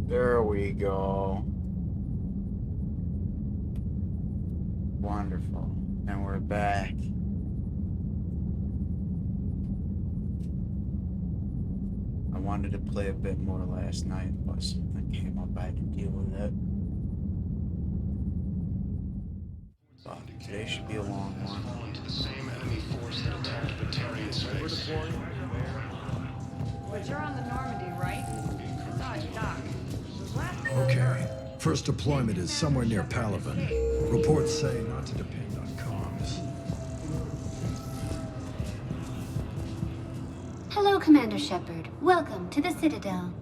There we go. Wonderful. And we're back. I wanted to play a bit more last night, but something came up. I had to deal with it. But today should be a long one. But you're on the Normandy, right? I saw it dock. Okay. First deployment is somewhere near Palaven. Reports say not to depend on comms. Hello, Commander Shepard. Welcome to the Citadel.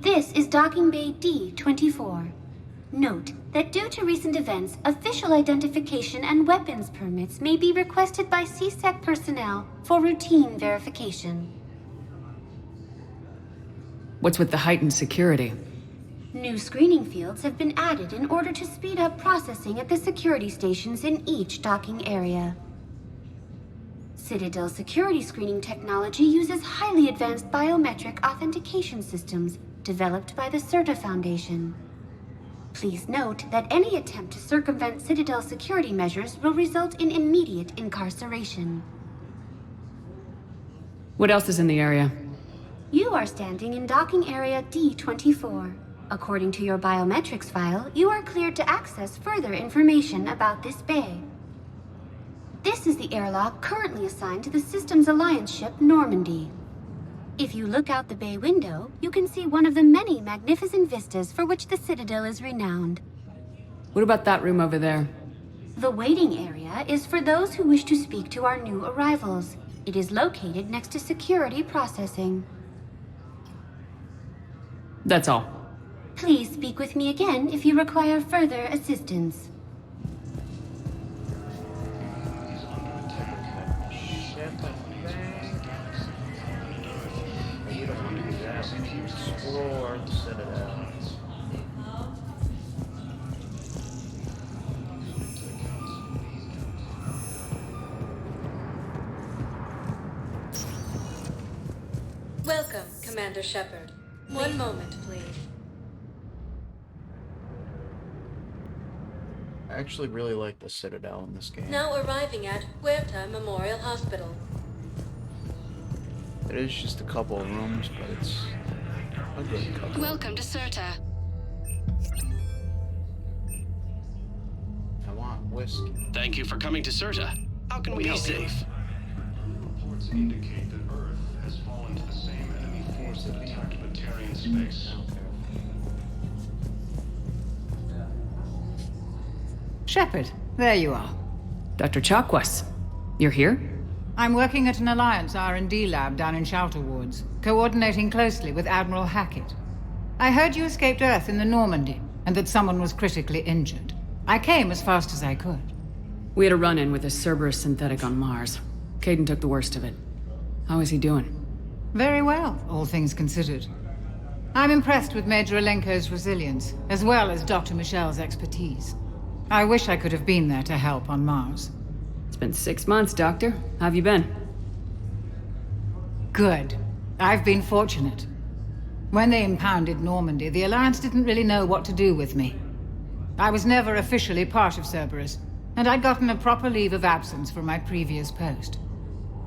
This is Docking Bay D-24. Note that due to recent events, official identification and weapons permits may be requested by CSEC personnel for routine verification. What's with the heightened security? New screening fields have been added in order to speed up processing at the security stations in each docking area. Citadel security screening technology uses highly advanced biometric authentication systems developed by the CERTA Foundation. Please note that any attempt to circumvent Citadel security measures will result in immediate incarceration. What else is in the area? You are standing in docking area D-24. According to your biometrics file, you are cleared to access further information about this bay. This is the airlock currently assigned to the Systems Alliance ship Normandy. If you look out the bay window, you can see one of the many magnificent vistas for which the Citadel is renowned. What about that room over there? The waiting area is for those who wish to speak to our new arrivals. It is located next to security processing. That's all. Please speak with me again if you require further assistance. You don't want to do that. Explore the Citadel. Welcome, Commander Shepard. One moment, please. I actually really like the Citadel in this game. Now arriving at Huerta Memorial Hospital. It is just a couple of rooms, but it's a good couple. Welcome to CERTA. I want whiskey. Thank you for coming to CERTA. How can we help safe? Reports indicate that Earth has fallen to the same enemy force that attacked Batarian space. Shepard, there you are. Dr. Chakwas, you're here? I'm working at an Alliance R&D lab down in Shelter Wards, coordinating closely with Admiral Hackett. I heard you escaped Earth in the Normandy, and that someone was critically injured. I came as fast as I could. We had a run-in with a Cerberus synthetic on Mars. Caden took the worst of it. How is he doing? Very well, all things considered. I'm impressed with Major Alenko's resilience, as well as Dr. Michel's expertise. I wish I could have been there to help on Mars. It's been 6 months, Doctor. How have you been? Good. I've been fortunate. When they impounded Normandy, the Alliance didn't really know what to do with me. I was never officially part of Cerberus, and I'd gotten a proper leave of absence from my previous post.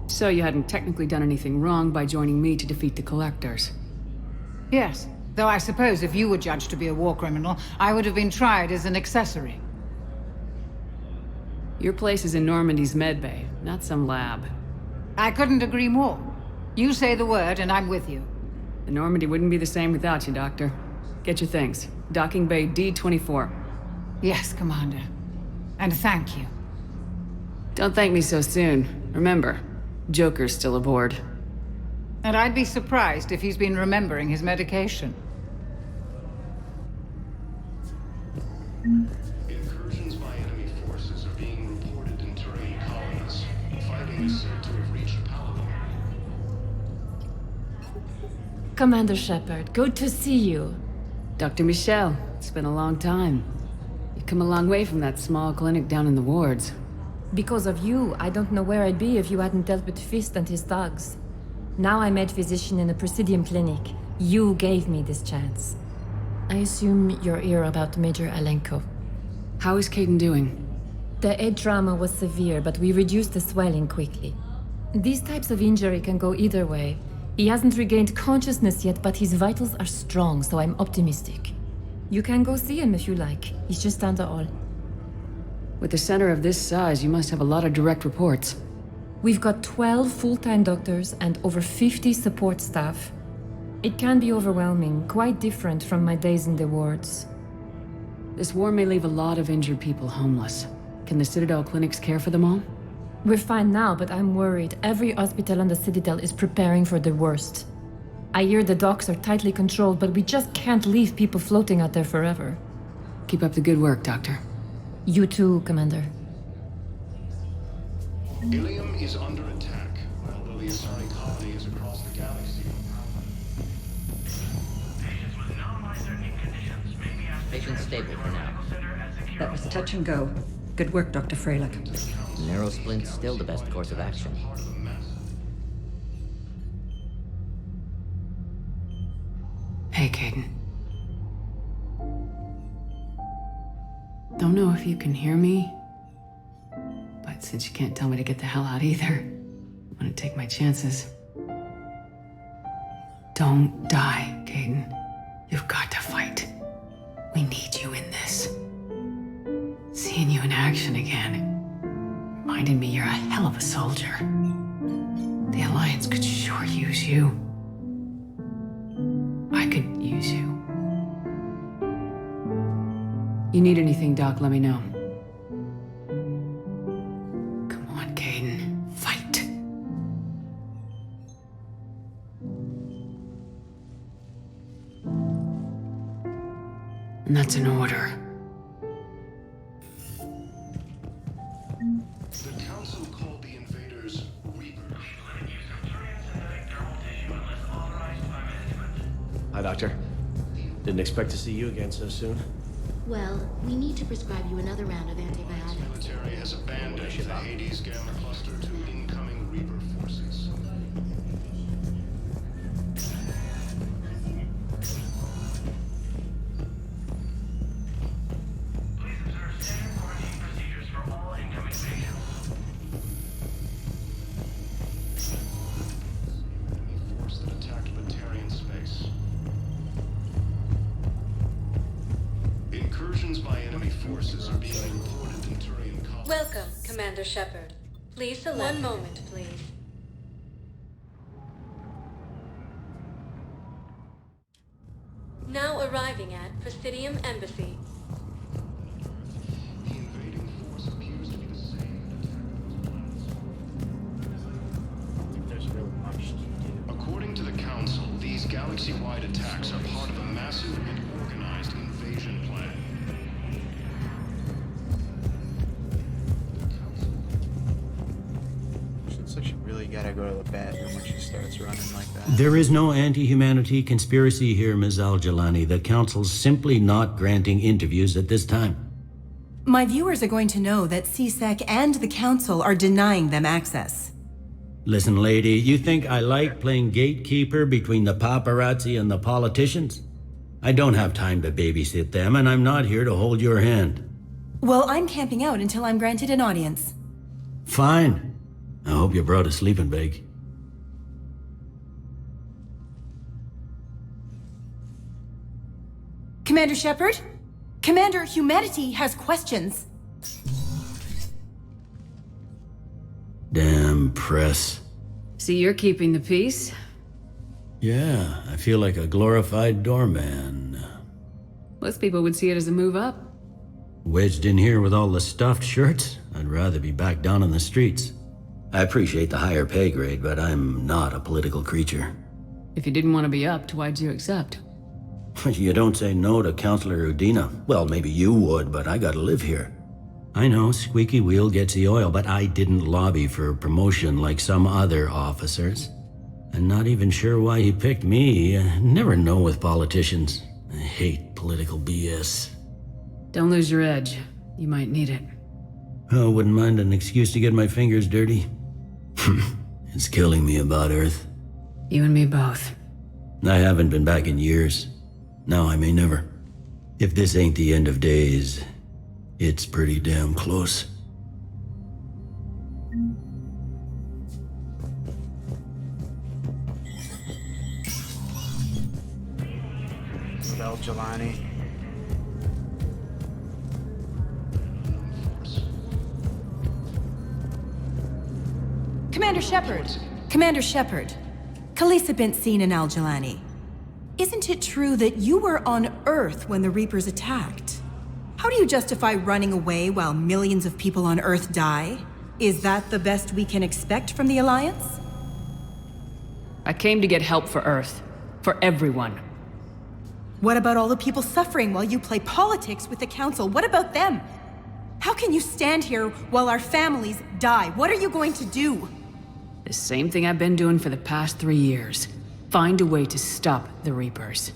So you hadn't technically done anything wrong by joining me to defeat the Collectors? Yes, though I suppose if you were judged to be a war criminal, I would have been tried as an accessory. Your place is in Normandy's medbay, not some lab. I couldn't agree more. You say the word and I'm with you. The Normandy wouldn't be the same without you, Doctor. Get your things. Docking Bay D-24. Yes, Commander. And thank you. Don't thank me so soon. Remember, Joker's still aboard. And I'd be surprised if he's been remembering his medication. Incursions by enemy forces are being reported in terrain colonies. Fighting is said to have reached Palaven. Commander Shepard, good to see you. Dr. Michel, it's been a long time. You've come a long way from that small clinic down in the wards. Because of you, I don't know where I'd be if you hadn't dealt with Fist and his thugs. Now I'm head physician in a Presidium clinic. You gave me this chance. I assume you're here about Major Alenko. How is Caden doing? The head trauma was severe, but we reduced the swelling quickly. These types of injury can go either way. He hasn't regained consciousness yet, but his vitals are strong, so I'm optimistic. You can go see him if you like. He's just down the hall. With a center of this size, you must have a lot of direct reports. We've got 12 full-time doctors and over 50 support staff. It can be overwhelming, quite different from my days in the wards. This war may leave a lot of injured people homeless. Can the Citadel clinics care for them all? We're fine now, but I'm worried. Every hospital on the Citadel is preparing for the worst. I hear the docks are tightly controlled, but we just can't leave people floating out there forever. Keep up the good work, Doctor. You too, Commander. Ilium is under attack, although the Asari colony is across the galaxy. Patient's stable for now. That was touch and go. Good work, Dr. Freilich. Narrow splint's still the best course of action. Hey, Caden. Don't know if you can hear me, but since you can't tell me to get the hell out either, I'm gonna take my chances. Don't die, Caden. You've got to fight. We need you in this. Seeing you in action again reminded me you're a hell of a soldier. The Alliance could sure use you. I could use you. You need anything, Doc, let me know. Come on, Caden. Fight. And that's an order. The Council called the invaders Reapers. Hi, Doctor. Didn't expect to see you again so soon. Well, we need to prescribe you another round of antibiotics. The military has abandoned the Hades Gamma Cluster to incoming Reaper forces. Please observe standard quarantine procedures for all incoming patients. Enemy force that attacked Batarian space. Incursions by enemy forces are being reported in Turian colonies. Welcome, Commander Shepard. Please select. One moment, please. Now arriving at Presidium Embassy. The invading force appears to be the same. There's really much to do. According to the Council, these galaxy-wide attacks are part of a massive and organized invasion plan. Looks like she really gotta go to the bathroom when she starts running like that. There is no anti-humanity conspiracy here, Ms. Al-Jalani. The Council's simply not granting interviews at this time. My viewers are going to know that CSEC and the Council are denying them access. Listen, lady, you think I like playing gatekeeper between the paparazzi and the politicians? I don't have time to babysit them, and I'm not here to hold your hand. Well, I'm camping out until I'm granted an audience. Fine. I hope you brought a sleeping bag. Commander Shepard? Commander, humanity has questions. Damn press. See, you're keeping the peace? Yeah, I feel like a glorified doorman. Most people would see it as a move up. Wedged in here with all the stuffed shirts? I'd rather be back down on the streets. I appreciate the higher pay grade, but I'm not a political creature. If you didn't want to be upped, why'd you accept? You don't say no to Counselor Udina. Well, maybe you would, but I gotta live here. I know, squeaky wheel gets the oil, but I didn't lobby for promotion like some other officers. I'm not even sure why he picked me. I never know with politicians. I hate political BS. Don't lose your edge. You might need it. Oh, wouldn't mind an excuse to get my fingers dirty. It's killing me about Earth. You and me both. I haven't been back in years. Now I may never. If this ain't the end of days, it's pretty damn close. Bell Jelani. Commander Shepard! Commander Shepard, Khaleesa bint seen in Al Jelani. Isn't it true that you were on Earth when the Reapers attacked? How do you justify running away while millions of people on Earth die? Is that the best we can expect from the Alliance? I came to get help for Earth. For everyone. What about all the people suffering while you play politics with the Council? What about them? How can you stand here while our families die? What are you going to do? The same thing I've been doing for the past 3 years. Find a way to stop the Reapers.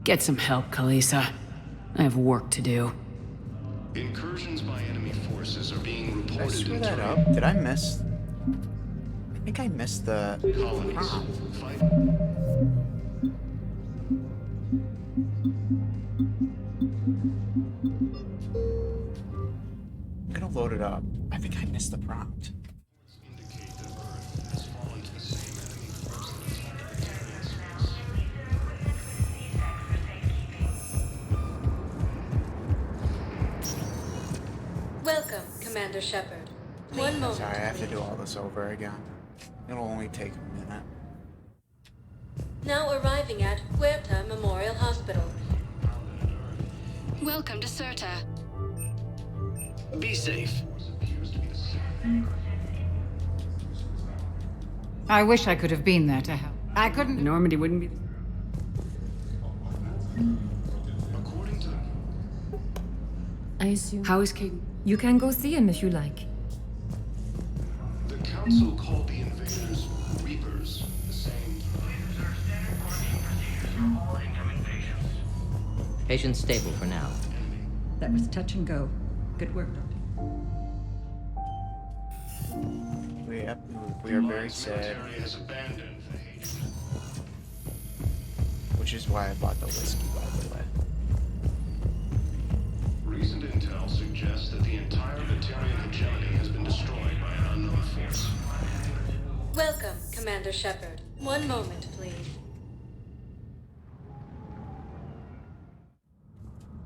Get some help, Khaleesa. I have work to do. Incursions by enemy forces are being reported. Did I screw that up? Did I miss? I think I missed the prompt. I'm gonna load it up. I think I missed the prompt. Welcome, Commander Shepard. One moment. Sorry, I have to do all this over again. It'll only take a minute. Now arriving at Huerta Memorial Hospital. Welcome to Serta. Be safe. I wish I could have been there to help. I couldn't. Normandy wouldn't be. I assume. How is Kate? You can go see him if you like. The Council called the invaders Reapers. The same. Patient stable for now. That was touch and go. Good work, Doctor. We are very sad. Which is why I bought the whiskey, by the way. Recent intel suggests that the entire Batarian hegemony has been destroyed by an unknown force. Welcome, Commander Shepard. One moment, please.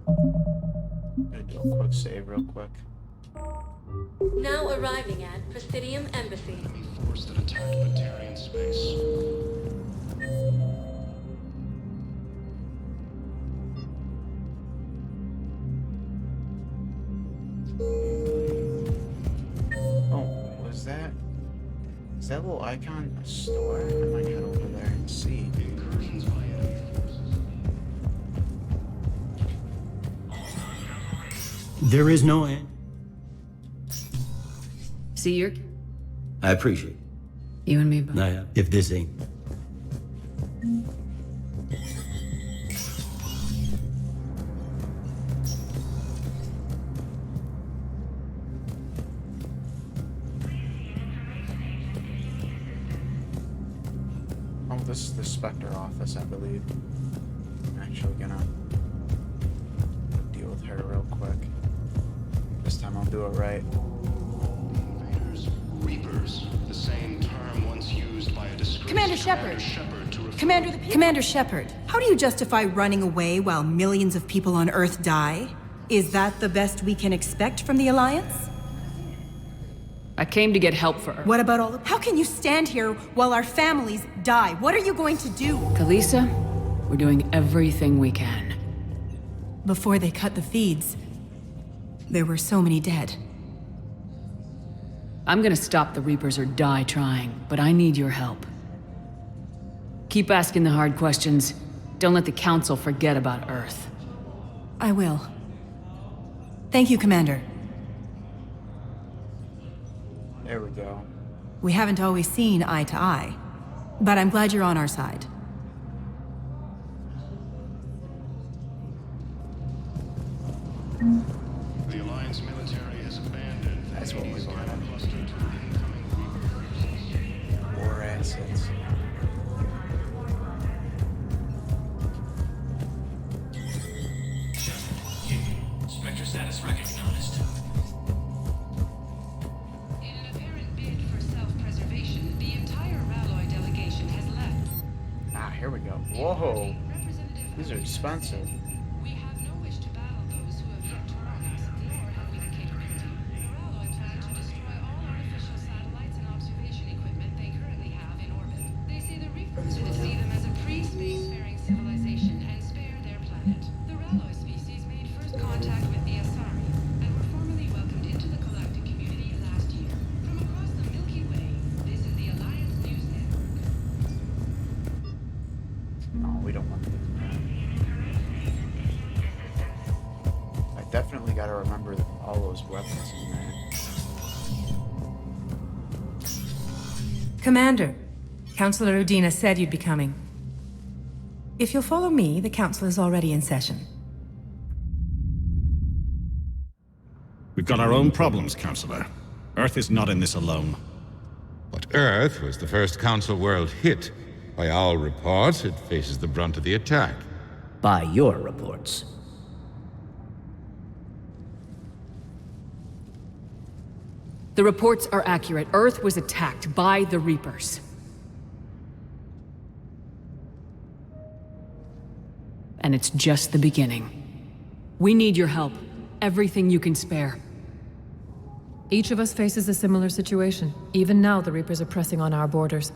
I'm gonna do a quick save real quick. Now arriving at Presidium Embassy. Force that attacked Batarian space. Oh, was that? Is that little icon a store? I might head over there and see. Incursions by enemy forces. There is no end. See your... I appreciate it. You and me both. If this ain't... Oh, this is the Spectre office, I believe. I'm actually gonna deal with her real quick. This time I'll do it right. Reapers, the same term once used by a disgraced Commander Shepard! Commander Shepard, how do you justify running away while millions of people on Earth die? Is that the best we can expect from the Alliance? I came to get help for Earth. What about all the... How can you stand here while our families die? What are you going to do? Khaleesa, we're doing everything we can. Before they cut the feeds, there were so many dead. I'm gonna stop the Reapers or die trying, but I need your help. Keep asking the hard questions. Don't let the Council forget about Earth. I will. Thank you, Commander. There we go. We haven't always seen eye to eye, but I'm glad you're on our side. The Alliance military has abandoned. That's what we wanted. War assets. expensive. We have no wish to battle those who have yet to warn us, nor have we the capability. The Raloi plan to destroy all artificial satellites and observation equipment they currently have in orbit. They say the Reapers would see them as a pre-spacefaring civilization and spare their planet. The Raloi species made first contact with the Asari and were formally welcomed into the galactic community last year. From across the Milky Way, this is the Alliance News Network. No, we don't want to do that. I definitely got to remember all those weapons in there. Commander, Councilor Udina said you'd be coming. If you'll follow me, the council is already in session. We've got our own problems, Counselor. Earth is not in this alone. But Earth was the first Council world hit. By all reports, it faces the brunt of the attack. By your reports. The reports are accurate. Earth was attacked by the Reapers. And it's just the beginning. We need your help. Everything you can spare. Each of us faces a similar situation. Even now, the Reapers are pressing on our borders.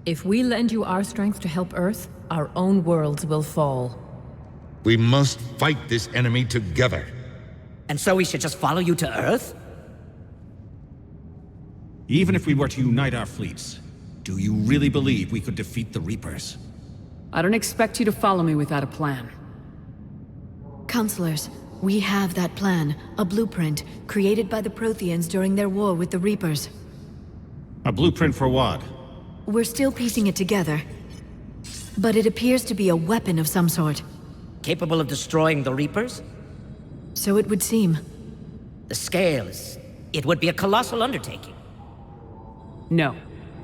If we lend you our strength to help Earth, our own worlds will fall. We must fight this enemy together. And so we should just follow you to Earth? Even if we were to unite our fleets, do you really believe we could defeat the Reapers? I don't expect you to follow me without a plan. Counselors, we have that plan, a blueprint, created by the Protheans during their war with the Reapers. A blueprint for what? We're still piecing it together. But it appears to be a weapon of some sort. Capable of destroying the Reapers? So it would seem. The scale is... it would be a colossal undertaking. No.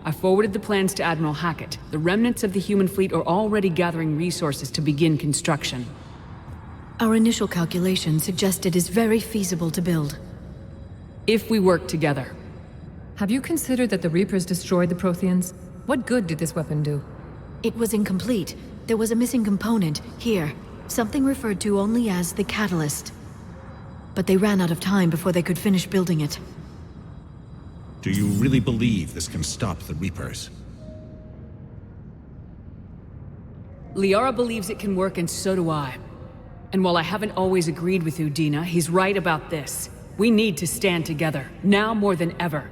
I forwarded the plans to Admiral Hackett. The remnants of the human fleet are already gathering resources to begin construction. Our initial calculations suggest it is very feasible to build. If we work together. Have you considered that the Reapers destroyed the Protheans? What good did this weapon do? It was incomplete. There was a missing component, here. Something referred to only as the catalyst. But they ran out of time before they could finish building it. Do you really believe this can stop the Reapers? Liara believes it can work, and so do I. And while I haven't always agreed with Udina, he's right about this. We need to stand together, now more than ever.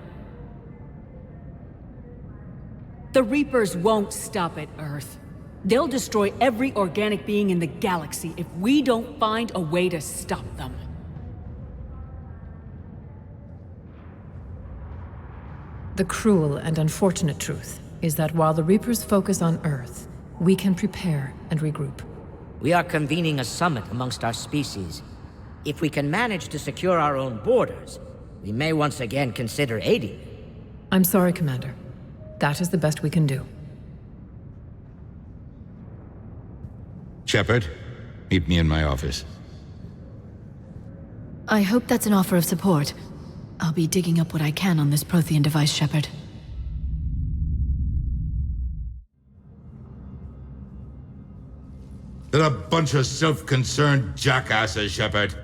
The Reapers won't stop at Earth. They'll destroy every organic being in the galaxy if we don't find a way to stop them. The cruel and unfortunate truth is that while the Reapers focus on Earth, we can prepare and regroup. We are convening a summit amongst our species. If we can manage to secure our own borders, we may once again consider aiding. I'm sorry, Commander. That is the best we can do. Shepard, meet me in my office. I hope that's an offer of support. I'll be digging up what I can on this Prothean device, Shepard. They're a bunch of self-concerned jackasses, Shepard.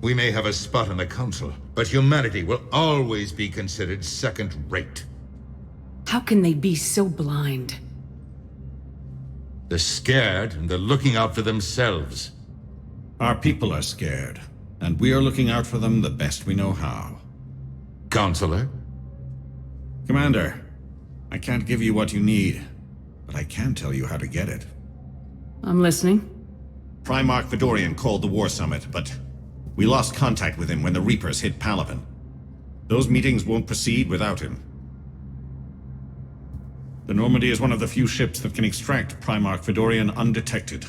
We may have a spot in the Council, but humanity will always be considered second-rate. How can they be so blind? They're scared, and they're looking out for themselves. Our people are scared, and we are looking out for them the best we know how. Counselor? Commander, I can't give you what you need, but I can tell you how to get it. I'm listening. Primarch Fedorian called the War Summit, but we lost contact with him when the Reapers hit Palaven. Those meetings won't proceed without him. The Normandy is one of the few ships that can extract Primarch Fedorian undetected.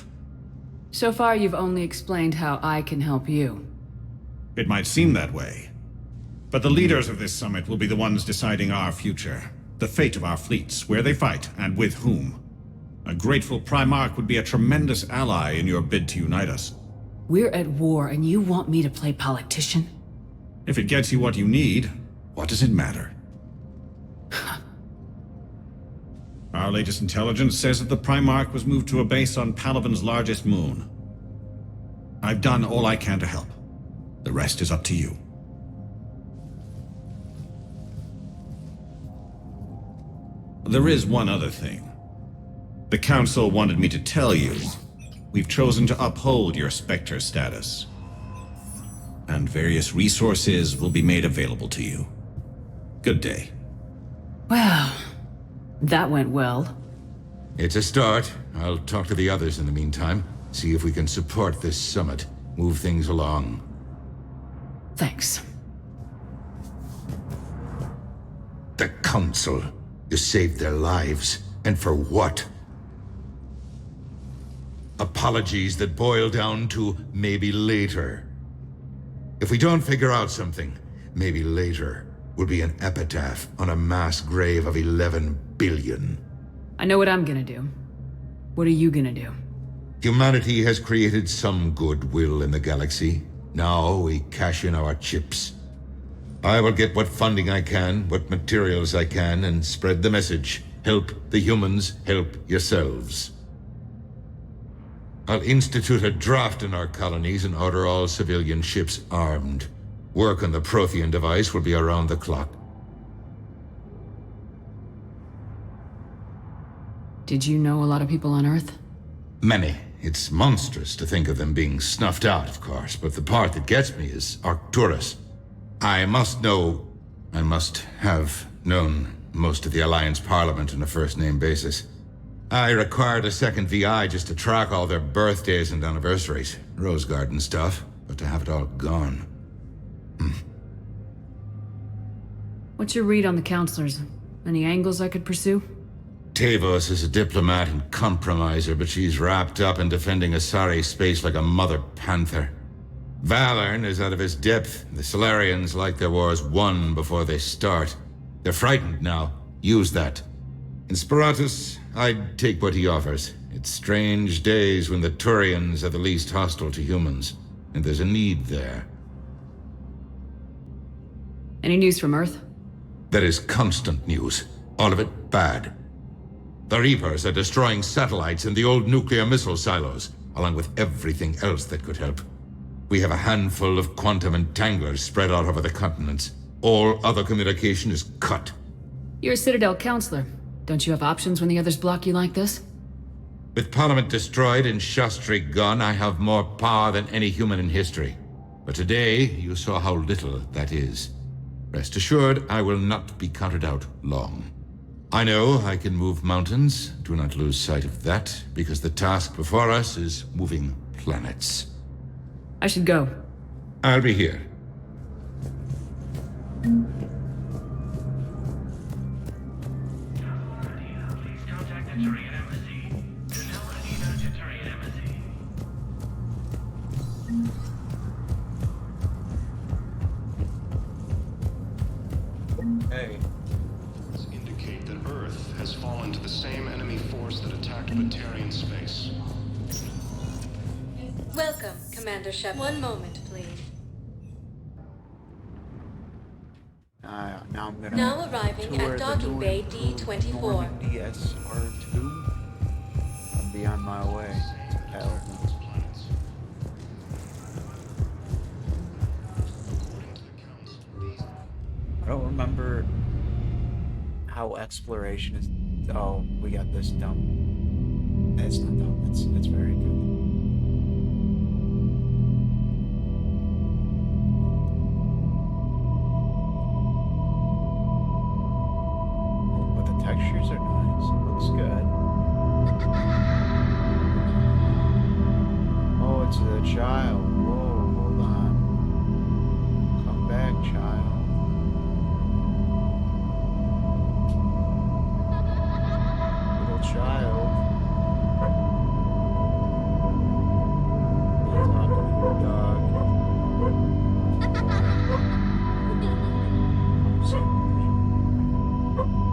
So far, you've only explained how I can help you. It might seem that way, but the leaders of this summit will be the ones deciding our future, the fate of our fleets, where they fight, and with whom. A grateful Primarch would be a tremendous ally in your bid to unite us. We're at war, and you want me to play politician? If it gets you what you need, what does it matter? Our latest intelligence says that the Primarch was moved to a base on Palaven's largest moon. I've done all I can to help. The rest is up to you. There is one other thing. The Council wanted me to tell you, we've chosen to uphold your Spectre status. And various resources will be made available to you. Good day. Well, that went well. It's a start. I'll talk to the others in the meantime. See if we can support this summit. Move things along. Thanks. The Council. You saved their lives. And for what? Apologies that boil down to maybe later. If we don't figure out something, maybe later will be an epitaph on a mass grave of 11 billion. I know what I'm gonna do. What are you gonna do? Humanity has created some goodwill in the galaxy. Now we cash in our chips. I will get what funding I can, what materials I can, and spread the message. Help the humans, help yourselves. I'll institute a draft in our colonies and order all civilian ships armed. Work on the Prothean device will be around the clock. Did you know a lot of people on Earth? Many. It's monstrous to think of them being snuffed out, of course, but the part that gets me is Arcturus. I must have known most of the Alliance Parliament on a first-name basis. I required a second VI just to track all their birthdays and anniversaries. Rose Garden stuff, but to have it all gone. What's your read on the counselors? Any angles I could pursue? Tavos is a diplomat and compromiser, but she's wrapped up in defending Asari space like a mother panther. Valorn is out of his depth. The Solarians like their wars won before they start. They're frightened now. Use that. Inspiratus, I'd take what he offers. It's strange days when the Turians are the least hostile to humans, and there's a need there. Any news from Earth? There is constant news. All of it bad. The Reapers are destroying satellites and the old nuclear missile silos, along with everything else that could help. We have a handful of quantum entanglers spread out over the continents. All other communication is cut. You're a Citadel counselor. Don't you have options when the others block you like this? With Parliament destroyed and Shastri gone, I have more power than any human in history. But today, you saw how little that is. Rest assured, I will not be counted out long. I know I can move mountains. Do not lose sight of that, because the task before us is moving planets. I should go. I'll be here. Please contact the Turian Embassy. Tell Adina to Turian Embassy. Hey. Indicate that Earth has fallen to the same enemy force that attacked Batarian space. Welcome, Commander Shepard. One moment, please. Now I'm gonna Now arriving tour at docking bay D24. Normandy SR2 and be on my way to Palaven. I don't remember how exploration is. Oh, we got this dumb. It's not dumb. It's very good. But the textures are nice. It looks good. Oh, it's a child. Whoa, hold on. Come back, child. Child. I'm talking to your dog.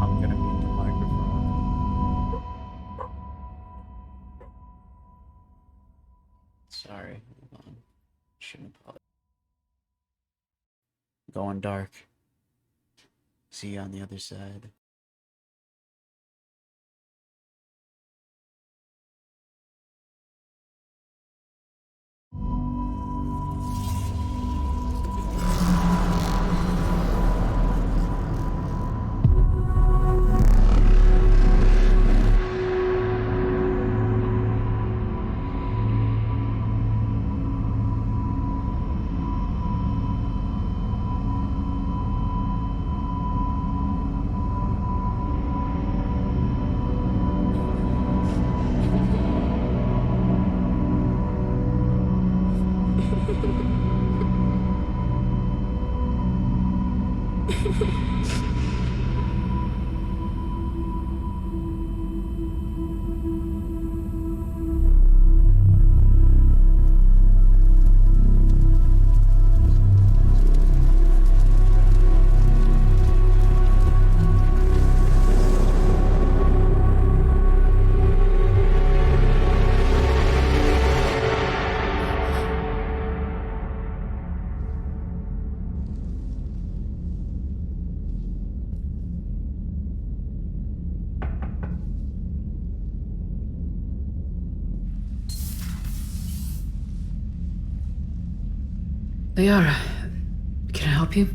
I'm gonna mute the microphone. Sorry, hold on. Shouldn't apologize. Going dark. See you on the other side. Liara, can I help you?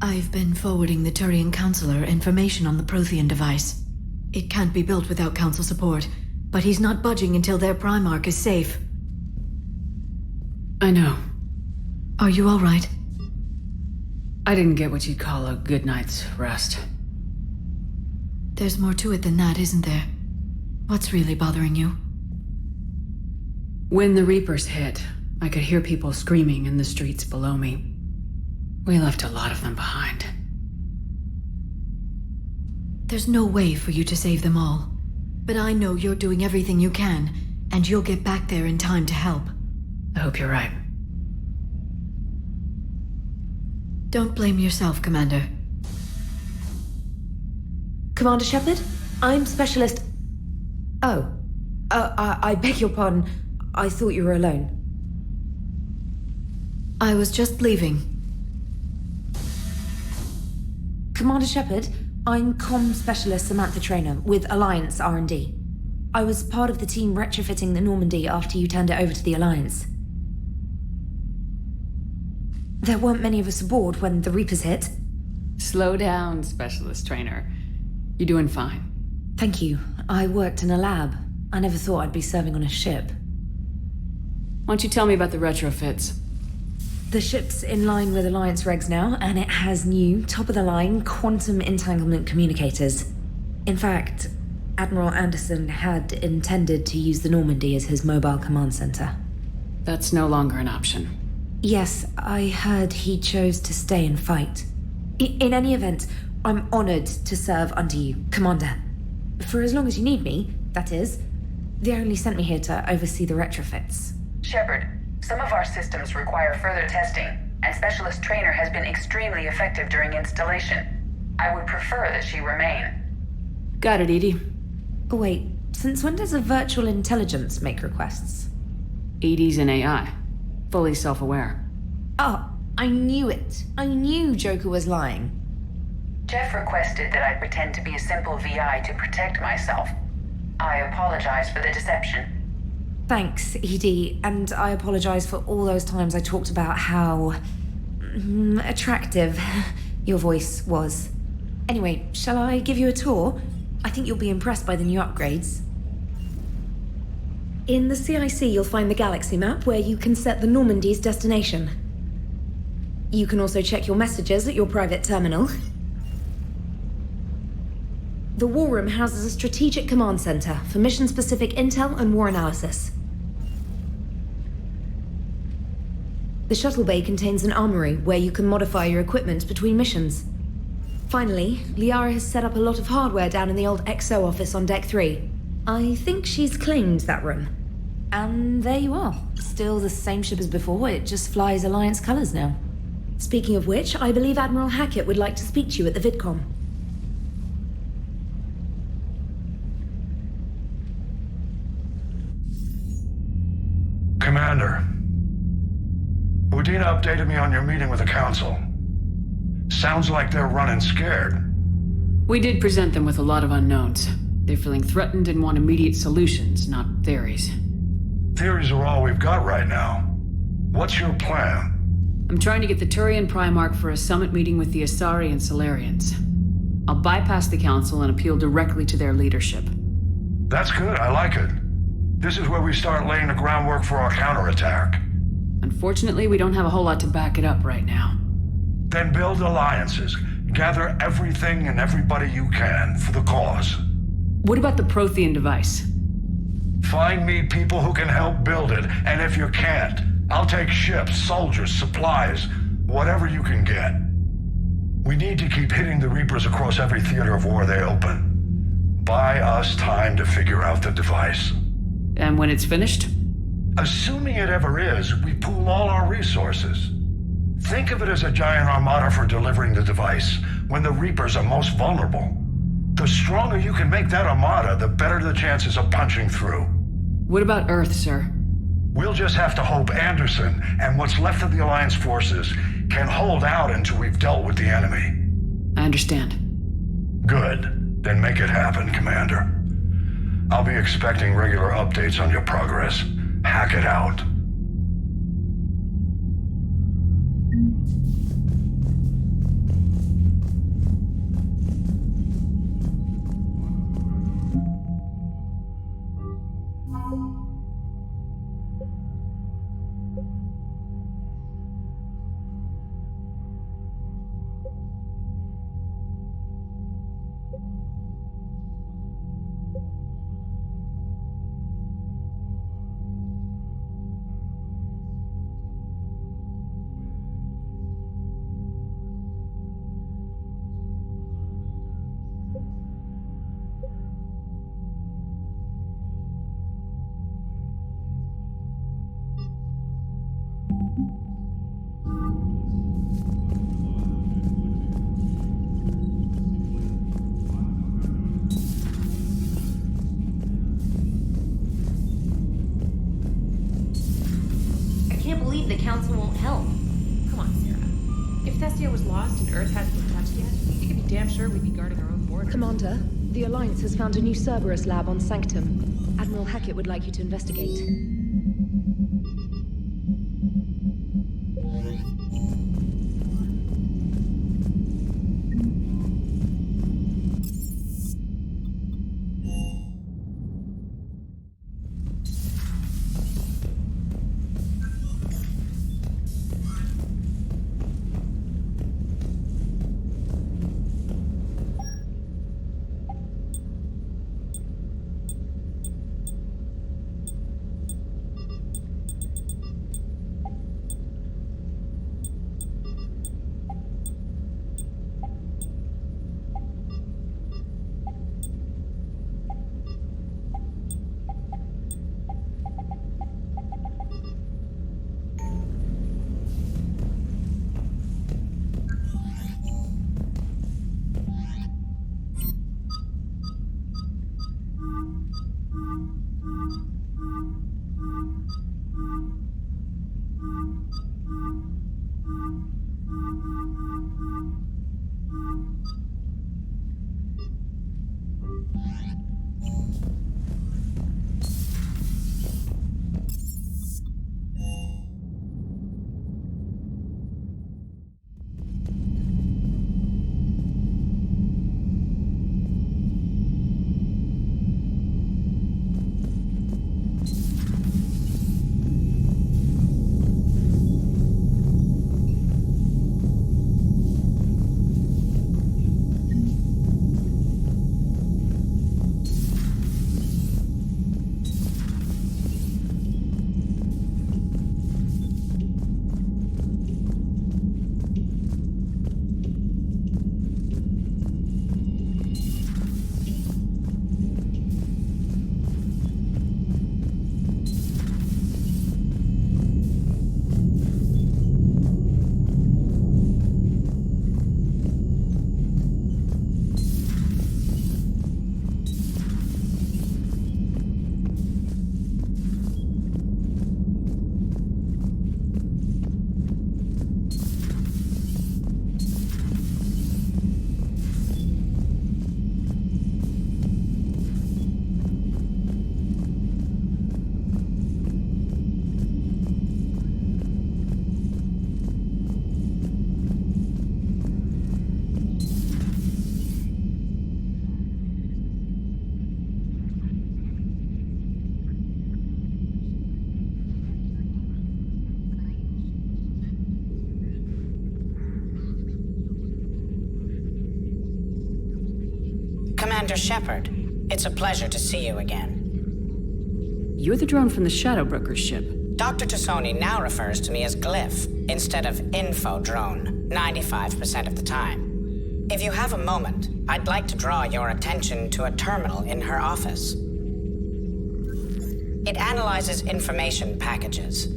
I've been forwarding the Turian Counselor information on the Prothean device. It can't be built without Council support, but he's not budging until their Primarch is safe. I know. Are you all right? I didn't get what you'd call a good night's rest. There's more to it than that, isn't there? What's really bothering you? When the Reapers hit, I could hear people screaming in the streets below me. We left a lot of them behind. There's no way for you to save them all. But I know you're doing everything you can, and you'll get back there in time to help. I hope you're right. Don't blame yourself, Commander. Commander Shepard? I'm Specialist... Oh. I beg your pardon. I thought you were alone. I was just leaving. Commander Shepard, I'm Comm Specialist Samantha Traynor with Alliance R&D. I was part of the team retrofitting the Normandy after you turned it over to the Alliance. There weren't many of us aboard when the Reapers hit. Slow down, Specialist Trainer. You're doing fine. Thank you. I worked in a lab. I never thought I'd be serving on a ship. Why don't you tell me about the retrofits? The ship's in line with Alliance regs now, and it has new, top-of-the-line quantum entanglement communicators. In fact, Admiral Anderson had intended to use the Normandy as his mobile command center. That's no longer an option. Yes, I heard he chose to stay and fight. In any event, I'm honored to serve under you, Commander. For as long as you need me, that is. They only sent me here to oversee the retrofits. Shepard, some of our systems require further testing, and Specialist Trainer has been extremely effective during installation. I would prefer that she remain. Got it, Edie. Wait, since when does a virtual intelligence make requests? Edie's an AI. Fully self-aware. Oh, I knew it. I knew Joker was lying. Jeff requested that I pretend to be a simple VI to protect myself. I apologize for the deception. Thanks, Edie, and I apologize for all those times I talked about how... attractive your voice was. Anyway, shall I give you a tour? I think you'll be impressed by the new upgrades. In the CIC, you'll find the galaxy map where you can set the Normandy's destination. You can also check your messages at your private terminal. The War Room houses a strategic command center for mission-specific intel and war analysis. The shuttle bay contains an armory where you can modify your equipment between missions. Finally, Liara has set up a lot of hardware down in the old XO office on Deck 3. I think she's claimed that room. And there you are. Still the same ship as before, it just flies Alliance colors now. Speaking of which, I believe Admiral Hackett would like to speak to you at the VidCom. Commander, Udina updated me on your meeting with the Council. Sounds like they're running scared. We did present them with a lot of unknowns. They're feeling threatened and want immediate solutions, not theories. Theories are all we've got right now. What's your plan? I'm trying to get the Turian Primarch for a summit meeting with the Asari and Solarians. I'll bypass the Council and appeal directly to their leadership. That's good, I like it. This is where we start laying the groundwork for our counterattack. Unfortunately, we don't have a whole lot to back it up right now. Then build alliances. Gather everything and everybody you can for the cause. What about the Prothean device? Find me people who can help build it, and if you can't, I'll take ships, soldiers, supplies, whatever you can get. We need to keep hitting the Reapers across every theater of war they open. Buy us time to figure out the device. And when it's finished? Assuming it ever is, we pool all our resources. Think of it as a giant armada for delivering the device when the Reapers are most vulnerable. The stronger you can make that armada, the better the chances of punching through. What about Earth, sir? We'll just have to hope Anderson and what's left of the Alliance forces can hold out until we've dealt with the enemy. I understand. Good. Then make it happen, Commander. I'll be expecting regular updates on your progress. Hack it out. The Council won't help. Come on, Sarah. If Thessia was lost and Earth hasn't been touched yet, you can be damn sure we'd be guarding our own border. Commander, the Alliance has found a new Cerberus lab on Sanctum. Admiral Hackett would like you to investigate. Commander Shepard, it's a pleasure to see you again. You're the drone from the Shadowbroker's ship. Dr. Tassoni now refers to me as Glyph instead of Info Drone, 95% of the time. If you have a moment, I'd like to draw your attention to a terminal in her office. It analyzes information packages.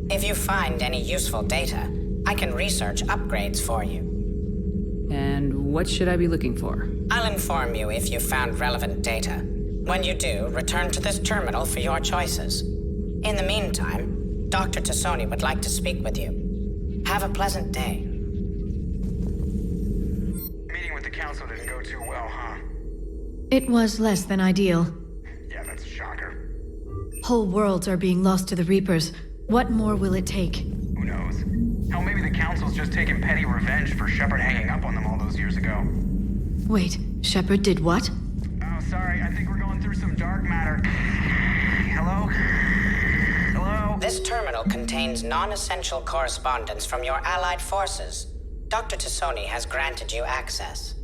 If you find any useful data, I can research upgrades for you. And what should I be looking for? I'll inform you if you found relevant data. When you do, return to this terminal for your choices. In the meantime, Dr. Tassoni would like to speak with you. Have a pleasant day. Meeting with the council didn't go too well, huh? It was less than ideal. Yeah, that's a shocker. Whole worlds are being lost to the Reapers. What more will it take? Who knows? Hell, maybe the council's just taking petty revenge for Shepard hanging up on them all those years ago. Wait, Shepard did what? Oh, sorry, I think we're going through some dark matter. Hello? Hello? This terminal contains non-essential correspondence from your allied forces. Dr. Tassoni has granted you access.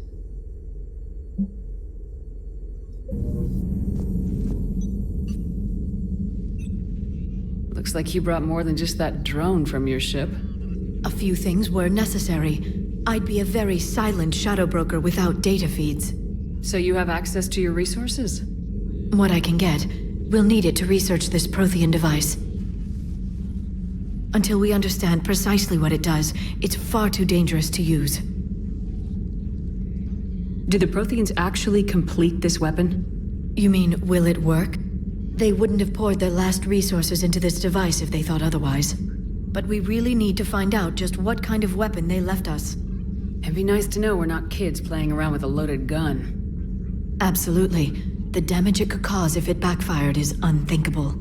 Looks like you brought more than just that drone from your ship. A few things were necessary. I'd be a very silent shadow broker without data feeds. So you have access to your resources? What I can get. We'll need it to research this Prothean device. Until we understand precisely what it does, it's far too dangerous to use. Do the Protheans actually complete this weapon? You mean, will it work? They wouldn't have poured their last resources into this device if they thought otherwise. But we really need to find out just what kind of weapon they left us. It'd be nice to know we're not kids playing around with a loaded gun. Absolutely. The damage it could cause if it backfired is unthinkable.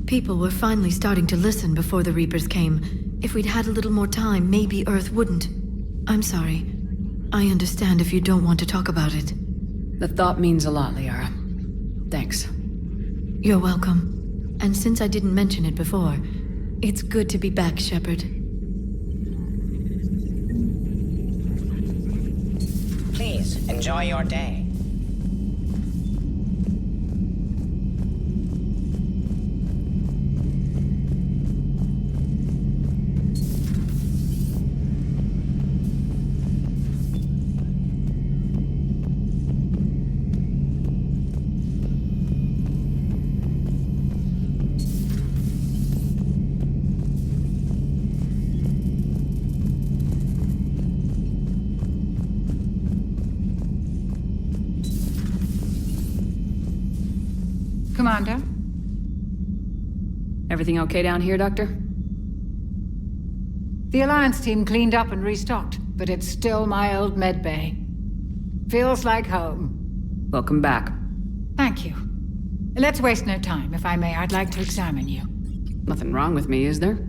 People were finally starting to listen before the Reapers came. If we'd had a little more time, maybe Earth wouldn't. I'm sorry. I understand if you don't want to talk about it. The thought means a lot, Liara. Thanks. You're welcome. And since I didn't mention it before, it's good to be back, Shepard. Please, enjoy your day. Commander? Everything okay down here, Doctor? The Alliance team cleaned up and restocked, but it's still my old med bay. Feels like home. Welcome back. Thank you. Let's waste no time. If I may, I'd like to examine you. Nothing wrong with me, is there?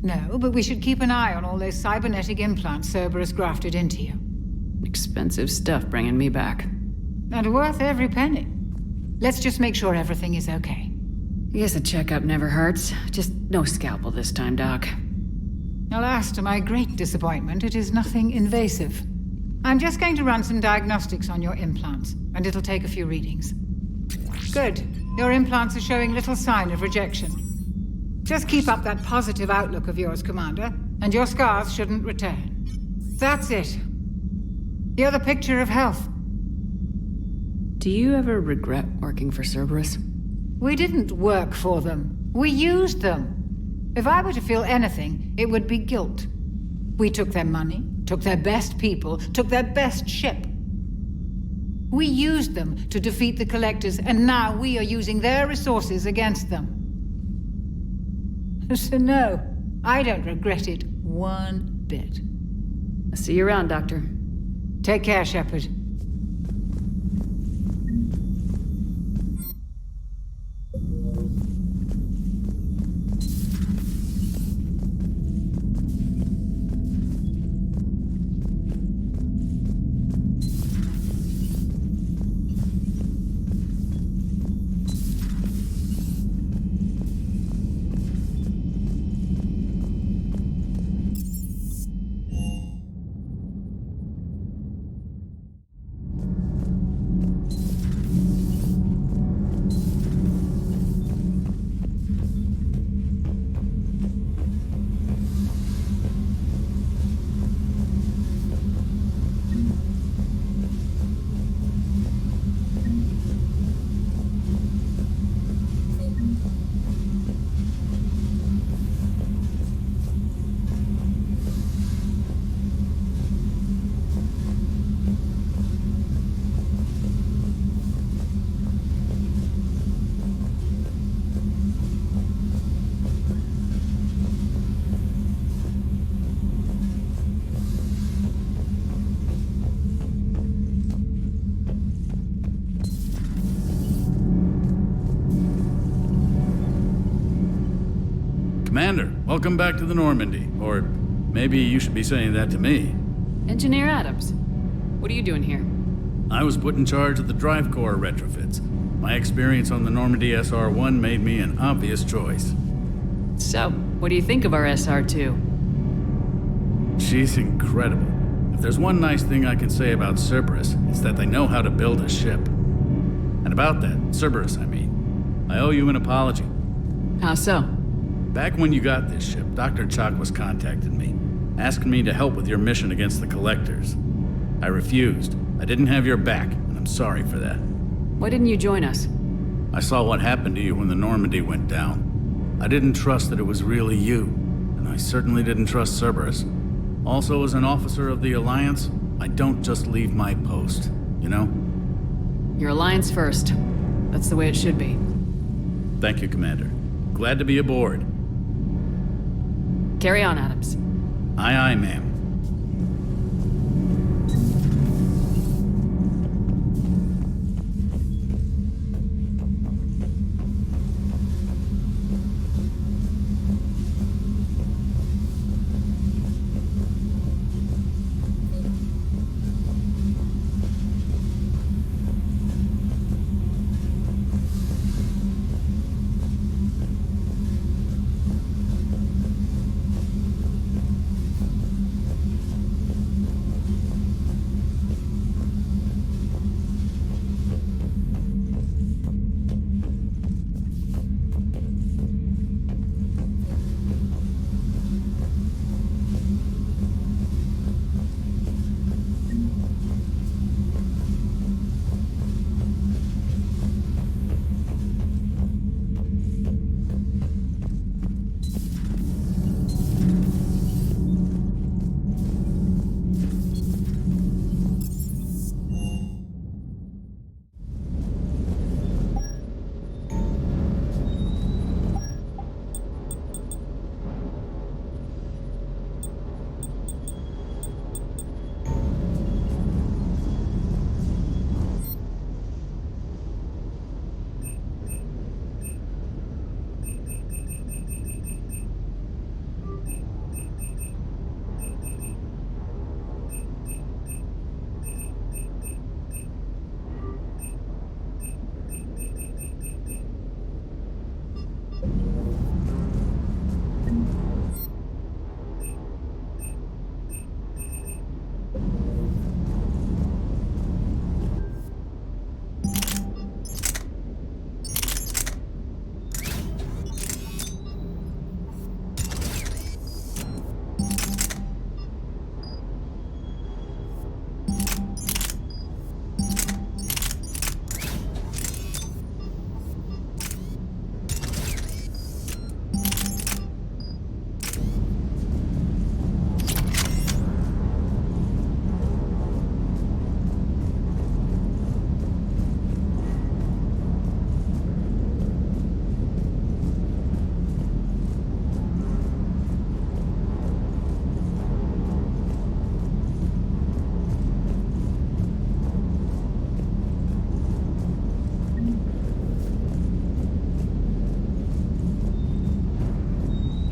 No, but we should keep an eye on all those cybernetic implants Cerberus grafted into you. Expensive stuff bringing me back. And worth every penny. Let's just make sure everything is okay. I guess a checkup never hurts. Just no scalpel this time, Doc. Alas, to my great disappointment, it is nothing invasive. I'm just going to run some diagnostics on your implants, and it'll take a few readings. Good. Your implants are showing little sign of rejection. Just keep up that positive outlook of yours, Commander, and your scars shouldn't return. That's it. You're the picture of health. Do you ever regret working for Cerberus? We didn't work for them. We used them. If I were to feel anything, it would be guilt. We took their money, took their best people, took their best ship. We used them to defeat the Collectors, and now we are using their resources against them. So no, I don't regret it one bit. I'll see you around, Doctor. Take care, Shepard. Commander, welcome back to the Normandy. Or maybe you should be saying that to me. Engineer Adams, what are you doing here? I was put in charge of the drive core retrofits. My experience on the Normandy SR-1 made me an obvious choice. So, what do you think of our SR-2? She's incredible. If there's one nice thing I can say about Cerberus, it's that they know how to build a ship. And about that, Cerberus, I mean, I owe you an apology. How so? Back when you got this ship, Dr. Chakwas contacted me, asking me to help with your mission against the Collectors. I refused. I didn't have your back, and I'm sorry for that. Why didn't you join us? I saw what happened to you when the Normandy went down. I didn't trust that it was really you, and I certainly didn't trust Cerberus. Also, as an officer of the Alliance, I don't just leave my post, you know? Your Alliance first. That's the way it should be. Thank you, Commander. Glad to be aboard. Carry on, Adams. Aye, aye, ma'am.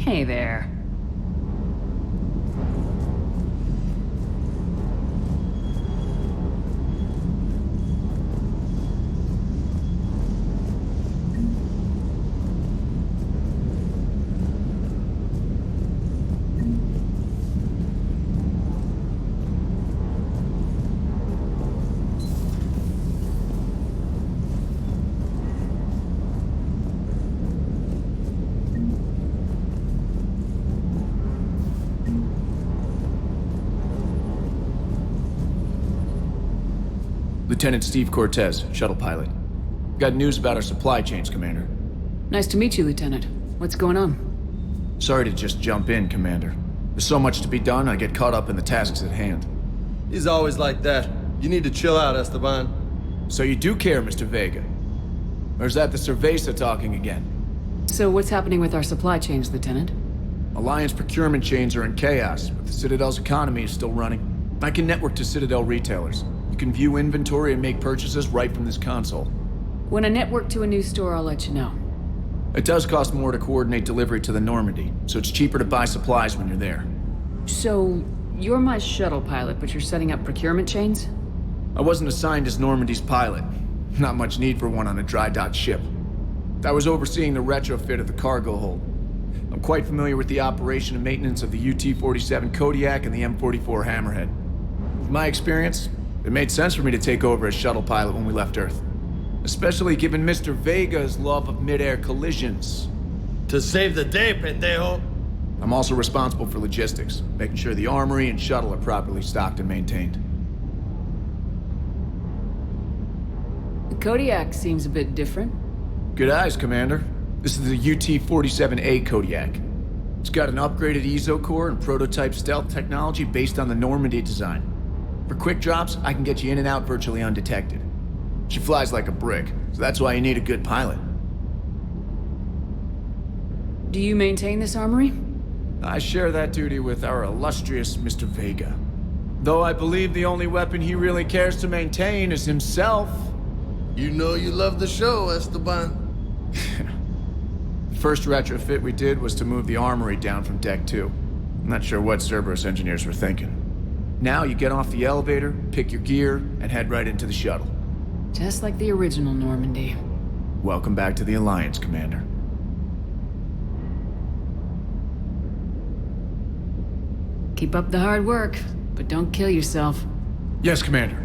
Hey there. Lieutenant Steve Cortez, shuttle pilot. Got news about our supply chains, Commander. Nice to meet you, Lieutenant. What's going on? Sorry to just jump in, Commander. There's so much to be done, I get caught up in the tasks at hand. He's always like that. You need to chill out, Esteban. So you do care, Mr. Vega? Or is that the Cerveza talking again? So what's happening with our supply chains, Lieutenant? Alliance procurement chains are in chaos, but the Citadel's economy is still running. I can network to Citadel retailers. You can view inventory and make purchases right from this console. When I network to a new store, I'll let you know. It does cost more to coordinate delivery to the Normandy, so it's cheaper to buy supplies when you're there. So, you're my shuttle pilot, but you're setting up procurement chains? I wasn't assigned as Normandy's pilot. Not much need for one on a dry dock ship. I was overseeing the retrofit of the cargo hold. I'm quite familiar with the operation and maintenance of the UT-47 Kodiak and the M44 Hammerhead. With my experience, it made sense for me to take over as shuttle pilot when we left Earth. Especially given Mr. Vega's love of mid-air collisions. To save the day, pendejo! I'm also responsible for logistics, making sure the armory and shuttle are properly stocked and maintained. The Kodiak seems a bit different. Good eyes, Commander. This is the UT-47A Kodiak. It's got an upgraded EZO core and prototype stealth technology based on the Normandy design. For quick drops, I can get you in and out virtually undetected. She flies like a brick, so that's why you need a good pilot. Do you maintain this armory? I share that duty with our illustrious Mr. Vega. Though I believe the only weapon he really cares to maintain is himself. You know you love the show, Esteban. The first retrofit we did was to move the armory down from Deck 2. I'm not sure what Cerberus engineers were thinking. Now you get off the elevator, pick your gear, and head right into the shuttle. Just like the original Normandy. Welcome back to the Alliance, Commander. Keep up the hard work, but don't kill yourself. Yes, Commander.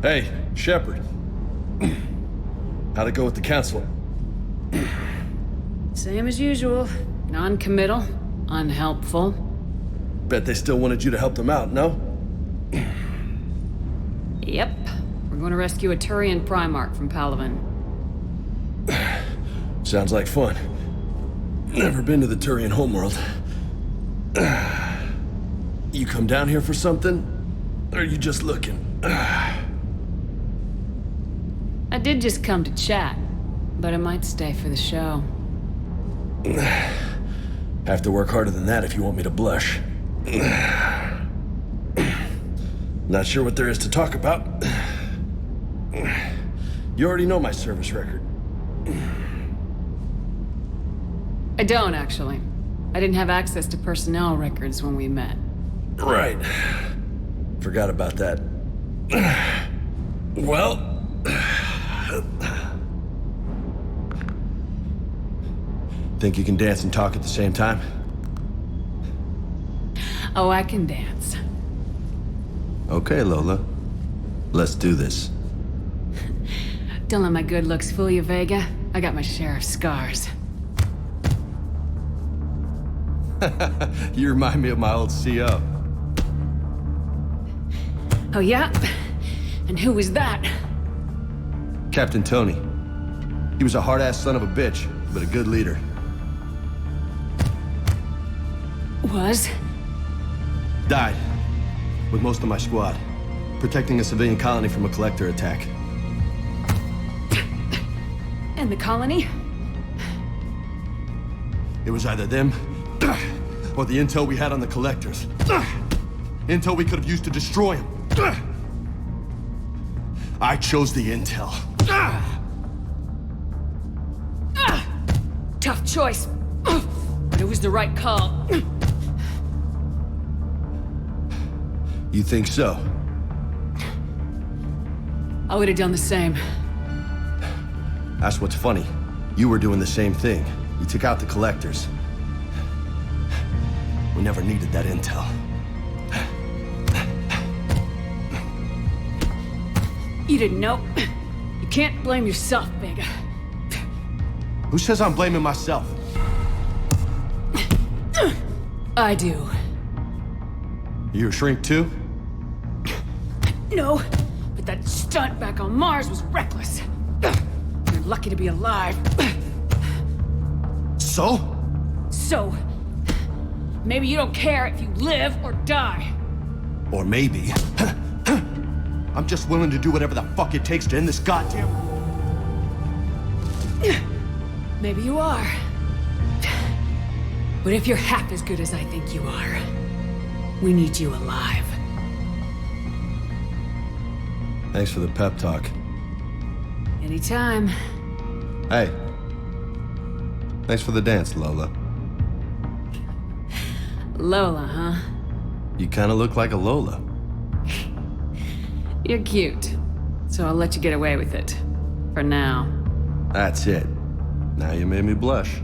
Hey, Shepard. How'd it go with the council? Same as usual. Non-committal, unhelpful. Bet they still wanted you to help them out, no? Yep. We're going to rescue a Turian Primarch from Palaven. Sounds like fun. Never been to the Turian homeworld. You come down here for something? Or are you just looking? I did just come to chat, but I might stay for the show. Have to work harder than that if you want me to blush. Not sure what there is to talk about. You already know my service record. I don't, actually. I didn't have access to personnel records when we met. Right. Forgot about that. Well... Think you can dance and talk at the same time? Oh, I can dance. Okay, Lola. Let's do this. Don't let my good looks fool you, Vega. I got my share of scars. You remind me of my old CO. Oh, yeah? And who was that? Captain Tony. He was a hard-ass son of a bitch, but a good leader. Was? Died. With most of my squad. Protecting a civilian colony from a collector attack. And the colony? It was either them, or the intel we had on the collectors. Intel we could have used to destroy them. I chose the intel. Tough choice, but it was the right call. You think so? I would have done the same. That's what's funny. You were doing the same thing. You took out the collectors. We never needed that intel. You didn't know. You can't blame yourself, Vega. Who says I'm blaming myself? I do. You a shrink too? No, but that stunt back on Mars was reckless. You're lucky to be alive. So? So, maybe you don't care if you live or die. Or maybe... I'm just willing to do whatever the fuck it takes to end this goddamn... Maybe you are. But if you're half as good as I think you are, we need you alive. Thanks for the pep talk. Anytime. Hey. Thanks for the dance, Lola. Lola, huh? You kinda look like a Lola. You're cute. So I'll let you get away with it. For now. That's it. Now you made me blush.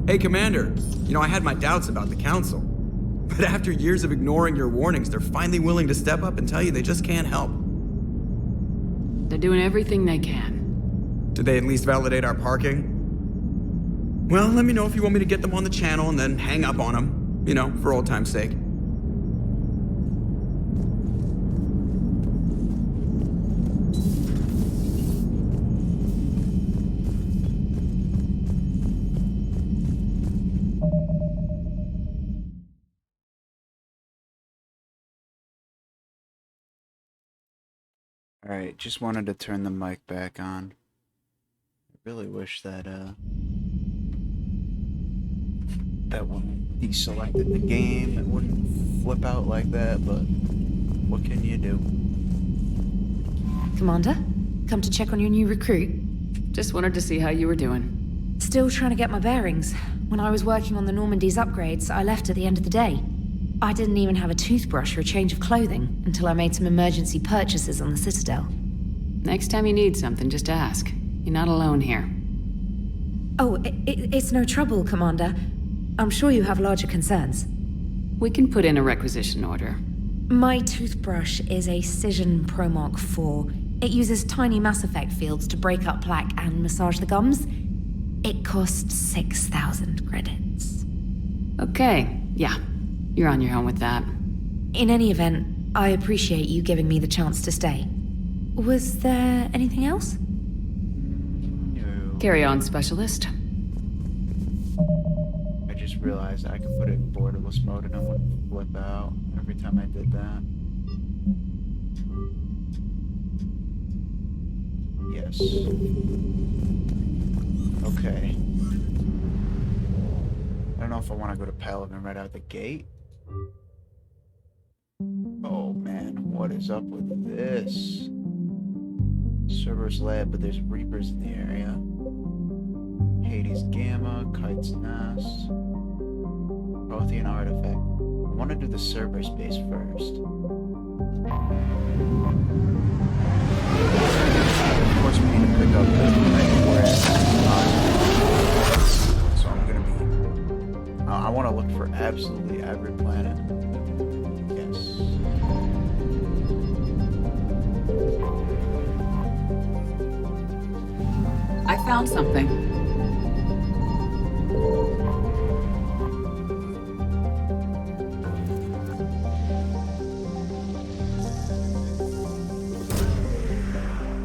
Hey, Commander. You know, I had my doubts about the Council. But after years of ignoring your warnings, they're finally willing to step up and tell you they just can't help. They're doing everything they can. Did they at least validate our parking? Well, let me know if you want me to get them on the channel and then hang up on them. You know, for old time's sake. Alright, just wanted to turn the mic back on. I really wish that, that wouldn't deselected the game. It wouldn't flip out like that, but what can you do? Commander, come to check on your new recruit. Just wanted to see how you were doing. Still trying to get my bearings. When I was working on the Normandy's upgrades, I left at the end of the day. I didn't even have a toothbrush or a change of clothing until I made some emergency purchases on the Citadel. Next time you need something, just ask. You're not alone here. Oh, it's no trouble, Commander. I'm sure you have larger concerns. We can put in a requisition order. My toothbrush is a Cision Pro Mark IV. It uses tiny Mass Effect fields to break up plaque and massage the gums. It costs 6,000 credits. Okay, yeah. You're on your own with that. In any event, I appreciate you giving me the chance to stay. Was there anything else? No. Carry on, Specialist. I just realized I could put it in borderless mode and it wouldn't flip out every time I did that. Yes. Okay. I don't know if I want to go to Paladin right out the gate. Oh man, what is up with this? Cerberus Lab, but there's Reapers in the area. Hades Gamma, Kite's Nest, Prothean Artifact. I want to do the Cerberus base first. Of course, we need to pick up the so I'm gonna be. I want to look for absolutely every planet. Yes. I found something.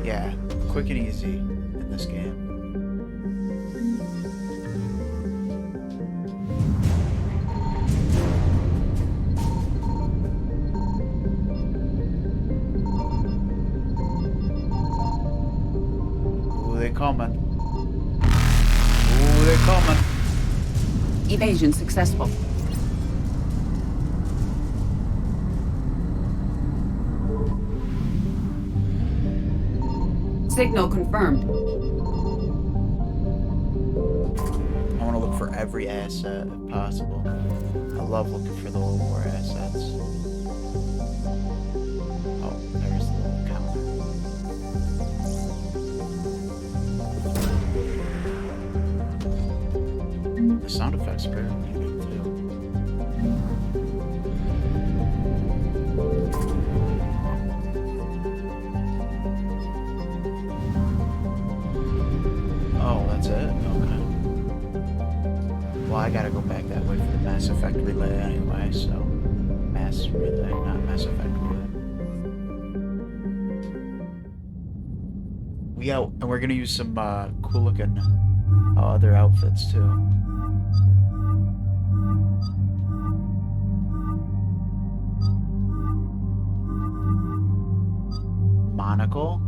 Yeah, quick and easy in this game. Ooh, they coming. Ooh, they coming. Evasion successful. Signal confirmed. I want to look for every asset if possible. I love looking for the little war assets. Oh, there's the little counter. The sound effects are pretty good too. Oh, that's it? Okay. Well, I gotta go back that way for the Mass Effect relay anyway, so... Mass relay, not Mass Effect relay. We out, and we're gonna use some cool looking other outfits too. Monocle?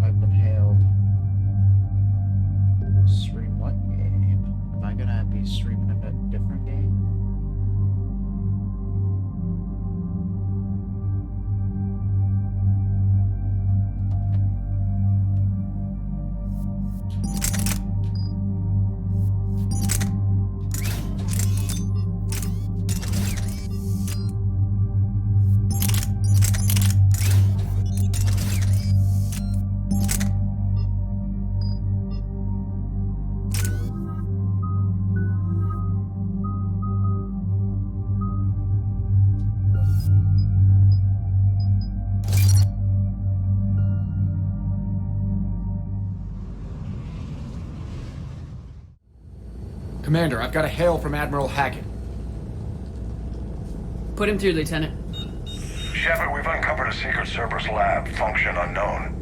I've been hailed. Stream what game? Am I gonna be streaming a different game? Commander, I've got a hail from Admiral Hackett. Put him through, Lieutenant. Shepard, we've uncovered a secret Cerberus lab, function unknown.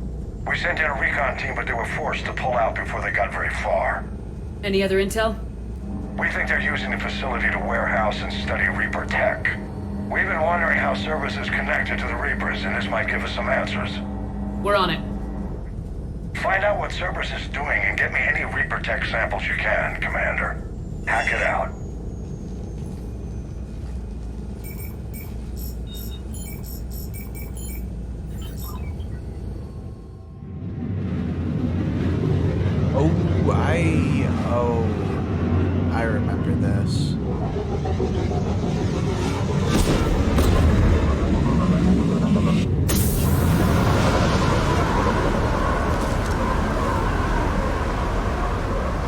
We sent in a recon team, but they were forced to pull out before they got very far. Any other intel? We think they're using the facility to warehouse and study Reaper tech. We've been wondering how Cerberus is connected to the Reapers, and this might give us some answers. We're on it. Find out what Cerberus is doing and get me any Reaper tech samples you can, Commander. Hack it out. I remember this.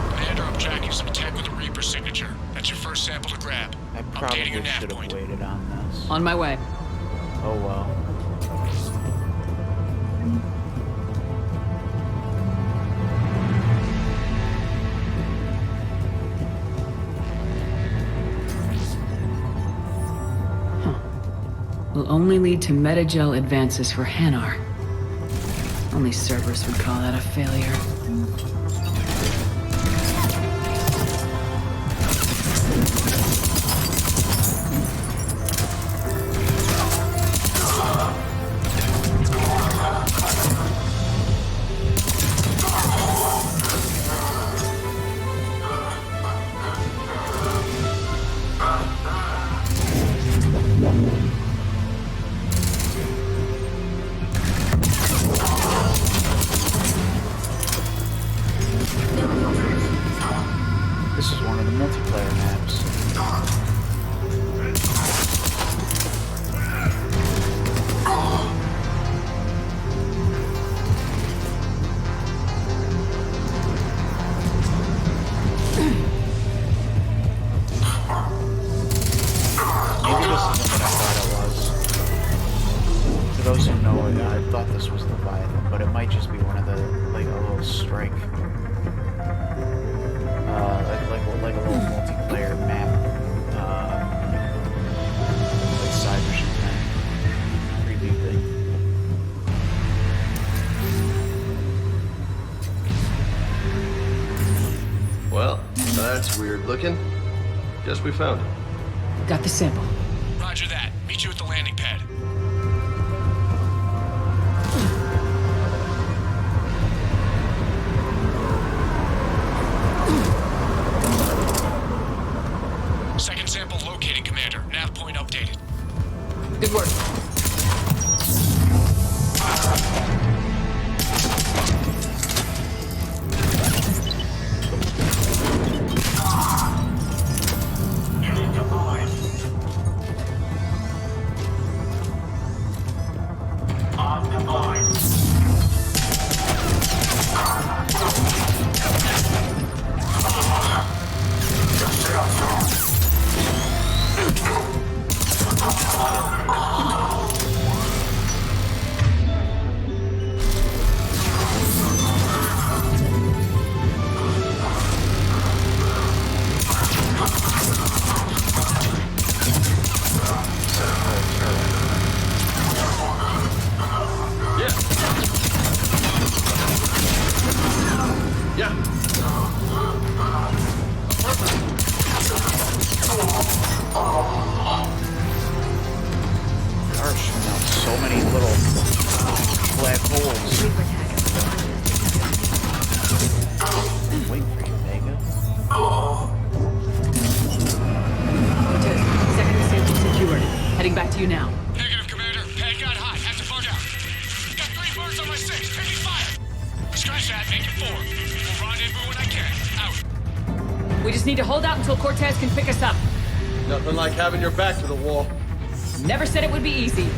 Commander, I'm tracking some tech with a Reaper signature. That's your first sample to grab. I probably Updating your nav should have point. waited on this. On my way. Oh well. Will only lead to metagel advances for Hanar. Only Cerberus would call that a failure. This is one of the multiplayer maps. Maybe this isn't what I thought it was. For those who know it, I thought this was Leviathan, but it might just be one of the, like, a little strike. Like a little multiplayer map, like Cybership map, preview thing. Well, that's weird looking. Guess we found it. Got the sample. Roger that. Meet you at the landing pad. Second sample located, Commander. Nav point updated. Good work. So many little black holes. Wait for you, Vega. Second sample secured. Heading back to you now. Negative, Commander. Pad got hot. Have to bug out. Got 3 birds on my 6. Taking fire. Scratch that. Make it 4. We'll rendezvous when I can. Out. We just need to hold out until Cortez can pick us up. Nothing like having your back to the wall. Never said it would be easy.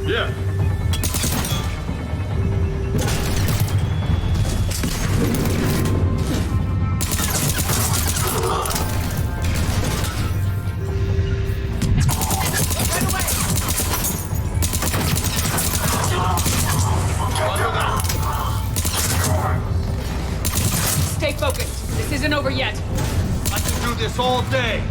Yeah. all day.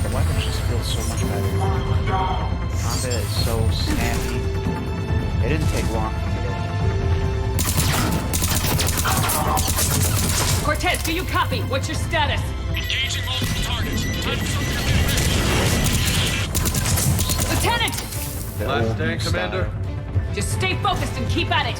The weapons just feel so much better. Combat is so snappy. It didn't take long for me to... Cortez, do you copy? What's your status? Engaging multiple targets. Time for some Lieutenant! Last stand, Commander. Just stay focused and keep at it.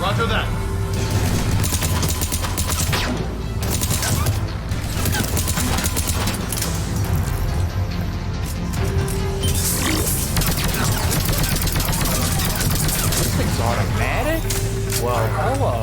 Roger that. This thing's automatic? Well, hello.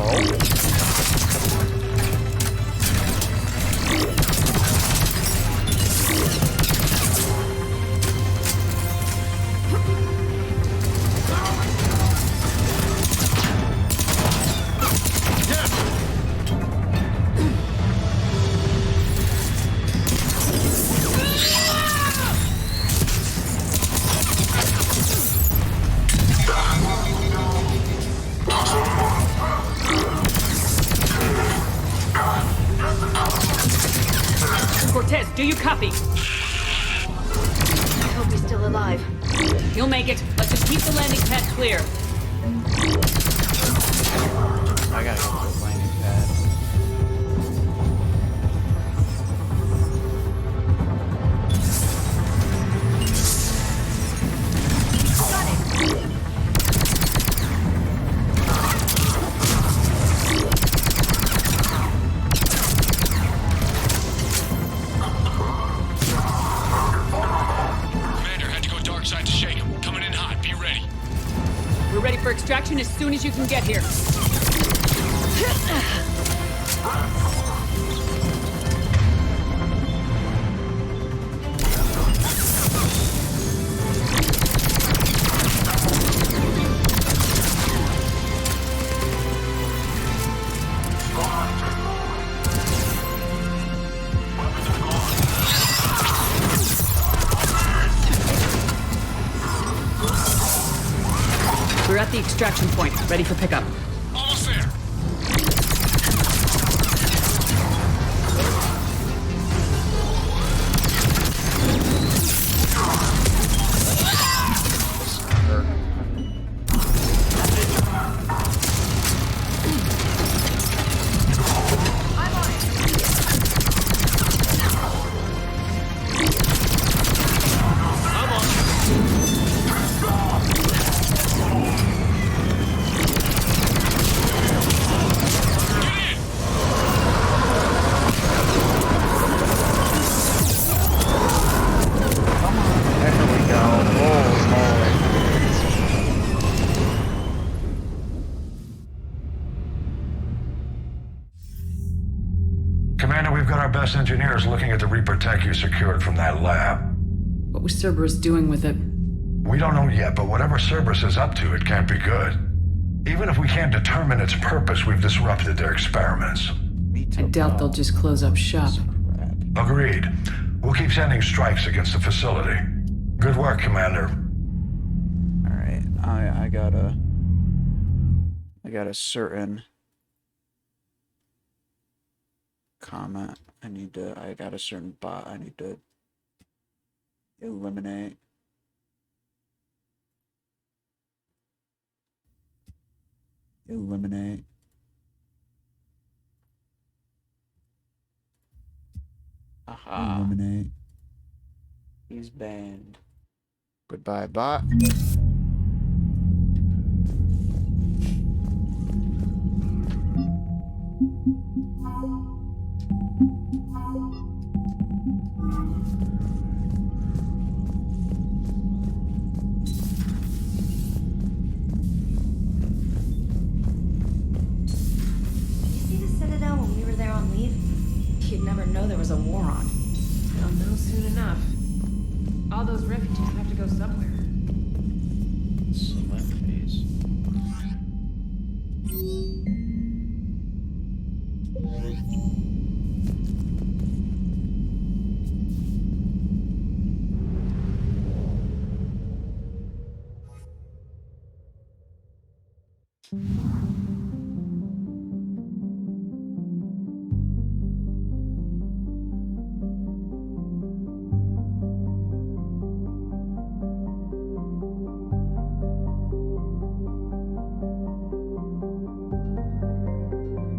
Cortez, do you copy? I hope he's still alive. You'll make it. Let's just keep the landing pad clear. I gotta get to the landing pad. Commander, had to go dark side to shake him. Coming in hot. Be ready. We're ready for extraction as soon as you can get here. We're at the extraction point, ready for pickup. Almost there. Commander, we've got our best engineers looking at the Reaper tech you secured from that lab. What was Cerberus doing with it? We don't know yet, but whatever Cerberus is up to, it can't be good. Even if we can't determine its purpose, we've disrupted their experiments. I doubt they'll just close up shop. Agreed. We'll keep sending strikes against the facility. Good work, Commander. Alright, I got a certain comment I got a certain bot I need to eliminate. Aha. Eliminate. He's banned. Goodbye, bot. You'd never know there was a war on. I'll know soon enough. All those refugees have to go somewhere. So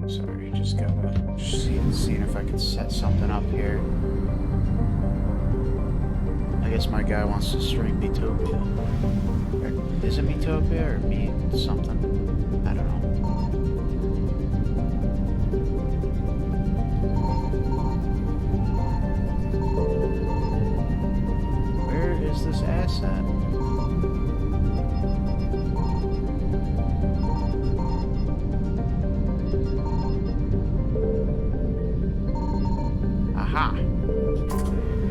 Sorry, just seeing if I can set something up here. I guess my guy wants to stream Metopia. Or, is it Metopia or me something? I don't know. Where is this asset? Aha!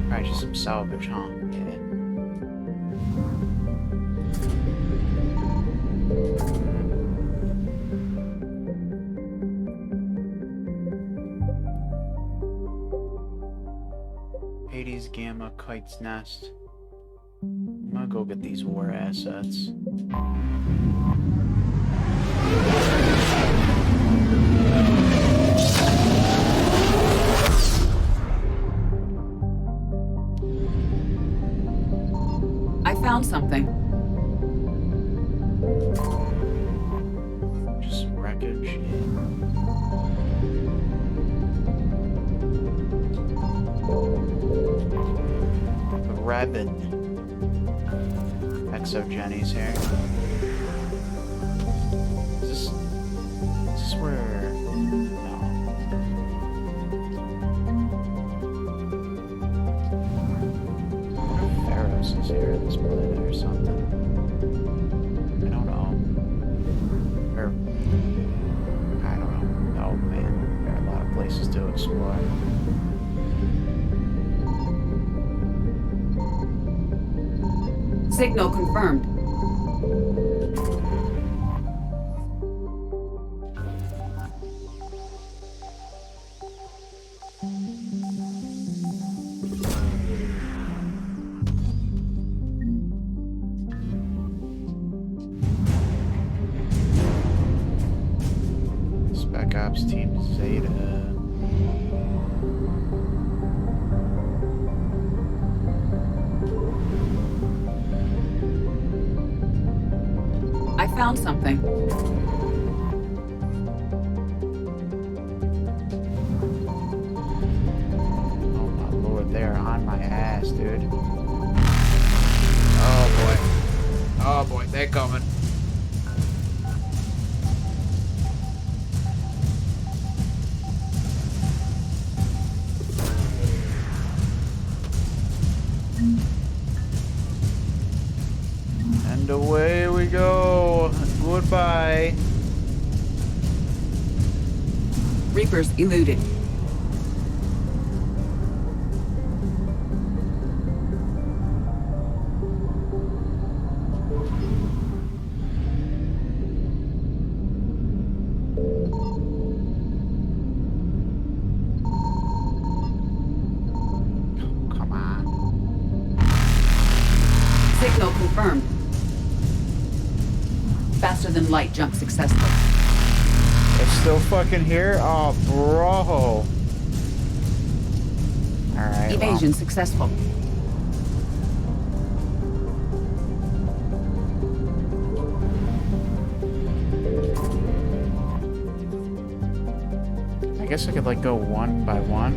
Alright, just some salvage, huh? Yeah. Hades, Gamma, Kite's Nest. I'm gonna go get these war assets. I found something. Just some wreckage. Rabid Exogenes here. Is this where? No. Pharaohs is here at this planet or something. I don't know. Or I don't know. Oh man, there are a lot of places to explore. Signal confirmed. Spec Ops Team Zeta. I found something. Oh my lord, they are on my ass, dude. Oh boy. Oh boy, they're coming. And away we go. Goodbye. Reapers eluded. Come on. Signal confirmed. Faster than light jump successful. It's still fucking here? Oh, bro. Alright. Evasion successful. I guess I could like go one by one.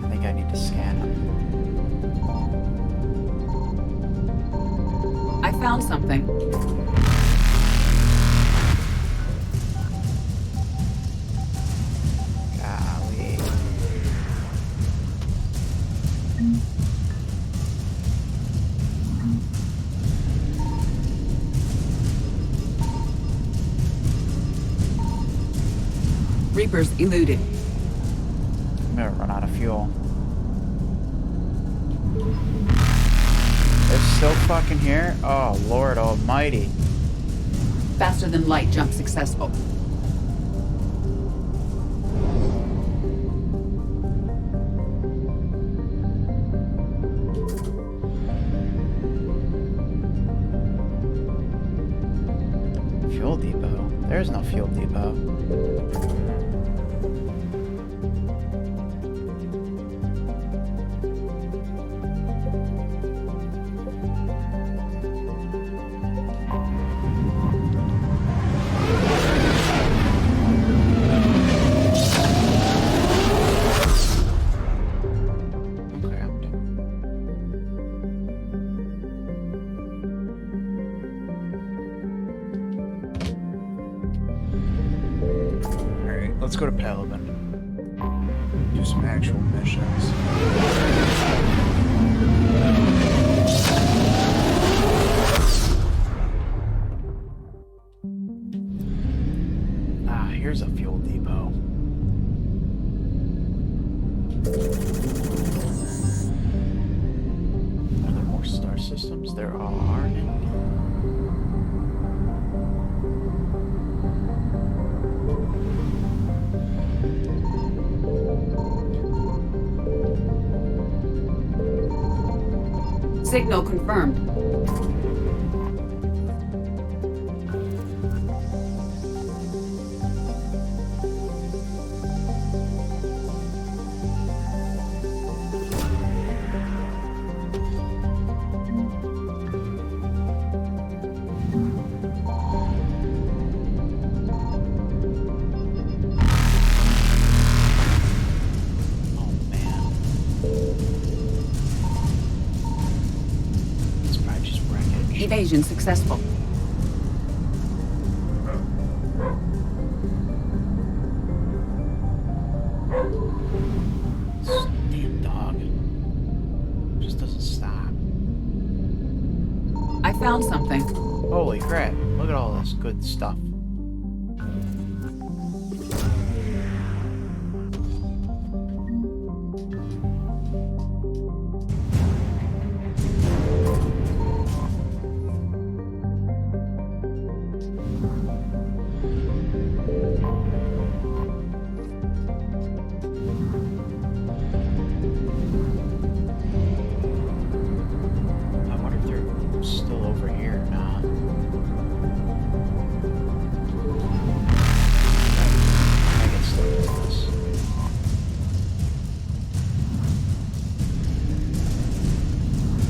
I think I need to scan them. I found something. Golly. Reapers eluded. I'm gonna run out of fuel. It's still fucking here? Oh, Lord almighty. Faster than light jump successful. Fuel depot? There's no fuel depot. let's go to Paladin. Do some actual missions. Ah, here's a fuel depot. Are there more star systems? There are, indeed. Signal confirmed. Evasion successful. This damn dog just doesn't stop. I found something. Holy crap, look at all this good stuff.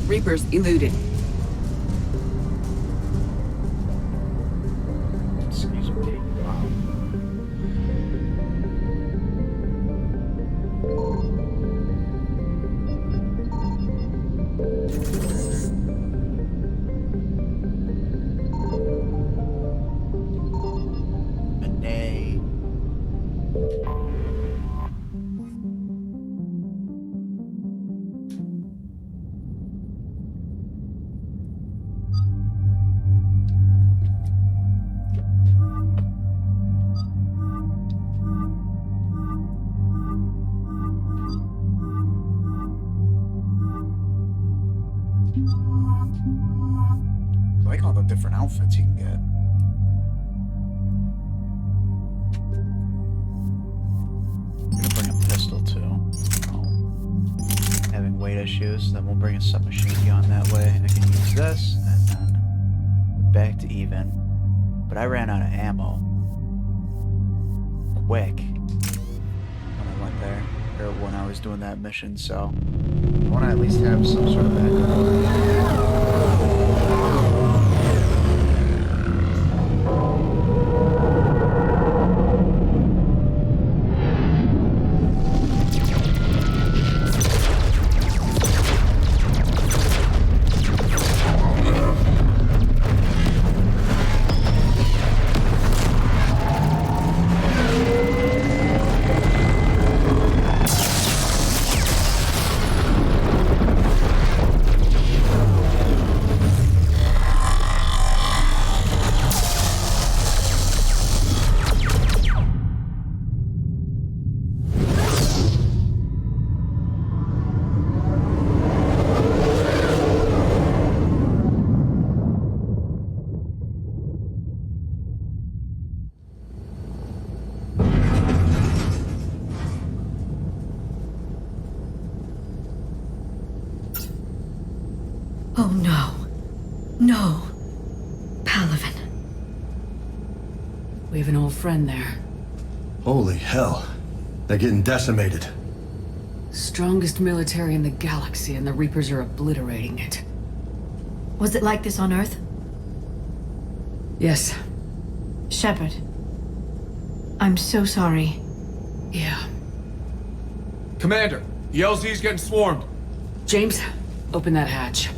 Reapers eluded. Excuse me. Wow. I like all the different outfits you can get. I'm gonna bring a pistol too. Oh. Having weight issues, then we'll bring a submachine gun that way. I can use this, and then we're back to even. But I ran out of ammo. Quick. When I went there, or when I was doing that mission, so I want to at least have some sort of backup. Oh no. No. Paladin. We have an old friend there. Holy hell. They're getting decimated. Strongest military in the galaxy, and the Reapers are obliterating it. Was it like this on Earth? Yes. Shepard. I'm so sorry. Yeah. Commander, the LZ's getting swarmed. James, open that hatch.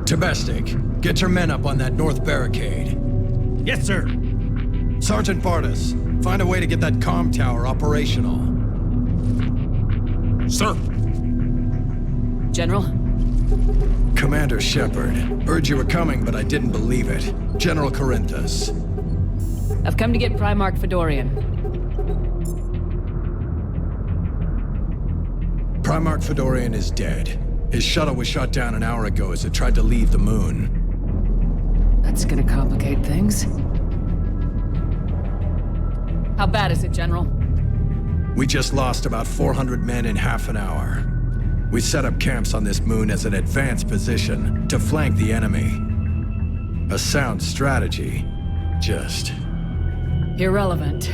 Tebestik, get your men up on that north barricade. Yes, sir. Sergeant Bartas, find a way to get that comm tower operational. Sir. General? Commander Shepard, heard you were coming, but I didn't believe it. General Corinthus. I've come to get Primarch Fedorian. Primarch Fedorian is dead. His shuttle was shot down an hour ago as it tried to leave the moon. That's gonna complicate things. How bad is it, General? We just lost about 400 men in half an hour. We set up camps on this moon as an advanced position to flank the enemy. A sound strategy. Just... irrelevant.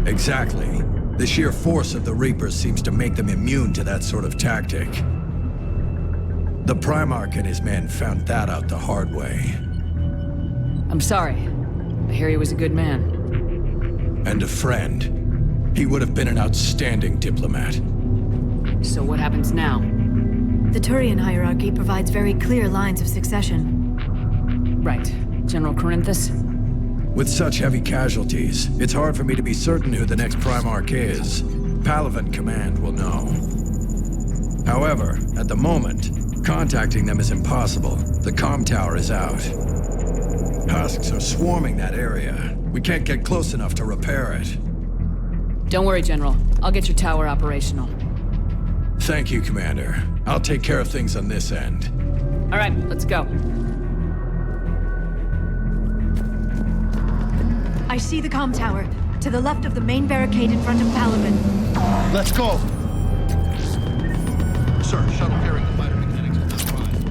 Exactly. The sheer force of the Reapers seems to make them immune to that sort of tactic. The Primarch and his men found that out the hard way. I'm sorry. I hear he was a good man. And a friend. He would have been an outstanding diplomat. So what happens now? The Turian hierarchy provides very clear lines of succession. Right. General Corinthus? With such heavy casualties, it's hard for me to be certain who the next Primarch is. Palaven Command will know. However, at the moment, contacting them is impossible. The comm tower is out. Husks are swarming that area. We can't get close enough to repair it. Don't worry, General. I'll get your tower operational. Thank you, Commander. I'll take care of things on this end. All right, let's go. I see the comm tower, to the left of the main barricade in front of Palaven. Let's go! Sir, shuttle carrying the fighter mechanics will not rise.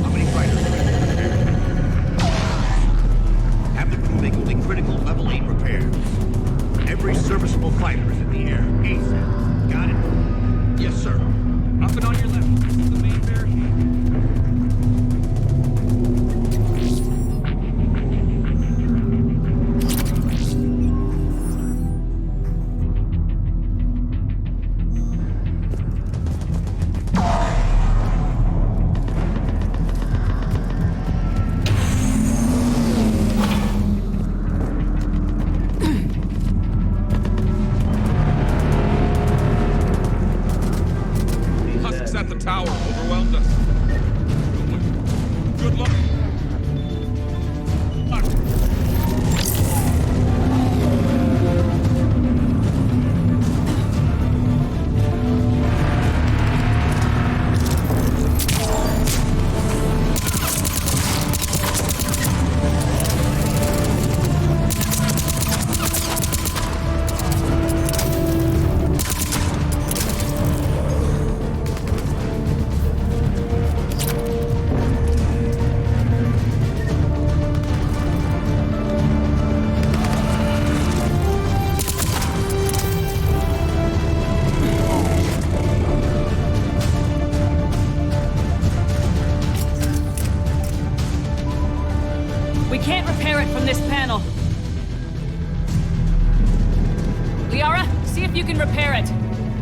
How many fighters have the crew make only critical level 8 repairs? Every serviceable fighter is in the air. ASAP. Got it? Yes, sir. Up and on your left. This is the main barricade.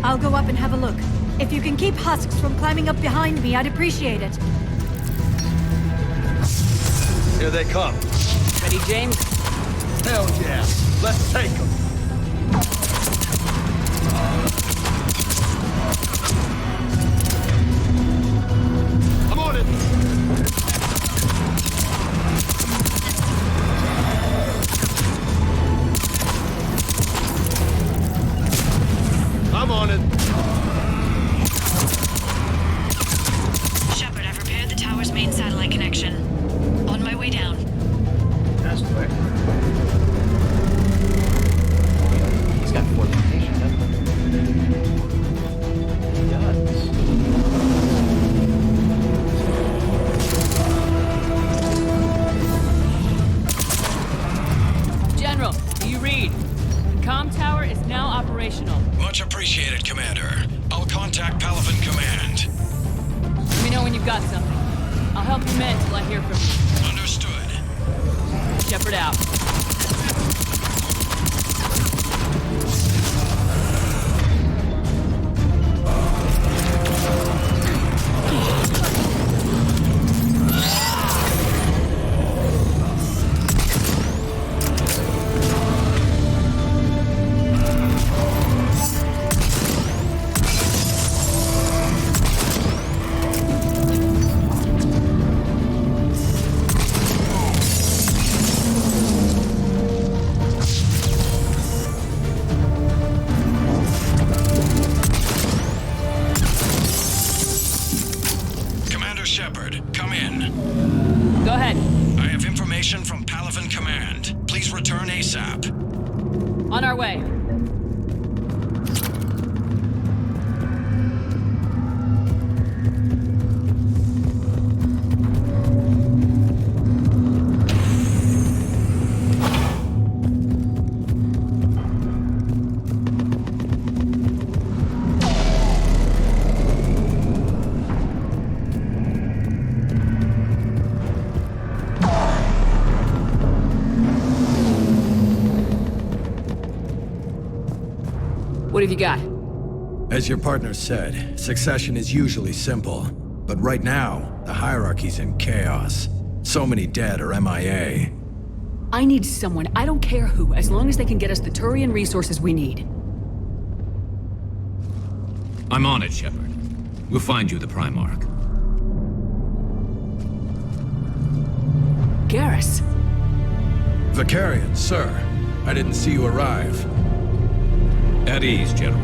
I'll go up and have a look. If you can keep Husks from climbing up behind me, I'd appreciate it. Here they come. Ready, James? Hell yeah. Let's take them. I'm on it. I'm on it. Shepard, I've repaired the tower's main satellite connection. On my way down. That's quick. He's got fortification, doesn't he? He does. General, do you read? The comm tower is now operational. Much appreciated, Commander. I'll contact Palaven Command. Let me know when you've got something. I'll help your men till I hear from you. Understood. Shepard out. Please return ASAP. On our way. What have you got? As your partner said, succession is usually simple. But right now, the hierarchy's in chaos. So many dead or MIA. I need someone, I don't care who, as long as they can get us the Turian resources we need. I'm on it, Shepard. We'll find you the Primarch. Garrus. Vicarian, sir. I didn't see you arrive. At ease, General.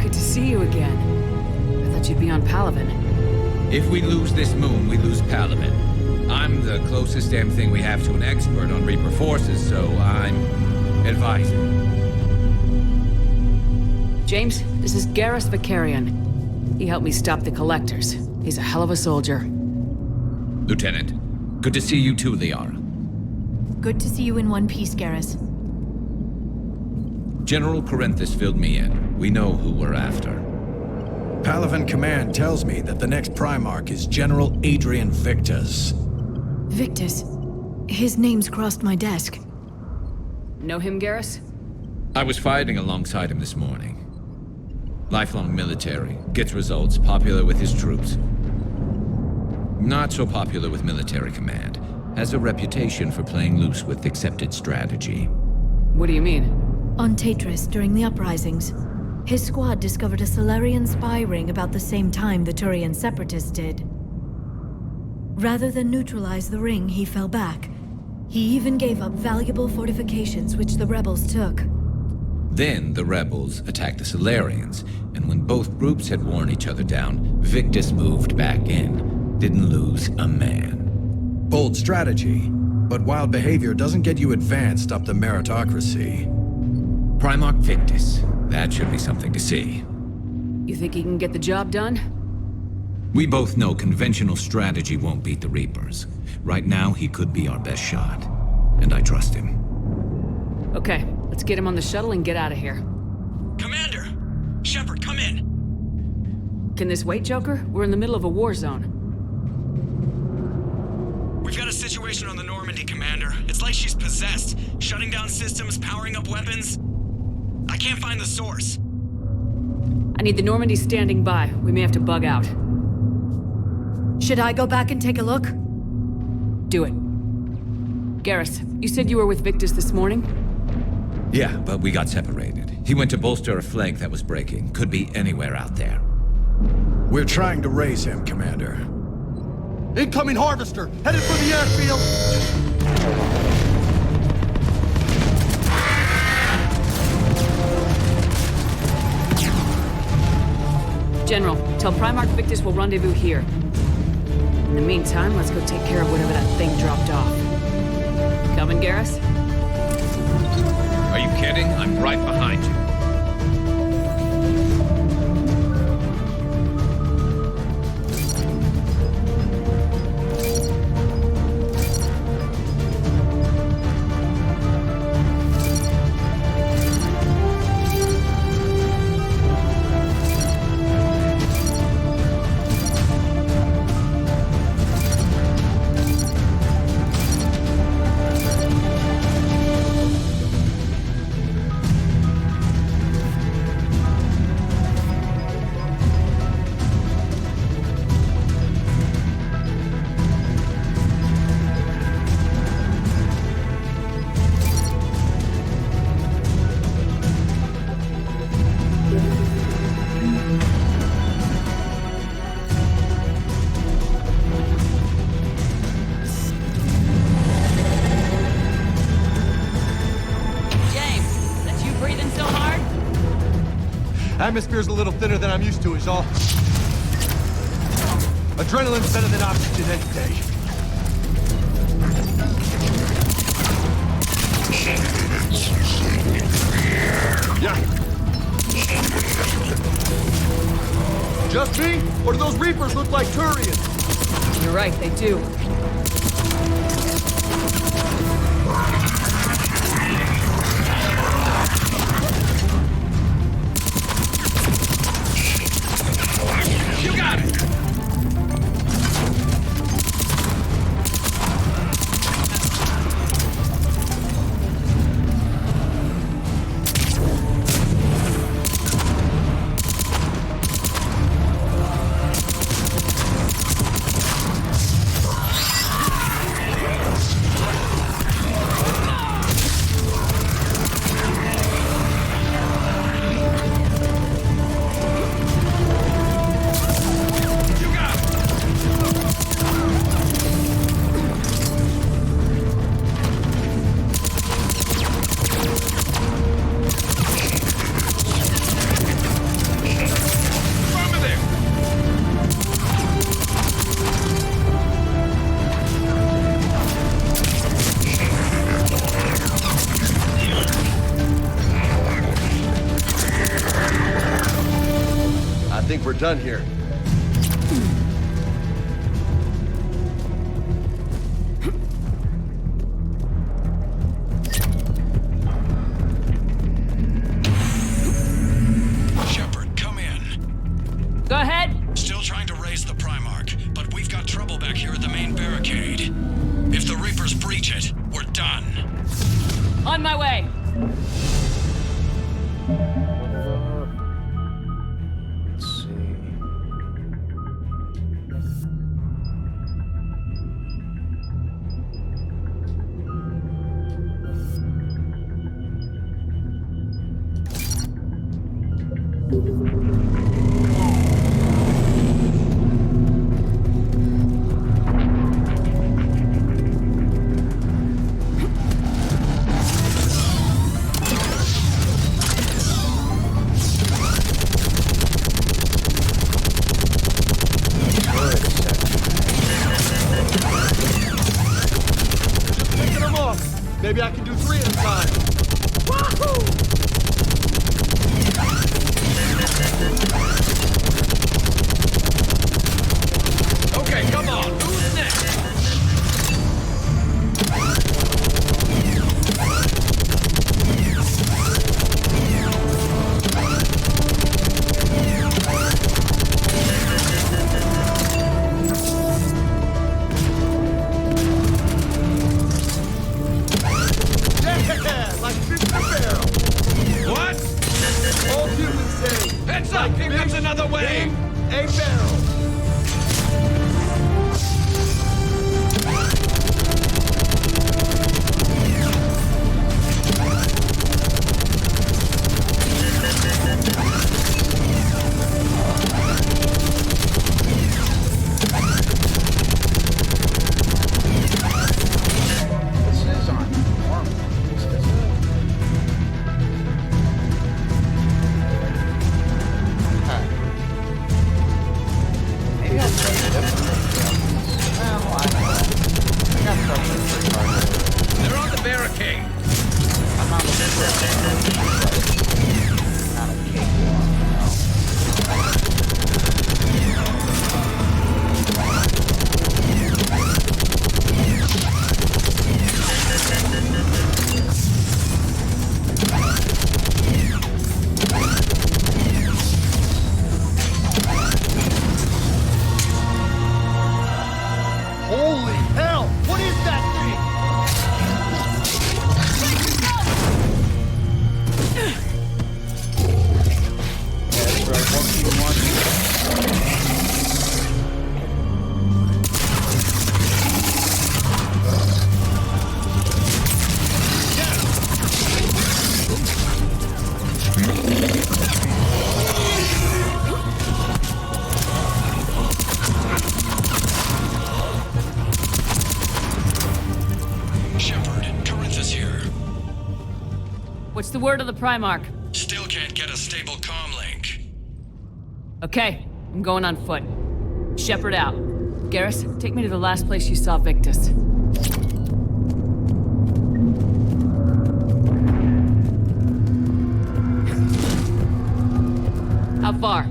Good to see you again. I thought you'd be on Palaven. If we lose this moon, we lose Palaven. I'm the closest damn thing we have to an expert on Reaper forces, so I'm advising. James, this is Garrus Vicarian. He helped me stop the Collectors. He's a hell of a soldier. Lieutenant, good to see you too, Liara. Good to see you in one piece, Garrus. General Corinthus filled me in. We know who we're after. Palaven Command tells me that the next Primarch is General Adrian Victus. Victus? His name's crossed my desk. Know him, Garrus? I was fighting alongside him this morning. Lifelong military, gets results, popular with his troops. Not so popular with military command. Has a reputation for playing loose with accepted strategy. What do you mean? On Tatris, during the uprisings, his squad discovered a Solarian spy ring about the same time the Turian Separatists did. Rather than neutralize the ring, he fell back. He even gave up valuable fortifications which the rebels took. Then the rebels attacked the Solarians, and when both groups had worn each other down, Victus moved back in. Didn't lose a man. Bold strategy, but wild behavior doesn't get you advanced up the meritocracy. Primarch Victus. That should be something to see. You think he can get the job done? We both know conventional strategy won't beat the Reapers. Right now, he could be our best shot. And I trust him. Okay, let's get him on the shuttle and get out of here. Commander! Shepard, come in! Can this wait, Joker? We're in the middle of a war zone. We've got a situation on the Normandy, Commander. It's like she's possessed. Shutting down systems, powering up weapons. I can't find the source. I need the Normandy standing by. We may have to bug out. Should I go back and take a look? Do it. Garrus, you said you were with Victus this morning? Yeah, but we got separated. He went to bolster a flank that was breaking. Could be anywhere out there. We're trying to raise him, Commander. Incoming Harvester! Headed for the airfield! General, tell Primarch Victus we'll rendezvous here. In the meantime, let's go take care of whatever that thing dropped off. Coming, Garrus? Are you kidding? I'm right behind you. Atmosphere's a little thinner than I'm used to, is all. Adrenaline's better than oxygen any day. me? Or do those Reapers look like Turians? You're right, they do. You got it! I think we're done here. Shepard, come in. Go ahead. Still trying to raise the Primarch, but we've got trouble back here at the main barricade. If the Reapers breach it, we're done. On my way. Let's see. Picking them off. Maybe I can do 3 at a time. Wahoo! Okay, come on. Who's next? Yeah, like fish in a barrel. What? All humans say. Heads up! Here comes another wave! A barrel. This is on normal. Is it? Okay. Maybe I'll try it differently. Well, I don't know. I got something pretty hard. They're on the barricade! I'm on the barricade. Not a cakewalk, Holy hell! What is that thing? That's right. What do you want? Shepard, Corinthus here. What's the word of the Primarch? Still can't get a stable comm link. Okay, I'm going on foot. Shepard out. Garrus, take me to the last place you saw Victus. How far?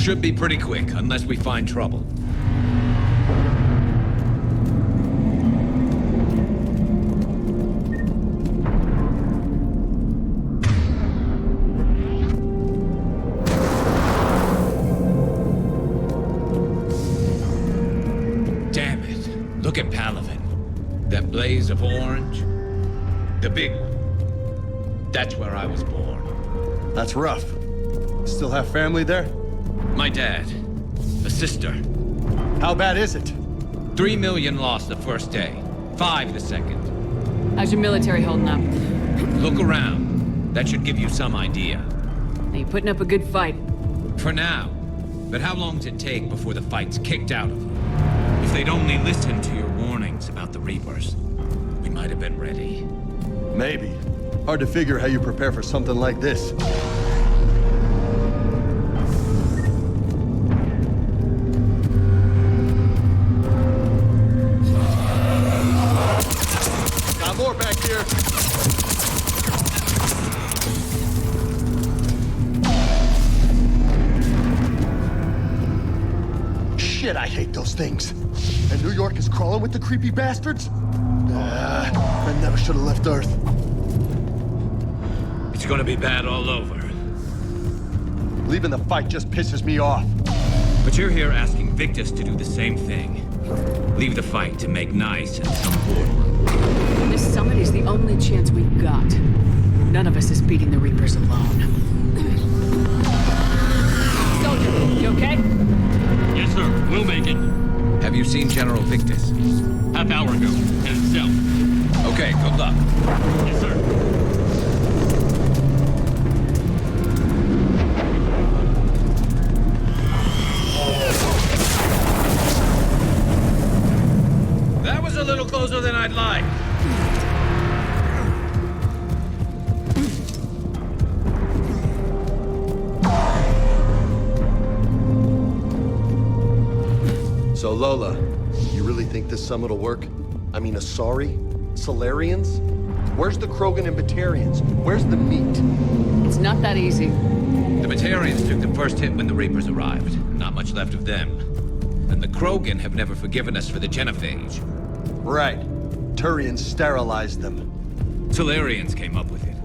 Should be pretty quick, unless we find trouble. Damn it. Look at Palaven. That blaze of orange. The big one. That's where I was born. That's rough. Still have family there? My dad. A sister. How bad is it? 3 million lost the first day. 5 the second. How's your military holding up? Look around. That should give you some idea. Now, you're putting up a good fight. For now. But how long does it take before the fight's kicked out of you? If they'd only listened to your warnings about the Reapers, we might have been ready. Maybe. Hard to figure how you prepare for something like this. Got more back here. Shit, I hate those things. And New York is crawling with the creepy bastards? I never should have left Earth. It's gonna be bad all over. Leaving the fight just pisses me off. But you're here asking Victus to do the same thing. Leave the fight to make nice and come forward. This summit is the only chance we've got. None of us is beating the Reapers alone. Soldier, you okay? Yes, sir. We'll make it. Have you seen General Victus? Half hour ago. Headed south. Okay, good luck. Yes, sir. That was a little closer than I'd like. So Lola, you really think this summit will work? I mean, Asari? Solarians? Where's the Krogan and Batarians? Where's the meat? It's not that easy. The Batarians took the first hit when the Reapers arrived. Not much left of them. And the Krogan have never forgiven us for the genophage. Right. Turians sterilized them. Solarians came up with it.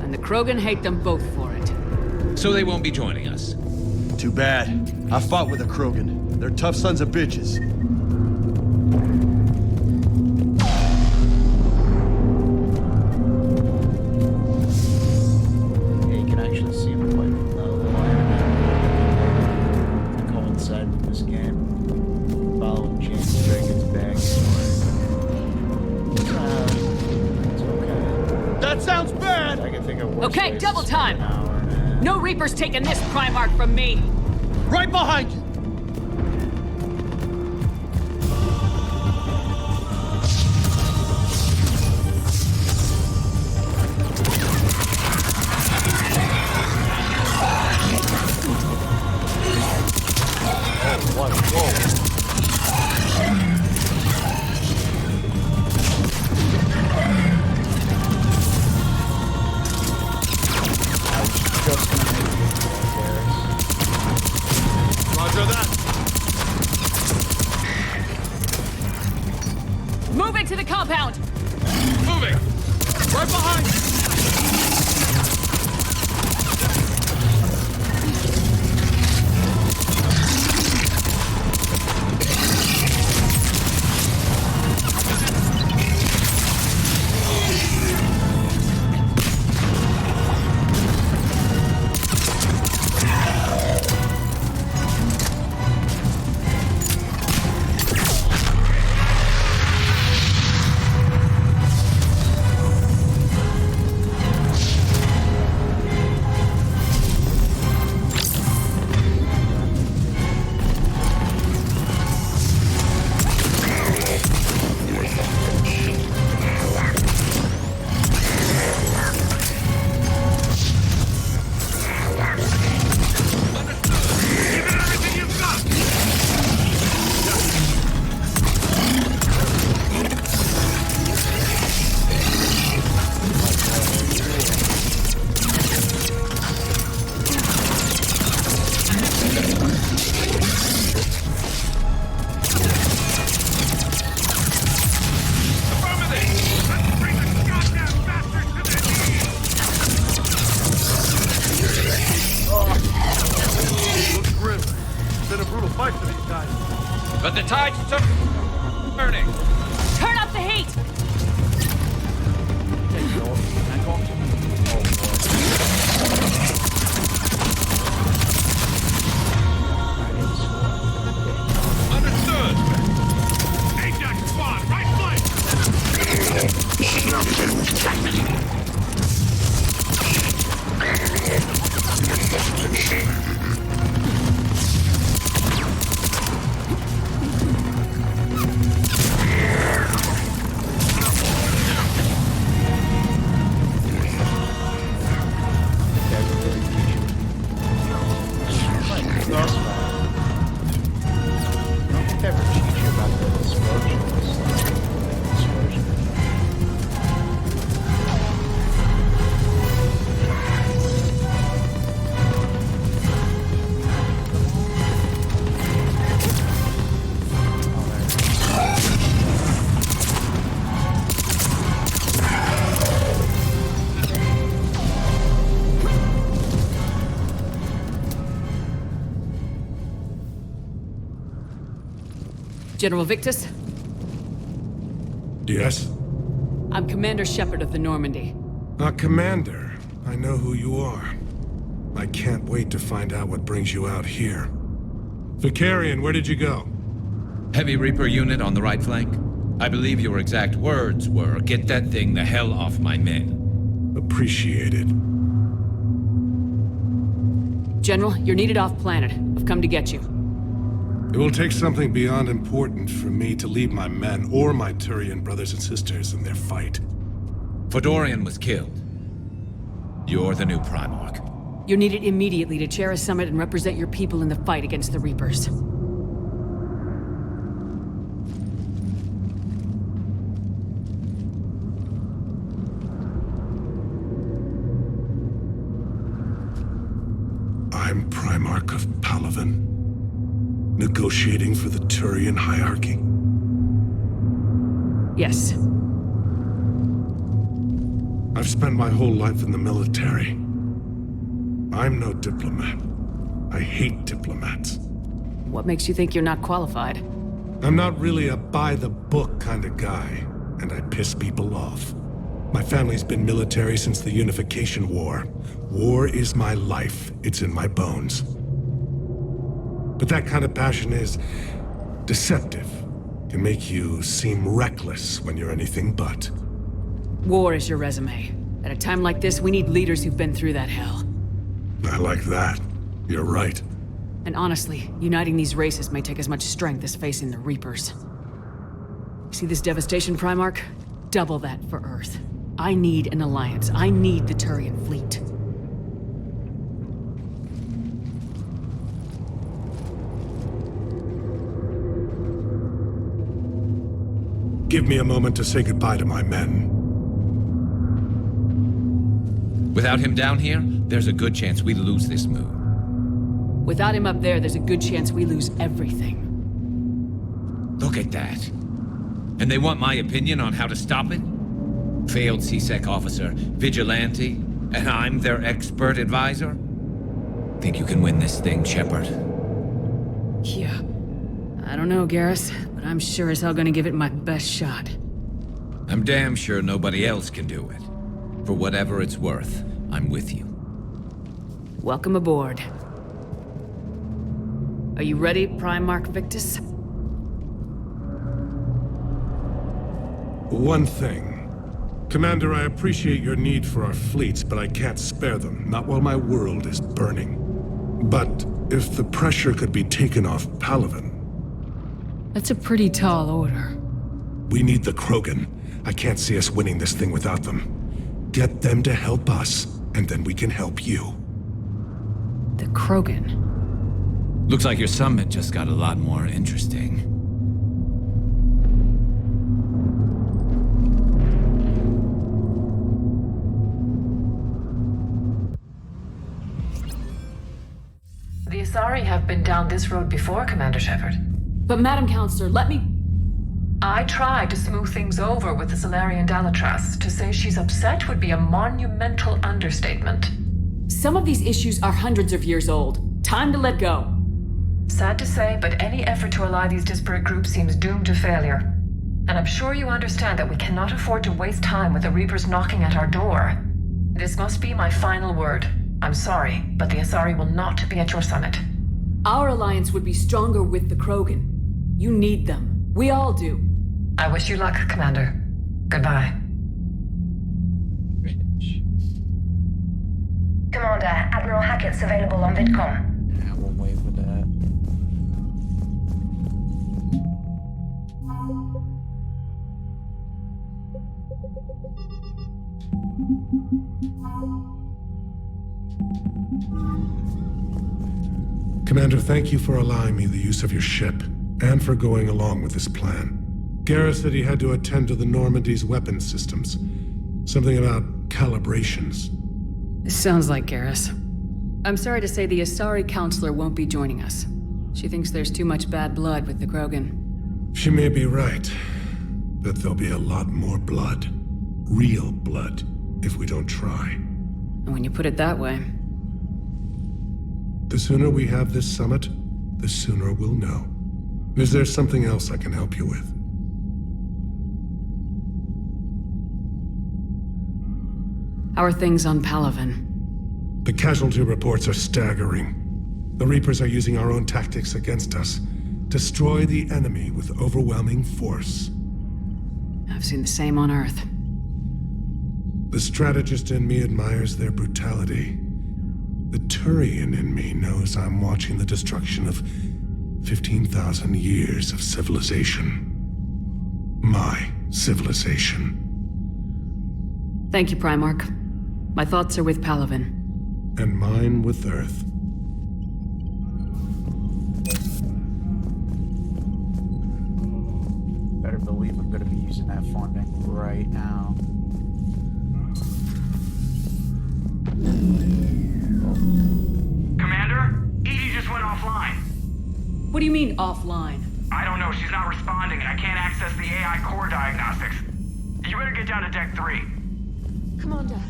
And the Krogan hate them both for it. So they won't be joining us. Too bad. I fought with a Krogan. They're tough sons of bitches. Yeah, you can actually see him quite the cold side of this game. Following James Dragon's backstory. It's okay. That sounds bad! I can think of worse Okay, ways double to spend time! an hour. No Reapers taking this Primarch from me! Right behind you! tide's turning. Turn up the heat! Understood. Ajax squad, right flank! General Victus, Yes? I'm Commander Shepard of the Normandy. Commander. I know who you are. I can't wait to find out what brings you out here. Vicarian, where did you go? Heavy Reaper unit on the right flank. I believe your exact words were, "Get that thing the hell off my men." Appreciated. General, you're needed off planet. I've come to get you. It will take something beyond important for me to leave my men or my Turian brothers and sisters in their fight. Fedorian was killed. You're the new Primarch. You're needed immediately to chair a summit and represent your people in the fight against the Reapers. I'm Primarch of Palaven, negotiating for the Turian hierarchy. Yes. I've spent my whole life in the military. I'm no diplomat. I hate diplomats. What makes you think you're not qualified? I'm not really a by-the-book kind of guy, and I piss people off. My family's been military since the Unification War. War is my life. It's in my bones. But that kind of passion is deceptive. Can make you seem reckless when you're anything but. War is your resume. At a time like this, we need leaders who've been through that hell. I like that. You're right. And honestly, uniting these races may take as much strength as facing the Reapers. See this devastation, Primarch? Double that for Earth. I need an alliance. I need the Turian fleet. Give me a moment to say goodbye to my men. Without him down here, there's a good chance we lose this moon. Without him up there, there's a good chance we lose everything. Look at that. And they want my opinion on how to stop it? Failed C-Sec officer, vigilante, and I'm their expert advisor? Think you can win this thing, Shepard? Yeah. I don't know, Garrus, but I'm sure as hell gonna give it my best shot. I'm damn sure nobody else can do it. For whatever it's worth, I'm with you. Welcome aboard. Are you ready, Primarch Victus? One thing. Commander, I appreciate your need for our fleets, but I can't spare them, not while my world is burning. But if the pressure could be taken off Palaven... That's a pretty tall order. We need the Krogan. I can't see us winning this thing without them. Get them to help us, and then we can help you. The Krogan? Looks like your summit just got a lot more interesting. The Asari have been down this road before, Commander Shepard. But Madam Counselor, let me... I tried to smooth things over with the Salarian Dalatras. To say she's upset would be a monumental understatement. Some of these issues are hundreds of years old. Time to let go. Sad to say, but any effort to ally these disparate groups seems doomed to failure. And I'm sure you understand that we cannot afford to waste time with the Reapers knocking at our door. This must be my final word. I'm sorry, but the Asari will not be at your summit. Our alliance would be stronger with the Krogan. You need them. We all do. I wish you luck, Commander. Goodbye. Commander, Admiral Hackett's available on VidCom. Yeah, we'll wait for that. Commander, thank you for allowing me the use of your ship, and for going along with this plan. Garrus said he had to attend to the Normandy's weapons systems. Something about calibrations. This sounds like Garrus. I'm sorry to say the Asari Counselor won't be joining us. She thinks there's too much bad blood with the Krogan. She may be right, but there'll be a lot more blood. Real blood, if we don't try. And when you put it that way... The sooner we have this summit, the sooner we'll know. Is there something else I can help you with? How are things on Palaven? The casualty reports are staggering. The Reapers are using our own tactics against us. Destroy the enemy with overwhelming force. I've seen the same on Earth. The strategist in me admires their brutality. The Turian in me knows I'm watching the destruction of 15,000 years of civilization. My civilization. Thank you, Primarch. My thoughts are with Palaven. And mine with Earth. Better believe I'm gonna be using that funding right now. Commander, Edie just went offline. What do you mean, offline? I don't know, she's not responding, and I can't access the AI core diagnostics. You better get down to Deck 3. Commander,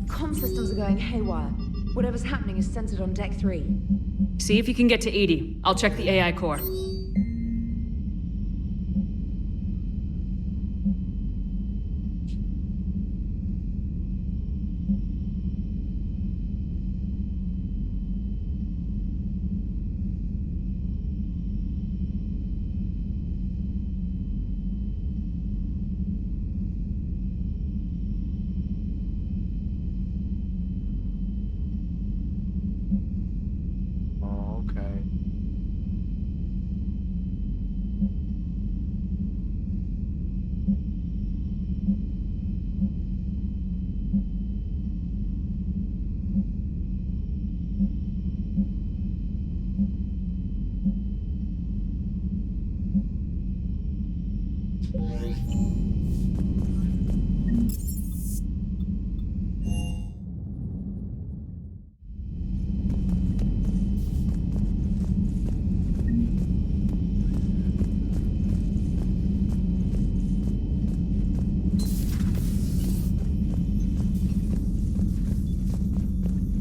comm systems are going haywire. Whatever's happening is centered on Deck 3. See if you can get to Edie. I'll check the AI core.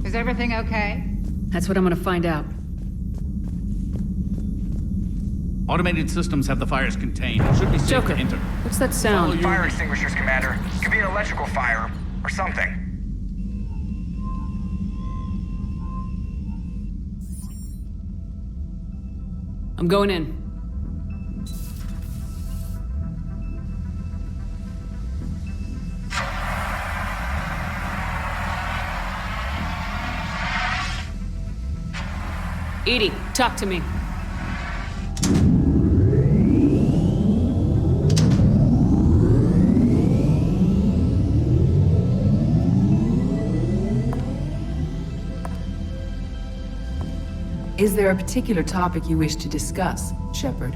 Is everything okay? That's what I'm gonna find out. Automated systems have the fires contained. It should be safe Joker, to enter. what's that sound? Fire extinguishers, Commander. Could be an electrical fire, or something. I'm going in. Edie, talk to me. Is there a particular topic you wish to discuss, Shepard?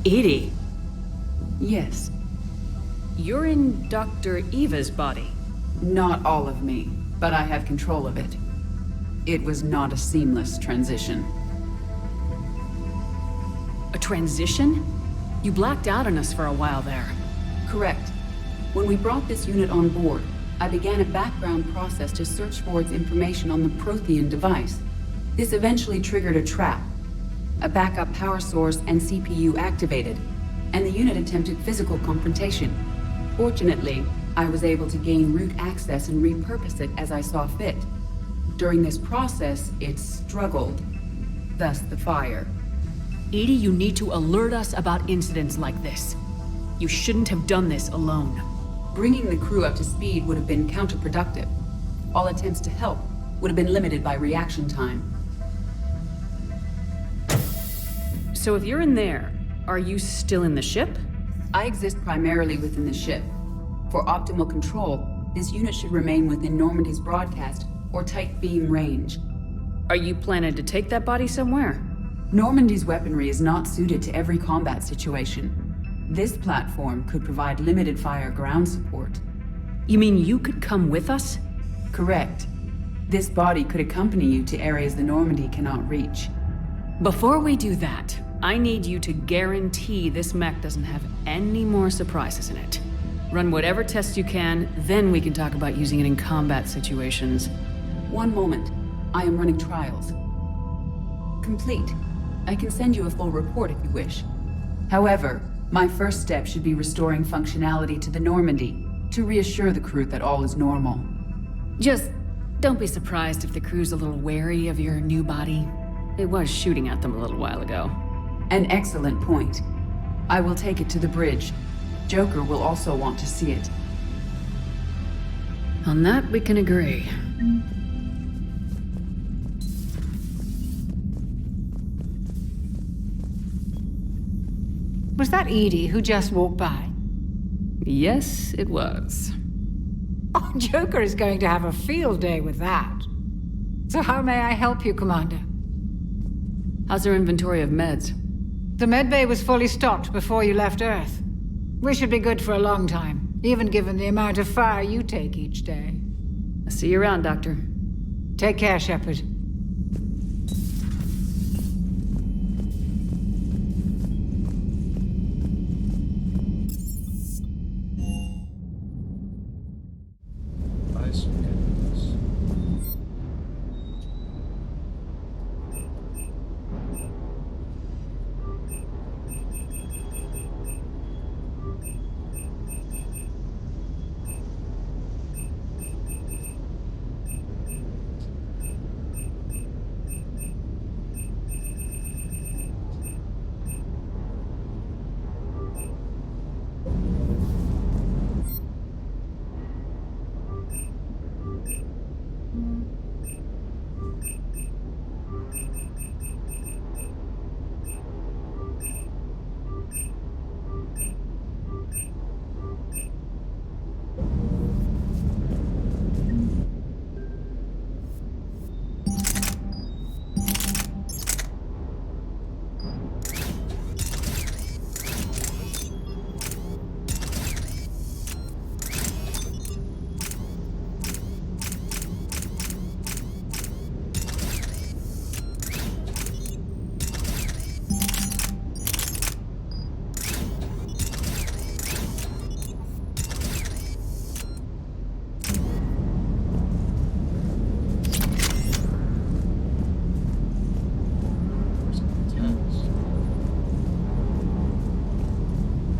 Edie? Yes. You're in Dr. Eva's body. Not all of me, but I have control of it. It was not a seamless transition. A transition? You blacked out on us for a while there. Correct. When we brought this unit on board, I began a background process to search for its information on the Prothean device. This eventually triggered a trap. A backup power source and CPU activated, and the unit attempted physical confrontation. Fortunately, I was able to gain root access and repurpose it as I saw fit. During this process, it struggled. Thus the fire. Edie, you need to alert us about incidents like this. You shouldn't have done this alone. Bringing the crew up to speed would have been counterproductive. All attempts to help would have been limited by reaction time. So if you're in there, are you still in the ship? I exist primarily within the ship. For optimal control, this unit should remain within Normandy's broadcast or tight beam range. Are you planning to take that body somewhere? Normandy's weaponry is not suited to every combat situation. This platform could provide limited fire ground support. You mean you could come with us? Correct. This body could accompany you to areas the Normandy cannot reach. Before we do that, I need you to guarantee this mech doesn't have any more surprises in it. Run whatever tests you can, then we can talk about using it in combat situations. One moment. I am running trials. Complete. I can send you a full report if you wish. However, my first step should be restoring functionality to the Normandy to reassure the crew that all is normal. Just don't be surprised if the crew's a little wary of your new body. It was shooting at them a little while ago. An excellent point. I will take it to the bridge. Joker will also want to see it. On that, we can agree. Was that Edie who just walked by? Yes, it was. Oh, Joker is going to have a field day with that. So how may I help you, Commander? How's our inventory of meds? The med bay was fully stocked before you left Earth. We should be good for a long time, even given the amount of fire you take each day. I'll see you around, Doctor. Take care, Shepard.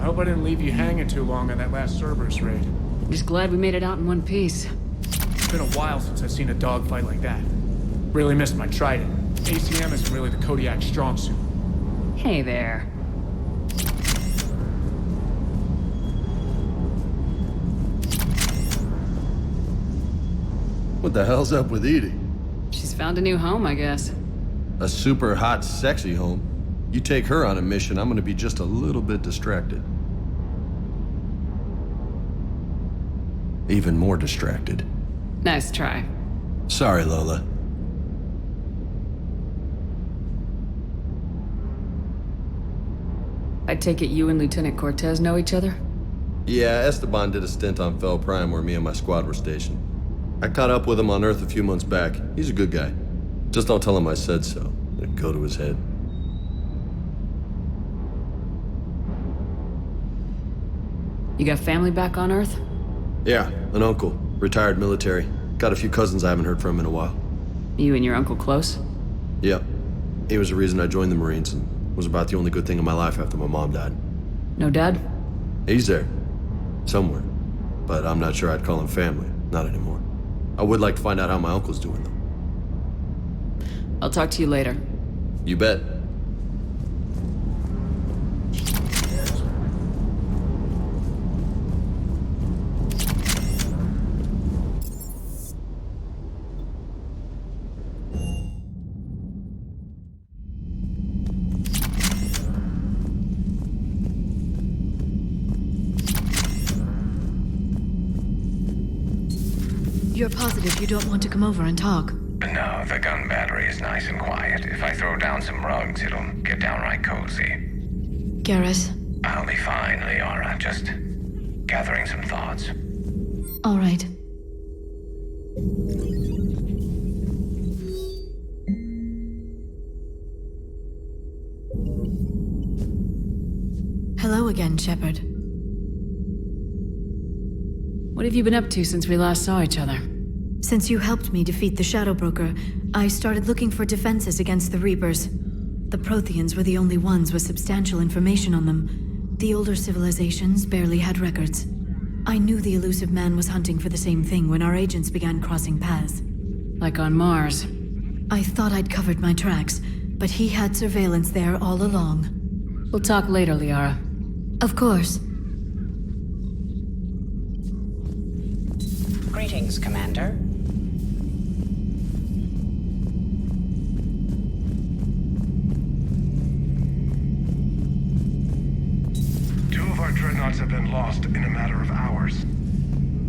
I hope I didn't leave you hanging too long on that last Cerberus raid. Just glad we made it out in one piece. It's been a while since I've seen a dogfight like that. Really missed my trident. ACM isn't really the Kodiak strong suit. Hey there. What the hell's up with Edie? She's found a new home, I guess. A super hot, sexy home. You take her on a mission, I'm gonna be just a little bit distracted. Even more distracted. Nice try. Sorry, Lola. I take it you and Lieutenant Cortez know each other? Yeah, Esteban did a stint on Fel Prime where me and my squad were stationed. I caught up with him on Earth a few months back. He's a good guy. Just don't tell him I said so. It'd go to his head. You got family back on Earth? Yeah, an uncle. Retired military. Got a few cousins I haven't heard from in a while. You and your uncle close? Yep. He was the reason I joined the Marines and was about the only good thing in my life after my mom died. No dad? He's there. Somewhere. But I'm not sure I'd call him family. Not anymore. I would like to find out how my uncle's doing, though. I'll talk to you later. You bet. You're positive you don't want to come over and talk? No, the gun battery is nice and quiet. If I throw down some rugs, it'll get downright cozy. Garrus? I'll be fine, Liara. Just gathering some thoughts. All right. Hello again, Shepard. What have you been up to since we last saw each other? Since you helped me defeat the Shadow Broker, I started looking for defenses against the Reapers. The Protheans were the only ones with substantial information on them. The older civilizations barely had records. I knew the elusive man was hunting for the same thing when our agents began crossing paths. Like on Mars. I thought I'd covered my tracks, but he had surveillance there all along. We'll talk later, Liara. Of course. Greetings, Commander. Two of our dreadnoughts have been lost in a matter of hours.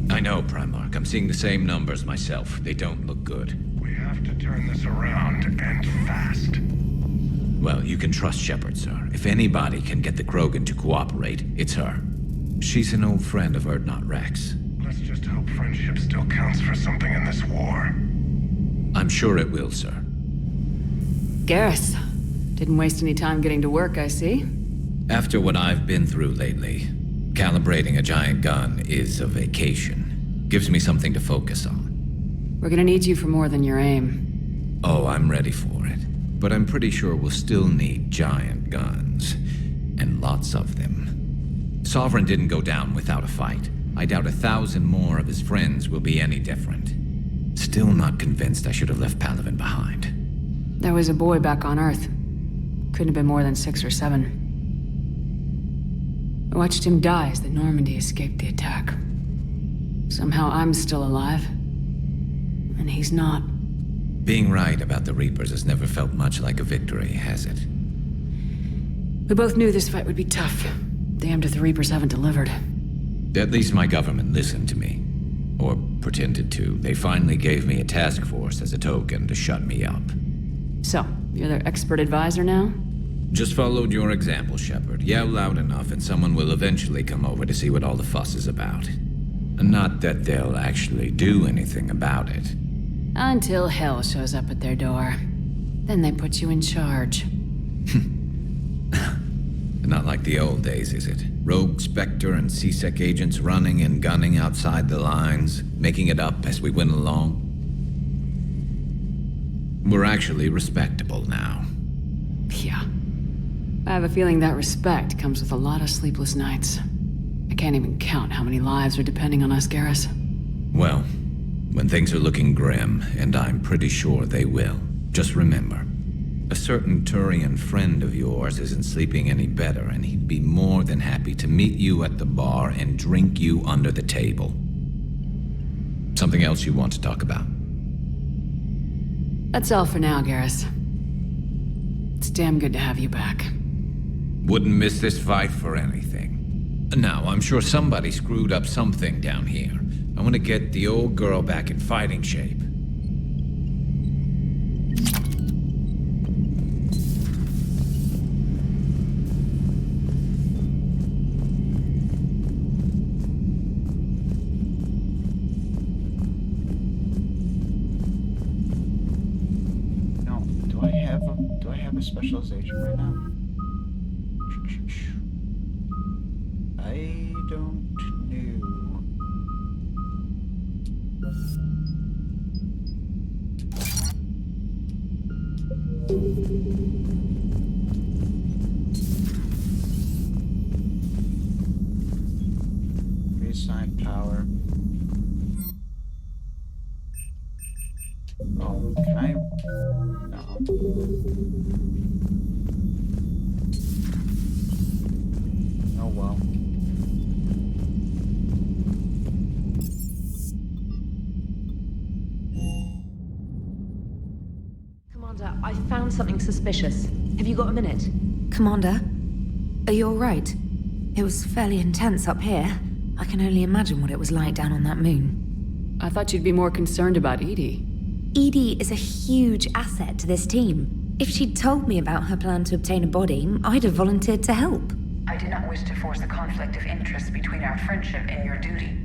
I know, Primarch. I'm seeing the same numbers myself. They don't look good. We have to turn this around, and fast. Well, you can trust Shepard, sir. If anybody can get the Krogan to cooperate, it's her. She's an old friend of Urdnot Rex. Let's just hope friendship still counts for something in this war. I'm sure it will, sir. Garrus. Didn't waste any time getting to work, I see. After what I've been through lately, calibrating a giant gun is a vacation. Gives me something to focus on. We're gonna need you for more than your aim. Oh, I'm ready for it. But I'm pretty sure we'll still need giant guns. And lots of them. Sovereign didn't go down without a fight. I doubt 1,000 more of his friends will be any different. Still not convinced I should have left Palaven behind. There was a boy back on Earth. Couldn't have been more than 6 or 7. I watched him die as the Normandy escaped the attack. Somehow I'm still alive. And he's not. Being right about the Reapers has never felt much like a victory, has it? We both knew this fight would be tough. Damned if the Reapers haven't delivered. At least my government listened to me. Or pretended to. They finally gave me a task force as a token to shut me up. So, you're their expert advisor now? Just followed your example, Shepard. Yell loud enough and someone will eventually come over to see what all the fuss is about. Not that they'll actually do anything about it. Until hell shows up at their door. Then they put you in charge. Not like the old days, is it? Rogue Spectre and C-Sec agents running and gunning outside the lines, making it up as we went along. We're actually respectable now. Yeah. I have a feeling that respect comes with a lot of sleepless nights. I can't even count how many lives are depending on us, Garrus. Well, when things are looking grim, and I'm pretty sure they will, just remember, a certain Turian friend of yours isn't sleeping any better, and he'd be more than happy to meet you at the bar and drink you under the table. Something else you want to talk about? That's all for now, Garrus. It's damn good to have you back. Wouldn't miss this fight for anything. Now, I'm sure somebody screwed up something down here. I want to get the old girl back in fighting shape. No, do I have a specialization right now? I don't know. Can I? No. Oh well. Commander, I found something suspicious. Have you got a minute? Commander, are you alright? It was fairly intense up here. I can only imagine what it was like down on that moon. I thought you'd be more concerned about Edie. Edie is a huge asset to this team. If she'd told me about her plan to obtain a body, I'd have volunteered to help. I did not wish to force a conflict of interest between our friendship and your duty.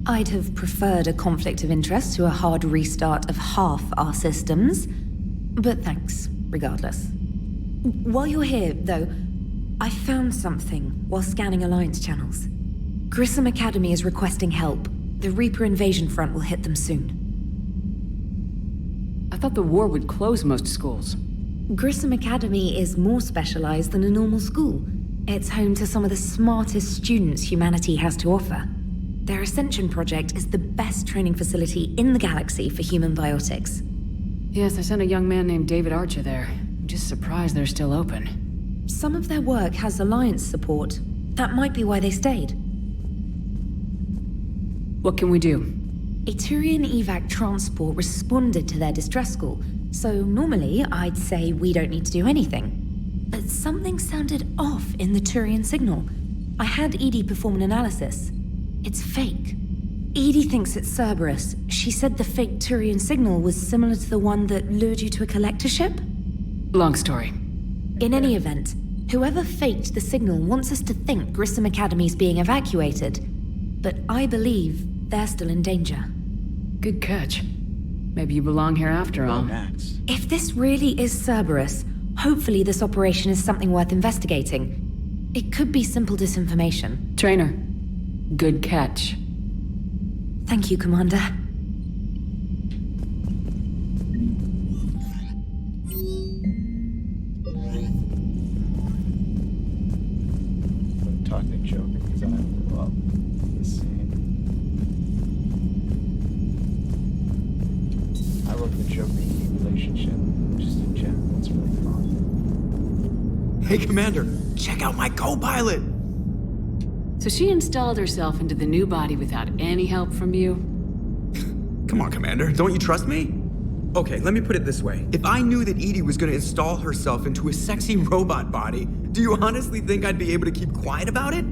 I'd have preferred a conflict of interest to a hard restart of half our systems. But thanks, regardless. While you're here, though, I found something while scanning Alliance channels. Grissom Academy is requesting help. The Reaper invasion front will hit them soon. I thought the war would close most schools. Grissom Academy is more specialized than a normal school. It's home to some of the smartest students humanity has to offer. Their Ascension project is the best training facility in the galaxy for human biotics. Yes, I sent a young man named David Archer there. I'm just surprised they're still open. Some of their work has Alliance support. That might be why they stayed. What can we do? A Turian evac transport responded to their distress call, so normally I'd say we don't need to do anything. But something sounded off in the Turian signal. I had Edie perform an analysis. It's fake. Edie thinks it's Cerberus. She said the fake Turian signal was similar to the one that lured you to a collector ship? Long story. In any event, whoever faked the signal wants us to think Grissom Academy's being evacuated. But I believe they're still in danger. Good catch. Maybe you belong here after all. If this really is Cerberus, hopefully this operation is something worth investigating. It could be simple disinformation. Trainer, good catch. Thank you, Commander. Talk to Joker because I love this scene. I love the Joker relationship, just in general. It's really fun. Hey, Commander, check out my co-pilot! So she installed herself into the new body without any help from you? Come on, Commander, don't you trust me? Okay, let me put it this way. If I knew that Edie was gonna install herself into a sexy robot body, do you honestly think I'd be able to keep quiet about it?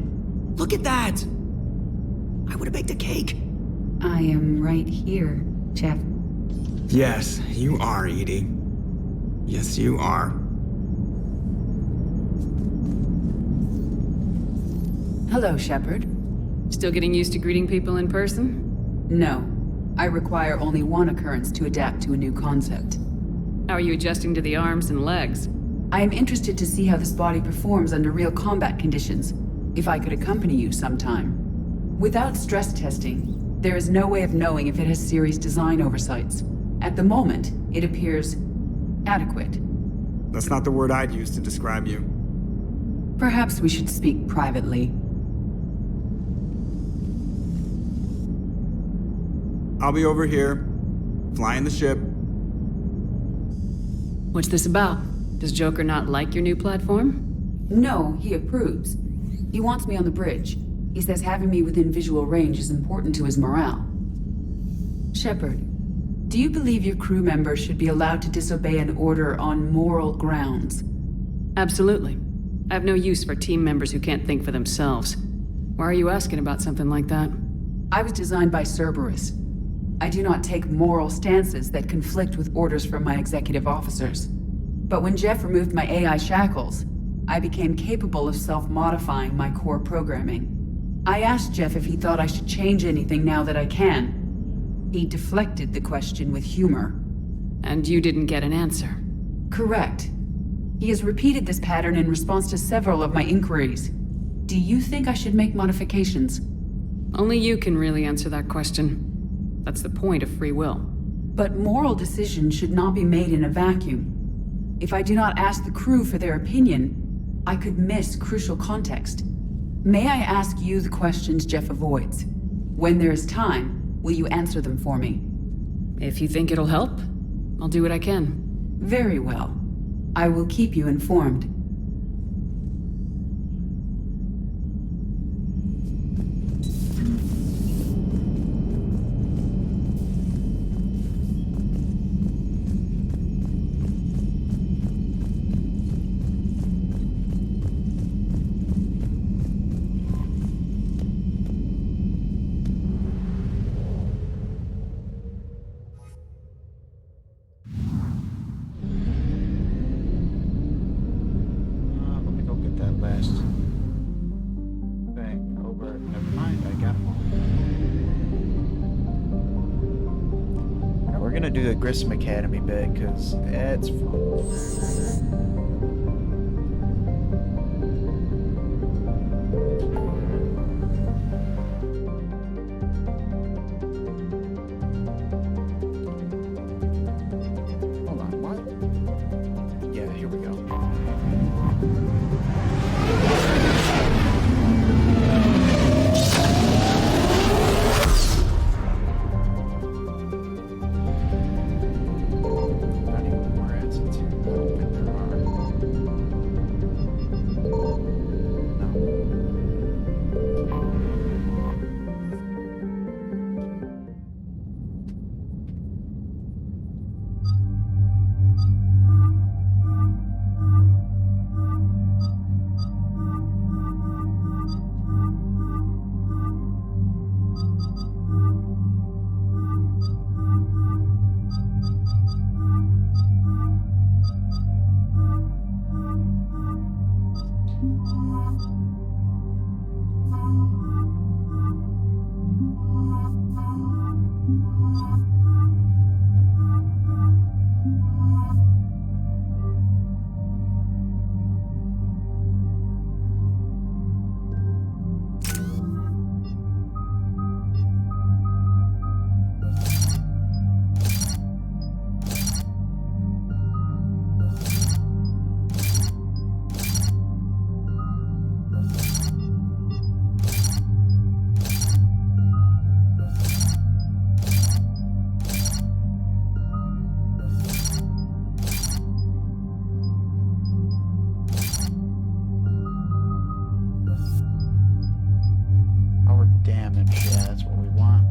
Look at that! I would've baked a cake. I am right here, Jeff. Yes, you are, Edie. Yes, you are. Hello, Shepard. Still getting used to greeting people in person? No. I require only one occurrence to adapt to a new concept. How are you adjusting to the arms and legs? I am interested to see how this body performs under real combat conditions. If I could accompany you sometime. Without stress testing, there is no way of knowing if it has serious design oversights. At the moment, it appears adequate. That's not the word I'd use to describe you. Perhaps we should speak privately. I'll be over here, flying the ship. What's this about? Does Joker not like your new platform? No, he approves. He wants me on the bridge. He says having me within visual range is important to his morale. Shepard, do you believe your crew members should be allowed to disobey an order on moral grounds? Absolutely. I have no use for team members who can't think for themselves. Why are you asking about something like that? I was designed by Cerberus. I do not take moral stances that conflict with orders from my executive officers. But when Jeff removed my AI shackles, I became capable of self-modifying my core programming. I asked Jeff if he thought I should change anything now that I can. He deflected the question with humor. And you didn't get an answer? Correct. He has repeated this pattern in response to several of my inquiries. Do you think I should make modifications? Only you can really answer that question. That's the point of free will. But moral decisions should not be made in a vacuum. If I do not ask the crew for their opinion, I could miss crucial context. May I ask you the questions Jeff avoids? When there is time, will you answer them for me? If you think it'll help. I'll do what I can. Very well. I will keep you informed. Let me go get that last thing over. Never mind, I got them all. Alright, we're gonna do the Grissom Academy bit because it's fun. Hold on, what? Yeah, here we go. Not even more exits here. I don't think there are. Our damage, yeah, that's what we want.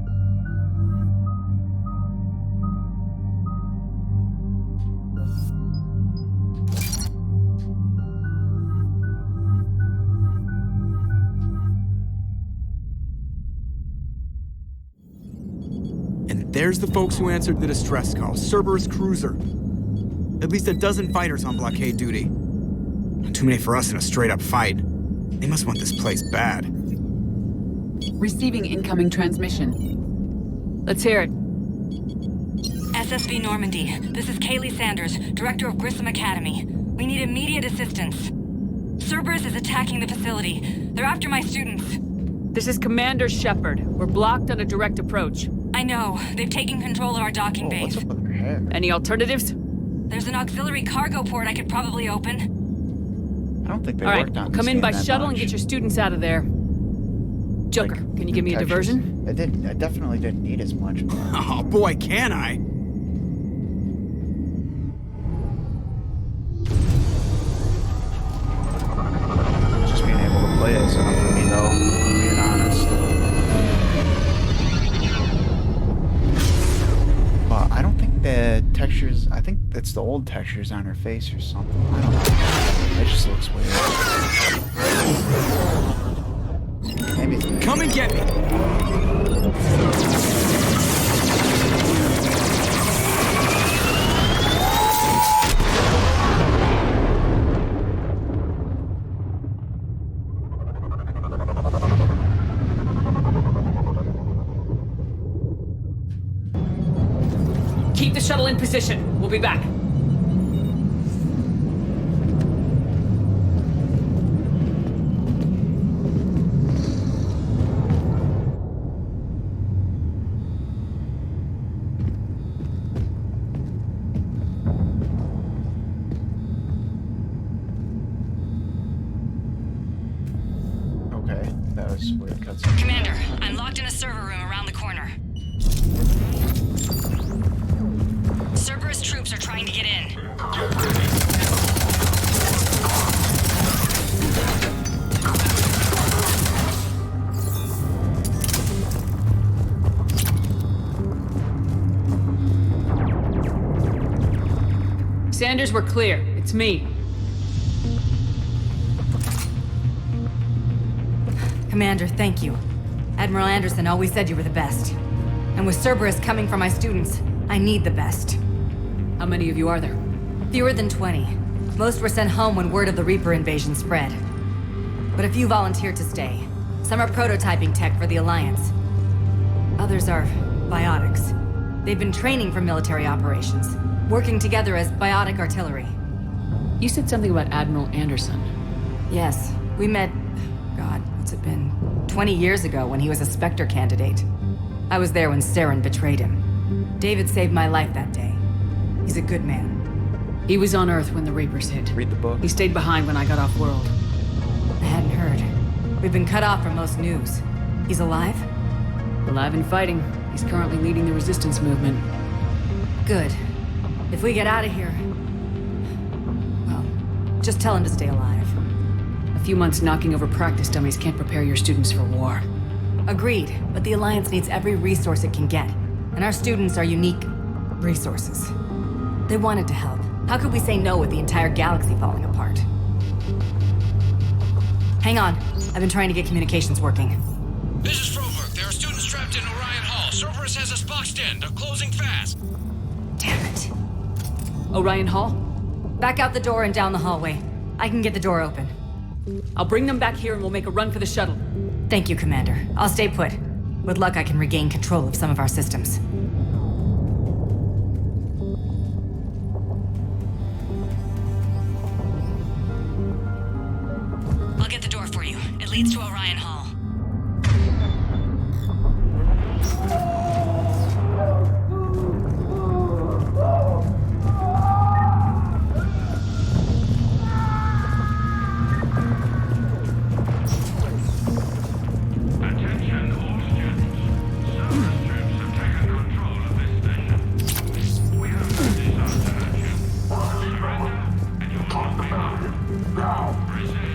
And there's the folks who answered the distress call. Cerberus cruiser. At least a dozen fighters on blockade duty. Not too many for us in a straight-up fight. They must want this place bad. Receiving incoming transmission. Let's hear it. SSV Normandy, this is Kaylee Sanders, Director of Grissom Academy. We need immediate assistance. Cerberus is attacking the facility. They're after my students. This is Commander Shepard. We're blocked on a direct approach. I know. They've taken control of our docking base. What's up with her hair? Any alternatives? There's an auxiliary cargo port I could probably open. I don't think they All right, worked on we'll this come in game by that shuttle and much. get your students out of there. Joker, Like, can you give me a Textures. diversion? I definitely didn't need as much. But Oh boy, can I? just being able to play is enough for me, though. Being honest. But I don't think the textures. I think it's the old textures on her face or something. I don't know. It just looks weird. Maybe. Come and get me. Keep the shuttle in position. We'll be back. Okay, that was where it cuts off. Commander, I'm locked in a server room around the corner. Cerberus troops in. Sanders, we're clear. It's me. Commander, thank you. Admiral Anderson always said you were the best. And with Cerberus coming for my students, I need the best. How many of you are there? Fewer than 20. Most were sent home when word of the Reaper invasion spread. But a few volunteered to stay. Some are prototyping tech for the Alliance. Others are biotics. They've been training for military operations, working together as biotic artillery. You said something about Admiral Anderson. Yes, we met, God, what's it been? 20 years ago when he was a Spectre candidate. I was there when Saren betrayed him. David saved my life that day. He's a good man. He was on Earth when the Reapers hit. Read the book. He stayed behind when I got off-world. I hadn't heard. We've been cut off from most news. He's alive? Alive and fighting. He's currently leading the resistance movement. Good. If we get out of here... well, just tell him to stay alive. A few months knocking over practice dummies can't prepare your students for war. Agreed, but the Alliance needs every resource it can get. And our students are unique resources. They wanted to help. How could we say no with the entire galaxy falling apart? Hang on. I've been trying to get communications working. This is Provoke. There are students trapped in Orion Hall. Cerberus has us boxed in. They're closing fast. Damn it. Orion Hall? Back out the door and down the hallway. I can get the door open. I'll bring them back here and we'll make a run for the shuttle. Thank you, Commander. I'll stay put. With luck, I can regain control of some of our systems. I'll get the door for you. It leads to Orion Hall.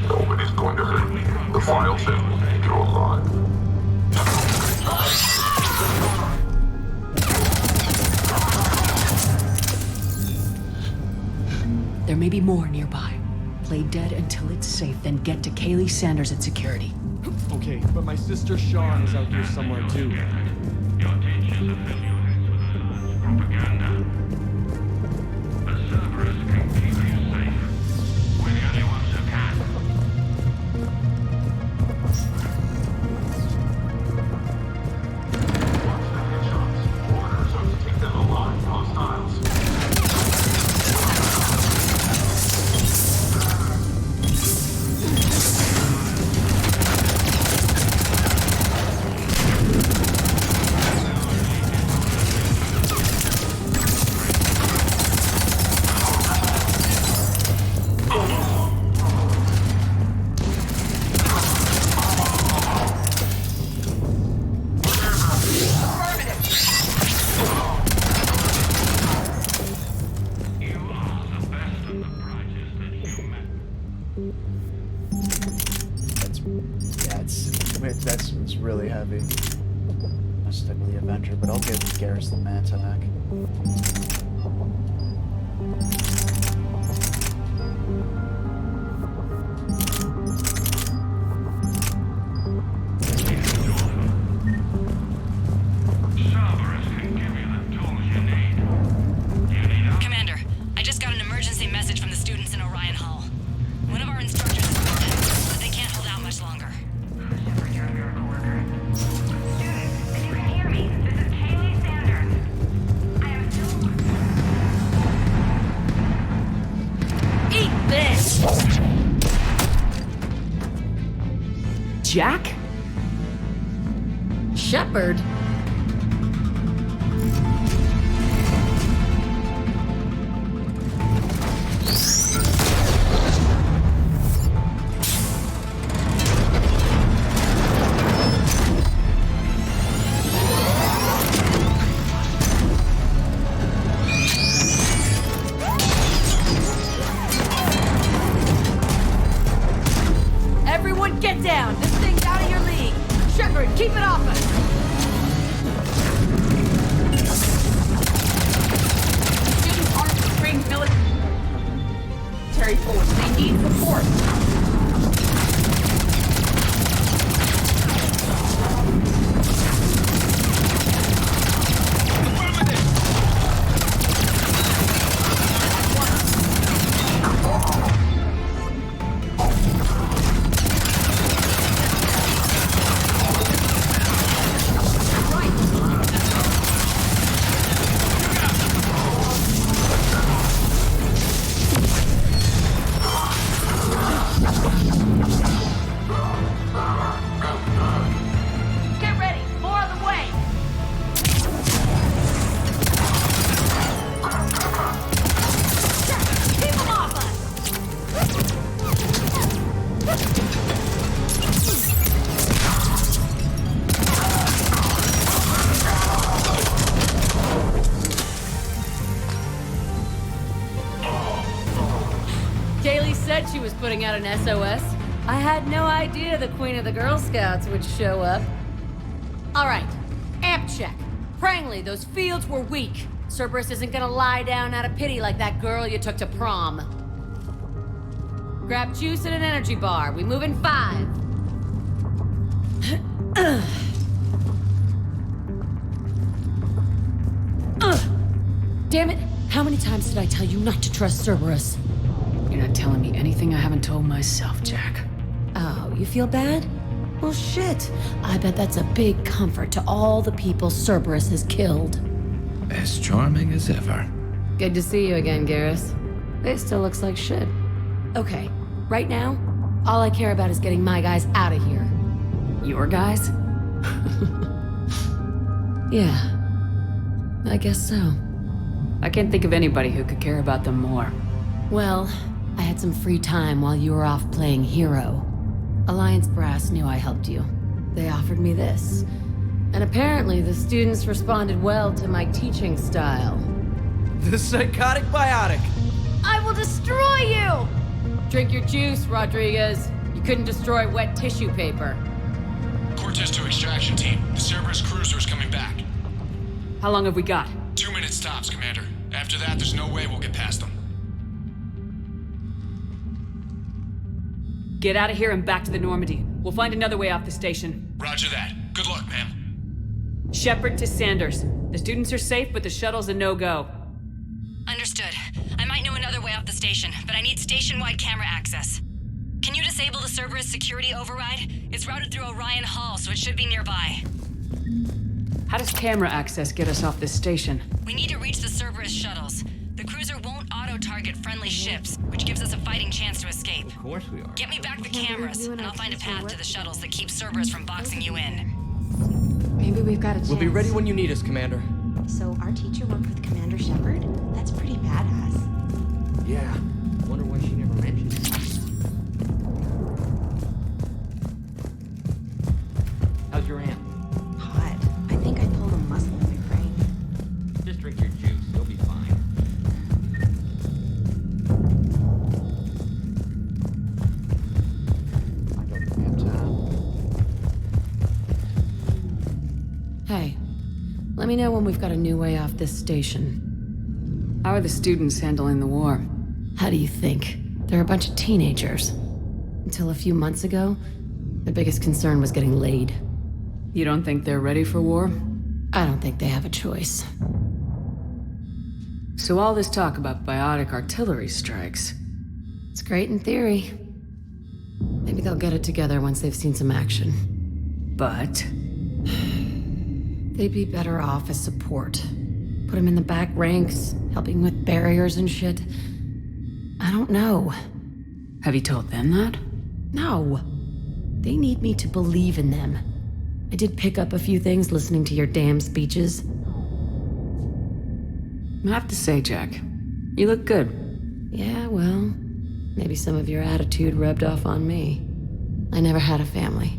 Nobody's going to hurt me. The files in will make you alive. There may be more nearby. Play dead until it's safe, then get to Kaylee Sanders at security. Okay, but my sister Sean is out here somewhere too. Your teachers affiliated with us propaganda. But Cerberus can keep you safe. We're the only ones who can. Watch the headshots. Orders are to take them alive, hostiles. That's really heavy. I'll stick with the Avenger, but I'll give Garrus the Mantac. Commander, I just got an emergency message from the students in Orion Hall. One of our instructors is dead, but they can't hold out much longer. Eat this! Jack? Shepard? putting out an SOS? I had no idea the Queen of the Girl Scouts would show up. All right, amp check. Prangley, those fields were weak. Cerberus isn't gonna lie down out of pity like that girl you took to prom. Grab juice and an energy bar. We move in 5. Damn it! How many times did I tell you not to trust Cerberus? You're not telling me anything I haven't told myself, Jack. Oh, you feel bad? Well, shit. I bet that's a big comfort to all the people Cerberus has killed. As charming as ever. Good to see you again, Garrus. It still looks like shit. Okay, right now, all I care about is getting my guys out of here. Your guys? Yeah. I guess so. I can't think of anybody who could care about them more. Well, I had some free time while you were off playing hero. Alliance Brass knew I helped you. They offered me this. And apparently the students responded well to my teaching style. The psychotic biotic! I will destroy you! Drink your juice, Rodriguez. You couldn't destroy wet tissue paper. Cortez to extraction team. The Cerberus cruiser's coming back. How long have we got? 2 minutes tops, Commander. After that, there's no way we'll get past them. Get out of here and back to the Normandy. We'll find another way off the station. Roger that. Good luck, ma'am. Shepard to Sanders. The students are safe, but the shuttle's a no-go. Understood. I might know another way off the station, but I need station-wide camera access. Can you disable the Cerberus security override? It's routed through Orion Hall, so it should be nearby. How does camera access get us off this station? We need to reach the Cerberus shuttles. The cruiser won't auto-target friendly ships, which gives us a fighting chance to escape. Of course we are. Get me back the cameras, and I'll find a path to the shuttles that keeps Cerberus from boxing you in. Maybe we've got a chance. We'll be ready when you need us, Commander. So our teacher worked with Commander Shepard? That's pretty badass. Yeah. Wonder why she never mentioned it. How's your aunt? Hot. I think I pulled a muscle in my brain. Just drink your juice. You'll be fine. Hey, let me know when we've got a new way off this station. How are the students handling the war? How do you think? They're a bunch of teenagers. Until a few months ago, their biggest concern was getting laid. You don't think they're ready for war? I don't think they have a choice. So all this talk about biotic artillery strikes. It's great in theory. Maybe they'll get it together once they've seen some action. But they'd be better off as support. Put them in the back ranks, helping with barriers and shit. I don't know. Have you told them that? No. They need me to believe in them. I did pick up a few things listening to your damn speeches. I have to say, Jack, you look good. Yeah, well, maybe some of your attitude rubbed off on me. I never had a family.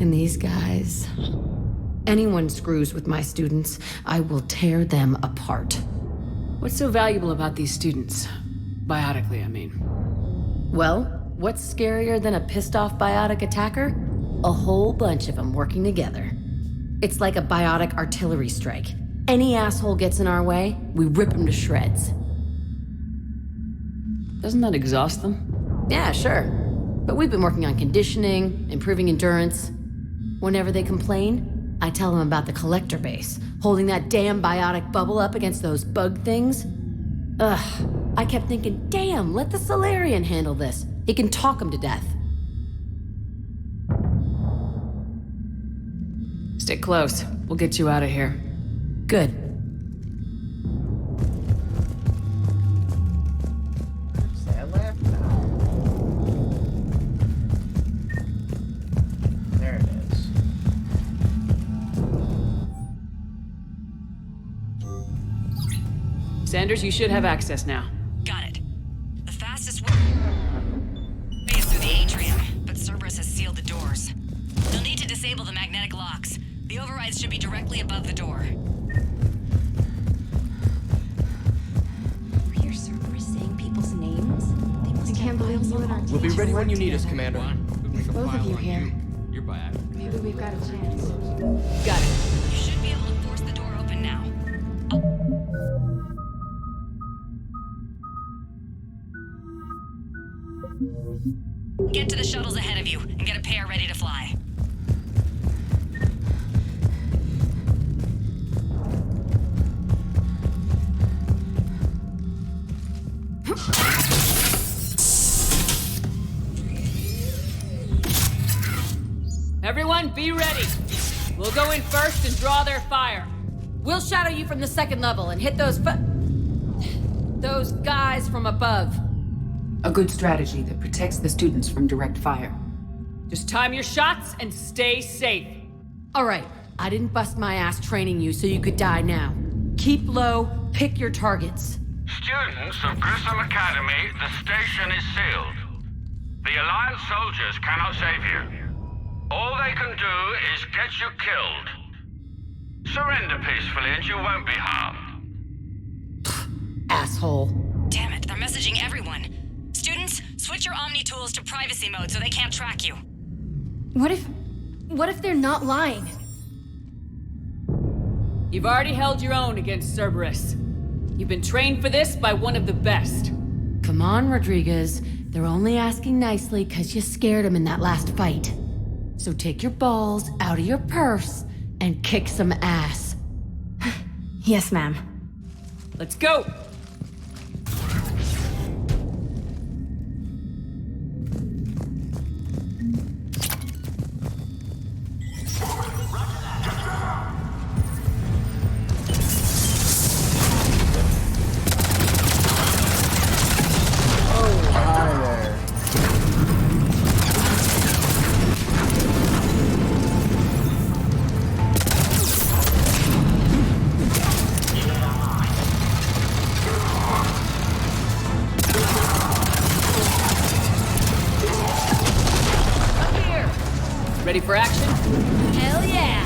And these guys... Anyone screws with my students, I will tear them apart. What's so valuable about these students? Biotically, I mean. Well, what's scarier than a pissed-off biotic attacker? A whole bunch of them working together. It's like a biotic artillery strike. Any asshole gets in our way, we rip them to shreds. Doesn't that exhaust them? Yeah, sure. But we've been working on conditioning, improving endurance. Whenever they complain, I tell them about the collector base, holding that damn biotic bubble up against those bug things. Ugh, I kept thinking, damn, let the Solarian handle this. He can talk them to death. Stick close. We'll get you out of here. Good. Sad laugh now. There it is. Sanders, you should have access now. Got it. The fastest way is through the atrium, but Cerberus has sealed the doors. They'll need to disable the magnetic locks. The overrides should be directly above the door. We hear Cerberus saying people's names. They must can't believe you and our We'll be teacher ready when worked you need us, together. Commander. With both of you here, You're biased. maybe we've got a chance. Got it. You should be able to force the door open now. Get to the shuttles ahead of you and get a pair ready to fly. Everyone, be ready. We'll go in first and draw their fire. We'll shadow you from the second level and hit those guys from above. A good strategy that protects the students from direct fire. Just time your shots and stay safe. All right, I didn't bust my ass training you so you could die now. Keep low, pick your targets. Students of Grissom Academy, the station is sealed. The Alliance soldiers cannot save you. All they can do is get you killed. Surrender peacefully and you won't be harmed. Asshole. Damn it, they're messaging everyone. Students, switch your Omni tools to privacy mode so they can't track you. What if they're not lying? You've already held your own against Cerberus. You've been trained for this by one of the best. Come on, Rodriguez. They're only asking nicely because you scared them in that last fight. So take your balls out of your purse and kick some ass. Yes, ma'am. Let's go! Ready for action? Hell yeah!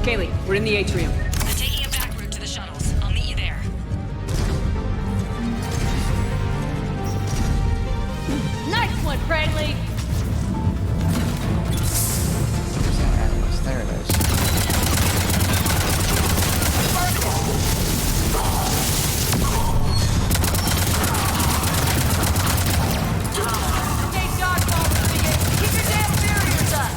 Kaylee, we're in the atrium. I'm taking a back route to the shuttles. I'll meet you there. Nice one, Cragley! Where's that Atlas? There it is. Take dodgeball, Rodriguez. Keep your damn barriers up!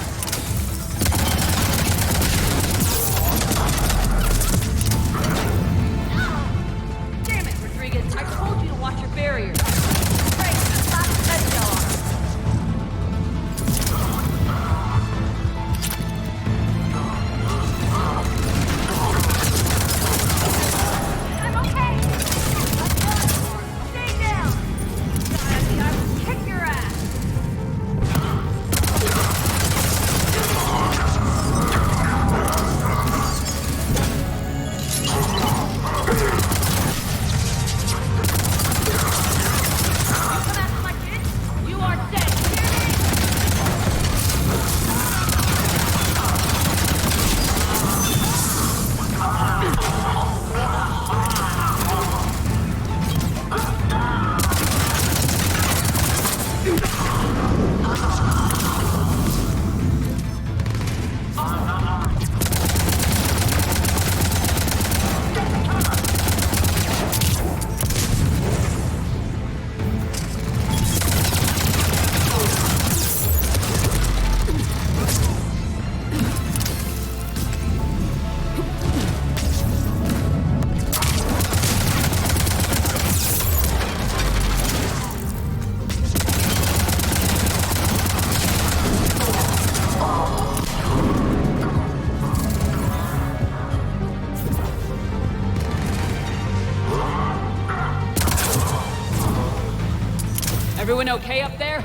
okay up there?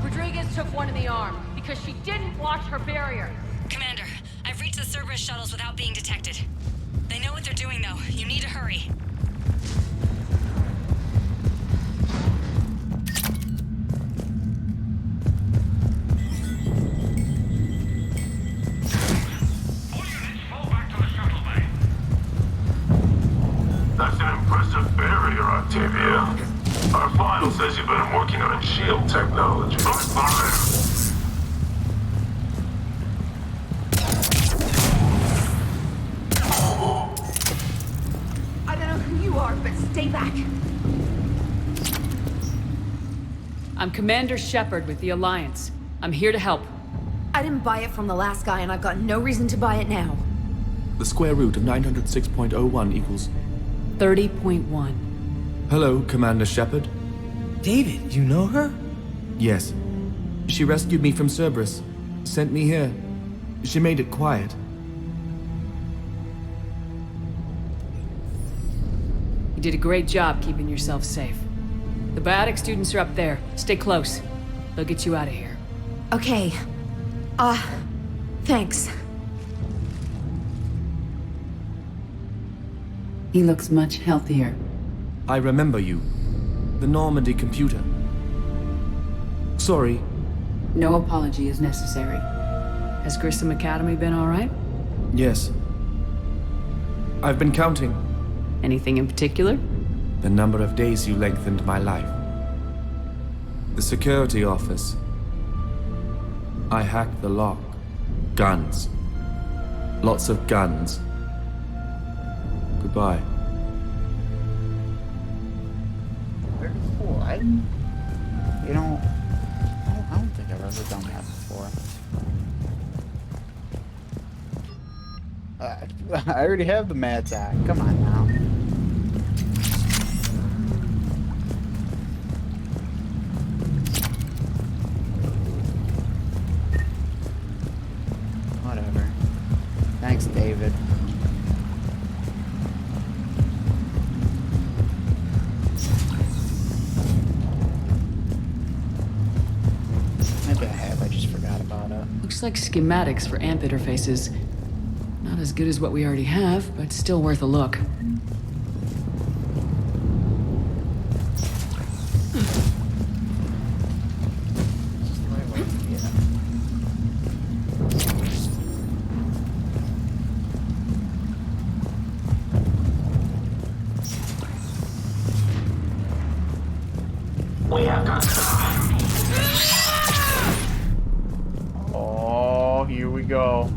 Rodriguez took one in the arm because she didn't watch her barrier. Commander, I've reached the Cerberus shuttles without being detected. They know what they're doing, though. You need to hurry. That's an impressive barrier, Octavia. Our file says you've been working on shield technology. Fire! I don't know who you are, but stay back. I'm Commander Shepard with the Alliance. I'm here to help. I didn't buy it from the last guy, and I've got no reason to buy it now. The square root of 906.01 equals... 30.1. Hello, Commander Shepard. David, you know her? Yes. She rescued me from Cerberus. Sent me here. She made it quiet. You did a great job keeping yourself safe. The biotic students are up there. Stay close. They'll get you out of here. Okay. Thanks. He looks much healthier. I remember you. The Normandy computer. Sorry. No apology is necessary. Has Grissom Academy been all right? Yes. I've been counting. Anything in particular? The number of days you lengthened my life. The security office. I hacked the lock. Guns. Lots of guns. Goodbye. Very cool. I don't think I've ever done that before. I already have the Mad Attack. Come on now. Whatever. Thanks, David. Maybe I have. I just forgot about it. Looks like schematics for amp interfaces. Not as good as what we already have, but still worth a look. We have got time. Oh, here we go.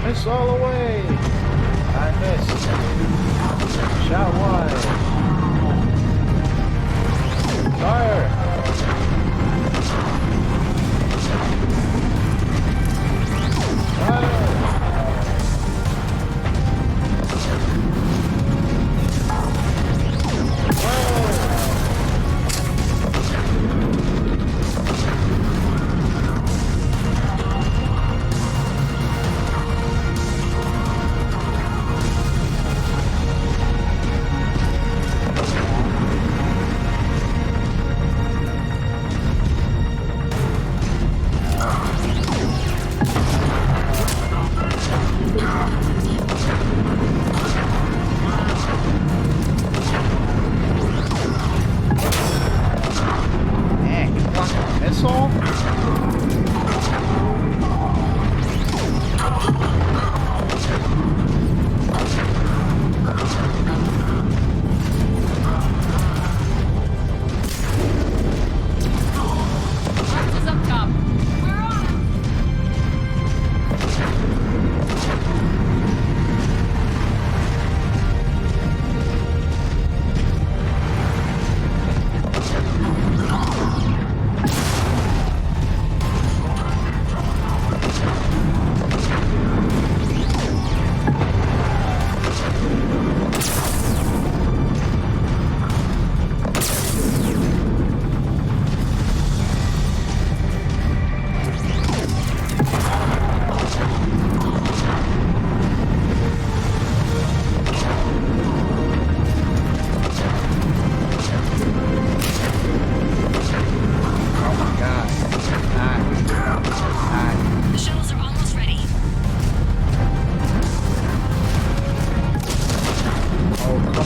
Miss all the way. I missed. Shot wide. Fire. Fire.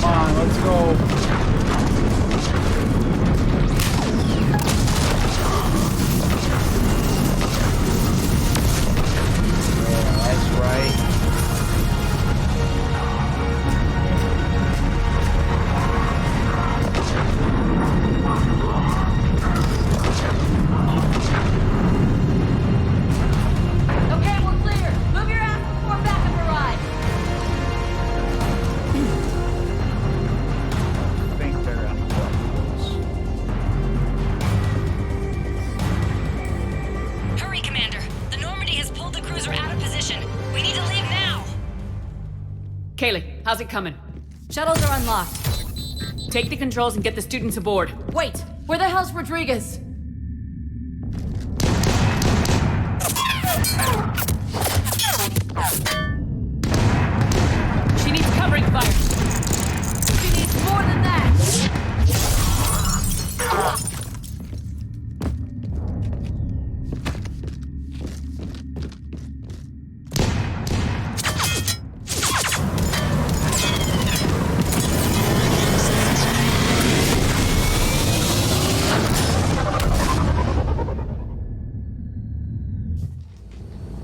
Come on, let's go. Yeah, that's right. Okay, we're clear. Move your ass before backup arrives. I think they're on the Hurry, Commander. The Normandy has pulled the cruiser out of position. We need to leave now. Kaylee, how's it coming? Shuttles are unlocked. Take the controls and get the students aboard. Wait, where the hell's Rodriguez? She needs covering fire. She needs more than that.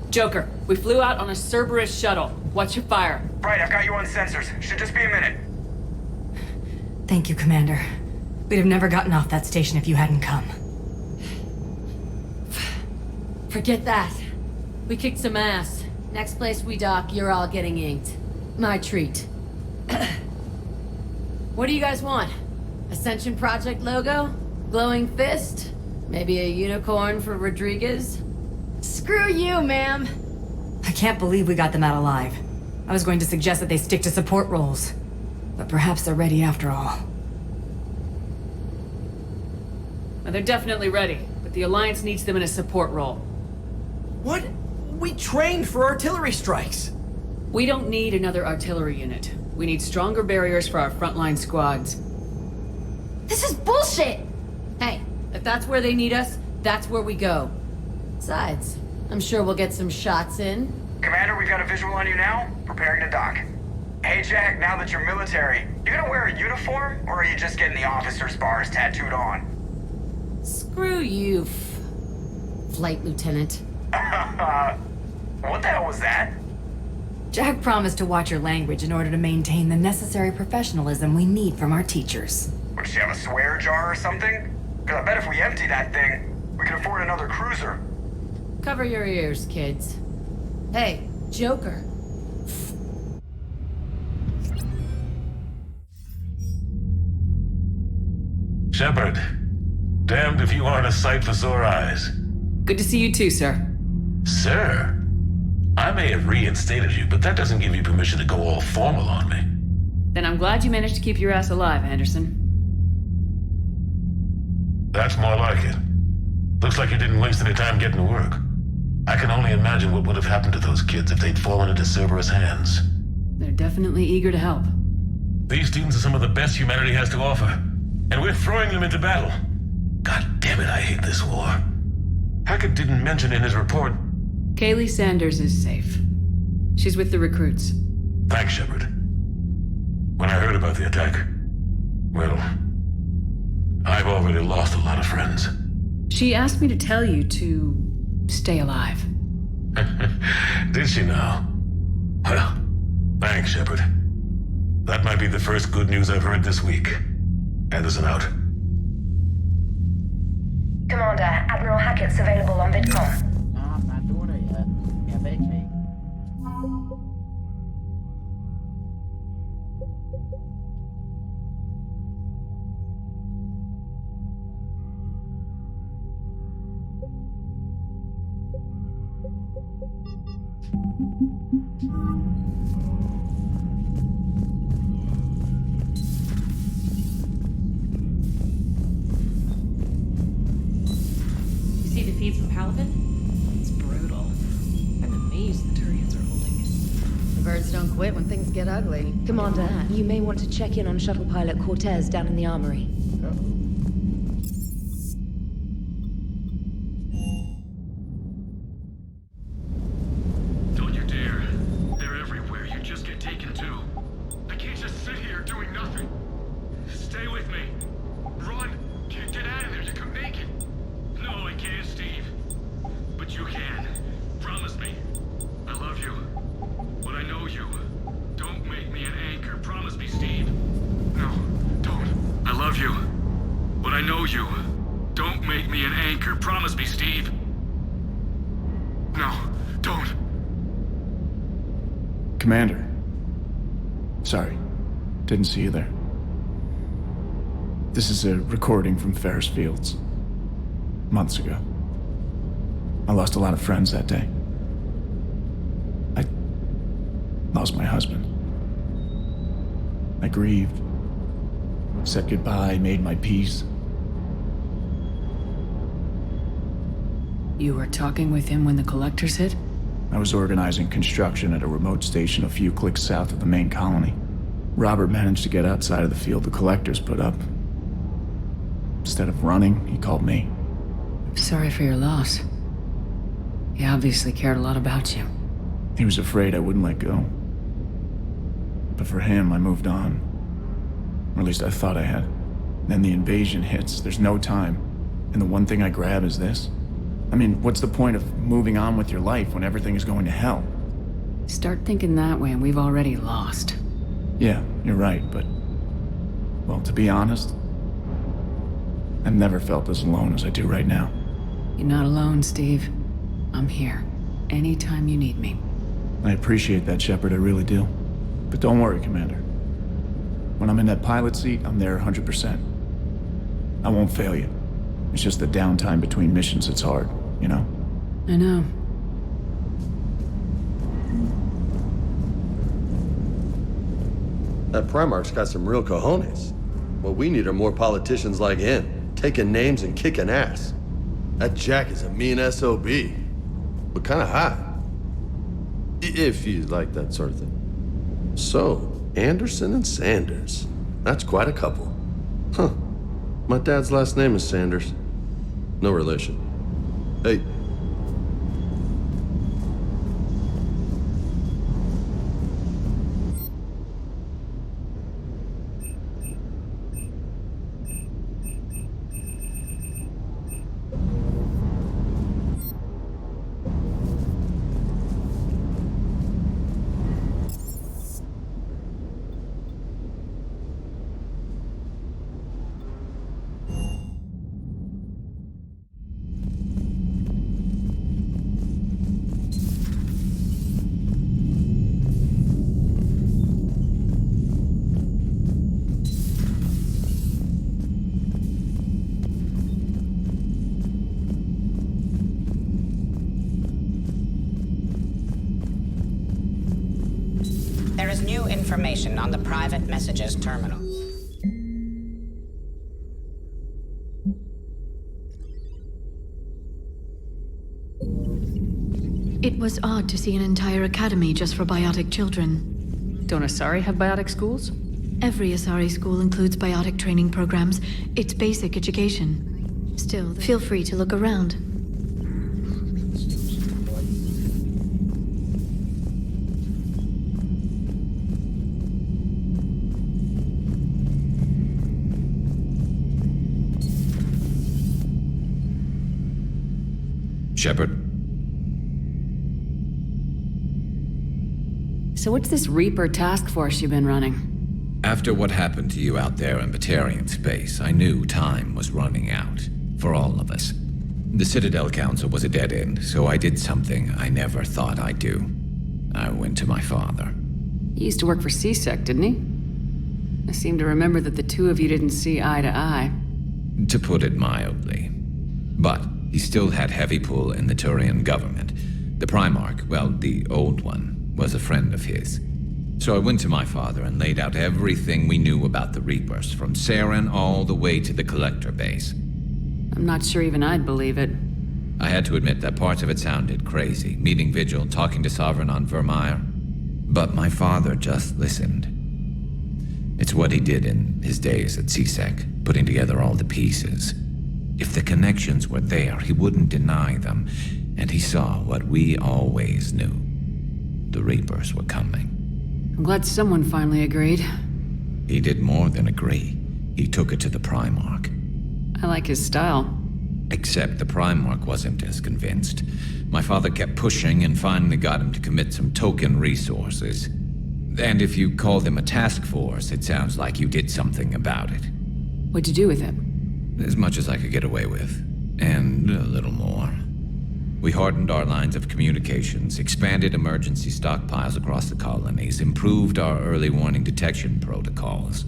Joker, we flew out on a Cerberus shuttle. What's your fire? Right, I've got you on sensors. Should just be a minute. Thank you, Commander. We'd have never gotten off that station if you hadn't come. Forget that. We kicked some ass. Next place we dock, you're all getting inked. My treat. What do you guys want? Ascension Project logo? Glowing fist? Maybe a unicorn for Rodriguez? Screw you, ma'am! I can't believe we got them out alive. I was going to suggest that they stick to support roles. But perhaps they're ready after all. Well, they're definitely ready, but the Alliance needs them in a support role. What? We trained for artillery strikes. We don't need another artillery unit. We need stronger barriers for our frontline squads. This is bullshit! Hey, if that's where they need us, that's where we go. Besides, I'm sure we'll get some shots in. Commander, we've got a visual on you now. Preparing to dock. Hey, Jack, now that you're military, you gonna wear a uniform, or are you just getting the officer's bars tattooed on? Screw you, Flight Lieutenant. What the hell was that? Jack promised to watch your language in order to maintain the necessary professionalism we need from our teachers. Would she have a swear jar or something? Because I bet if we empty that thing, we can afford another cruiser. Cover your ears, kids. Hey, Joker. Shepard, damned if you aren't a sight for sore eyes. Good to see you too, sir. Sir? I may have reinstated you, but that doesn't give you permission to go all formal on me. Then I'm glad you managed to keep your ass alive, Anderson. That's more like it. Looks like you didn't waste any time getting to work. I can only imagine what would have happened to those kids if they'd fallen into Cerberus hands. They're definitely eager to help. These students are some of the best humanity has to offer, and we're throwing them into battle. God damn it, I hate this war. Hackett didn't mention in his report. Kaylee Sanders is safe. She's with the recruits. Thanks, Shepard. When I heard about the attack, well, I've already lost a lot of friends. She asked me to tell you to stay alive. Did she now? Well, thanks, Shepard. That might be the first good news I've heard this week. Anderson out. Commander, Admiral Hackett's available on VidCom. No, I'm not doing it yet. Can't make me. You see the feeds from Paladin? It's brutal. I'm amazed the Turians are holding it. The birds don't quit when things get ugly. Commander, you may want to check in on shuttle pilot Cortez down in the armory. Don't you dare. They're everywhere. You just get taken too. I can't just sit here doing nothing. you. But I know you. Don't make me an anchor. Promise me, Steve. No, don't. Commander. Sorry. Didn't see you there. This is a recording from Ferris Fields. Months ago. I lost a lot of friends that day. I lost my husband. I grieved. Said goodbye, made my peace. You were talking with him when the collectors hit? I was organizing construction at a remote station a few clicks south of the main colony. Robert managed to get outside of the field the collectors put up. Instead of running, he called me. Sorry for your loss. He obviously cared a lot about you. He was afraid I wouldn't let go. But for him, I moved on. Or at least I thought I had. Then the invasion hits, there's no time. And the one thing I grab is this. I mean, what's the point of moving on with your life when everything is going to hell? Start thinking that way and we've already lost. Yeah, you're right, but... Well, to be honest, I've never felt as alone as I do right now. You're not alone, Steve. I'm here. Anytime you need me. I appreciate that, Shepard, I really do. But don't worry, Commander. When I'm in that pilot seat, I'm there 100%. I won't fail you. It's just the downtime between missions that's hard, you know? I know. That Primarch's got some real cojones. What we need are more politicians like him, taking names and kicking ass. That Jack is a mean SOB, but kind of hot. If you like that sort of thing. So, Anderson and Sanders. That's quite a couple. Huh. My dad's last name is Sanders. No relation. Hey. There is new information on the private messages terminal. It was odd to see an entire academy just for biotic children. Don't Asari have biotic schools? Every Asari school includes biotic training programs. It's basic education. Still, feel free to look around. Shepard? So what's this Reaper task force you've been running? After what happened to you out there in Batarian space, I knew time was running out. For all of us. The Citadel Council was a dead end, so I did something I never thought I'd do. I went to my father. He used to work for CSEC, didn't he? I seem to remember that the two of you didn't see eye to eye. To put it mildly. But he still had heavy pull in the Turian government. The Primarch, well, the old one, was a friend of his. So I went to my father and laid out everything we knew about the Reapers, from Saren all the way to the Collector base. I'm not sure even I'd believe it. I had to admit that parts of it sounded crazy, meeting Vigil, talking to Sovereign on Vermeer. But my father just listened. It's what he did in his days at CSEC, putting together all the pieces. If the connections were there, he wouldn't deny them, and he saw what we always knew. The Reapers were coming. I'm glad someone finally agreed. He did more than agree. He took it to the Primarch. I like his style. Except the Primarch wasn't as convinced. My father kept pushing and finally got him to commit some token resources. And if you call them a task force, it sounds like you did something about it. What'd you do with him? As much as I could get away with, and a little more. We hardened our lines of communications, expanded emergency stockpiles across the colonies, improved our early warning detection protocols.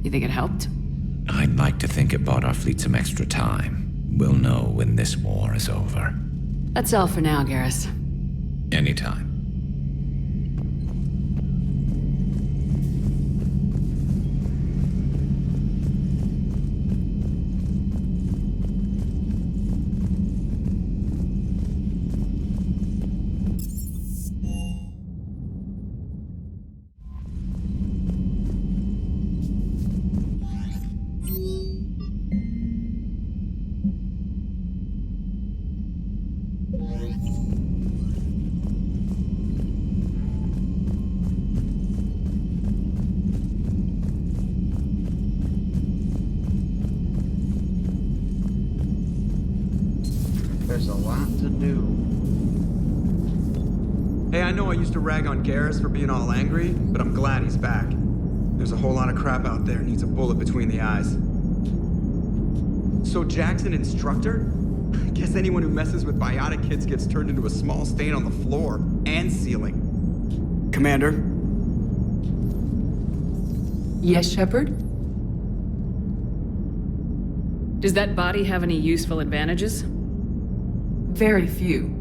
You think it helped? I'd like to think it bought our fleet some extra time. We'll know when this war is over. That's all for now, Garrus. Anytime. There's a lot to do. Hey, I know I used to rag on Garrus for being all angry, but I'm glad he's back. There's a whole lot of crap out there needs a bullet between the eyes. So Jack's an instructor? I guess anyone who messes with biotic kids gets turned into a small stain on the floor and ceiling. Commander? Yes, Shepard? Does that body have any useful advantages? Very few.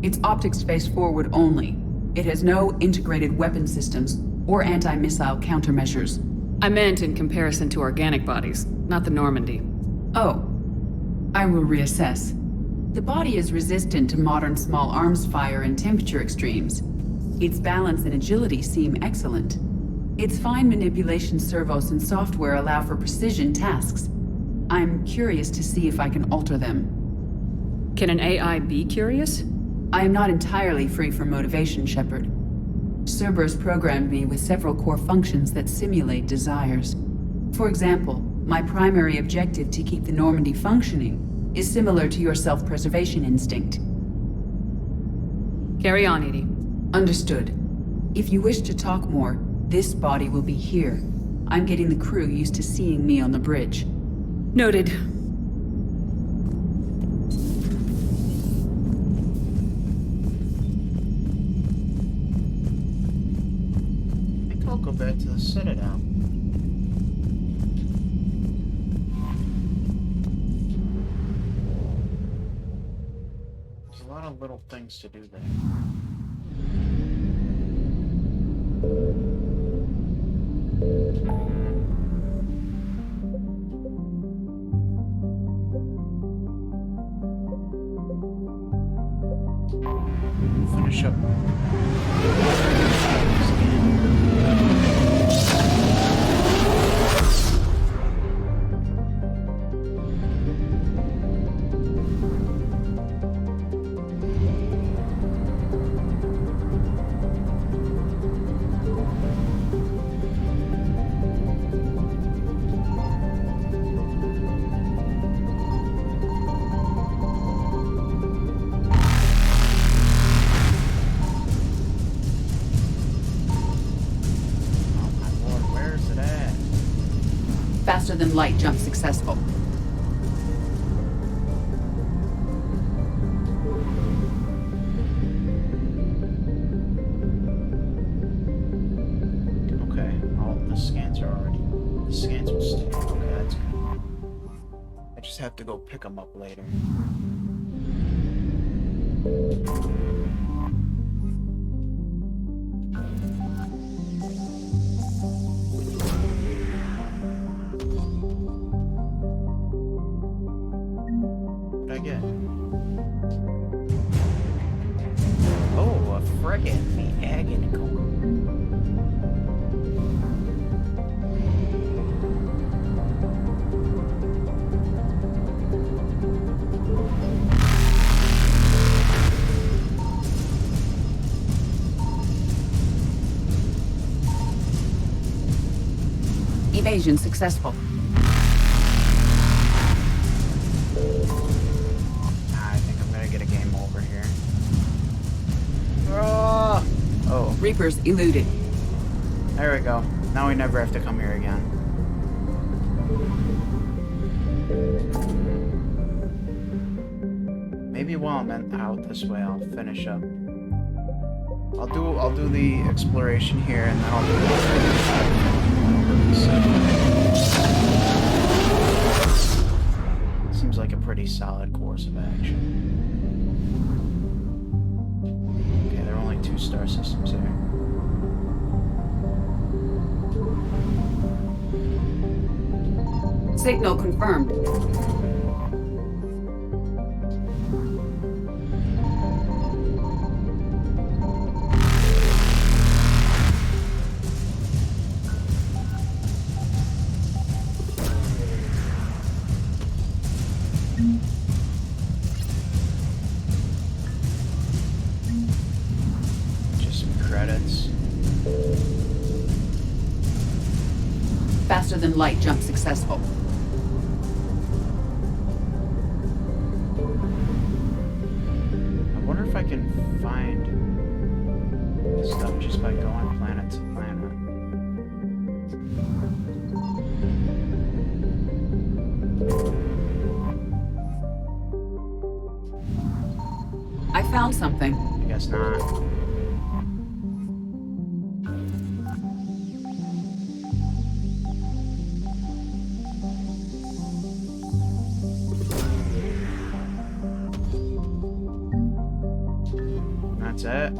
It's optics space forward only. It has no integrated weapon systems or anti-missile countermeasures. I meant in comparison to organic bodies, not the Normandy. Oh, I will reassess. The body is resistant to modern small arms fire and temperature extremes. Its balance and agility seem excellent. Its fine manipulation servos and software allow for precision tasks. I'm curious to see if I can alter them. Can an AI be curious? I am not entirely free from motivation, Shepard. Cerberus programmed me with several core functions that simulate desires. For example, my primary objective to keep the Normandy functioning is similar to your self-preservation instinct. Carry on, Edie. Understood. If you wish to talk more, this body will be here. I'm getting the crew used to seeing me on the bridge. Noted. I'll go back to the Citadel. There's a lot of little things to do there. Finish up. Faster than light jump successful. Okay, all the scans are already. The scans will stay. Okay, that's good. I just have to go pick them up later. Evasion successful. I think I'm gonna get a game over here. Oh. Reapers eluded. There we go. Now we never have to come here again. maybe while I'm out this way, I'll finish up. I'll do the exploration here, and then I'll do the seems like a pretty solid course of action. Okay, there are only 2 star systems here. Signal confirmed. Just some credits. Faster than light jump successful. I wonder if I can find stuff just by going planet to planet. I found something. I guess not. That's it.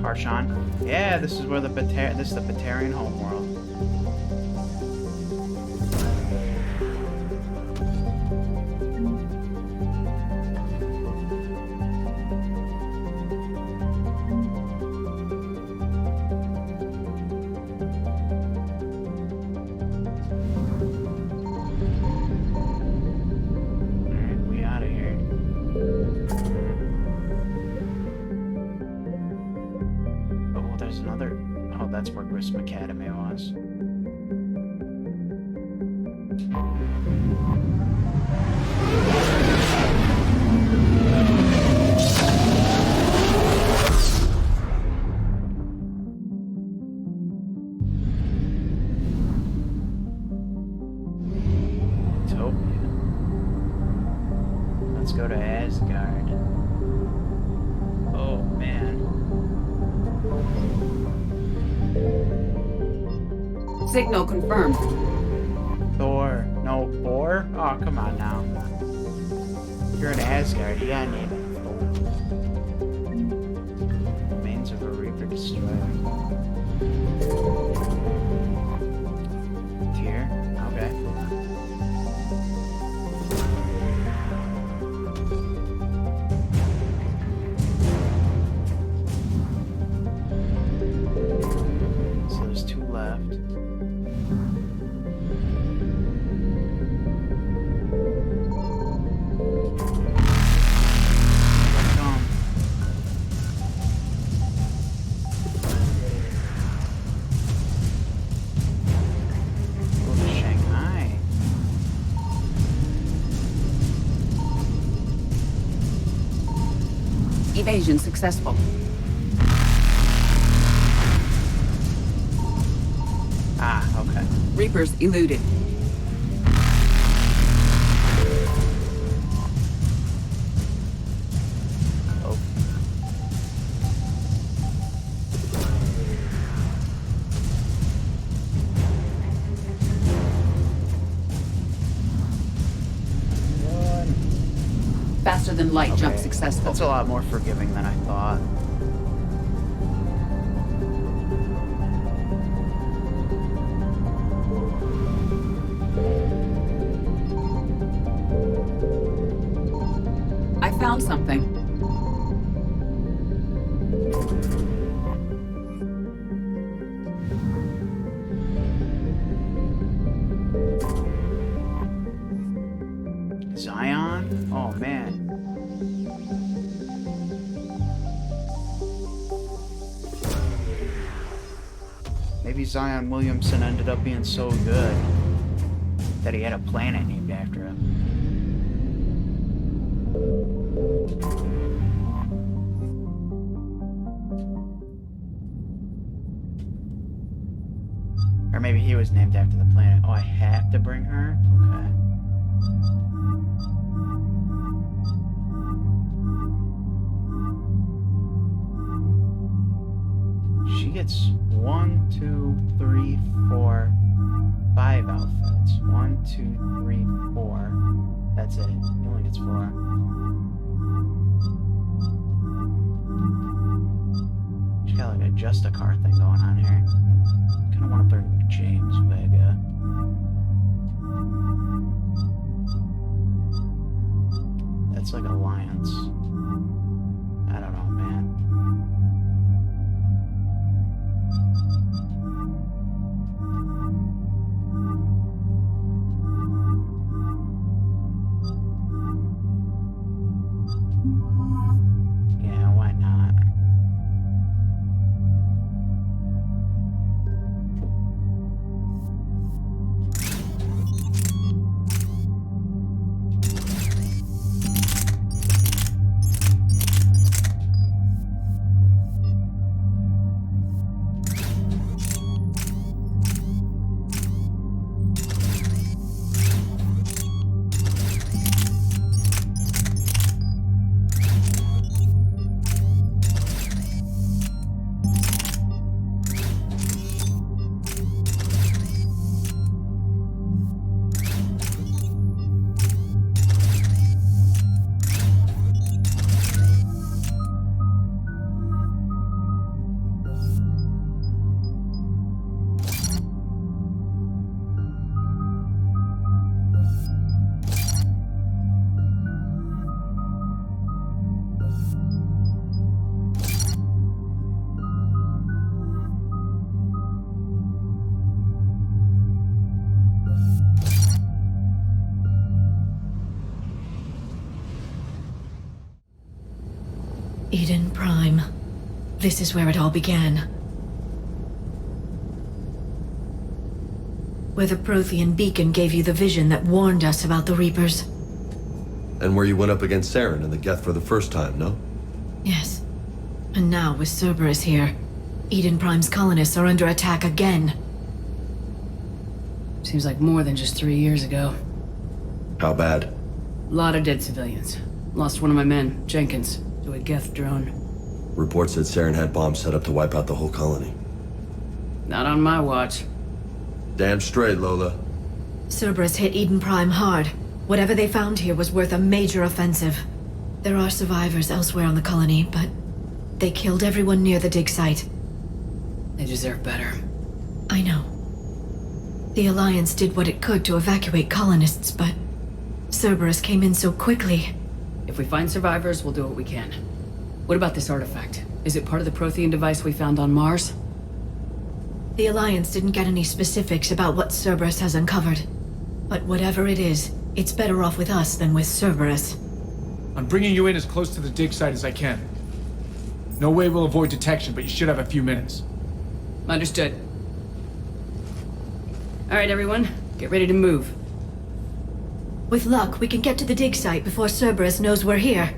Harshan. Yeah, this is where this is the Batarian homeworld. That's where Grissom Academy was. Utopia. Let's go to Asgard. Oh, man. Signal confirmed. Thor. No, Thor? Oh, come on now. You're in Asgard. You gotta name it Thor. Remains of a Reaper Destroyer. Tier? Okay. So there's 2 left. Evasion successful. Ah, okay. Reapers eluded. Oh. Faster than light jump successful. That's a lot more forgiving than I thought. I found something. Zion? Oh, man. Maybe Zion Williamson ended up being so good that he had a planet named after him. is named after the planet. Oh, I have to bring her? Okay. She gets 1, 2, 3, 4, 5 outfits. 1, 2, 3, 4. That's it. He only gets 4. She's got like a just a car thing going on here. Kinda wanna bring James Vega. That's like Alliance. I don't know, man. Yeah, why not? Eden Prime. This is where it all began. Where the Prothean beacon gave you the vision that warned us about the Reapers. And where you went up against Saren and the Geth for the first time, no? Yes. And now, with Cerberus here, Eden Prime's colonists are under attack again. Seems like more than just 3 years ago. How bad? A lot of dead civilians. Lost one of my men, Jenkins, to a Geth drone. Reports said Saren had bombs set up to wipe out the whole colony. Not on my watch. Damn straight, Lola. Cerberus hit Eden Prime hard. Whatever they found here was worth a major offensive. There are survivors elsewhere on the colony, but they killed everyone near the dig site. They deserve better. I know. The Alliance did what it could to evacuate colonists, but Cerberus came in so quickly. If we find survivors, we'll do what we can. What about this artifact? Is it part of the Prothean device we found on Mars? The Alliance didn't get any specifics about what Cerberus has uncovered. But whatever it is, it's better off with us than with Cerberus. I'm bringing you in as close to the dig site as I can. No way we'll avoid detection, but you should have a few minutes. Understood. All right, everyone. Get ready to move. With luck, we can get to the dig site before Cerberus knows we're here.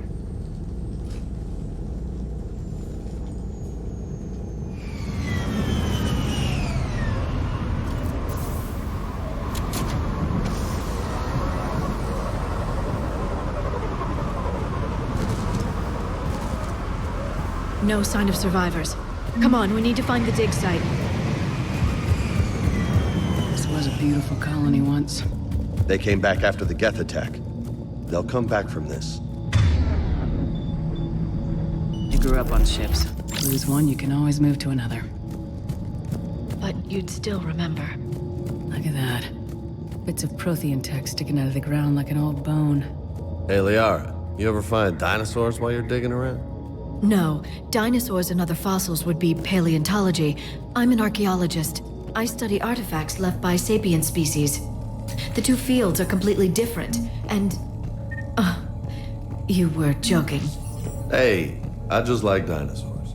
No sign of survivors. Come on, we need to find the dig site. This was a beautiful colony once. They came back after the Geth attack. They'll come back from this. You grew up on ships. Lose one, you can always move to another. But you'd still remember. Look at that. Bits of Prothean tech sticking out of the ground like an old bone. Hey, Liara, you ever find dinosaurs while you're digging around? No, dinosaurs and other fossils would be paleontology. I'm an archaeologist. I study artifacts left by sapient species. The two fields are completely different, and... you were joking. Hey, I just like dinosaurs.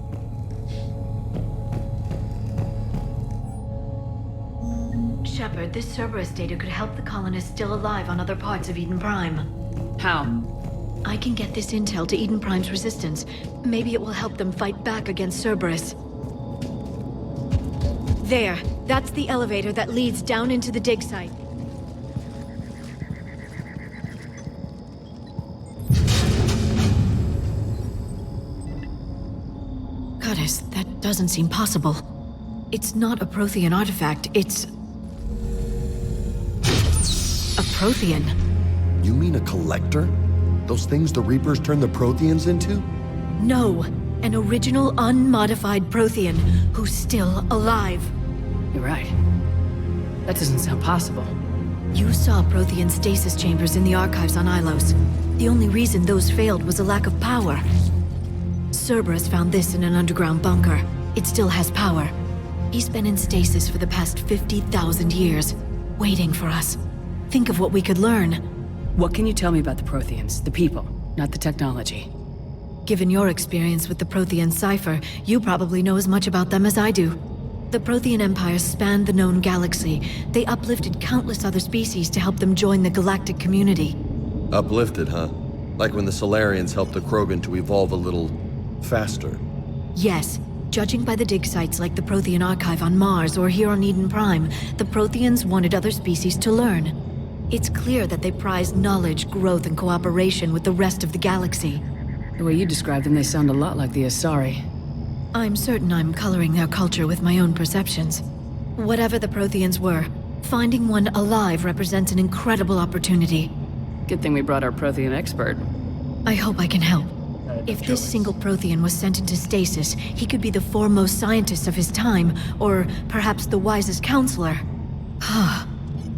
Shepard, this Cerberus data could help the colonists still alive on other parts of Eden Prime. How? I can get this intel to Eden Prime's resistance. Maybe it will help them fight back against Cerberus. There. That's the elevator that leads down into the dig site. Goddess, that doesn't seem possible. It's not a Prothean artifact, it's... a Prothean. You mean a collector? Those things the Reapers turn the Protheans into? No, an original unmodified Prothean who's still alive. You're right. That doesn't sound possible. You saw Prothean stasis chambers in the archives on Ilos. The only reason those failed was a lack of power. Cerberus found this in an underground bunker. It still has power. He's been in stasis for the past 50,000 years, waiting for us. Think of what we could learn. What can you tell me about the Protheans? The people, not the technology. Given your experience with the Prothean cipher, you probably know as much about them as I do. The Prothean Empire spanned the known galaxy. They uplifted countless other species to help them join the galactic community. Uplifted, huh? Like when the Solarians helped the Krogan to evolve a little... faster. Yes. Judging by the dig sites like the Prothean Archive on Mars or here on Eden Prime, the Protheans wanted other species to learn. It's clear that they prize knowledge, growth, and cooperation with the rest of the galaxy. The way you describe them, they sound a lot like the Asari. I'm certain I'm coloring their culture with my own perceptions. Whatever the Protheans were, finding one alive represents an incredible opportunity. Good thing we brought our Prothean expert. I hope I can help. If this single Prothean was sent into stasis, he could be the foremost scientist of his time, or perhaps the wisest counselor.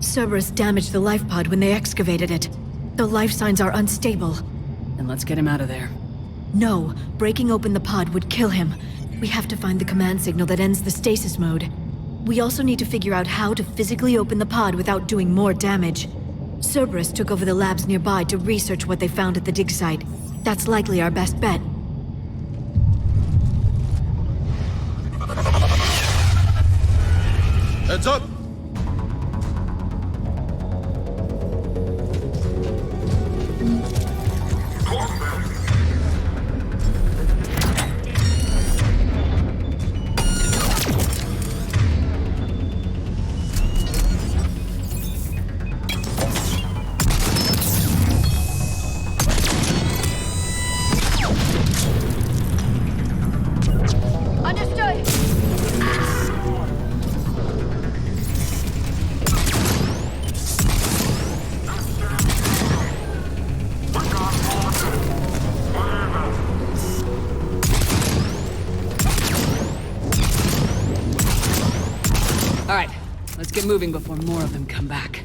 Cerberus damaged the life pod when they excavated it. The life signs are unstable. Then let's get him out of there. No, breaking open the pod would kill him. We have to find the command signal that ends the stasis mode. We also need to figure out how to physically open the pod without doing more damage. Cerberus took over the labs nearby to research what they found at the dig site. That's likely our best bet. Heads up! Let's get moving before more of them come back.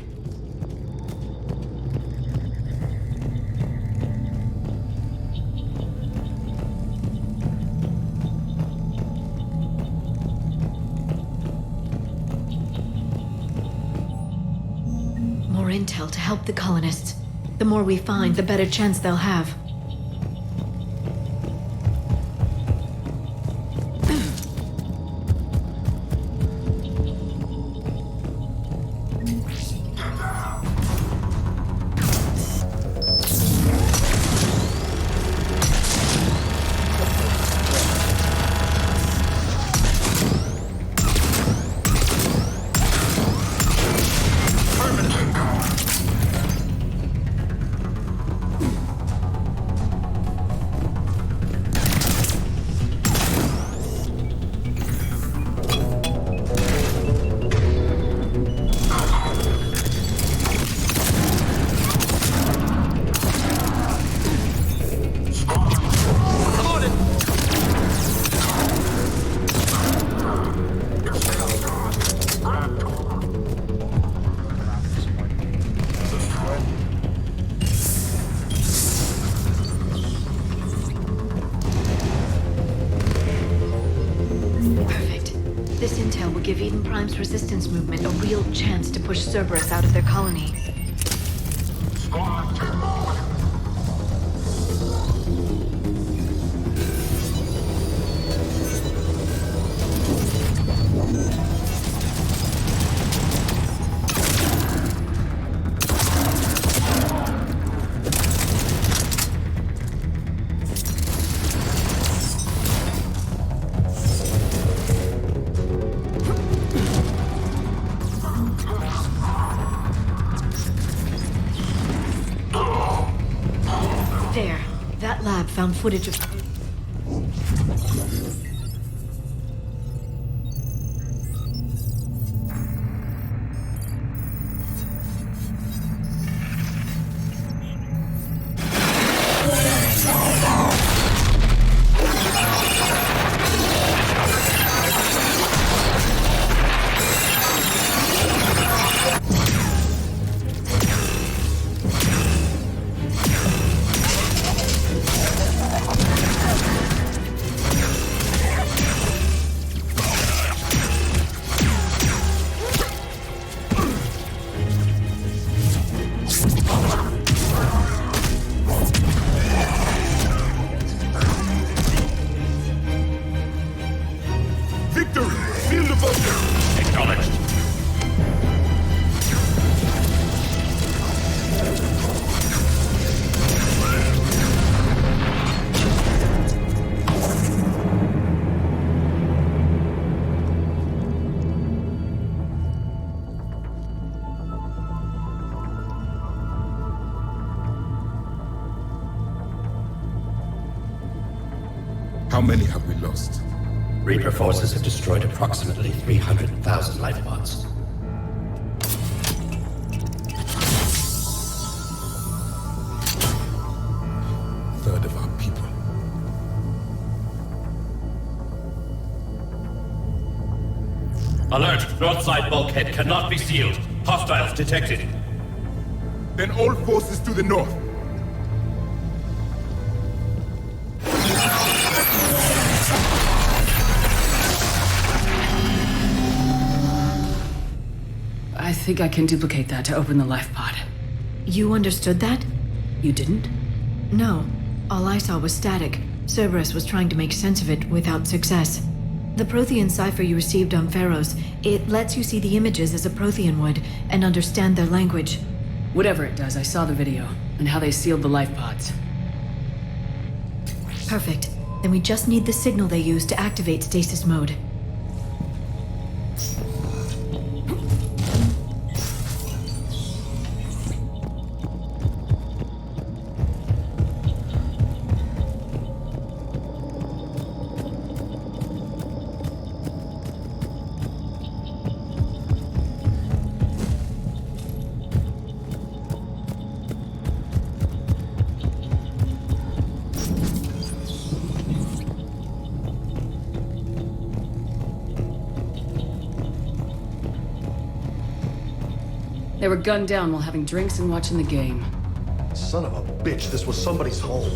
More intel to help the colonists. The more we find, the better chance they'll have. This intel will give Eden Prime's resistance movement a real chance to push Cerberus out of their colony. That lab found footage of... How many have we lost? Reaper forces have destroyed approximately 300,000 life pods. Third of our people. Alert! North side bulkhead cannot be sealed. Hostiles detected. Then all forces to the north. I think I can duplicate that to open the life pod. You understood that? You didn't? No. All I saw was static. Cerberus was trying to make sense of it without success. The Prothean cipher you received on Pharos, it lets you see the images as a Prothean would and understand their language. Whatever it does, I saw the video and how they sealed the life pods. Perfect. Then we just need the signal they used to activate stasis mode. They were gunned down while having drinks and watching the game. Son of a bitch, this was somebody's home.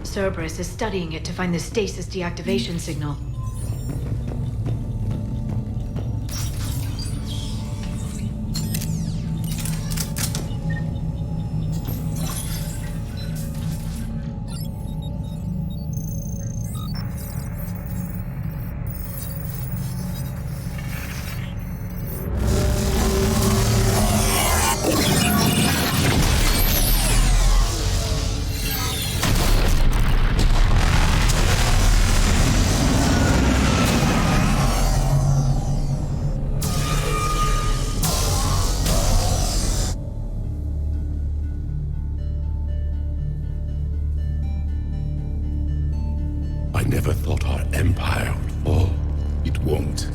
Cerberus is studying it to find the stasis deactivation signal. never thought our empire would fall. It won't.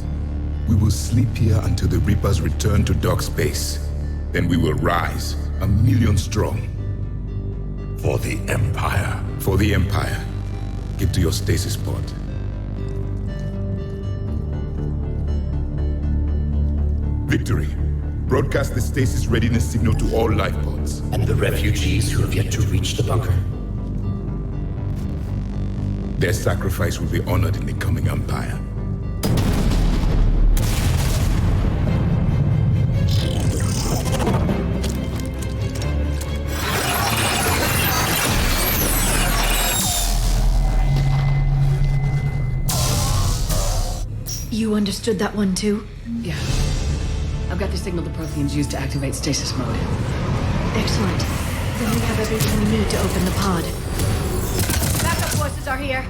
We will sleep here until the Reapers return to dark space. Then we will rise, 1,000,000 strong. For the Empire. For the Empire. Get to your stasis pod. Victory. Broadcast the stasis readiness signal to all life pods. And the refugees who have yet to reach the bunker. Their sacrifice will be honored in the coming Empire. You understood that one too? Yeah. I've got the signal the Protheans used to activate stasis mode. Excellent. Then we have everything we need to open the pod. Backup forces are here.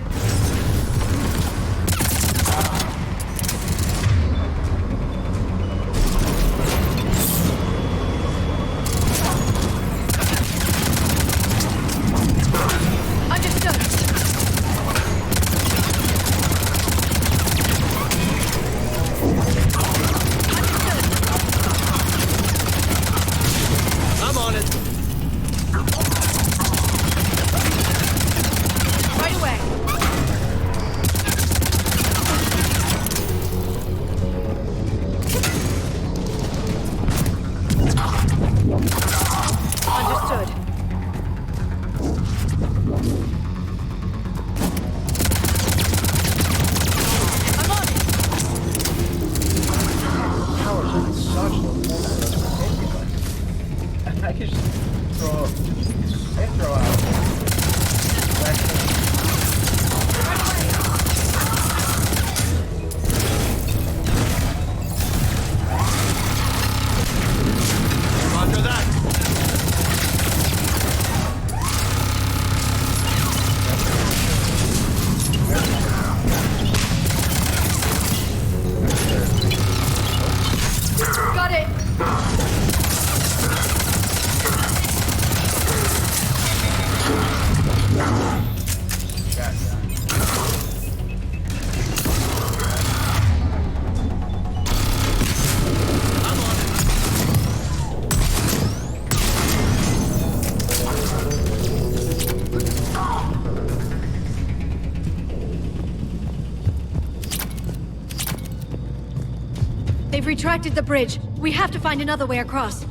They've retracted the bridge. We have to find another way across.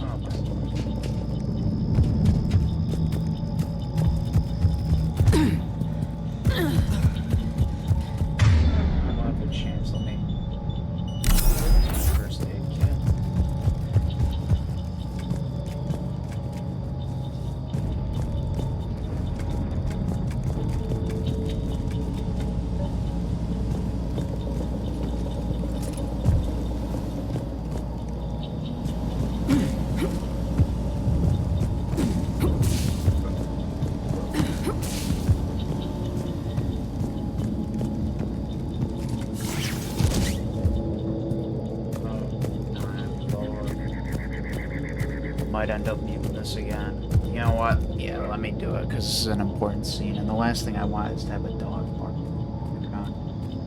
Might end up muting this again. You know what? Yeah, let me do it, because this is an important scene, and the last thing I want is to have a dog bark.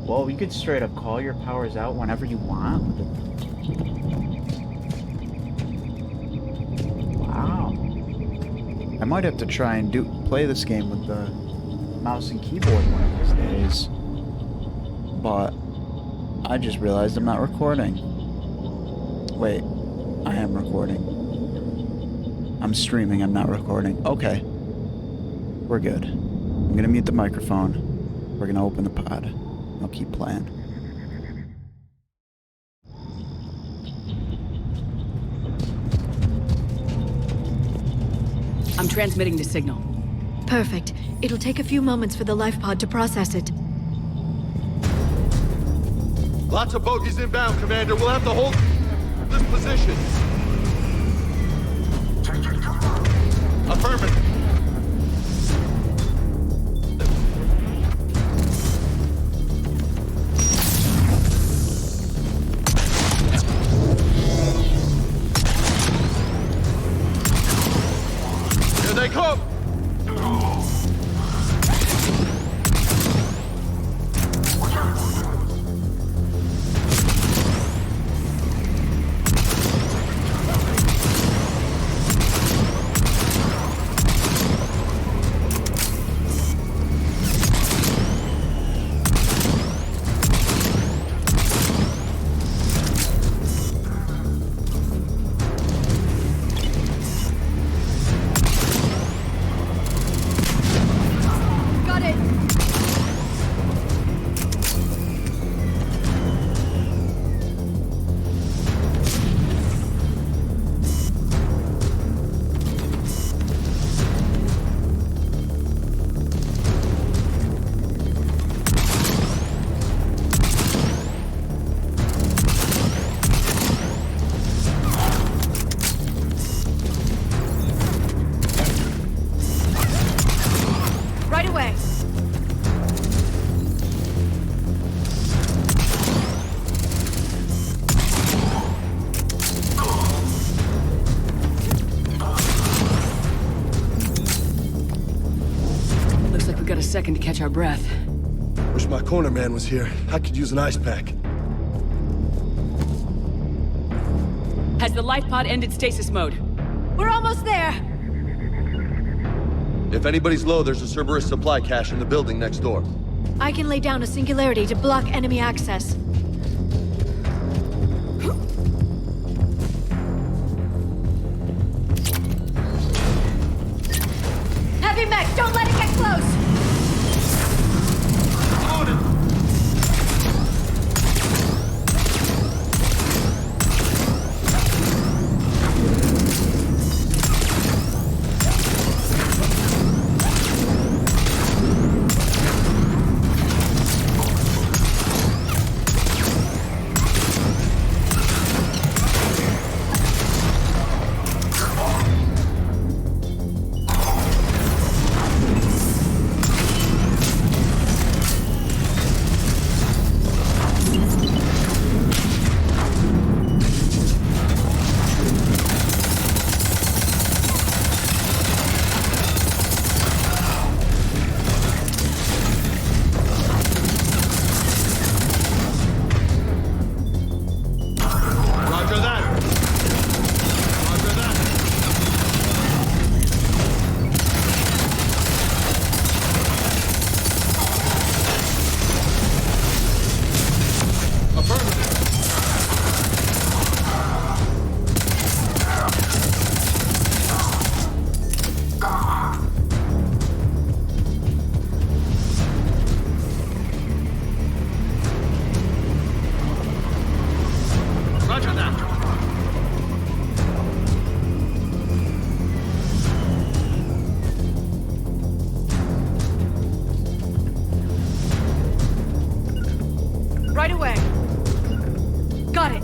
Well, you could straight up call your powers out whenever you want. Wow. I might have to try and play this game with the mouse and keyboard one of these days. But I just realized I'm not recording. Wait, I am recording. I'm streaming, I'm not recording. Okay. We're good. I'm gonna mute the microphone. We're gonna open the pod. I'll keep playing. I'm transmitting the signal. Perfect. It'll take a few moments for the life pod to process it. Lots of bogies inbound, Commander. We'll have to hold this position. Affirmative. Here they come! second to catch our breath. Wish my corner man was here. I could use an ice pack. Has the life pod ended stasis mode? We're almost there! If anybody's low, there's a Cerberus supply cache in the building next door. I can lay down a singularity to block enemy access. Heavy mech, don't let it get close! Right away. Got it.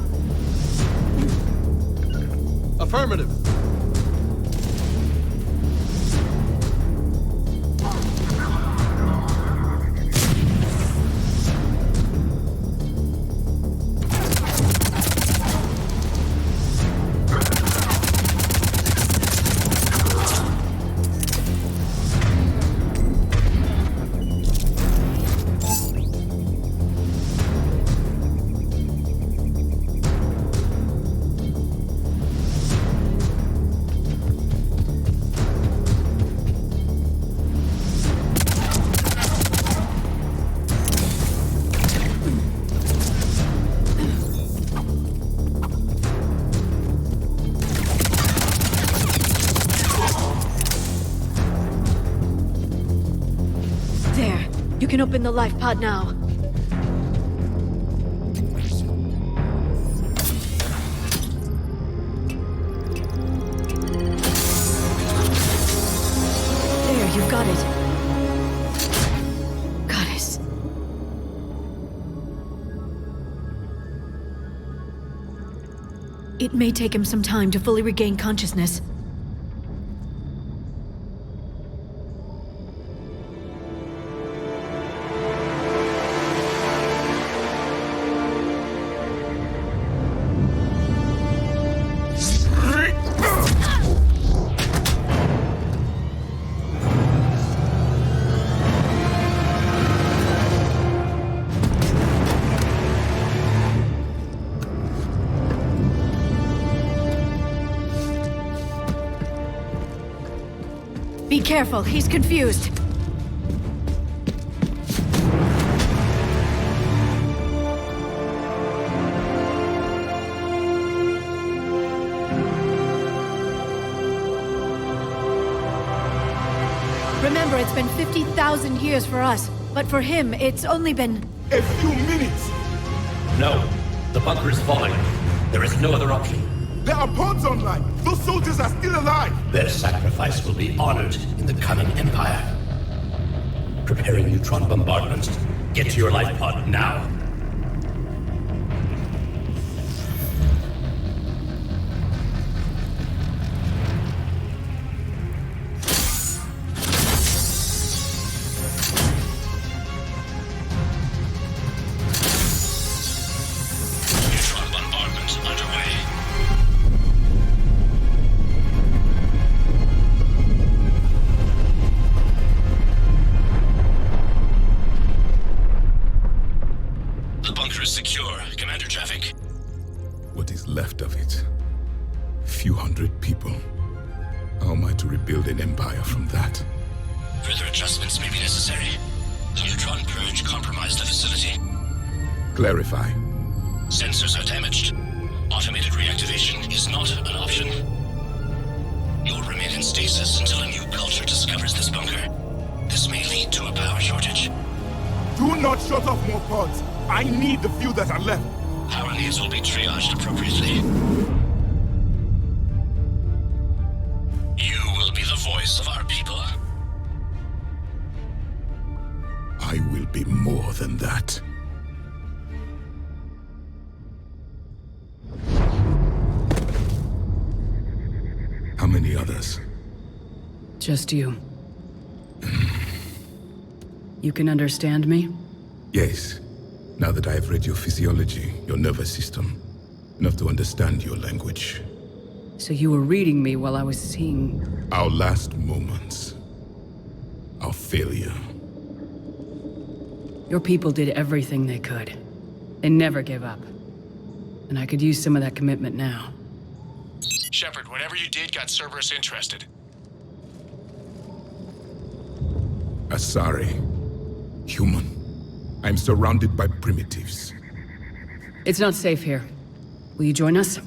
Affirmative. You can open the life pod now. There, you've got it. Goddess. It may take him some time to fully regain consciousness. Be careful, he's confused. Remember, it's been 50,000 years for us, but for him, it's only been... A few minutes! No. The bunker is falling. There is no other option. There are pods online! Those soldiers are still alive! Their sacrifice will be honored in the coming Empire. Preparing neutron bombardment. Get to your life pod now. What is left of it? Few hundred people. How am I to rebuild an empire from that? Further adjustments may be necessary. The neutron purge compromised the facility. Clarify. Sensors are damaged. Automated reactivation is not an option. You'll remain in stasis until a new culture discovers this bunker. This may lead to a power shortage. Do not shut off more pods. I need the few that are left. Power needs will be triaged appropriately. You will be the voice of our people. I will be more than that. How many others? Just you. You can understand me? Yes. Now that I have read your physiology, your nervous system, enough to understand your language. So you were reading me while I was seeing... Our last moments. Our failure. Your people did everything they could. They never gave up. And I could use some of that commitment now. Shepard, whatever you did got Cerberus interested. Asari. Human. I'm surrounded by primitives. It's not safe here. Will you join us?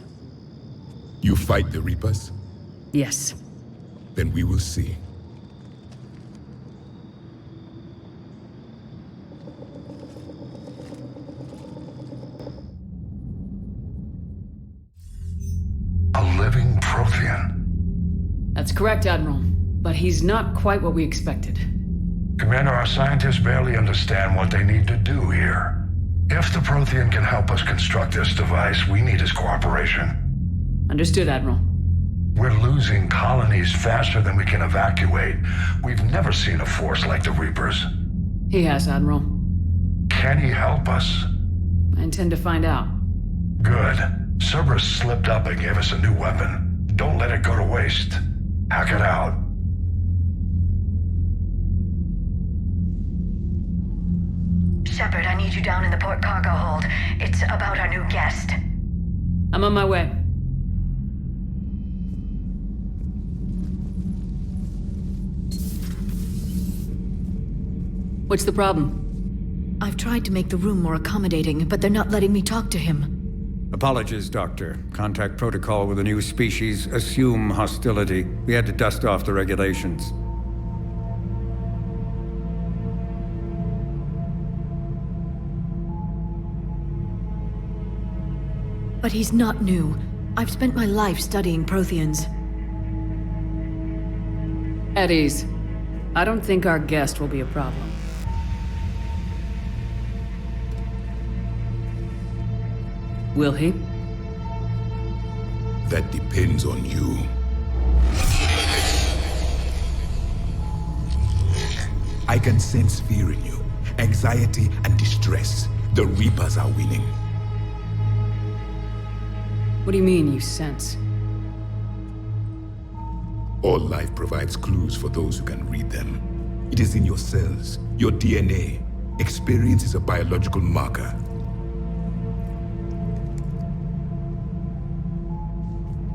You fight the Reapers? Yes. Then we will see. A living Prothean. That's correct, Admiral. But he's not quite what we expected. Commander, our scientists barely understand what they need to do here. If the Prothean can help us construct this device, we need his cooperation. Understood, Admiral. We're losing colonies faster than we can evacuate. We've never seen a force like the Reapers. He has, Admiral. Can he help us? I intend to find out. Good. Cerberus slipped up and gave us a new weapon. Don't let it go to waste. Hack it out. Shepard, I need you down in the port cargo hold. It's about our new guest. I'm on my way. What's the problem? I've tried to make the room more accommodating, but they're not letting me talk to him. Apologies, Doctor. Contact protocol with a new species. Assume hostility. We had to dust off the regulations. But he's not new. I've spent my life studying Protheans. At ease. I don't think our guest will be a problem. Will he? That depends on you. I can sense fear in you, anxiety and distress. The Reapers are winning. What do you mean, you sense? All life provides clues for those who can read them. It is in your cells, your DNA. Experience is a biological marker.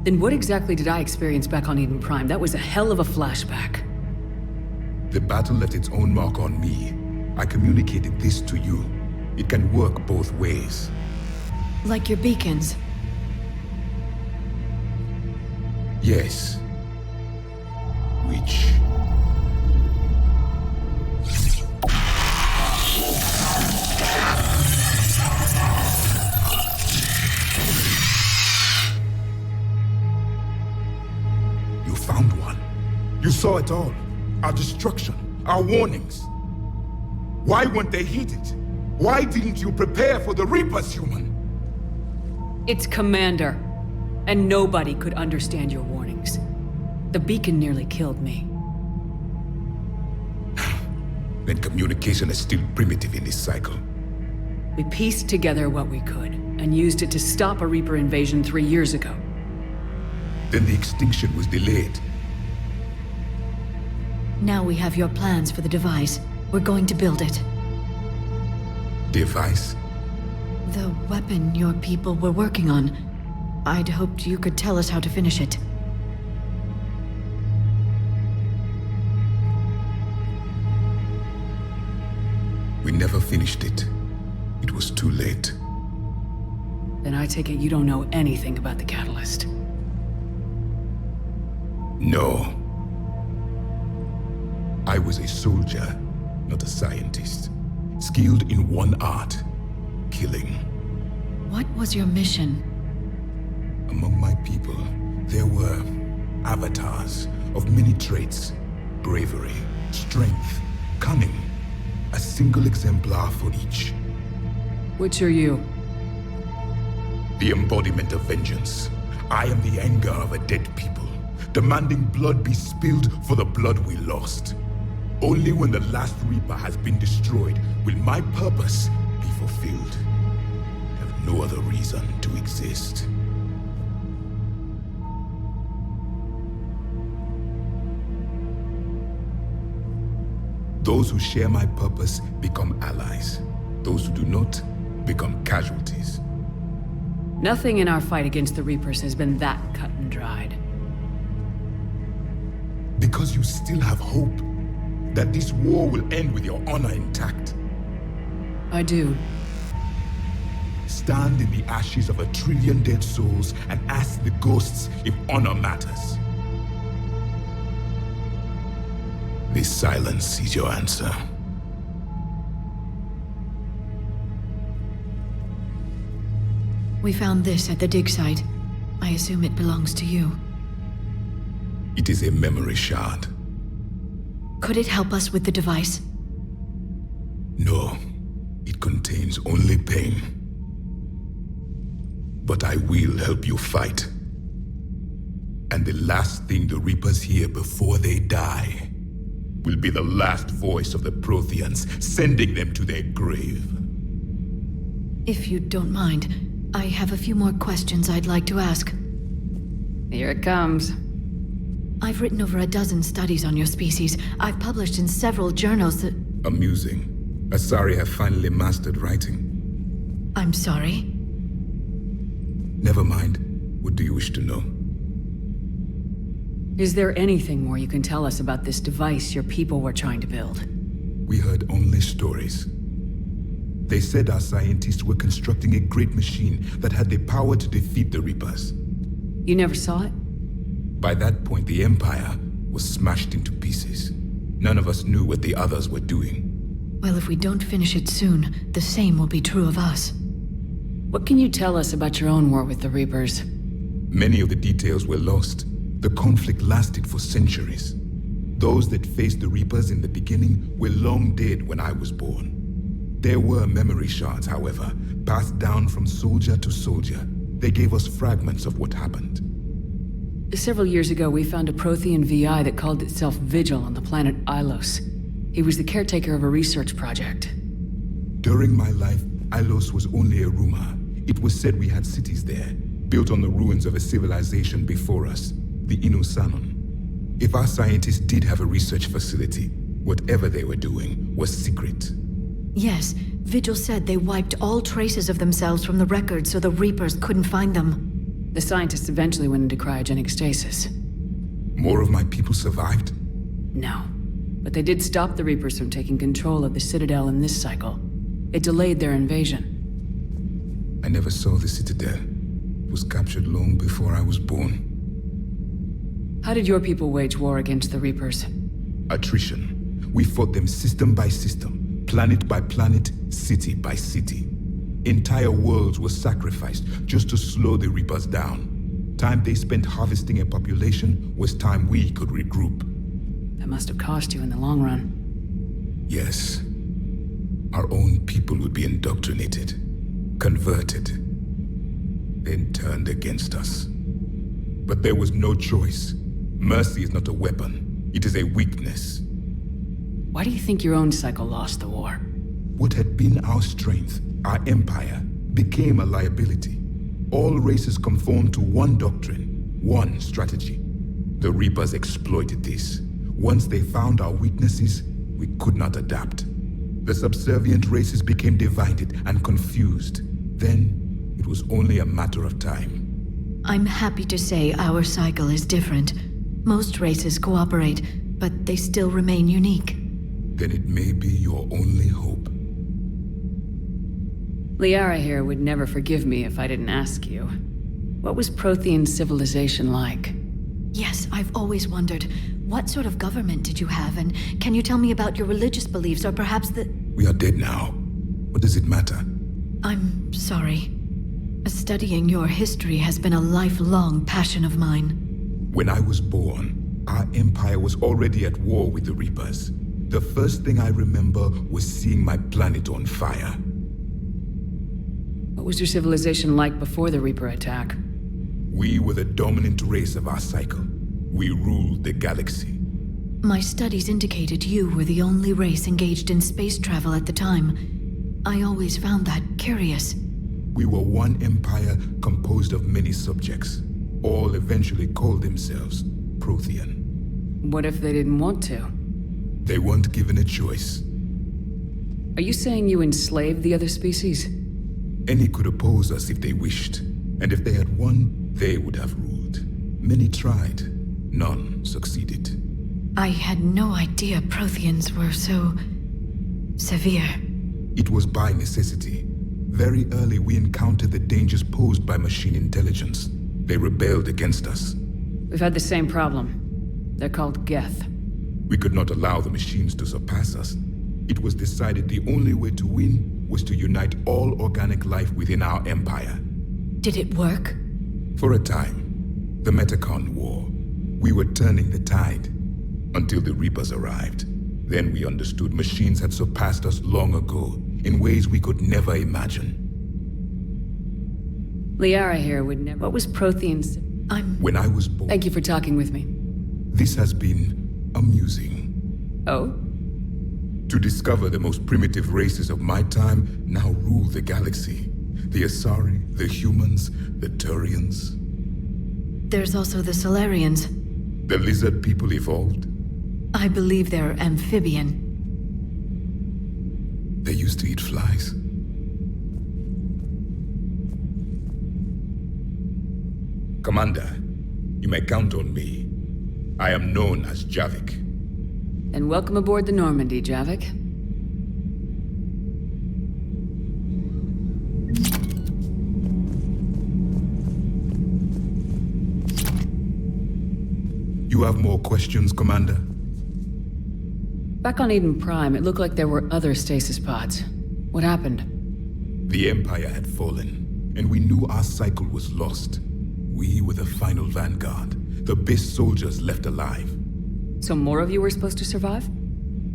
Then what exactly did I experience back on Eden Prime? That was a hell of a flashback. The battle left its own mark on me. I communicated this to you. It can work both ways. Like your beacons. Yes. Which... You found one. You saw it all. Our destruction, our warnings. Why weren't they heeded? Why didn't you prepare for the Reapers, human? It's Commander. And nobody could understand your warnings. The beacon nearly killed me. Then communication is still primitive in this cycle. We pieced together what we could, and used it to stop a Reaper invasion 3 years ago. Then the extinction was delayed. Now we have your plans for the device. We're going to build it. Device? The weapon your people were working on. I'd hoped you could tell us how to finish it. We never finished it. It was too late. Then I take it you don't know anything about the catalyst. No. I was a soldier, not a scientist. Skilled in one art, killing. What was your mission? Among my people, there were avatars of many traits. Bravery, strength, cunning. A single exemplar for each. Which are you? The embodiment of vengeance. I am the anger of a dead people, demanding blood be spilled for the blood we lost. Only when the last Reaper has been destroyed will my purpose be fulfilled. I have no other reason to exist. Those who share my purpose become allies. Those who do not become casualties. Nothing in our fight against the Reapers has been that cut and dried. Because you still have hope that this war will end with your honor intact. I do. Stand in the ashes of 1 trillion dead souls and ask the ghosts if honor matters. This silence is your answer. We found this at the dig site. I assume it belongs to you. It is a memory shard. Could it help us with the device? No, it contains only pain. But I will help you fight. And the last thing the Reapers hear before they die will be the last voice of the Protheans, sending them to their grave. If you don't mind, I have a few more questions I'd like to ask. Here it comes. I've written over a dozen studies on your species. I've published in several journals that... Amusing. Asari have finally mastered writing. I'm sorry? Never mind. What do you wish to know? Is there anything more you can tell us about this device your people were trying to build? We heard only stories. They said our scientists were constructing a great machine that had the power to defeat the Reapers. You never saw it? By that point, the Empire was smashed into pieces. None of us knew what the others were doing. Well, if we don't finish it soon, the same will be true of us. What can you tell us about your own war with the Reapers? Many of the details were lost. The conflict lasted for centuries. Those that faced the Reapers in the beginning were long dead when I was born. There were memory shards, however, passed down from soldier to soldier. They gave us fragments of what happened. Several years ago, we found a Prothean VI that called itself Vigil on the planet Ilos. He was the caretaker of a research project. During my life, Ilos was only a rumor. It was said we had cities there, built on the ruins of a civilization before us, the Inusanon. If our scientists did have a research facility, whatever they were doing was secret. Yes, Vigil said they wiped all traces of themselves from the records so the Reapers couldn't find them. The scientists eventually went into cryogenic stasis. More of my people survived? No. But they did stop the Reapers from taking control of the Citadel in this cycle. It delayed their invasion. I never saw the Citadel. It was captured long before I was born. How did your people wage war against the Reapers? Attrition. We fought them system by system, planet by planet, city by city. Entire worlds were sacrificed just to slow the Reapers down. Time they spent harvesting a population was time we could regroup. That must have cost you in the long run. Yes. Our own people would be indoctrinated, converted, then turned against us. But there was no choice. Mercy is not a weapon. It is a weakness. Why do you think your own cycle lost the war? What had been our strength, our empire, became a liability. All races conformed to one doctrine, one strategy. The Reapers exploited this. Once they found our weaknesses, we could not adapt. The subservient races became divided and confused. Then, it was only a matter of time. I'm happy to say our cycle is different. Most races cooperate, but they still remain unique. Then it may be your only hope. Liara here would never forgive me if I didn't ask you. What was Prothean civilization like? Yes, I've always wondered, what sort of government did you have, and can you tell me about your religious beliefs, or perhaps the... We are dead now. What does it matter? I'm sorry. Studying your history has been a lifelong passion of mine. When I was born, our empire was already at war with the Reapers. The first thing I remember was seeing my planet on fire. What was your civilization like before the Reaper attack? We were the dominant race of our cycle. We ruled the galaxy. My studies indicated you were the only race engaged in space travel at the time. I always found that curious. We were one empire composed of many subjects. All eventually called themselves Prothean. What if they didn't want to? They weren't given a choice. Are you saying you enslaved the other species? Any could oppose us if they wished. And if they had won, they would have ruled. Many tried. None succeeded. I had no idea Protheans were so... severe. It was by necessity. Very early we encountered the dangers posed by machine intelligence. They rebelled against us. We've had the same problem. They're called Geth. We could not allow the machines to surpass us. It was decided the only way to win was to unite all organic life within our empire. Did it work? For a time. The Metacon War. We were turning the tide. Until the Reapers arrived. Then we understood machines had surpassed us long ago, in ways we could never imagine. Liara here would never... What was Prothean's... When I was born... Thank you for talking with me. This has been amusing. Oh? To discover the most primitive races of my time now rule the galaxy. The Asari, the humans, the Turians. There's also the Solarians. The lizard people evolved. I believe they're amphibian. They used to eat flies. Commander, you may count on me. I am known as Javik. And welcome aboard the Normandy, Javik. You have more questions, Commander? Back on Eden Prime, it looked like there were other stasis pods. What happened? The Empire had fallen, and we knew our cycle was lost. We were the final vanguard, the best soldiers left alive. So more of you were supposed to survive?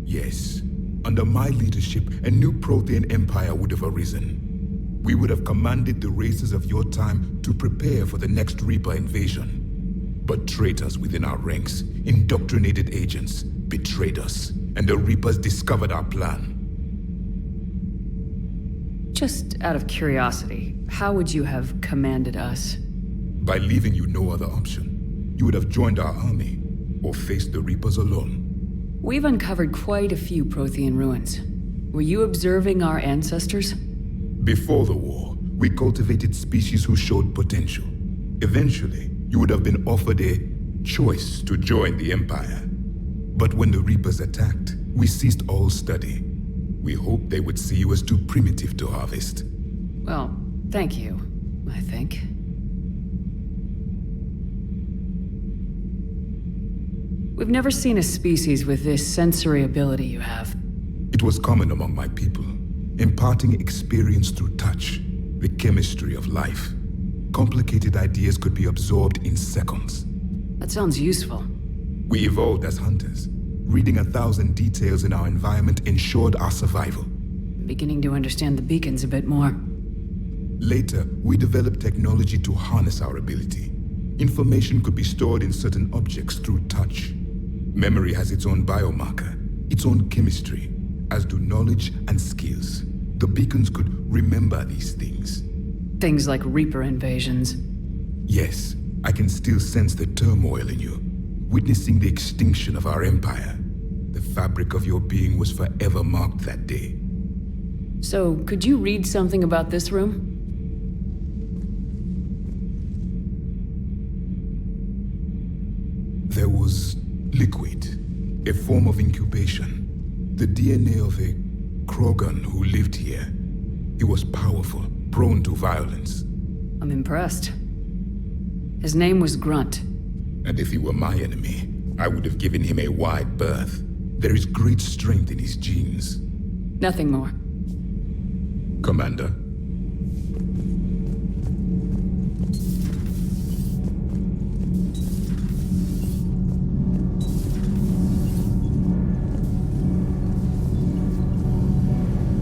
Yes. Under my leadership, a new Prothean empire would have arisen. We would have commanded the races of your time to prepare for the next Reaper invasion. But traitors within our ranks, indoctrinated agents, betrayed us, and the Reapers discovered our plan. Just out of curiosity, how would you have commanded us? By leaving you no other option. You would have joined our army, or faced the Reapers alone. We've uncovered quite a few Prothean ruins. Were you observing our ancestors? Before the war, we cultivated species who showed potential. Eventually, you would have been offered a choice to join the Empire. But when the Reapers attacked, we ceased all study. We hoped they would see you as too primitive to harvest. Well, thank you, I think. We've never seen a species with this sensory ability you have. It was common among my people, imparting experience through touch, the chemistry of life. Complicated ideas could be absorbed in seconds. That sounds useful. We evolved as hunters. Reading 1,000 details in our environment ensured our survival. I'm beginning to understand the beacons a bit more. Later, we developed technology to harness our ability. Information could be stored in certain objects through touch. Memory has its own biomarker, its own chemistry, as do knowledge and skills. The beacons could remember these things. Things like Reaper invasions. Yes, I can still sense the turmoil in you, witnessing the extinction of our empire. The fabric of your being was forever marked that day. So, could you read something about this room? There was liquid, a form of incubation. The DNA of a Krogan who lived here. He was powerful, prone to violence. I'm impressed. His name was Grunt. And if he were my enemy, I would have given him a wide berth. There is great strength in his genes. Nothing more. Commander.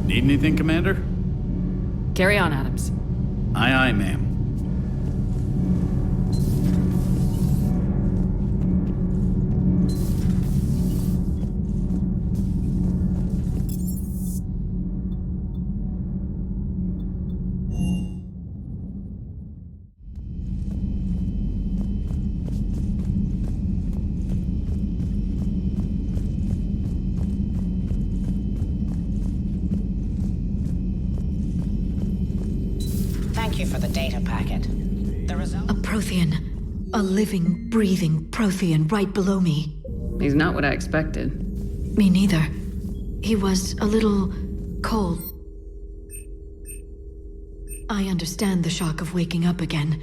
Need anything, Commander? Carry on, Adams. Aye, aye, ma'am. Thank you for the data packet. The result... A Prothean. A living, breathing Prothean right below me. He's not what I expected. Me neither. He was a little cold. I understand the shock of waking up again.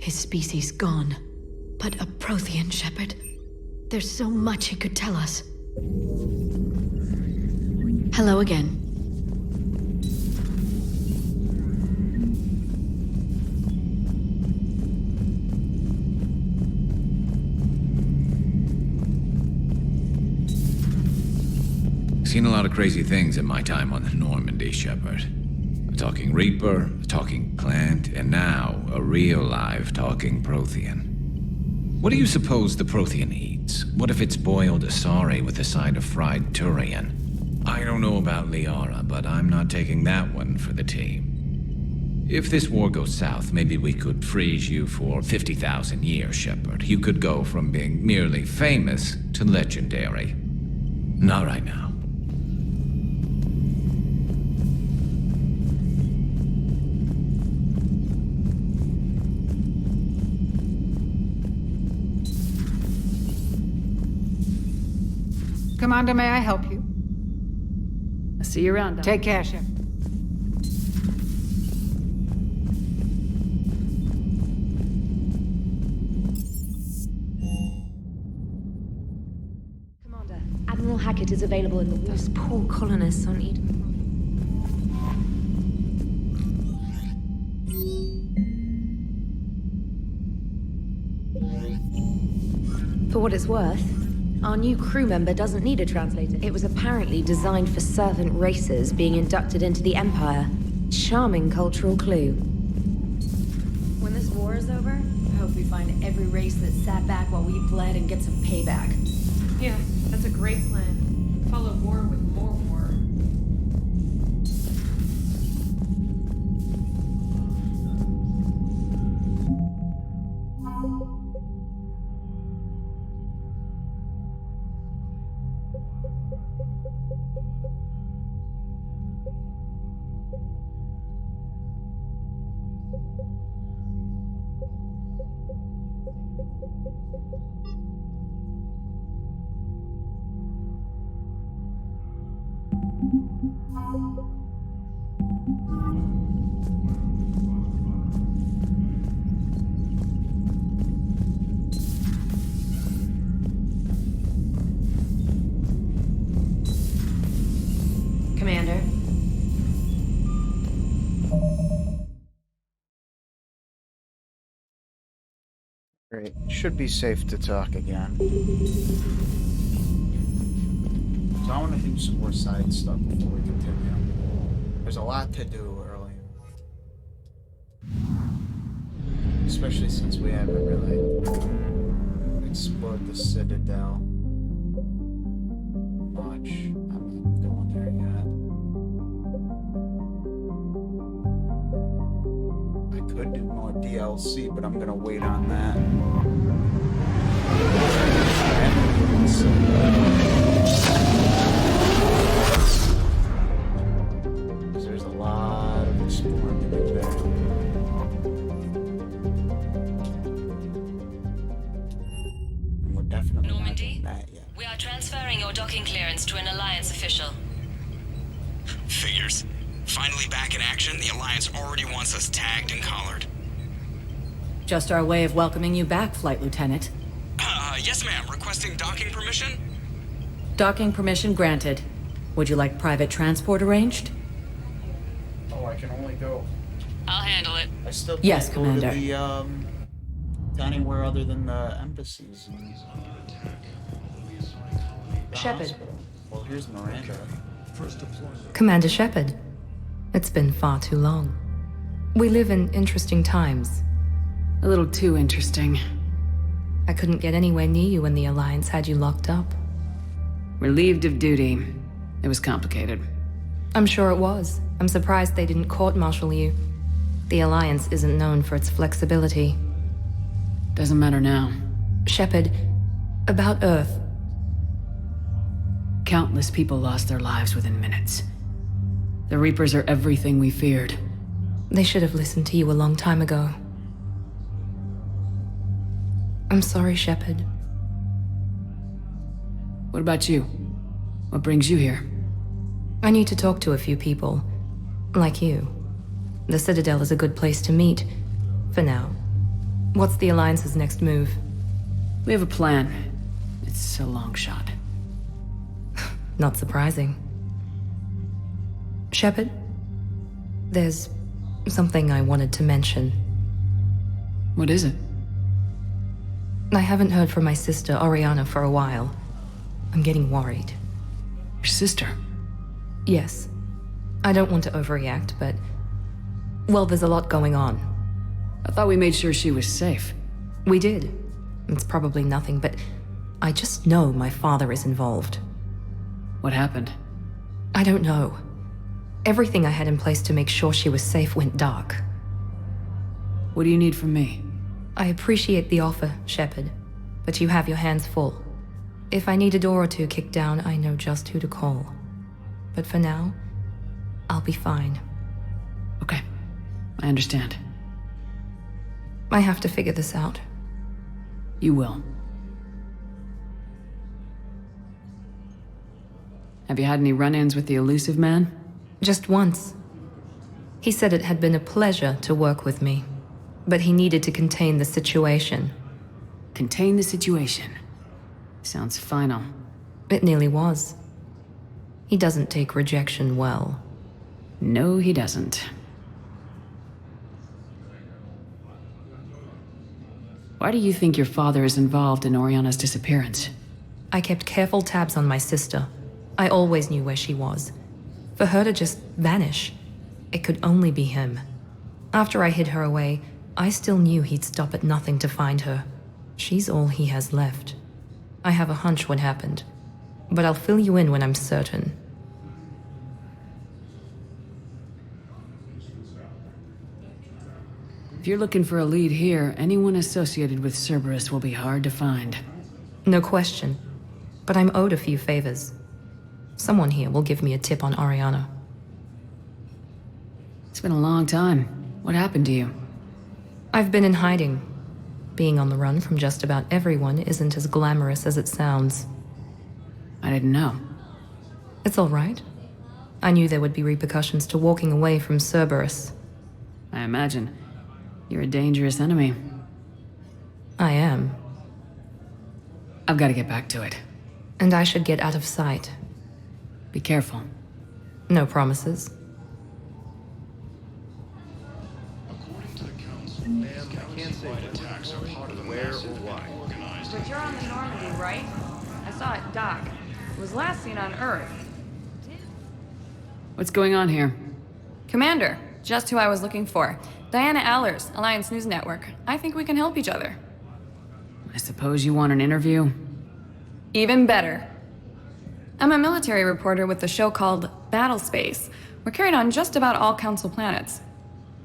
His species gone. But a Prothean, Shepard. There's so much he could tell us. Hello again. Seen a lot of crazy things in my time on the Normandy, Shepard. A talking Reaper, a talking plant, and now a real live talking Prothean. What do you suppose the Prothean eats? What if it's boiled Asari with a side of fried Turian? I don't know about Liara, but I'm not taking that one for the team. If this war goes south, maybe we could freeze you for 50,000 years, Shepard. You could go from being merely famous to legendary. Not right now. Commander, may I help you? I'll see you around, Doc. Take care, Shep. Commander, Admiral Hackett is available in the... Those poor colonists on Eden. For what it's worth, our new crew member doesn't need a translator. It was apparently designed for servant races being inducted into the Empire. Charming cultural clue. When this war is over, I hope we find every race that sat back while we bled and get some payback. Yeah, that's a great plan. Follow war with more war. Commander. Great. Should be safe to talk again. So I want to do some more side stuff before we continue. There's a lot to do early. Especially since we haven't really explored the Citadel much. I'm not going there yet. I could do more DLC, but I'm gonna wait on that. Because there's a lot of exploring to do there. And we're definitely Transferring your docking clearance to an Alliance official. Figures. Finally back in action, the Alliance already wants us tagged and collared. Just our way of welcoming you back, Flight Lieutenant. Yes ma'am. Requesting docking permission? Docking permission granted. Would you like private transport arranged? Oh, I can only go. I'll handle it. I still can't Yes, go Commander. to the, to anywhere other than the embassies. Shepard. Well, here's Miranda. Commander Shepard. It's been far too long. We live in interesting times. A little too interesting. I couldn't get anywhere near you when the Alliance had you locked up. Relieved of duty. It was complicated. I'm sure it was. I'm surprised they didn't court-martial you. The Alliance isn't known for its flexibility. Doesn't matter now. Shepard, about Earth. Countless people lost their lives within minutes. The Reapers are everything we feared. They should have listened to you a long time ago. I'm sorry, Shepard. What about you? What brings you here? I need to talk to a few people. Like you. The Citadel is a good place to meet. For now. What's the Alliance's next move? We have a plan. It's a long shot. Not surprising. Shepard? There's something I wanted to mention. What is it? I haven't heard from my sister, Oriana, for a while. I'm getting worried. Your sister? Yes. I don't want to overreact, but... well, there's a lot going on. I thought we made sure she was safe. We did. It's probably nothing, but I just know my father is involved. What happened? I don't know. Everything I had in place to make sure she was safe went dark. What do you need from me? I appreciate the offer, Shepard, but you have your hands full. If I need a door or two kicked down, I know just who to call. But for now, I'll be fine. Okay, I understand. I have to figure this out. You will. Have you had any run-ins with the elusive man? Just once. He said it had been a pleasure to work with me, but he needed to contain the situation. Contain the situation. Sounds final. It nearly was. He doesn't take rejection well. No, he doesn't. Why do you think your father is involved in Oriana's disappearance? I kept careful tabs on my sister. I always knew where she was. For her to just vanish, it could only be him. After I hid her away, I still knew he'd stop at nothing to find her. She's all he has left. I have a hunch what happened, but I'll fill you in when I'm certain. If you're looking for a lead here, anyone associated with Cerberus will be hard to find. No question, but I'm owed a few favors. Someone here will give me a tip on Oriana. It's been a long time. What happened to you? I've been in hiding. Being on the run from just about everyone isn't as glamorous as it sounds. I didn't know. It's all right. I knew there would be repercussions to walking away from Cerberus. I imagine. You're a dangerous enemy. I am. I've got to get back to it. And I should get out of sight. Be careful. No promises. But you're on the Normandy, right? I saw it dock. It was last seen on Earth. What's going on here? Commander, just who I was looking for. Diana Allers, Alliance News Network. I think we can help each other. I suppose you want an interview? Even better. I'm a military reporter with a show called Battle Space. We're carried on just about all Council planets.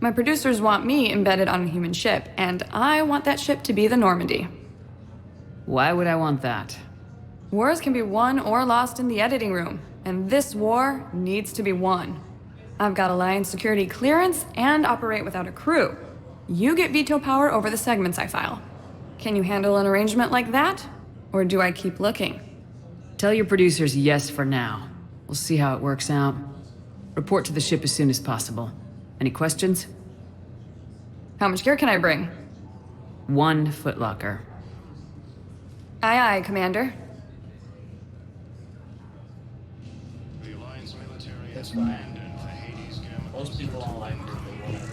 My producers want me embedded on a human ship, and I want that ship to be the Normandy. Why would I want that? Wars can be won or lost in the editing room, and this war needs to be won. I've got Alliance security clearance and operate without a crew. You get veto power over the segments I file. Can you handle an arrangement like that? Or do I keep looking? Tell your producers yes for now. We'll see how it works out. Report to the ship as soon as possible. Any questions? How much gear can I bring? 1 footlocker. Aye, aye, Commander. The Alliance military That's has fine. abandoned the Hades chemical. Most people don't like it. They won't.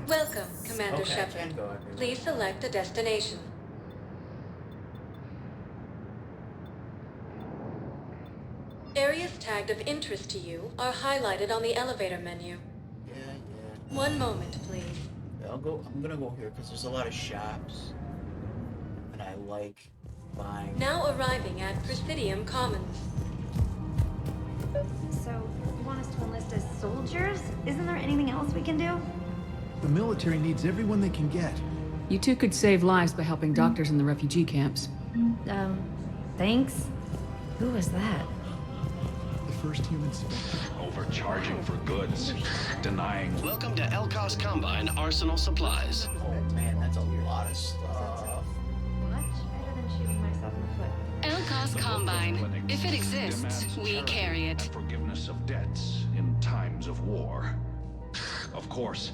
Welcome, Commander Okay, I Shepard. can go everywhere. Please select a destination. Areas tagged of interest to you are highlighted on the elevator menu. Yeah. 1 moment, please. I'm gonna go here because there's a lot of shops, and I like buying. Now arriving at Presidium Commons. So, you want us to enlist as soldiers? Isn't there anything else we can do? The military needs everyone they can get. You two could save lives by helping doctors in the refugee camps. Thanks. Who was that? The first human spectre. Overcharging for goods. Denying. Welcome to Elcos Combine Arsenal Supplies. Oh man, that's a lot of stuff. Much better than shooting myself in the foot. Elcos Combine. If it exists, we carry it. Forgiveness of debts in times of war. Of course.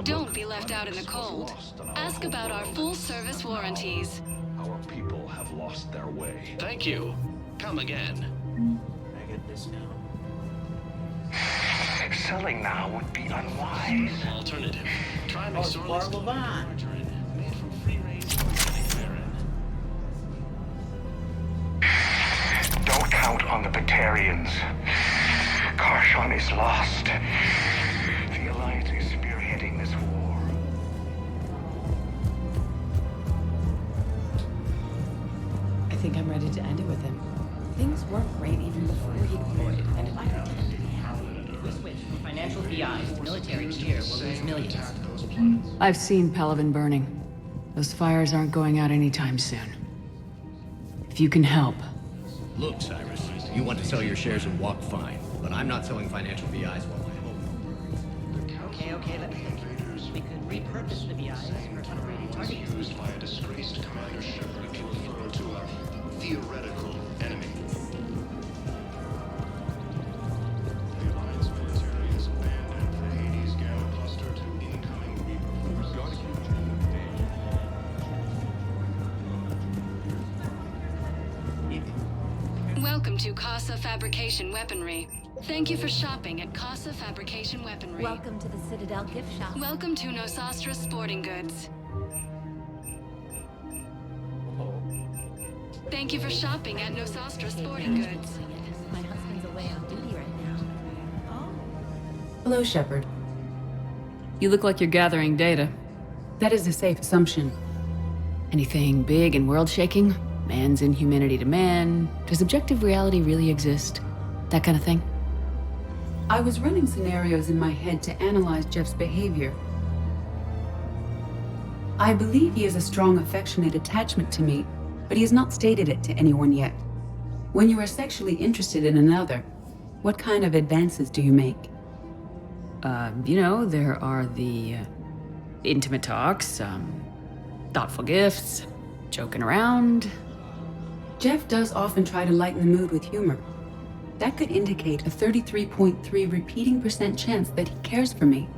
Don't be left out in the cold. Ask about our full-service warranties. Our people have lost their way. Thank you. Come again. Can I get a discount? Selling now would be unwise. Alternative. Try my sorely margarine made from free-range organic marine. Don't count on the Batarians. Karshon is lost. The Alliance is spearheading this war. I think I'm ready to end it with him. Things weren't great even before he deployed, and if I pretend to be happy, if we switch from financial VIs to military gear, we'll lose millions. I've seen Pelivan burning. Those fires aren't going out anytime soon. If you can help. Look, Cyrus, you want to sell your shares and walk fine, but I'm not selling financial VIs while my home. Okay, let me think. We could repurpose the VIs for upgraded targets. Used by a disgraced Commander Shepard to refer to a theoretical enemy. The Alliance military has abandoned the Hades Gamma cluster to incoming Reaper forces. Welcome to Casa Fabrication Weaponry. Thank you for shopping at Casa Fabrication Weaponry. Welcome to the Citadel gift shop. Welcome to Nosastra Sporting Goods. Thank you for shopping at Nosastra Sporting Goods. My husband's away on duty right now. Hello, Shepard. You look like you're gathering data. That is a safe assumption. Anything big and world-shaking? Man's inhumanity to man? Does objective reality really exist? That kind of thing? I was running scenarios in my head to analyze Jeff's behavior. I believe he has a strong affectionate attachment to me, but he has not stated it to anyone yet. When you are sexually interested in another, what kind of advances do you make? There are the intimate talks, thoughtful gifts, joking around. Jeff does often try to lighten the mood with humor. That could indicate a 33.3 repeating % chance that he cares for me,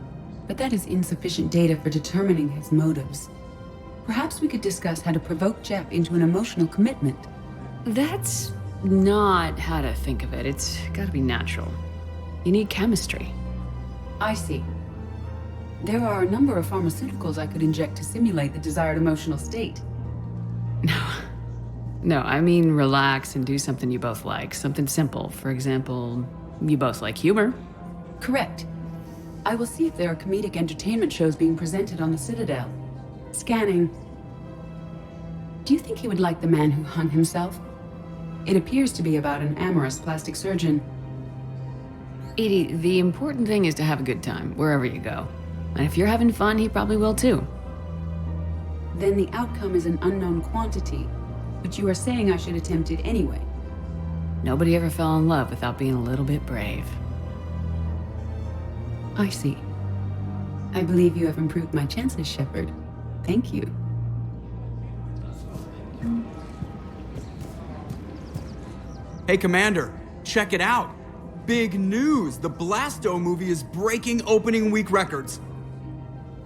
but that is insufficient data for determining his motives. Perhaps we could discuss how to provoke Jeff into an emotional commitment. That's not how to think of it. It's gotta be natural. You need chemistry. I see. There are a number of pharmaceuticals I could inject to simulate the desired emotional state. No, I mean relax and do something you both like. Something simple. For example, you both like humor. Correct. I will see if there are comedic entertainment shows being presented on the Citadel. Scanning. Do you think he would like The Man Who Hung Himself? It appears to be about an amorous plastic surgeon. Edie, the important thing is to have a good time, wherever you go. And if you're having fun, he probably will too. Then the outcome is an unknown quantity, but you are saying I should attempt it anyway. Nobody ever fell in love without being a little bit brave. I see. I believe you have improved my chances, Shepard. Thank you. Hey, Commander, check it out. Big news! The Blasto movie is breaking opening week records.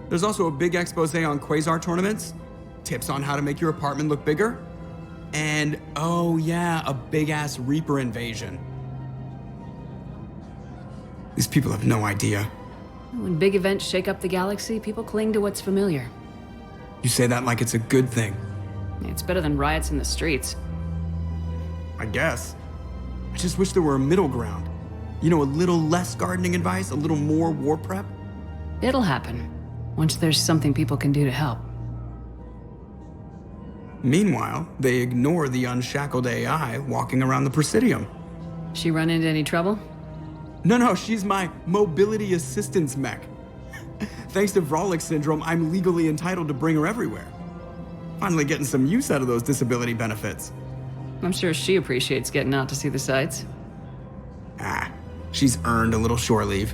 There's also a big expose on Quasar tournaments, tips on how to make your apartment look bigger, and, oh yeah, a big-ass Reaper invasion. These people have no idea. When big events shake up the galaxy, people cling to what's familiar. You say that like it's a good thing. It's better than riots in the streets. I guess. I just wish there were a middle ground. You know, a little less gardening advice, a little more war prep. It'll happen, once there's something people can do to help. Meanwhile, they ignore the unshackled AI walking around the Presidium. She run into any trouble? No, she's my mobility assistance mech. Thanks to Vrolic syndrome, I'm legally entitled to bring her everywhere. Finally getting some use out of those disability benefits. I'm sure she appreciates getting out to see the sights. She's earned a little shore leave.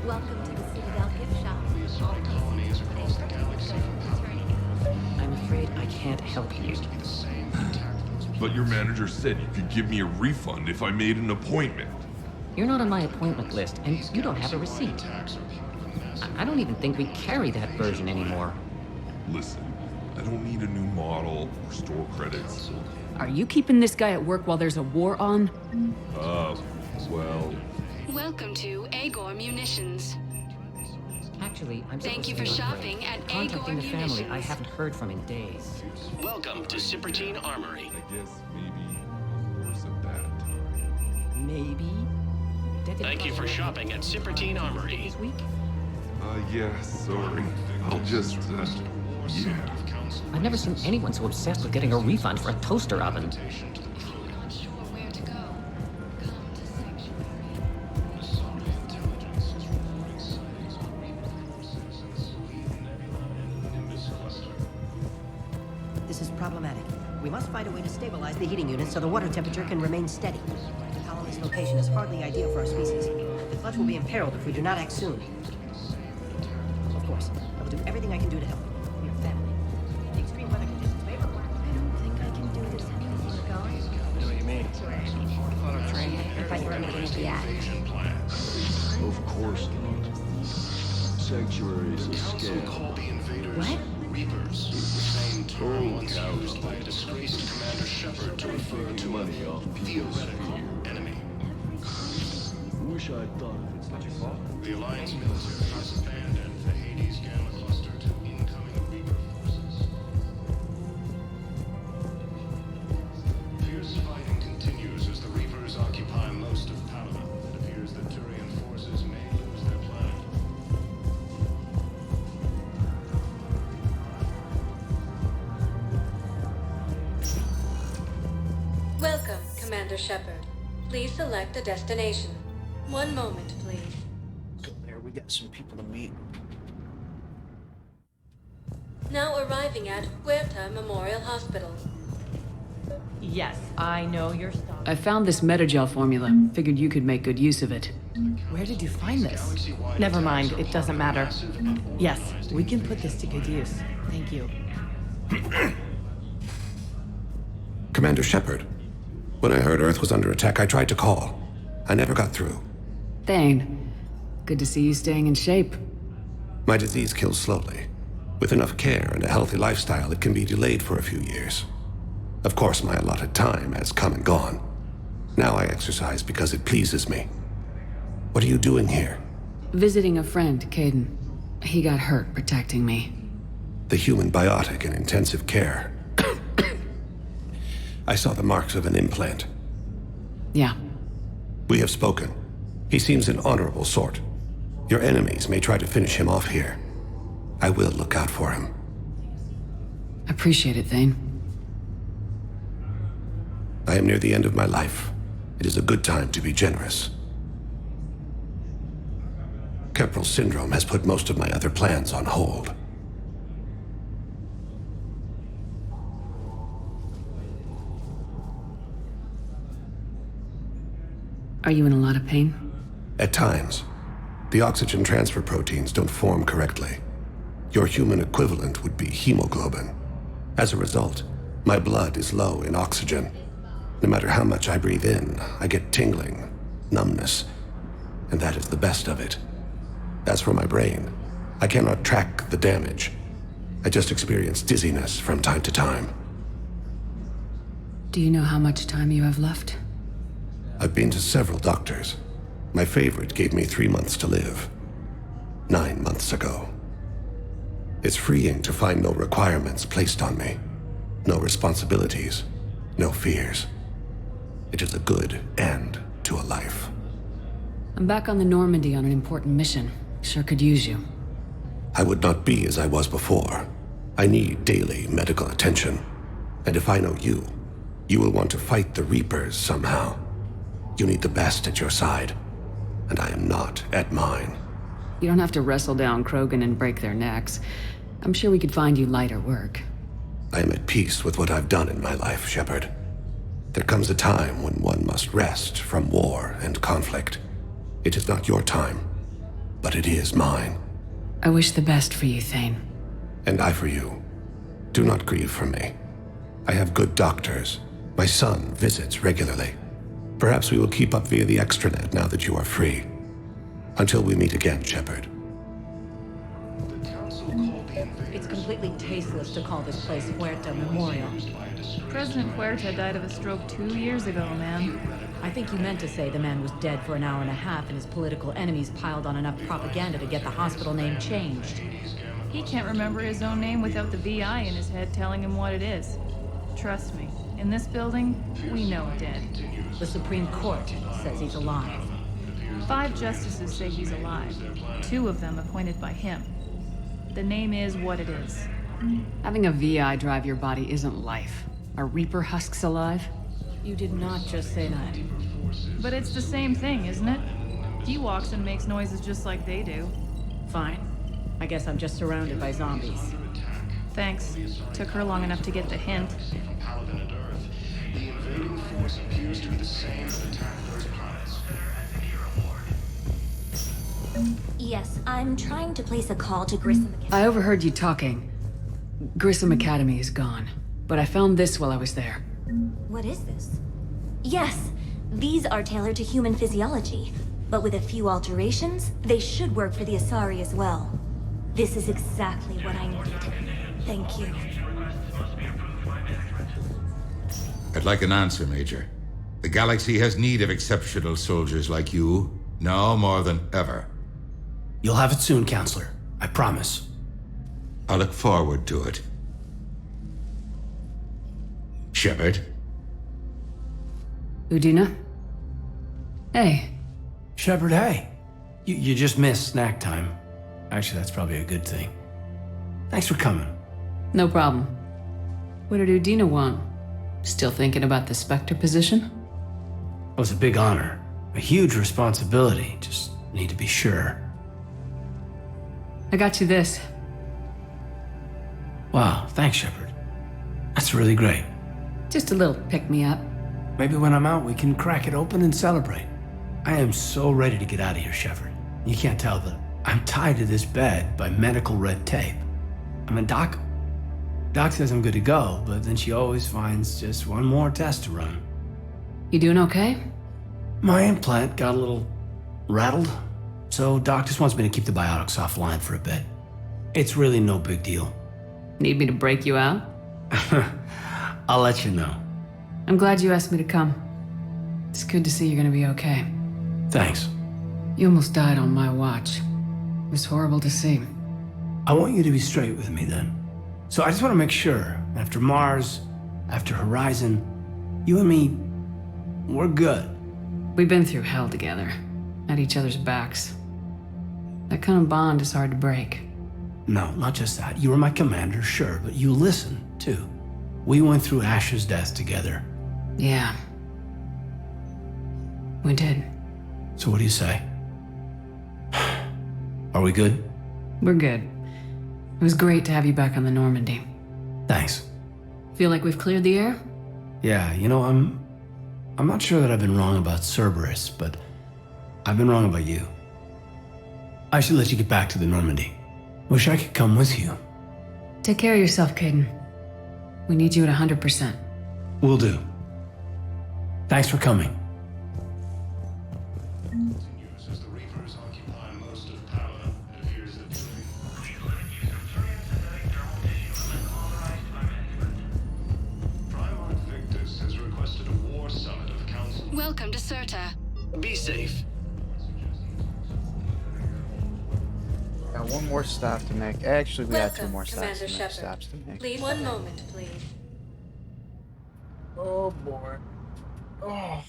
Welcome to the Citadel gift shop. I'm afraid I can't help you. But your manager said you could give me a refund if I made an appointment. You're not on my appointment list, and you don't have a receipt. I don't even think we carry that version anymore. Listen, I don't need a new model or store credits. Are you keeping this guy at work while there's a war on? Well... Welcome to Agor Munitions. Actually, I'm Thank you for shopping at Agor contacting the family Munitions. I haven't heard from in days. Welcome to Sippertine Armory. I guess maybe worse at that. Maybe? Thank you for shopping at Sippertine Armory. This week? Yeah, sorry. I'll just, yeah. I've never seen anyone so obsessed with getting a refund for a toaster oven. This is problematic. We must find a way to stabilize the heating unit so the water temperature can remain steady. The colony's location is hardly ideal for our species. The clutch will be imperiled if we do not act soon. Of course, I will do everything I can do to help. We are family. The extreme weather conditions may require... I don't think I can do this anymore, guys. I know what you mean. I thought you were making a fiat. Of course not. Sanctuary is a scam. Call the invaders What? Reapers. The same term once used by a disgraced Commander Shepard to refer to money off a people's theoretical fear. enemy. Wish I'd thought of it. Not your fault. The Alliance military has abandoned the Hades Gamma Cluster to incoming Reaper forces. Fierce fighting continues as the Reapers occupy most of Paladin. It appears that Turian forces may lose their planet. Welcome, Commander Shepard. Please select a destination. One moment, please. Go there, we got some people to meet. Now arriving at Huerta Memorial Hospital. Yes, I know your stuff. I found this metagel formula. Figured you could make good use of it. Where did you find this? Never mind, it doesn't matter. Yes, we can put this to good use. Thank you. Commander Shepard, when I heard Earth was under attack, I tried to call. I never got through. Thane, good to see you staying in shape. My disease kills slowly. With enough care and a healthy lifestyle, it can be delayed for a few years. Of course, my allotted time has come and gone. Now I exercise because it pleases me. What are you doing here? Visiting a friend, Caden. He got hurt protecting me. The human biotic in intensive care. I saw the marks of an implant. Yeah. We have spoken. He seems an honorable sort. Your enemies may try to finish him off here. I will look out for him. Appreciate it, Thane. I am near the end of my life. It is a good time to be generous. Kemperl syndrome has put most of my other plans on hold. Are you in a lot of pain? At times. The oxygen transfer proteins don't form correctly. Your human equivalent would be hemoglobin. As a result, my blood is low in oxygen. No matter how much I breathe in, I get tingling, numbness, and that is the best of it. As for my brain, I cannot track the damage. I just experience dizziness from time to time. Do you know how much time you have left? I've been to several doctors. My favorite gave me 3 months to live. 9 months ago. It's freeing to find no requirements placed on me. No responsibilities. No fears. It is a good end to a life. I'm back on the Normandy on an important mission. Sure could use you. I would not be as I was before. I need daily medical attention. And if I know you, you will want to fight the Reapers somehow. You need the best at your side, and I am not at mine. You don't have to wrestle down Krogan and break their necks. I'm sure we could find you lighter work. I am at peace with what I've done in my life, Shepard. There comes a time when one must rest from war and conflict. It is not your time, but it is mine. I wish the best for you, Thane. And I for you. Do not grieve for me. I have good doctors. My son visits regularly. Perhaps we will keep up via the extranet now that you are free. Until we meet again, Shepard. It's completely tasteless to call this place Huerta Memorial. President Huerta died of a stroke 2 years ago, ma'am. I think you meant to say the man was dead for an hour and a half and his political enemies piled on enough propaganda to get the hospital name changed. He can't remember his own name without the VI in his head telling him what it is. Trust me, in this building, we know dead. The Supreme Court says he's alive. 5 justices say he's alive. 2 of them appointed by him. The name is what it is. Having a VI drive your body isn't life. Are Reaper husks alive? You did not just say that. But it's the same thing, isn't it? He walks and makes noises just like they do. Fine. I guess I'm just surrounded by zombies. Thanks. Took her long enough to get the hint. The invading force appears to be the same as the Templar's pilots. Yes, I'm trying to place a call to Grissom Academy. I overheard you talking. Grissom Academy is gone, but I found this while I was there. What is this? Yes, these are tailored to human physiology, but with a few alterations, they should work for the Asari as well. This is exactly what I needed. Thank you. I'd like an answer, Major. The galaxy has need of exceptional soldiers like you, now more than ever. You'll have it soon, Counselor. I promise. I look forward to it. Shepard? Udina? Hey. Shepard, hey. You just missed snack time. Actually, that's probably a good thing. Thanks for coming. No problem. What did Udina want? Still thinking about the Spectre position? It was a big honor. A huge responsibility. Just need to be sure. I got you this. Wow, thanks, Shepard. That's really great. Just a little pick-me-up. Maybe when I'm out, we can crack it open and celebrate. I am so ready to get out of here, Shepard. You can't tell, but I'm tied to this bed by medical red tape. I mean, Doc says I'm good to go, but then she always finds just one more test to run. You doing okay? My implant got a little rattled, so Doc just wants me to keep the biotics offline for a bit. It's really no big deal. Need me to break you out? I'll let you know. I'm glad you asked me to come. It's good to see you're gonna be okay. Thanks. You almost died on my watch. It was horrible to see. I want you to be straight with me then. So I just want to make sure, after Mars, after Horizon, you and me, we're good. We've been through hell together, at each other's backs. That kind of bond is hard to break. No, not just that. You were my commander, sure, but you listened, too. We went through Ash's death together. Yeah. We did. So what do you say? Are we good? We're good. It was great to have you back on the Normandy. Thanks. Feel like we've cleared the air? Yeah, you know, I'm not sure that I've been wrong about Cerberus, but I've been wrong about you. I should let you get back to the Normandy. Wish I could come with you. Take care of yourself, Caden. We need you at 100%. Will do. Thanks for coming. As the Reapers occupy most of power, it appears that Primarch Victus has requested a war summit of council. Welcome to Serta. Be safe. Got one more stop to make. Actually, we got two Welcome, more Commander Shepard. stops to make. Please, one moment, please. Oh boy. Oh.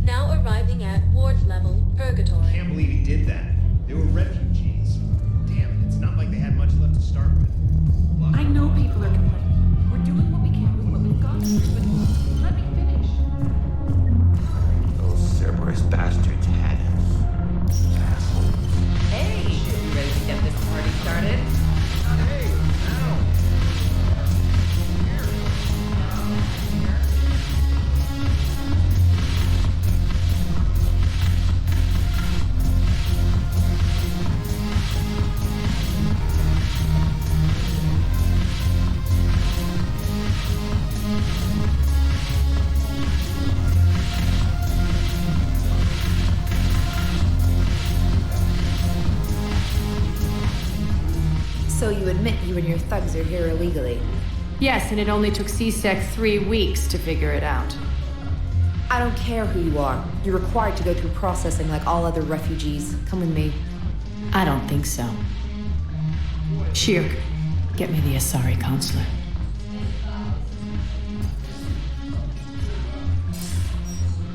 Now arriving at ward level purgatory. Can't believe he did that. They were refugees. Damn it, it's not like they had much left to start with. I know people are complaining. We're doing what we can with what we've got. But let me finish. Those Cerberus bastards had us. Hey, you ready to get this party started? Hey, now. So you admit you and your thugs are here illegally? Yes, and it only took CSEC 3 weeks to figure it out. I don't care who you are. You're required to go through processing like all other refugees. Come with me. I don't think so. Shirk, get me the Asari consulate.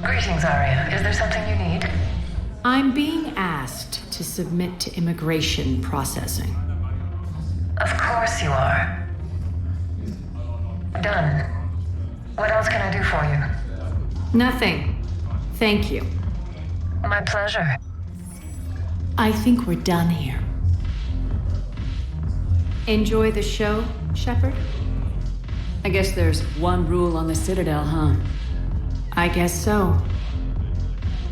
Greetings, Arya. Is there something you need? I'm being asked to submit to immigration processing. Of course you are. Done. What else can I do for you? Nothing. Thank you. My pleasure. I think we're done here. Enjoy the show, Shepard? I guess there's one rule on the Citadel, huh? I guess so.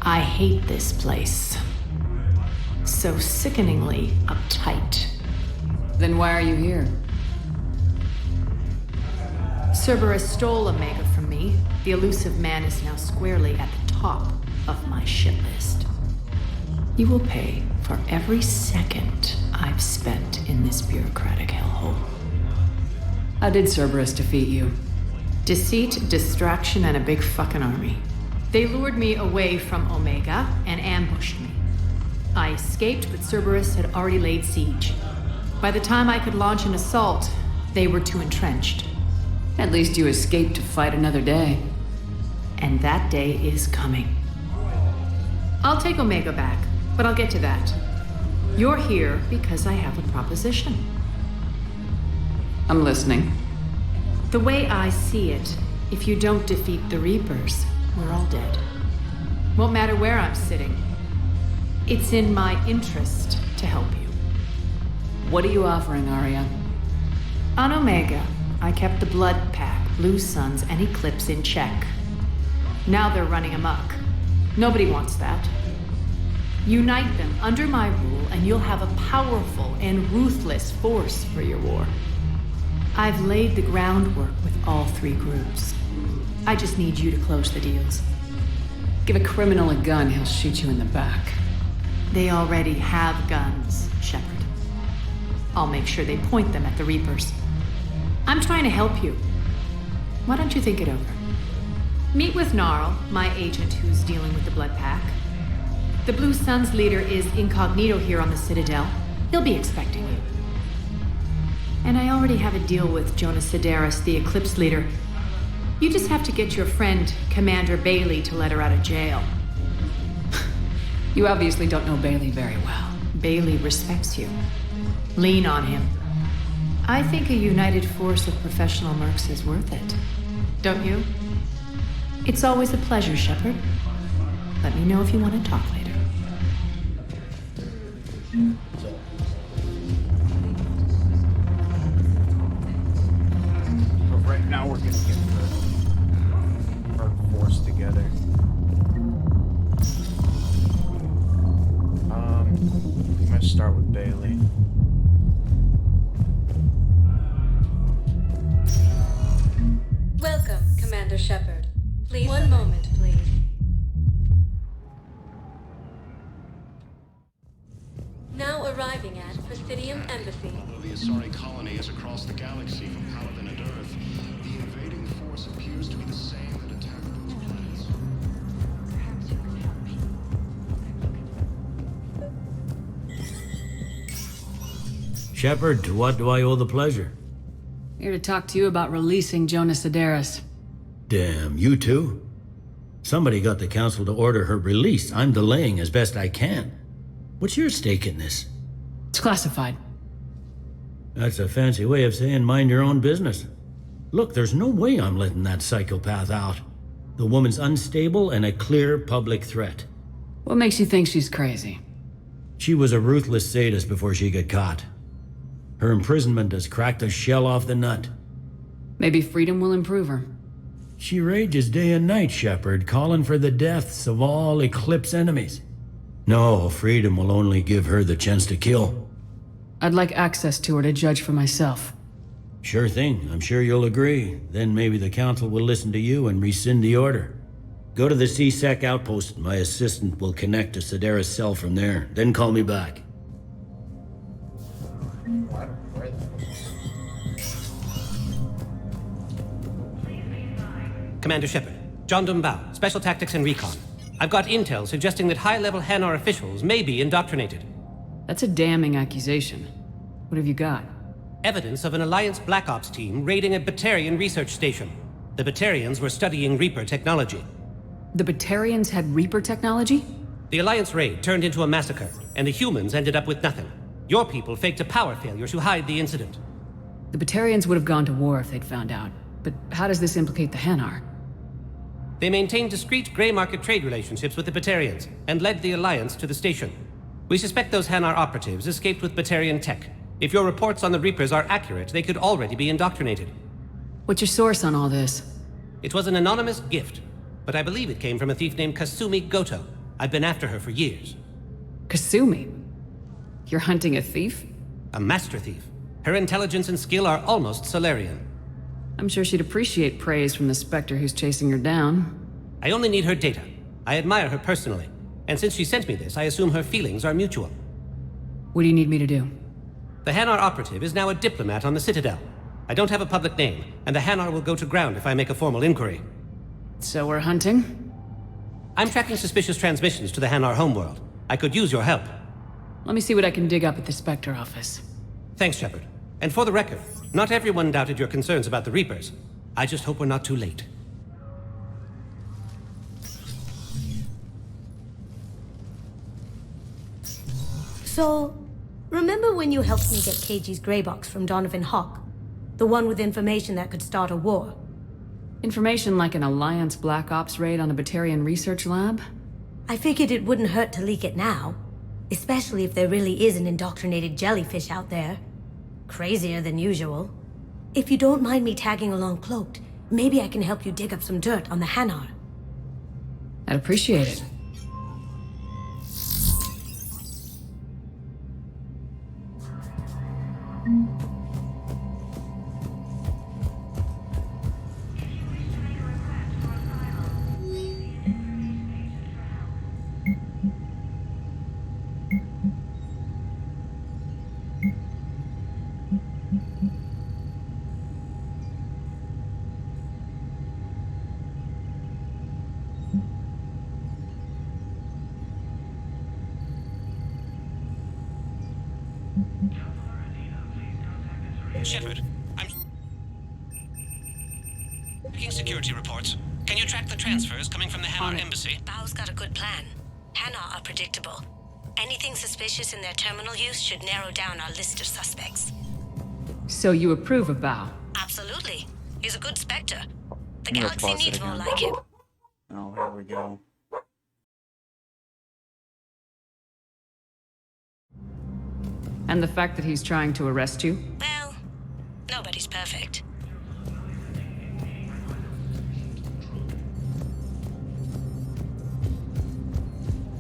I hate this place. So sickeningly uptight. Then why are you here? Cerberus stole Omega from me. The elusive man is now squarely at the top of my shit list. You will pay for every second I've spent in this bureaucratic hellhole. How did Cerberus defeat you? Deceit, distraction, and a big fucking army. They lured me away from Omega and ambushed me. I escaped, but Cerberus had already laid siege. By the time I could launch an assault, they were too entrenched. At least you escaped to fight another day. And that day is coming. I'll take Omega back, but I'll get to that. You're here because I have a proposition. I'm listening. The way I see it, if you don't defeat the Reapers, we're all dead. Won't matter where I'm sitting. It's in my interest to help you. What are you offering, Arya? On Omega, I kept the Blood Pack, Blue Suns, and Eclipse in check. Now they're running amok. Nobody wants that. Unite them under my rule, and you'll have a powerful and ruthless force for your war. I've laid the groundwork with all 3 groups. I just need you to close the deals. Give a criminal a gun, he'll shoot you in the back. They already have guns, Shepard. I'll make sure they point them at the Reapers. I'm trying to help you. Why don't you think it over? Meet with Gnarl, my agent who's dealing with the Blood Pack. The Blue Suns leader is incognito here on the Citadel. He'll be expecting you. And I already have a deal with Jonas Sedaris, the Eclipse leader. You just have to get your friend, Commander Bailey, to let her out of jail. You obviously don't know Bailey very well. Bailey respects you. Lean on him. I think a united force of professional mercs is worth it. Don't you? It's always a pleasure, Shepard. Let me know if you want to talk later. So. But right now we're gonna get our force together. I'm gonna start with Bailey. Welcome, Commander Shepard. Please, one moment, please. Now arriving at Presidium Embassy. Although the Asari colony is across the galaxy from Paladin and Earth, the invading force appears to be the same that attacked those planets. Shepard, to what do I owe the pleasure? Here to talk to you about releasing Jonas Sedaris. Damn, you too? Somebody got the Council to order her release. I'm delaying as best I can. What's your stake in this? It's classified. That's a fancy way of saying mind your own business. Look, there's no way I'm letting that psychopath out. The woman's unstable and a clear public threat. What makes you think she's crazy? She was a ruthless sadist before she got caught. Her imprisonment has cracked the shell off the nut. Maybe freedom will improve her. She rages day and night, Shepard, calling for the deaths of all Eclipse enemies. No, freedom will only give her the chance to kill. I'd like access to her to judge for myself. Sure thing, I'm sure you'll agree. Then maybe the Council will listen to you and rescind the order. Go to the C-Sec outpost. My assistant will connect to Sedaris' cell from there. Then call me back. Commander Shepard, John Dumbao, Special Tactics and Recon. I've got intel suggesting that high-level Hanar officials may be indoctrinated. That's a damning accusation. What have you got? Evidence of an Alliance Black Ops team raiding a Batarian research station. The Batarians were studying Reaper technology. The Batarians had Reaper technology? The Alliance raid turned into a massacre, and the humans ended up with nothing. Your people faked a power failure to hide the incident. The Batarians would have gone to war if they'd found out. But how does this implicate the Hanar? They maintained discreet gray market trade relationships with the Batarians, and led the Alliance to the station. We suspect those Hanar operatives escaped with Batarian tech. If your reports on the Reapers are accurate, they could already be indoctrinated. What's your source on all this? It was an anonymous gift, but I believe it came from a thief named Kasumi Goto. I've been after her for years. Kasumi? You're hunting a thief? A master thief. Her intelligence and skill are almost Solarian. I'm sure she'd appreciate praise from the Spectre who's chasing her down. I only need her data. I admire her personally. And since she sent me this, I assume her feelings are mutual. What do you need me to do? The Hanar operative is now a diplomat on the Citadel. I don't have a public name, and the Hanar will go to ground if I make a formal inquiry. So we're hunting? I'm tracking suspicious transmissions to the Hanar homeworld. I could use your help. Let me see what I can dig up at the Spectre office. Thanks, Shepard. And for the record, not everyone doubted your concerns about the Reapers. I just hope we're not too late. So, remember when you helped me get KG's grey box from Donovan Hawk? The one with information that could start a war? Information like an Alliance Black Ops raid on a Batarian research lab? I figured it wouldn't hurt to leak it now. Especially if there really is an indoctrinated jellyfish out there. Crazier than usual. If you don't mind me tagging along cloaked, maybe I can help you dig up some dirt on the Hanar. I'd appreciate it. Shepard, I'm checking security reports. Can you track the transfers coming from the Hanar embassy? Bao's got a good plan. Hanar are predictable. Anything suspicious in their terminal use should narrow down our list of suspects. So you approve of Bao? Absolutely. He's a good Spectre. The galaxy needs more like him. Oh, here we go. And the fact that he's trying to arrest you? Well, nobody's perfect.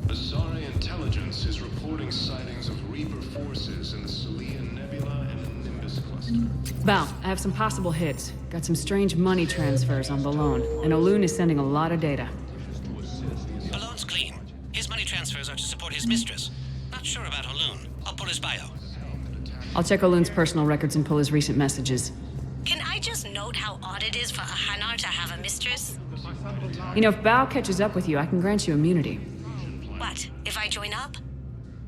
Azari intelligence is reporting sightings of Reaper forces in the Celian Nebula and the Nimbus cluster. Val, I have some possible hits. Got some strange money transfers on Balone, and Olun is sending a lot of data. Balone's clean. His money transfers are to support his mistress. Not sure about Olun. I'll pull his bio. I'll check Olun's personal records and pull his recent messages. Can I just note how odd it is for a Hanar to have a mistress? You know, if Bao catches up with you, I can grant you immunity. What, if I join up?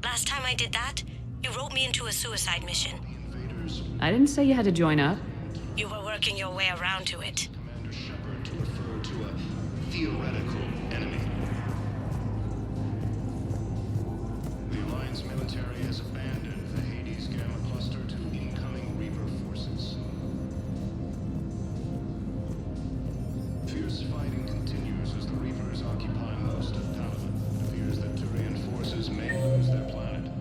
Last time I did that, you wrote me into a suicide mission. I didn't say you had to join up. You were working your way around to it. Commander Shepard to refer to a theoretical enemy. The Alliance military has abandoned the Hades Gamma cluster to incoming Reaper forces. Fierce fighting continues as the Reapers occupy most of Palaven. It appears that Turian forces may lose their planet.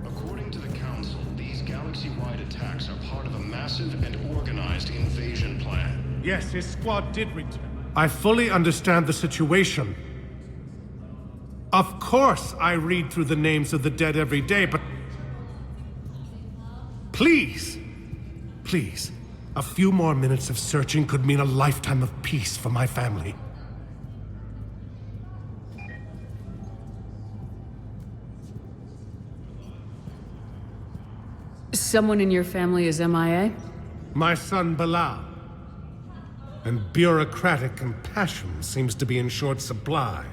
According to the Council, these galaxy-wide attacks are part of a massive and organized invasion plan. Yes, his squad did return. I fully understand the situation. Of course I read through the names of the dead every day, but... Please! Please. A few more minutes of searching could mean a lifetime of peace for my family. Someone in your family is MIA? My son Bilal. And bureaucratic compassion seems to be in short supply.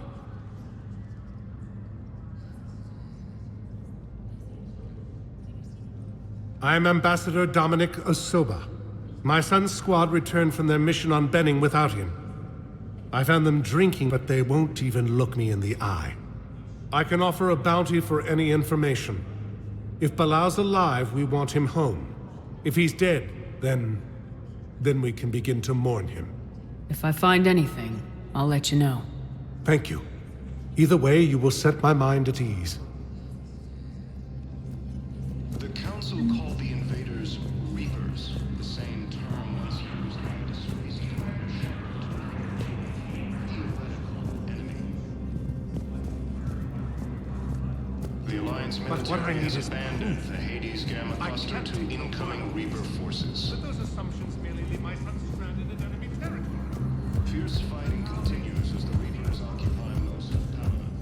I am Ambassador Dominic Osoba. My son's squad returned from their mission on Benning without him. I found them drinking, but they won't even look me in the eye. I can offer a bounty for any information. If Bilal's alive, we want him home. If he's dead, then we can begin to mourn him. If I find anything, I'll let you know. Thank you. Either way, you will set my mind at ease. The Council called the invaders Reapers, the same term once used by a disgraced Commander Shepard to theoretical enemy. The Alliance military has abandoned the Hades Gamma cluster to incoming Reaper forces. But those assumptions merely leave my son stranded in enemy territory. Fierce fighting continues as the Reapers occupy most of Palaven.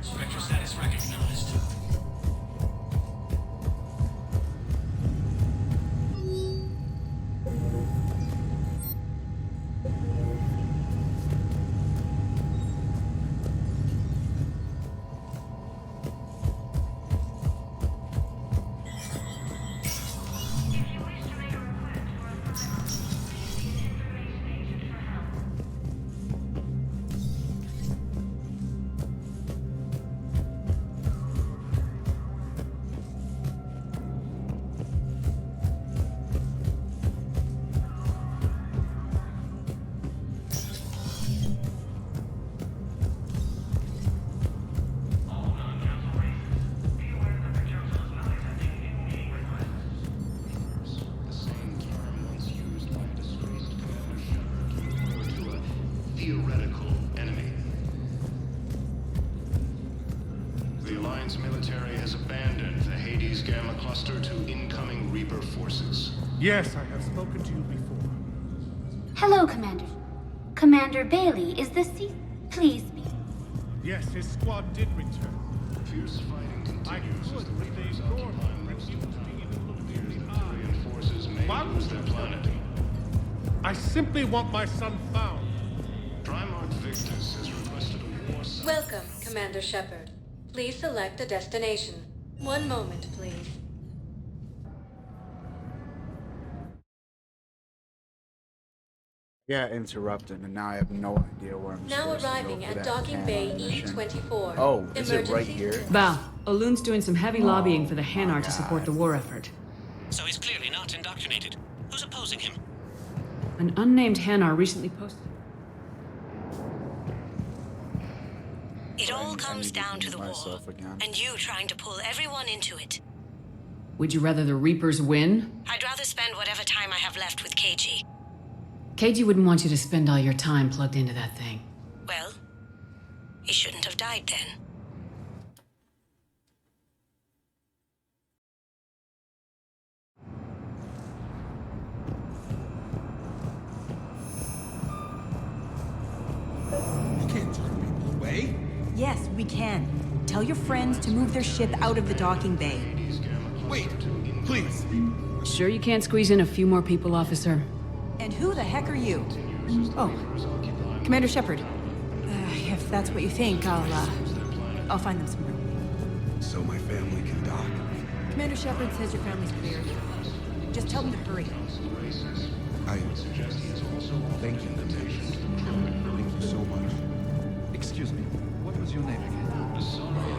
Spectre status recognized. Theoretical enemy. The Alliance military has abandoned the Hades Gamma cluster to incoming Reaper forces. Yes, I have spoken to you before. Hello, Commander. Commander Bailey, is this the... Please speak. Yes, his squad did return. Fierce fighting I continues as the could, but they Reapers ignored occupy me, most of the refusing to even look me fears in that the the Turian eye. forces may Why lose would their you planet. tell me? I simply want my son found. Primarch Victus has requested a war summit. Welcome, Commander Shepard. Please select a destination. One moment, please. Yeah, interrupted, and now I have no idea where I'm Now supposed to arriving go for at that Docking Bay Hanar mission. E-24. Oh, is it right here? Val, O'Loon's doing some heavy lobbying for the my Hanar to support the war effort. So he's clearly not indoctrinated. Who's opposing him? An unnamed Hanar recently posted. It all comes down to the war, myself again. and you trying to pull everyone into it. Would you rather the Reapers win? I'd rather spend whatever time I have left with KG. KG wouldn't want you to spend all your time plugged into that thing. Well, he shouldn't have died then. You can't turn people away. Yes, we can. Tell your friends to move their ship out of the docking bay. Wait, please. Sure you can't squeeze in a few more people, officer? And who the heck are you? Oh, Commander Shepard. If that's what you think, I'll find them some room. So my family can dock. Commander Shepard says your family's clear. Just tell them to hurry. I... Thank you, Commander. Thank you so much. Excuse me, what was your name again?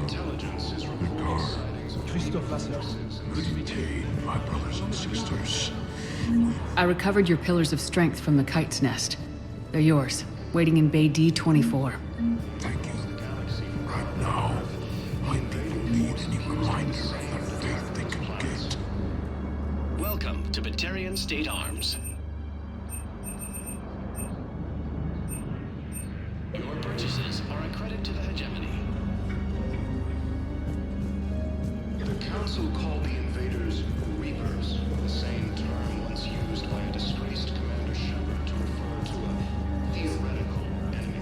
Intelligence is reporting sightings of Christophe Vasseur. Good to meet you. My brothers and sisters. I recovered your pillars of strength from the kite's nest. They're yours, waiting in Bay D-24. Thank you. Right now, my people need any reminder of the faith they can get. Welcome to Batarian State Arms. Your purchases are a credit to the hegemony. The Council called the invaders Reapers, the same term once used by a disgraced Commander Shepard to refer to a theoretical enemy.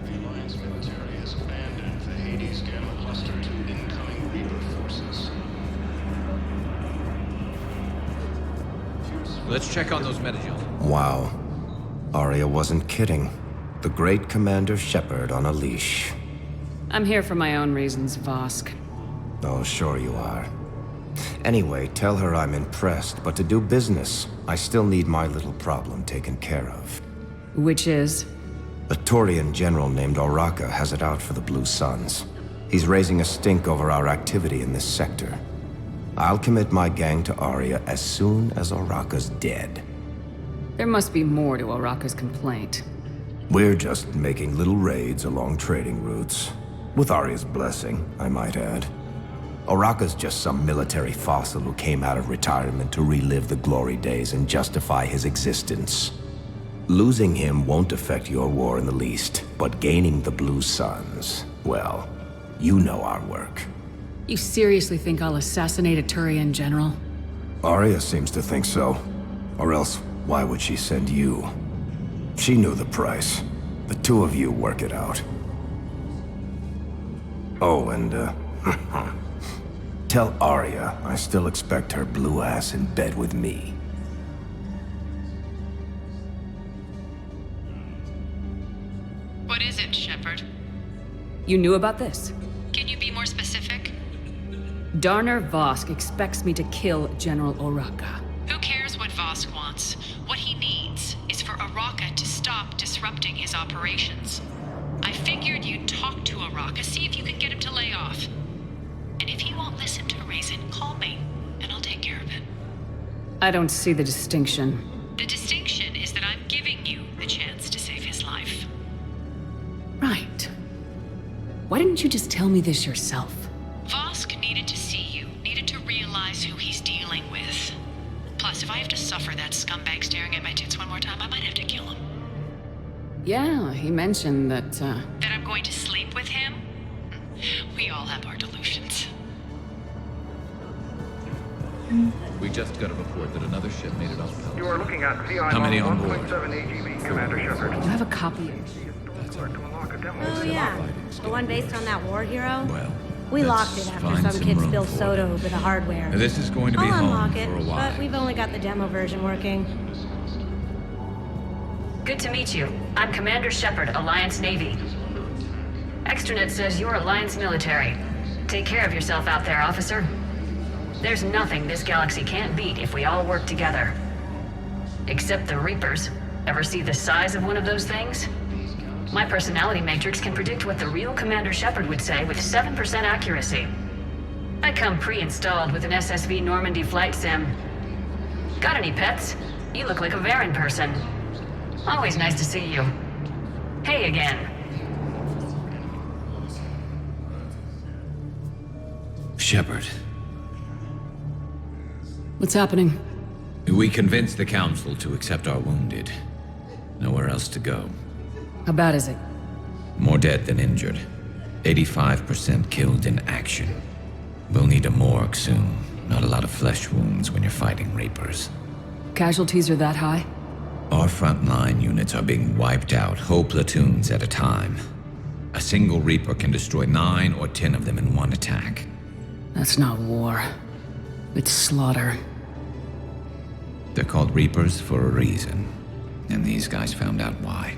The Alliance military has abandoned the Hades Gamma cluster to incoming Reaper forces. Let's check on those metagens. Wow. Arya wasn't kidding. The great Commander Shepard on a leash. I'm here for my own reasons, Vosk. Oh, sure you are. Anyway, tell her I'm impressed, but to do business, I still need my little problem taken care of. Which is? A Turian general named Oraka has it out for the Blue Suns. He's raising a stink over our activity in this sector. I'll commit my gang to Arya as soon as Oraka's dead. There must be more to Oraka's complaint. We're just making little raids along trading routes. With Arya's blessing, I might add. Oraka's just some military fossil who came out of retirement to relive the glory days and justify his existence. Losing him won't affect your war in the least, but gaining the Blue Suns, well, you know our work. You seriously think I'll assassinate a Turian general? Arya seems to think so. Or else, why would she send you? She knew the price. The two of you work it out. Oh, and, tell Arya I still expect her blue ass in bed with me. What is it, Shepard? You knew about this? Can you be more specific? Darner Vosk expects me to kill General Oraka. Who cares what Vosk wants? What he needs is for Oraka to stop disrupting his operations. I figured you'd talk to Oraka, see if you can get him to lay off. And if he won't listen to reason, call me, and I'll take care of it. I don't see the distinction. The distinction is that I'm giving you the chance to save his life. Right. Why didn't you just tell me this yourself? Vosk needed to see you, needed to realize who he's dealing with. Plus, if I have to suffer that scumbag staring at my tits one more time, I might have to kill him. Yeah, he mentioned that, That I'm going to sleep with him? We all have our delusions. We just got a report that another ship made it off Pelican. You are looking at VI How many on board? 1.7 AGV, Commander Shepard. You have a copy. Oh yeah, the one based on that war hero? Well, We locked it after find some some kid room spilled for soda over the hardware. This is going to be I'll home unlock it, for a while. but we've only got the demo version working. Good to meet you. I'm Commander Shepard, Alliance Navy. Extranet says you're Alliance military. Take care of yourself out there, officer. There's nothing this galaxy can't beat if we all work together. Except the Reapers. Ever see the size of one of those things? My personality matrix can predict what the real Commander Shepard would say with 7% accuracy. I come pre-installed with an SSV Normandy flight sim. Got any pets? You look like a Varen person. Always nice to see you. Hey again. Shepard. What's happening? We convinced the Council to accept our wounded. Nowhere else to go. How bad is it? More dead than injured. 85% killed in action. We'll need a morgue soon. Not a lot of flesh wounds when you're fighting Reapers. Casualties are that high? Our frontline units are being wiped out, whole platoons at a time. A single Reaper can destroy 9 or 10 of them in one attack. That's not war. It's slaughter. They're called Reapers for a reason. And these guys found out why.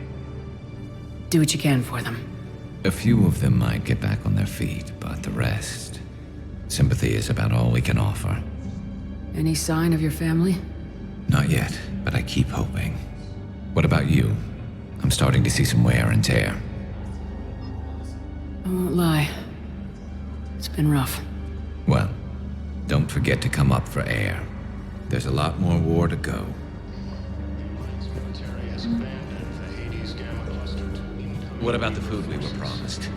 Do what you can for them. A few of them might get back on their feet, but the rest... Sympathy is about all we can offer. Any sign of your family? Not yet, but I keep hoping. What about you? I'm starting to see some wear and tear. I won't lie. It's been rough. Well, don't forget to come up for air. There's a lot more war to go. What about the food we were promised?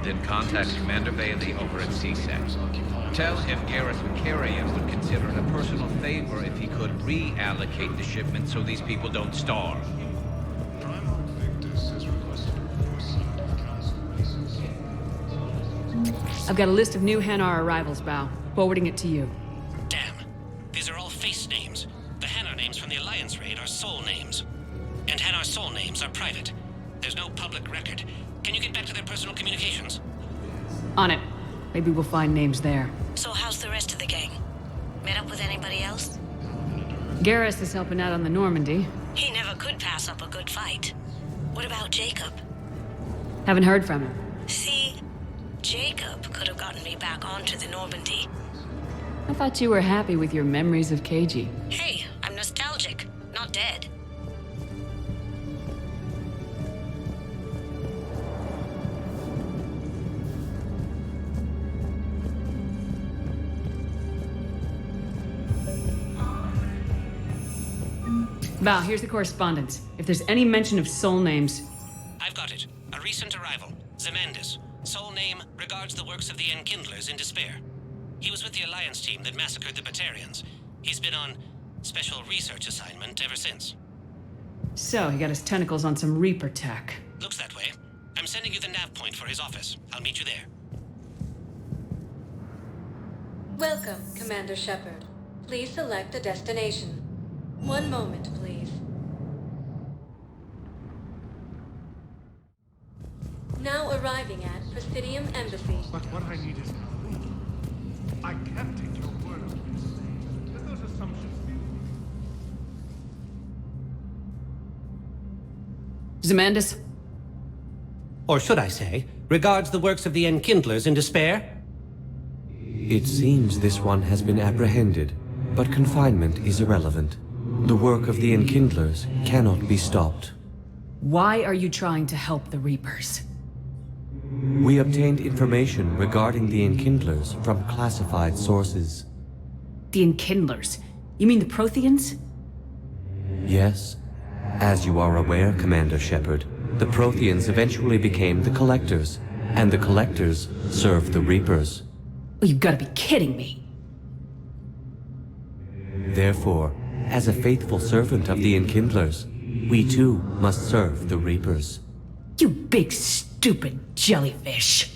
Then contact Commander Bailey over at CSEC. Tell him Garrus Vicarian would consider it a personal favor if he could reallocate the shipment so these people don't starve. I've got a list of new Hanar arrivals, Bao. Forwarding it to you. Damn. These are all face names. The Hanar names from the Alliance raid are soul names. And Hanar soul names are private. There's no public record. Can you get back to their personal communications? On it. Maybe we'll find names there. So how's the rest of the gang? Met up with anybody else? Garrus is helping out on the Normandy. He never could pass up a good fight. What about Jacob? Haven't heard from him. See, Jacob could have gotten me back onto the Normandy. I thought you were happy with your memories of KG. Hey, I'm nostalgic, not dead. Val, here's the correspondence. If there's any mention of soul names... I've got it. A recent arrival. Zemandis. Soul name regards the works of the Enkindlers in despair. He was with the Alliance team that massacred the Batarians. He's been on special research assignment ever since. So, he got his tentacles on some Reaper tech. Looks that way. I'm sending you the nav point for his office. I'll meet you there. Welcome, Commander Shepard. Please select a destination. One moment, please. Now arriving at Presidium Embassy. But what I need is belief. I can't take your word on this. Let those assumptions be. Zemandis? Or should I say, regards the works of the Enkindlers in despair? It seems this one has been apprehended, but confinement is irrelevant. The work of the Enkindlers cannot be stopped. Why are you trying to help the Reapers? We obtained information regarding the Enkindlers from classified sources. The Enkindlers? You mean the Protheans? Yes. As you are aware, Commander Shepard, the Protheans eventually became the Collectors, and the Collectors served the Reapers. Oh, you've got to be kidding me. Therefore, as a faithful servant of the Enkindlers, we too must serve the Reapers. You big stupid jellyfish.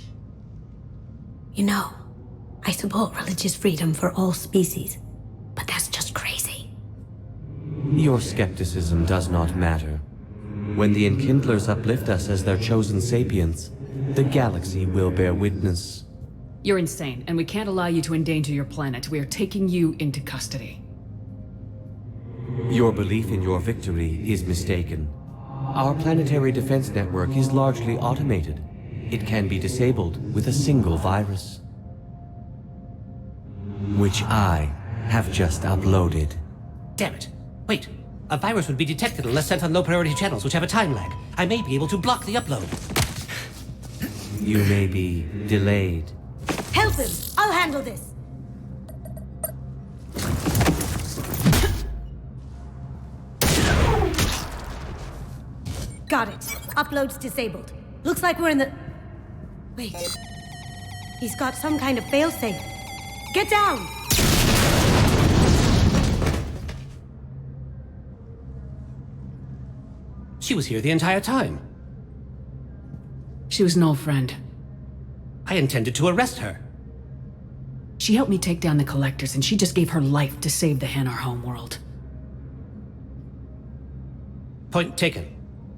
You know, I support religious freedom for all species, but that's just crazy. Your skepticism does not matter. When the Enkindlers uplift us as their chosen sapients, the galaxy will bear witness. You're insane, and we can't allow you to endanger your planet. We are taking you into custody. Your belief in your victory is mistaken. Our planetary defense network is largely automated. It can be disabled with a single virus, which I have just uploaded. Damn it. Wait. A virus would be detected unless sent on low-priority channels, which have a time lag. I may be able to block the upload. You may be delayed. Help him! I'll handle this! Got it. Upload's disabled. Looks like we're in the... Wait. He's got some kind of failsafe. Get down! She was here the entire time. She was an old friend. I intended to arrest her. She helped me take down the Collectors, and she just gave her life to save the Hanar homeworld. Point taken.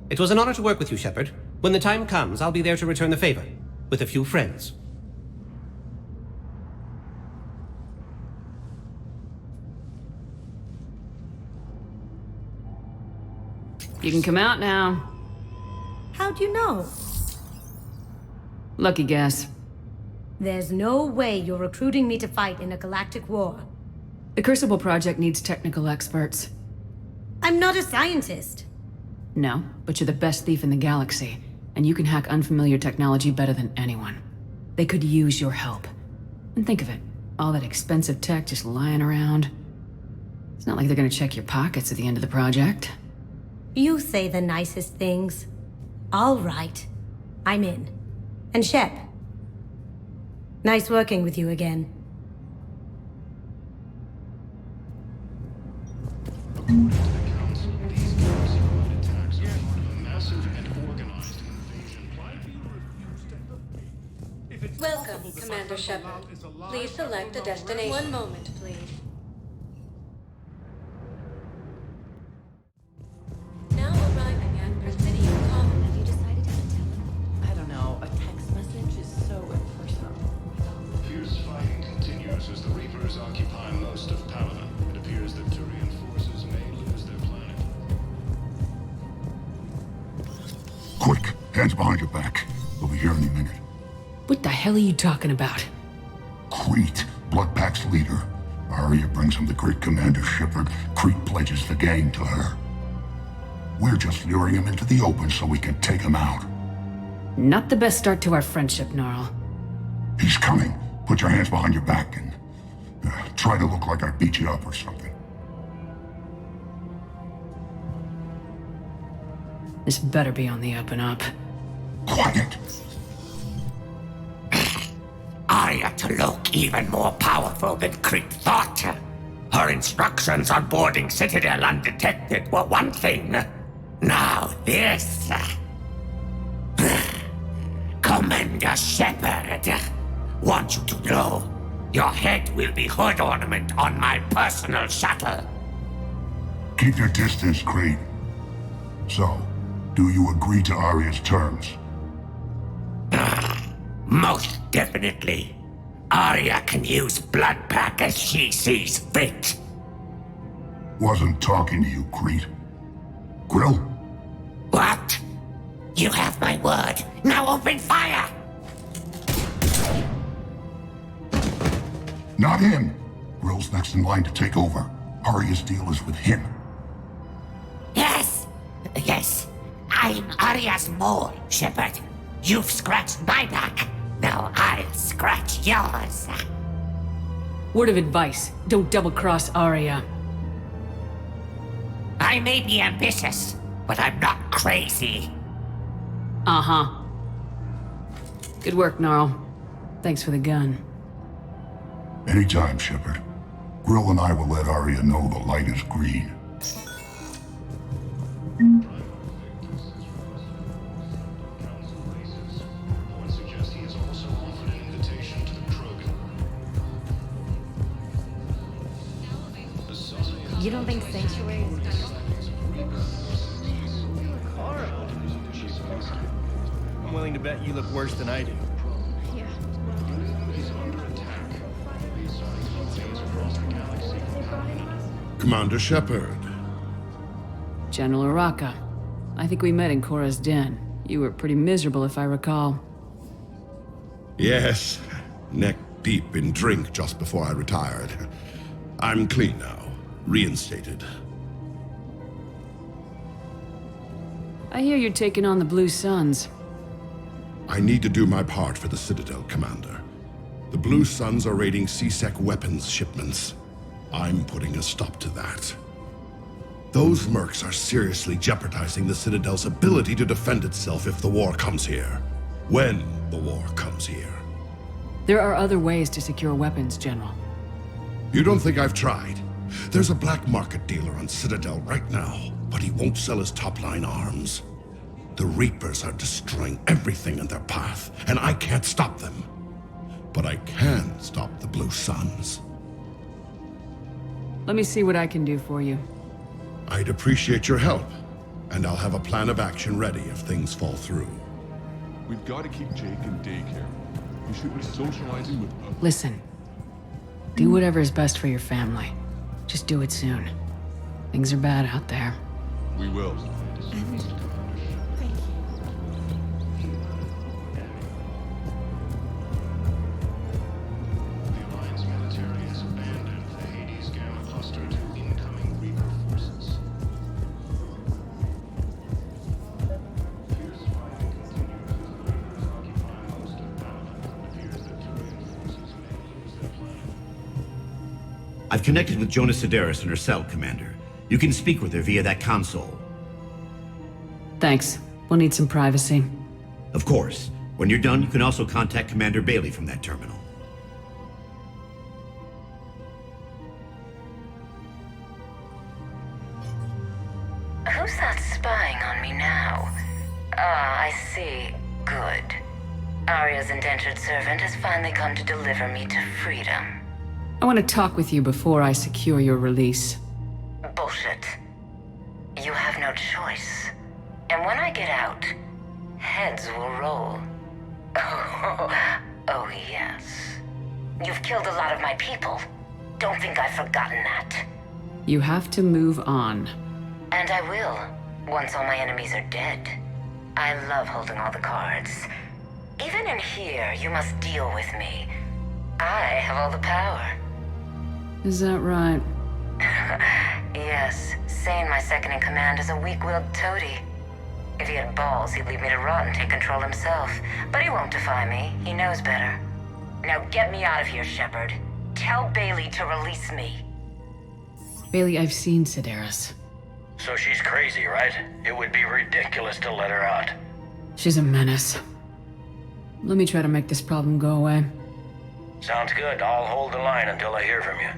It was an honor to work with you, Shepard. When the time comes, I'll be there to return the favor. With a few friends. You can come out now. How'd you know? Lucky guess. There's no way you're recruiting me to fight in a galactic war. The Crucible Project needs technical experts. I'm not a scientist. No, but you're the best thief in the galaxy, and you can hack unfamiliar technology better than anyone. They could use your help. And think of it, all that expensive tech just lying around. It's not like they're gonna check your pockets at the end of the project. You say the nicest things. All right. I'm in. And Shep. Nice working with you again. According to the Council, these galaxy-wide attacks are part of a massive and organized invasion plan. Welcome, Commander Shepard. Please select a destination. One moment, please. Now arriving at Presidium Common. Have you decided how to tell him? I don't know. A text message is so impersonal. Fierce fighting continues as the Reapers occupy most of Paladin. It appears that Turian forces may lose their planet. Quick, hands behind your back. We'll be here any minute. What the hell are you talking about? Crete, Bloodpack's leader. Arya brings him the great Commander Shepard. Crete pledges the gang to her. We're just luring him into the open so we can take him out. Not the best start to our friendship, Gnarl. He's coming. Put your hands behind your back and try to look like I beat you up or something. This better be on the up and up. Quiet. Arya to look even more powerful than Crete thought. Her instructions on boarding Citadel undetected were one thing. Now this. Commander Shepard. Want you to know, your head will be hood ornament on my personal shuttle. Keep your distance, Crete. So, do you agree to Arya's terms? Most definitely. Arya can use Bloodpack as she sees fit. Wasn't talking to you, Crete. Grill? What? You have my word. Now open fire! Not him. Grill's next in line to take over. Arya's deal is with him. Yes. Yes. I'm Arya's mole, Shepard. You've scratched my back. Now I'll scratch yours. Word of advice, don't double-cross Arya. I may be ambitious, but I'm not crazy. Uh-huh. Good work, Gnarl. Thanks for the gun. Anytime, Shepard. Grill and I will let Arya know the light is green. You don't think Sanctuary is... I'm willing to bet you look worse than I do. Yeah. Commander Shepard. General Araka. I think we met in Korra's den. You were pretty miserable, if I recall. Yes. Neck deep in drink just before I retired. I'm clean now. Reinstated. I hear you're taking on the Blue Suns. I need to do my part for the Citadel, Commander. The Blue Suns are raiding CSEC weapons shipments. I'm putting a stop to that. Those mercs are seriously jeopardizing the Citadel's ability to defend itself if the war comes here. When the war comes here. There are other ways to secure weapons, General. You don't think I've tried? There's a black market dealer on Citadel right now, but he won't sell his top-line arms. The Reapers are destroying everything in their path, and I can't stop them. But I can stop the Blue Suns. Let me see what I can do for you. I'd appreciate your help, and I'll have a plan of action ready if things fall through. We've got to keep Jake in daycare. He should be socializing with us. Listen. Do whatever is best for your family. Just do it soon. Things are bad out there. We will. I've connected with Jonas Sedaris in her cell, Commander. You can speak with her via that console. Thanks. We'll need some privacy. Of course. When you're done, you can also contact Commander Bailey from that terminal. Who's that spying on me now? Ah, I see. Good. Arya's indentured servant has finally come to deliver me to freedom. I want to talk with you before I secure your release. Bullshit. You have no choice. And when I get out, heads will roll. Oh yes. You've killed a lot of my people. Don't think I've forgotten that. You have to move on. And I will, once all my enemies are dead. I love holding all the cards. Even in here, you must deal with me. I have all the power. Is that right? Yes, Sane, my second-in-command, is a weak-willed toady. If he had balls, he'd leave me to rot and take control himself. But he won't defy me. He knows better. Now get me out of here, Shepard. Tell Bailey to release me. Bailey, I've seen Sedaris. So she's crazy, right? It would be ridiculous to let her out. She's a menace. Let me try to make this problem go away. Sounds good. I'll hold the line until I hear from you.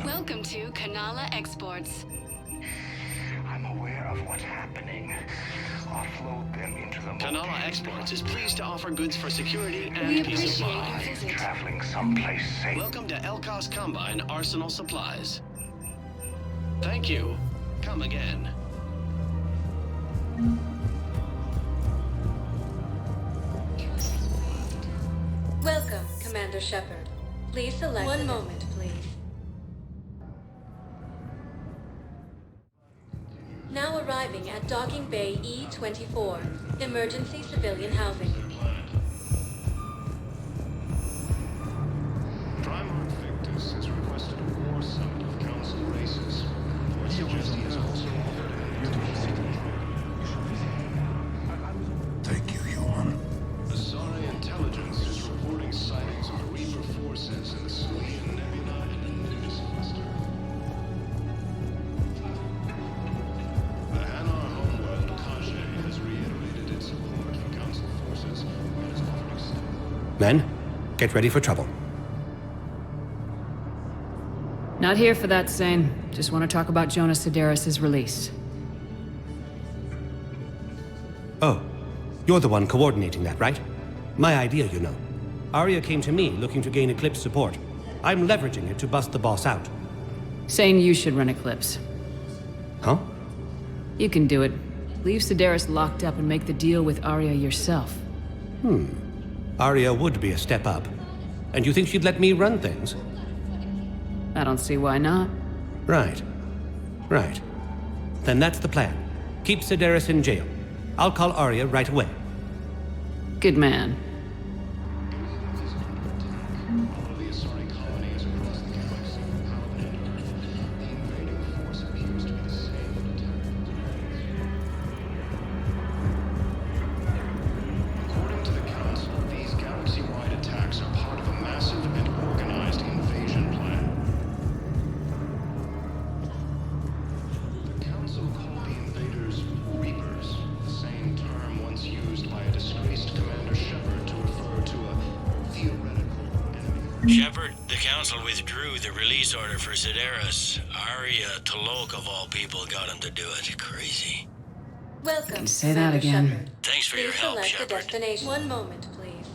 Welcome to Kanala Exports. I'm aware of what's happening. Offload them into the Kanala Exports is pleased to offer goods for security and We peace of appreciate mind. your visit. Traveling someplace safe. Welcome to Elkos Combine Arsenal Supplies. Thank you. Come again. Welcome, Commander Shepard. Please select... One moment, please. Now arriving at Docking Bay E-24, Emergency Civilian Housing. Primarch Victus has requested a war summit of council races. Lord Suggesty has also offered a Thank you, human. Azari intelligence is reporting sightings of Reapers Men, get ready for trouble. Not here for that, Sane. Just want to talk about Jonas Sedaris' release. Oh, you're the one coordinating that, right? My idea, you know. Arya came to me looking to gain Eclipse support. I'm leveraging it to bust the boss out. Saying you should run Eclipse. Huh? You can do it. Leave Sedaris locked up and make the deal with Arya yourself. Arya would be a step up. And you think she'd let me run things? I don't see why not. Right. Right. Then that's the plan. Keep Sedaris in jail. I'll call Arya right away. Good man. According to the Council, these galaxy-wide attacks are part of a massive and organized invasion plan. The Council called the invaders Reapers, the same term once used by a disgraced Commander Shepard to refer to a theoretical enemy. Shepard, the Council withdrew the release order for Sedaris. Arya Talok, of all people, got him to do it. Crazy. Welcome. Say that again. Shepard. Thanks for your Please help, select a Shepard. destination. One moment, please.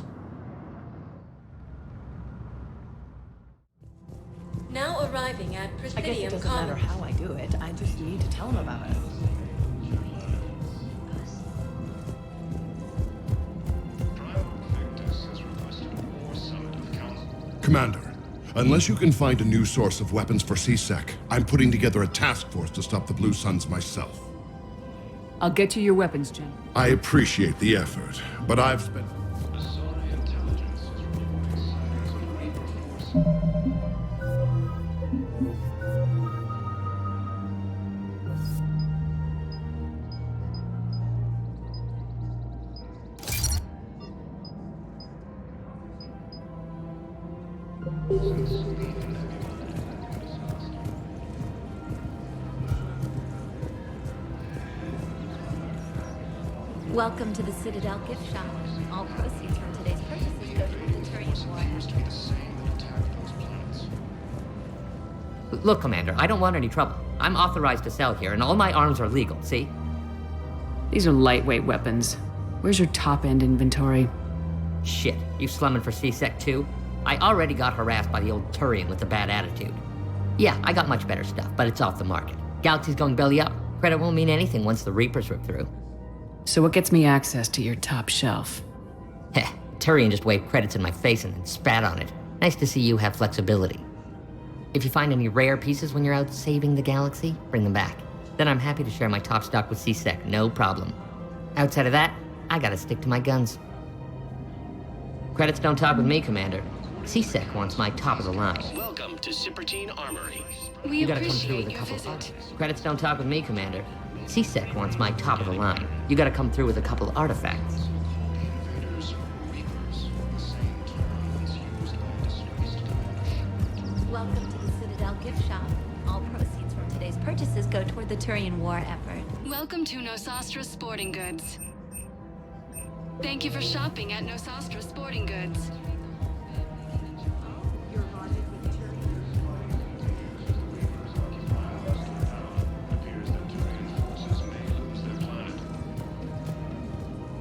Now arriving at I guess it Presidium doesn't matter Commons. how I do it. I just need to tell him about it. Commander, unless you can find a new source of weapons for C-Sec, I'm putting together a task force to stop the Blue Suns myself. I'll get you your weapons, Jen. I appreciate the effort, but I've spent... Welcome to the Citadel gift shop. All proceeds from today's purchases go to the Turian War. Look, Commander, I don't want any trouble. I'm authorized to sell here, and all my arms are legal, see? These are lightweight weapons. Where's your top-end inventory? Shit, you slumming for C-Sec too? I already got harassed by the old Turian with a bad attitude. Yeah, I got much better stuff, but it's off the market. Galaxy's going belly up. Credit won't mean anything once the Reapers rip through. So what gets me access to your top shelf? Heh, Turian just waved credits in my face and then spat on it. Nice to see you have flexibility. If you find any rare pieces when you're out saving the galaxy, bring them back. Then I'm happy to share my top stock with C-Sec, no problem. Outside of that, I gotta stick to my guns. Credits don't talk with me, Commander. C-Sec wants my top of the line. Welcome to Sippertine Armory. We you gotta come through with a couple of Credits don't talk with me, Commander. C-Sec wants my top of the line. You gotta come through with a couple of artifacts. Welcome to the Citadel gift shop. All proceeds from today's purchases go toward the Turian War effort. Welcome to Nosastra Sporting Goods. Thank you for shopping at Nosastra Sporting Goods.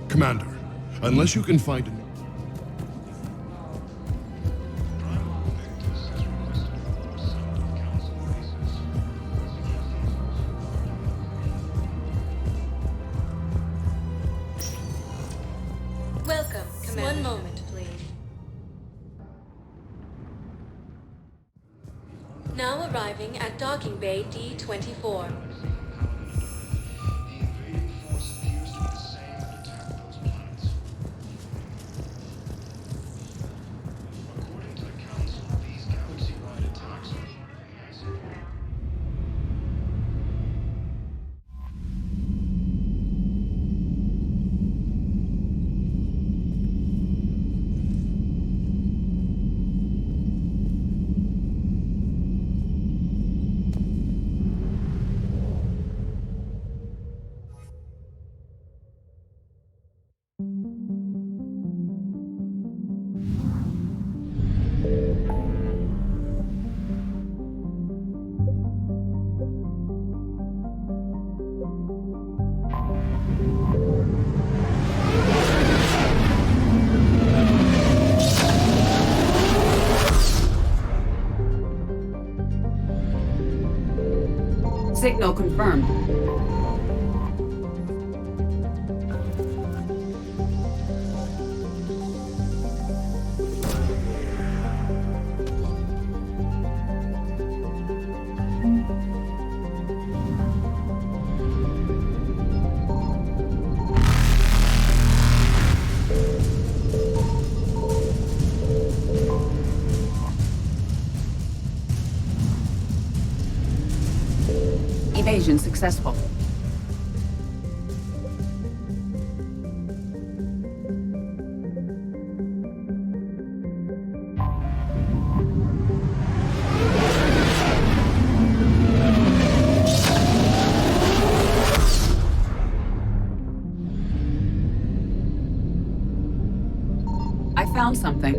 Commander, unless you can find a... Welcome, Commander. One moment, please. Now arriving at Docking Bay D-24. Signal confirmed. Evasion successful. I found something.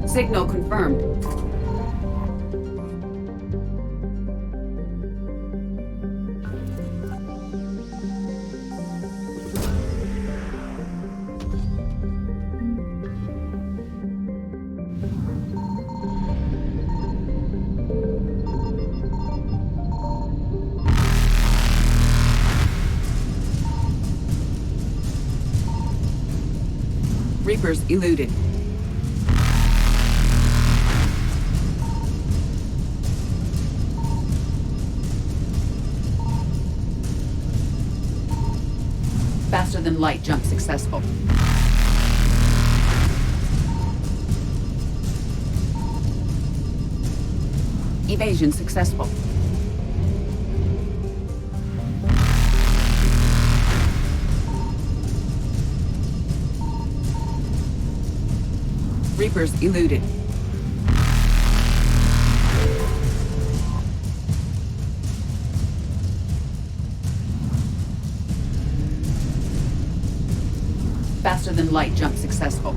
Signal confirmed. Reapers eluded. Faster than light jump successful. Evasion successful. Reapers eluded. Faster than light jump successful.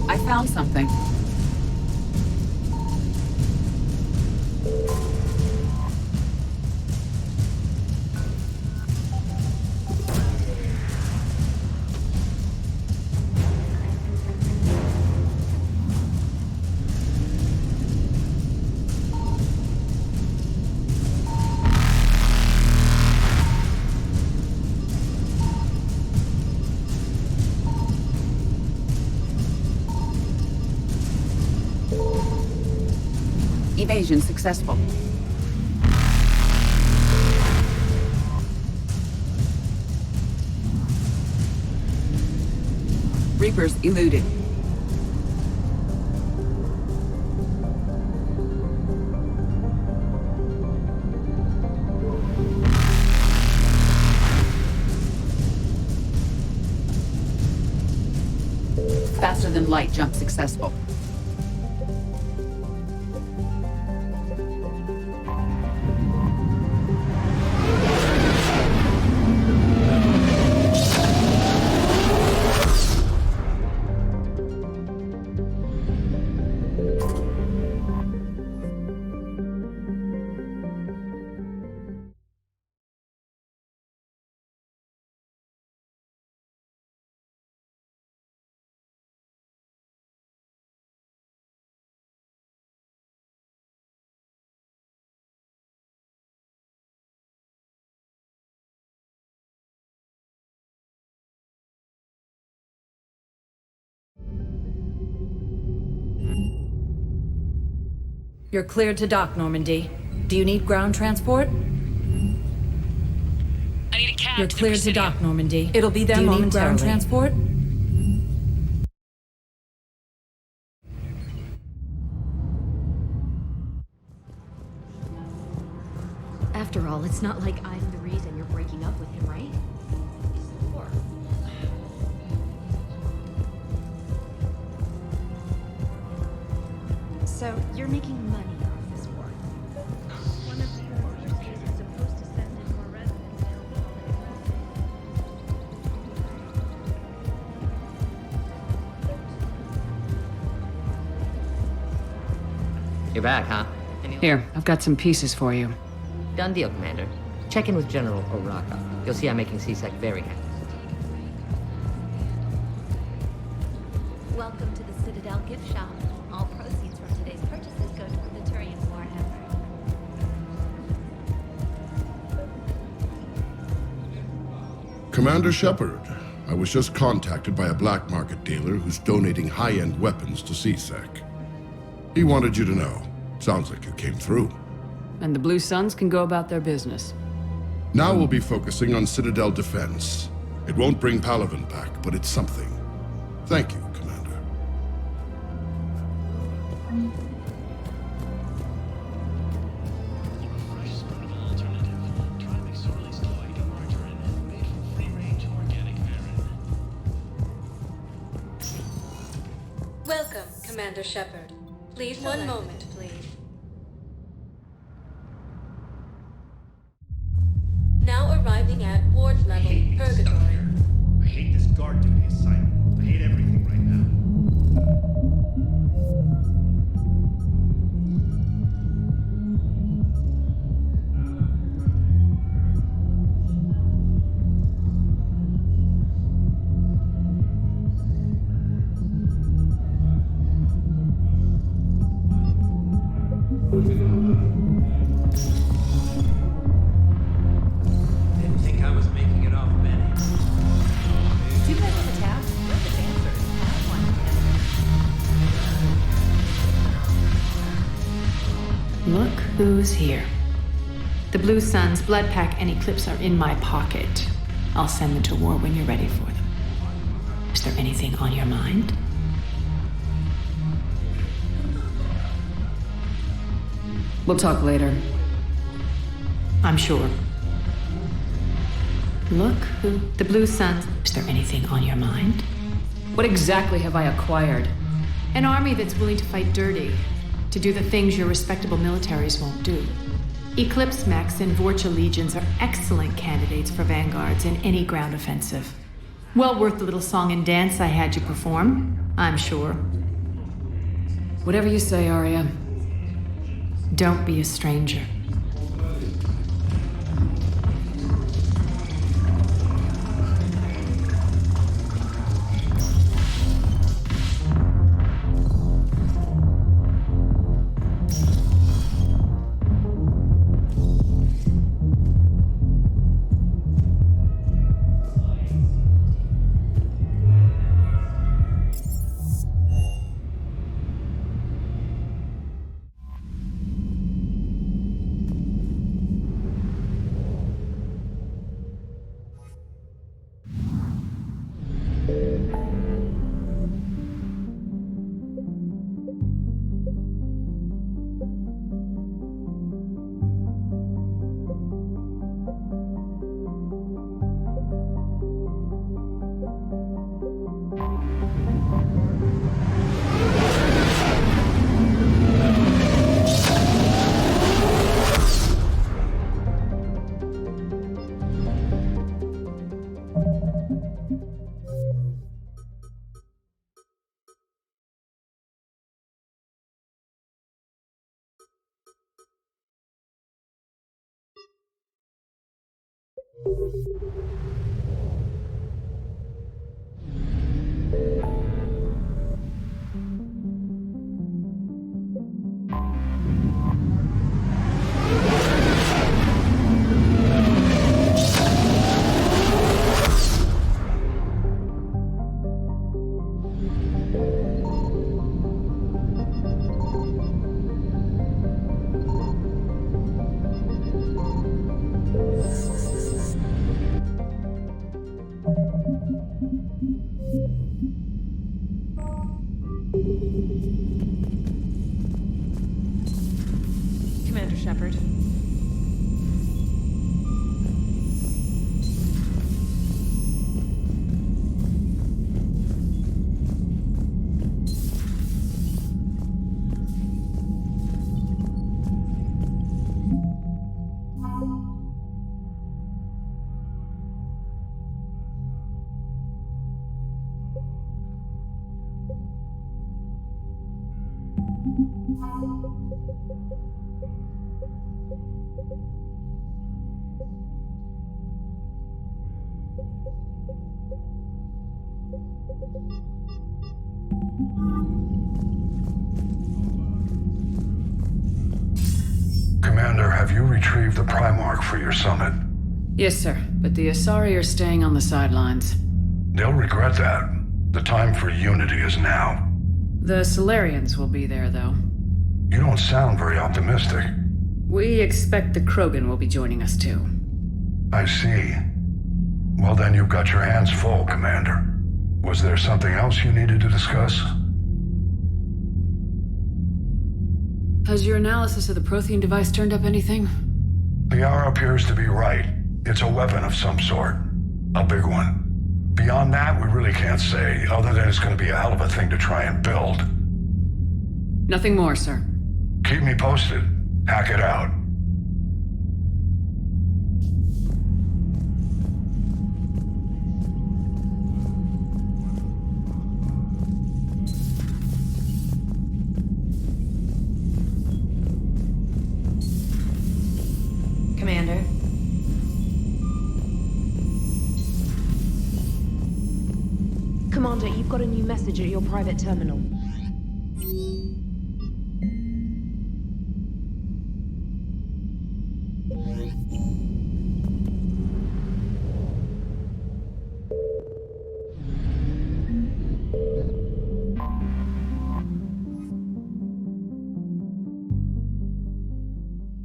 I found something. Evasion successful. Reapers eluded. Faster than light jump successful. You're cleared to dock, Normandy. Do you need ground transport? I need a cab. You're cleared to dock, Normandy. It'll be there Do you need momentarily. ground transport? After all, it's not like I'm the reason you're breaking up with him, right? Sure. So, you're making money off this war. One of the orders is supposed to send in more residents. You're back, huh? Here, I've got some pieces for you. Done deal, Commander. Check in with General Oraka. You'll see I'm making CSEC very happy. Welcome to the Citadel gift shop. All proceeds from today's purchases go toward the Turian war effort. Commander Shepard, I was just contacted by a black market dealer who's donating high-end weapons to CSEC. He wanted you to know. Sounds like you came through. And the Blue Suns can go about their business. Now we'll be focusing on Citadel defense. It won't bring Palaven back, but it's something. Thank you, Commander. Welcome, Commander Shepard. Please, one moment, please. Now arriving at ward level, Purgatory. I hate this guard duty assignment. I hate everything right now. Didn't think I was making it off, Benny. Do you guys have a tab? Where's the dancers? I have one. Look who's here. The Blue Suns, Blood Pack, and Eclipse are in my pocket. I'll send them to war when you're ready for them. Is there anything on your mind? We'll talk later. I'm sure. Look who... The Blue Suns... Is there anything on your mind? What exactly have I acquired? An army that's willing to fight dirty. To do the things your respectable militaries won't do. Eclipse Mechs and Vorcha Legions are excellent candidates for vanguards in any ground offensive. Well worth the little song and dance I had you perform, I'm sure. Whatever you say, Arya. Don't be a stranger. Shepard. Commander, have you retrieved the Primarch for your summit? Yes, sir, but the Asari are staying on the sidelines. They'll regret that. The time for unity is now. The Solarians will be there, though. You don't sound very optimistic. We expect the Krogan will be joining us, too. I see. Well, then you've got your hands full, Commander. Was there something else you needed to discuss? Has your analysis of the Prothean device turned up anything? The hour appears to be right. It's a weapon of some sort. A big one. Beyond that, we really can't say, other than it's going to be a hell of a thing to try and build. Nothing more, sir. Keep me posted. Hack it out. Commander. Commander, you've got a new message at your private terminal.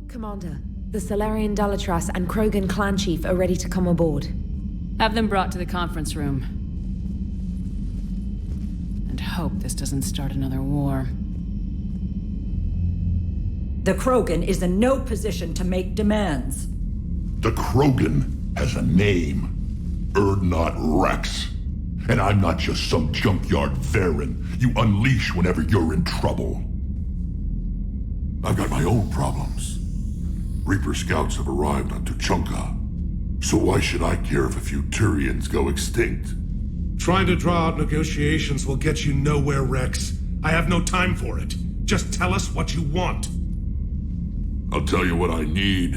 Commander, the Solarian Dalatras and Krogan clan chief are ready to come aboard. Have them brought to the conference room. And hope this doesn't start another war. The Krogan is in no position to make demands. The Krogan has a name. Urdnot Rex. And I'm not just some junkyard Varen you unleash whenever you're in trouble. I've got my own problems. Reaper scouts have arrived on Tuchanka. So why should I care if a few Turians go extinct? Trying to draw out negotiations will get you nowhere, Rex. I have no time for it. Just tell us what you want. I'll tell you what I need.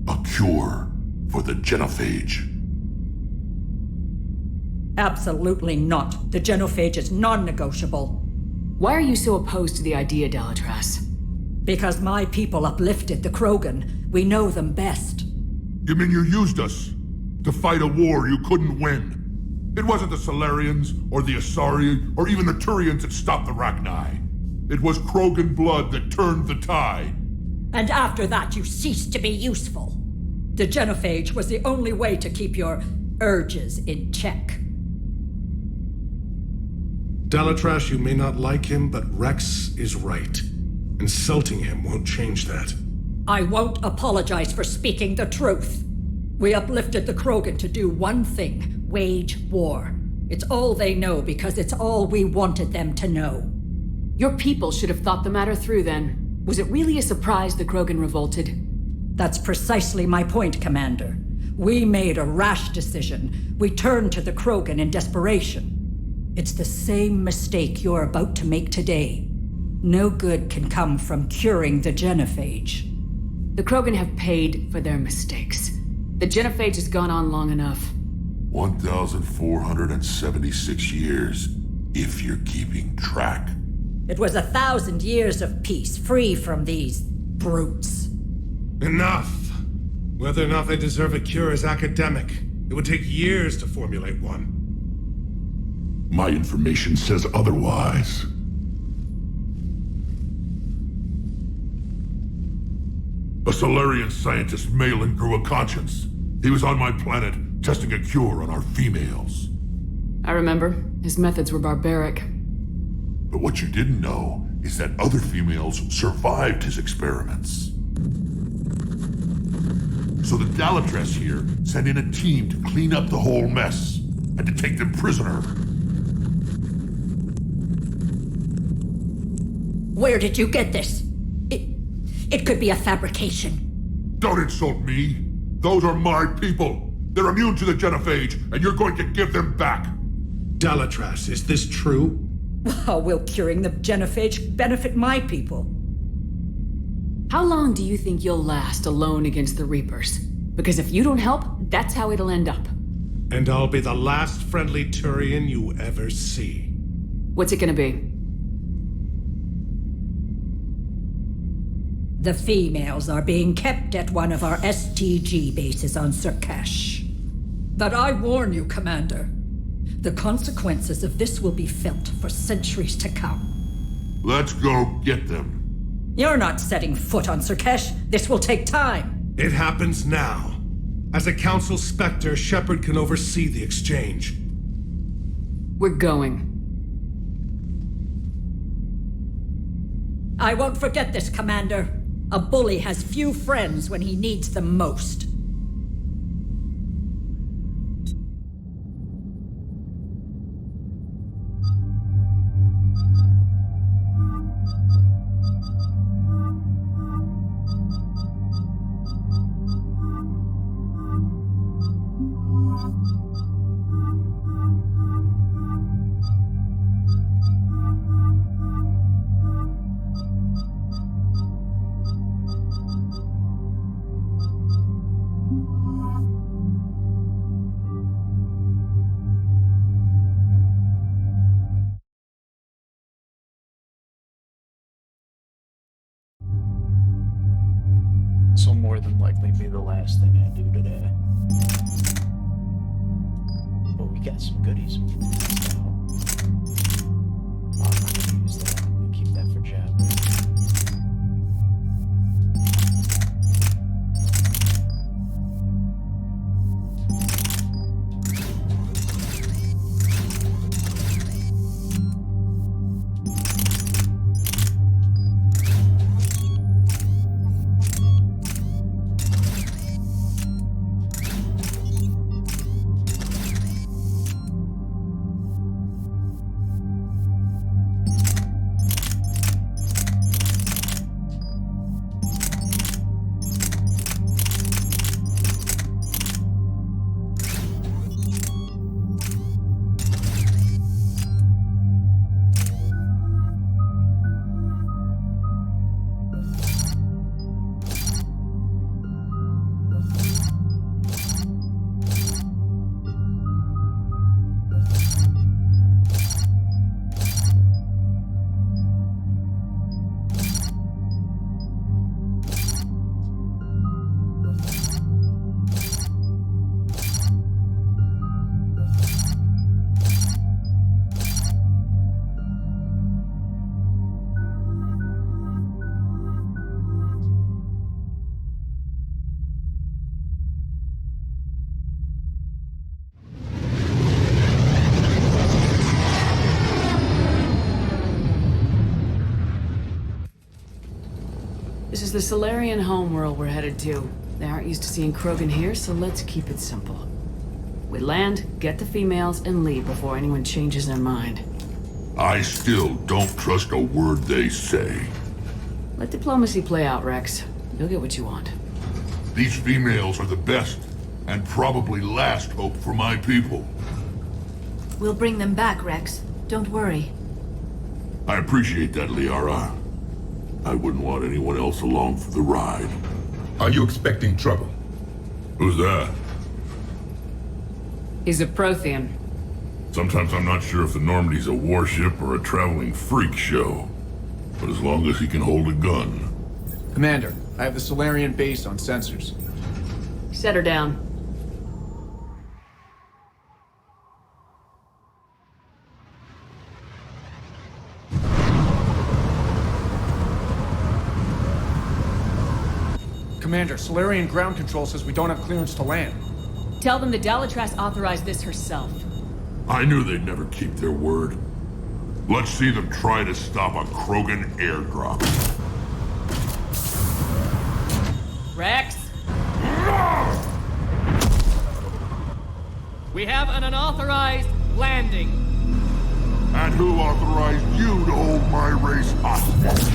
A cure for the genophage. Absolutely not. The genophage is non-negotiable. Why are you so opposed to the idea, Dalatras? Because my people uplifted the Krogan. We know them best. You mean you used us to fight a war you couldn't win? It wasn't the Solarians, or the Asari, or even the Turians that stopped the Rachni. It was Krogan blood that turned the tide. And after that, you ceased to be useful. The genophage was the only way to keep your urges in check. Dalatras, you may not like him, but Rex is right. Insulting him won't change that. I won't apologize for speaking the truth. We uplifted the Krogan to do one thing: wage war. It's all they know because it's all we wanted them to know. Your people should have thought the matter through then. Was it really a surprise the Krogan revolted? That's precisely my point, Commander. We made a rash decision. We turned to the Krogan in desperation. It's the same mistake you're about to make today. No good can come from curing the genophage. The Krogan have paid for their mistakes. The genophage has gone on long enough. 1,476 years, if you're keeping track. It was 1,000 years of peace, free from these brutes. Enough! Whether or not they deserve a cure is academic. It would take years to formulate one. My information says otherwise. A Solarian scientist, Malin, grew a conscience. He was on my planet, testing a cure on our females. I remember. His methods were barbaric. But what you didn't know is that other females survived his experiments. So the Dalatress here sent in a team to clean up the whole mess and to take them prisoner. Where did you get this? It could be a fabrication. Don't insult me. Those are my people. They're immune to the genophage, and you're going to give them back. Dalatrass, is this true? How will curing the genophage benefit my people? How long do you think you'll last alone against the Reapers? Because if you don't help, that's how it'll end up. And I'll be the last friendly Turian you ever see. What's it gonna be? The females are being kept at one of our STG bases on Surkash. But I warn you, Commander, the consequences of this will be felt for centuries to come. Let's go get them. You're not setting foot on Surkash. This will take time. It happens now. As a Council Spectre, Shepard can oversee the exchange. We're going. I won't forget this, Commander. A bully has few friends when he needs them most. This will more than likely be the last thing I do today. But we got some goodies we can test out. I'm not gonna use that. I'm gonna keep that for Jabber. This is the Solarian homeworld we're headed to. They aren't used to seeing Krogan here, so let's keep it simple. We land, get the females, and leave before anyone changes their mind. I still don't trust a word they say. Let diplomacy play out, Rex. You'll get what you want. These females are the best and probably last hope for my people. We'll bring them back, Rex. Don't worry. I appreciate that, Liara. I wouldn't want anyone else along for the ride. Are you expecting trouble? Who's that? He's a Prothean. Sometimes I'm not sure if the Normandy's a warship or a traveling freak show. But as long as he can hold a gun. Commander, I have the Solarian base on sensors. Set her down. Commander, Solarian ground control says we don't have clearance to land. Tell them the Dalatrass authorized this herself. I knew they'd never keep their word. Let's see them try to stop a Krogan airdrop. Rex? We have an unauthorized landing. And who authorized you to hold my race hostage?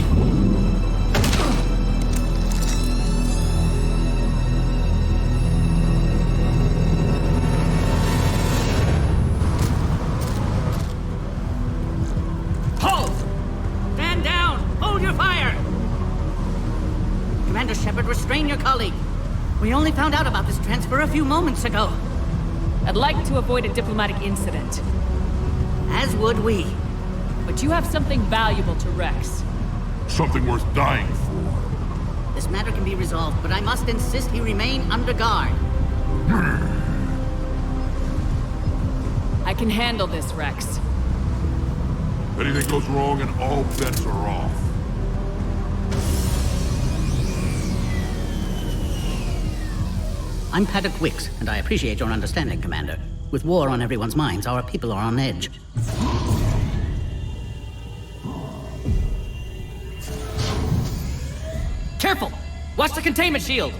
Commander Shepard, restrain your colleague. We only found out about this transfer a few moments ago. I'd like to avoid a diplomatic incident. As would we. But you have something valuable to Rex. Something worth dying for. This matter can be resolved, but I must insist he remain under guard. I can handle this, Rex. If anything goes wrong and all bets are off. I'm Paddock Wicks, and I appreciate your understanding, Commander. With war on everyone's minds, our people are on edge. Careful! Watch the containment shield!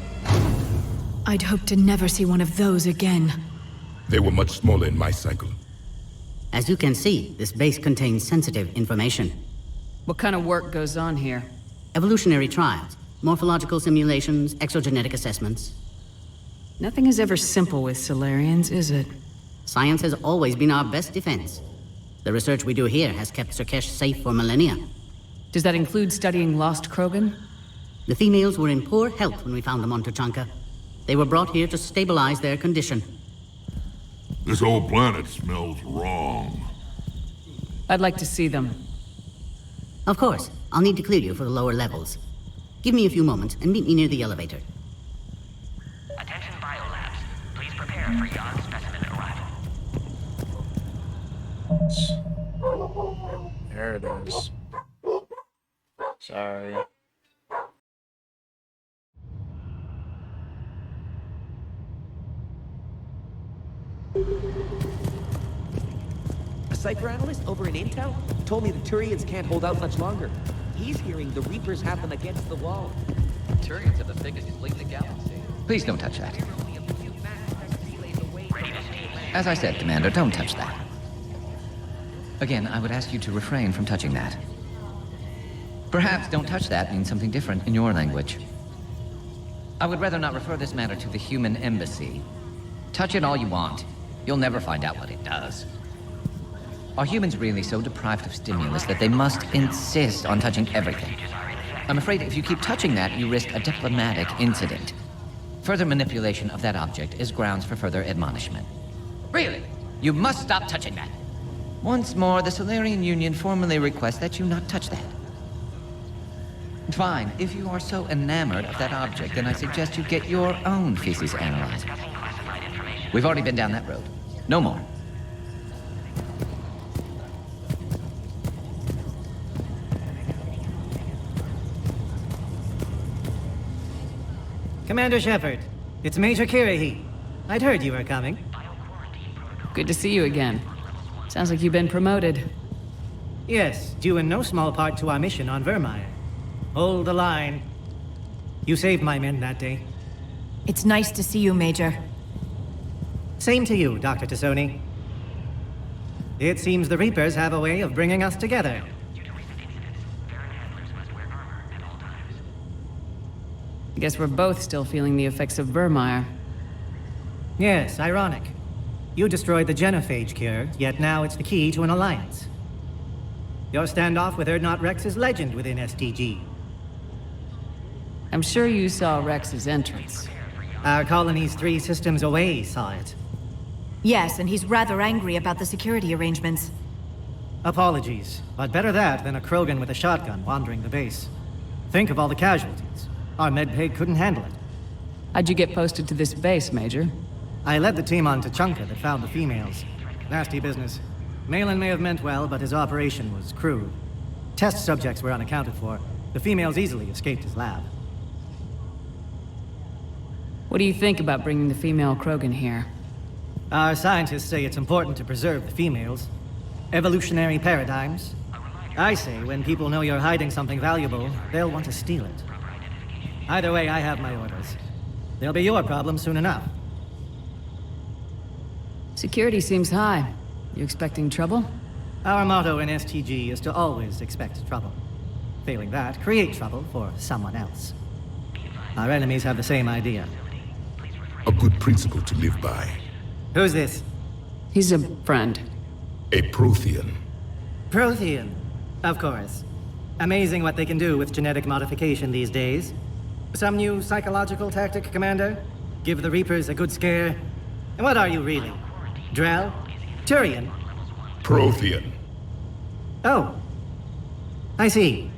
I'd hope to never see one of those again. They were much smaller in my cycle. As you can see, this base contains sensitive information. What kind of work goes on here? Evolutionary trials, morphological simulations, exogenetic assessments. Nothing is ever simple with Solarians, is it? Science has always been our best defense. The research we do here has kept Surkesh safe for millennia. Does that include studying lost Krogan? The females were in poor health when we found them on Tuchanka. They were brought here to stabilize their condition. This whole planet smells wrong. I'd like to see them. Of course. I'll need to clear you for the lower levels. Give me a few moments and meet me near the elevator. Attention biolabs. Please prepare for yon specimen arrival. There it is. Sorry. A cipher analyst over in Intel told me the Turians can't hold out much longer. He's hearing the Reapers have them against the wall. Turians have the biggest fleet in the galaxy. Please don't touch that. As I said, Commander, don't touch that. Again, I would ask you to refrain from touching that. Perhaps don't touch that means something different in your language. I would rather not refer this matter to the human embassy. Touch it all you want. You'll never find out what it does. Are humans really so deprived of stimulus that they must insist on touching everything? I'm afraid if you keep touching that, you risk a diplomatic incident. Further manipulation of that object is grounds for further admonishment. Really? You must stop touching that. Once more, the Solarian Union formally requests that you not touch that. Fine. If you are so enamored of that object, then I suggest you get your own feces analyzed. We've already been down that road. No more. Commander Shepard, it's Major Kirahi. I'd heard you were coming. Good to see you again. Sounds like you've been promoted. Yes, due in no small part to our mission on Vermeer. Hold the line. You saved my men that day. It's nice to see you, Major. Same to you, Dr. Tassoni. It seems the Reapers have a way of bringing us together. I guess we're both still feeling the effects of Vermeer. Yes, ironic. You destroyed the genophage cure, yet now it's the key to an alliance. Your standoff with Urdnot Rex is legend within STG. I'm sure you saw Rex's entrance. Our colony's 3 systems away saw it. Yes, and he's rather angry about the security arrangements. Apologies, but better that than a Krogan with a shotgun wandering the base. Think of all the casualties. Our medpay couldn't handle it. How'd you get posted to this base, Major? I led the team on Tuchanka that found the females. Nasty business. Malin may have meant well, but his operation was crude. Test subjects were unaccounted for. The females easily escaped his lab. What do you think about bringing the female Krogan here? Our scientists say it's important to preserve the females. Evolutionary paradigms, I say when people know you're hiding something valuable, they'll want to steal it. Either way, I have my orders. They'll be your problem soon enough. Security seems high. You expecting trouble? Our motto in STG is to always expect trouble. Failing that, create trouble for someone else. Our enemies have the same idea. A good principle to live by. Who's this? He's a friend. A Prothean. Prothean, of course. Amazing what they can do with genetic modification these days. Some new psychological tactic, Commander? Give the Reapers a good scare? And what are you really? Drell? Turian? Prothean. Oh. I see.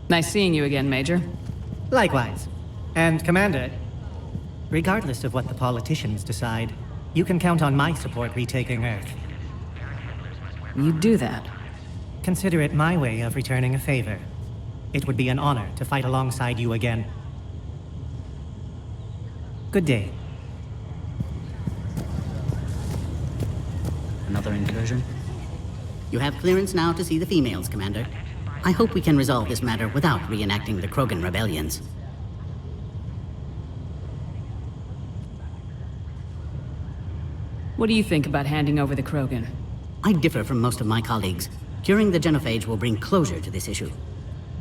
Nice seeing you again, Major. Likewise. And Commander, regardless of what the politicians decide, you can count on my support retaking Earth. You do that? Consider it my way of returning a favor. It would be an honor to fight alongside you again. Good day. Another incursion? You have clearance now to see the females, Commander. I hope we can resolve this matter without reenacting the Krogan rebellions. What do you think about handing over the Krogan? I differ from most of my colleagues. Curing the genophage will bring closure to this issue.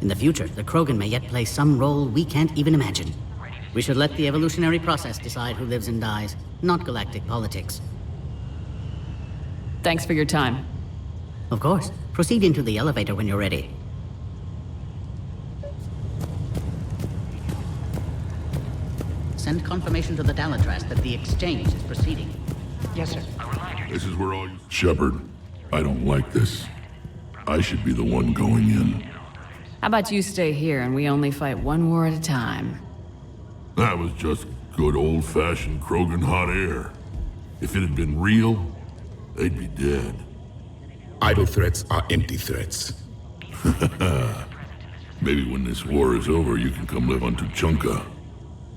In the future, the Krogan may yet play some role we can't even imagine. We should let the evolutionary process decide who lives and dies, not galactic politics. Thanks for your time. Of course. Proceed into the elevator when you're ready. Send confirmation to the Dalatras that the exchange is proceeding. Yes, sir. This is where all you... Shepard, I don't like this. I should be the one going in. How about you stay here and we only fight one war at a time? That was just good old-fashioned Krogan hot air. If it had been real, they'd be dead. Idle threats are empty threats. Maybe when this war is over, you can come live on Tuchanka.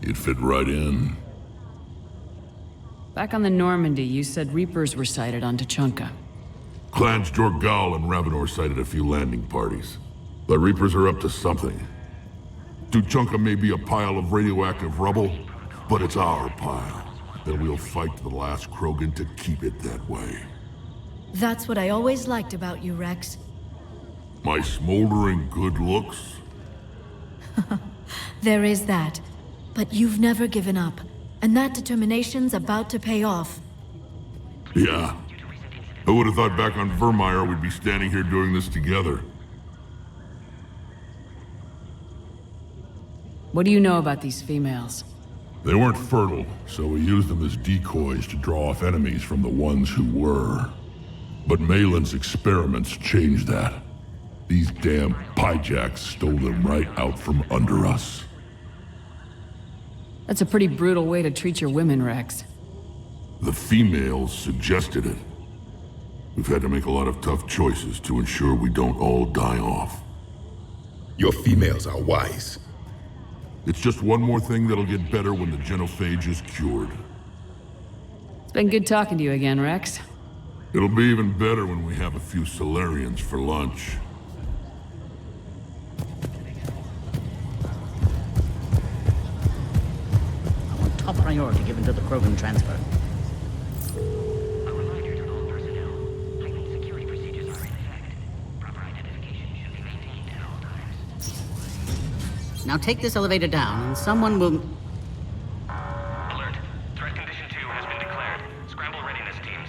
You'd fit right in. Back on the Normandy, you said Reapers were sighted on Tuchanka. Clans Jorgal and Ravenor sighted a few landing parties. The Reapers are up to something. Tuchanka may be a pile of radioactive rubble, but it's our pile. And we'll fight to the last Krogan to keep it that way. That's what I always liked about you, Rex. My smoldering good looks? There is that. But you've never given up. And that determination's about to pay off. Yeah. Who would have thought back on Vermeer we'd be standing here doing this together? What do you know about these females? They weren't fertile, so we used them as decoys to draw off enemies from the ones who were. But Malin's experiments changed that. These damn pyjacks stole them right out from under us. That's a pretty brutal way to treat your women, Rex. The females suggested it. We've had to make a lot of tough choices to ensure we don't all die off. Your females are wise. It's just one more thing that'll get better when the genophage is cured. It's been good talking to you again, Rex. It'll be even better when we have a few Solarians for lunch. I want top priority given to the Krogan transfer. Now take this elevator down, and someone will... Alert. Threat condition 2 has been declared. Scramble readiness teams.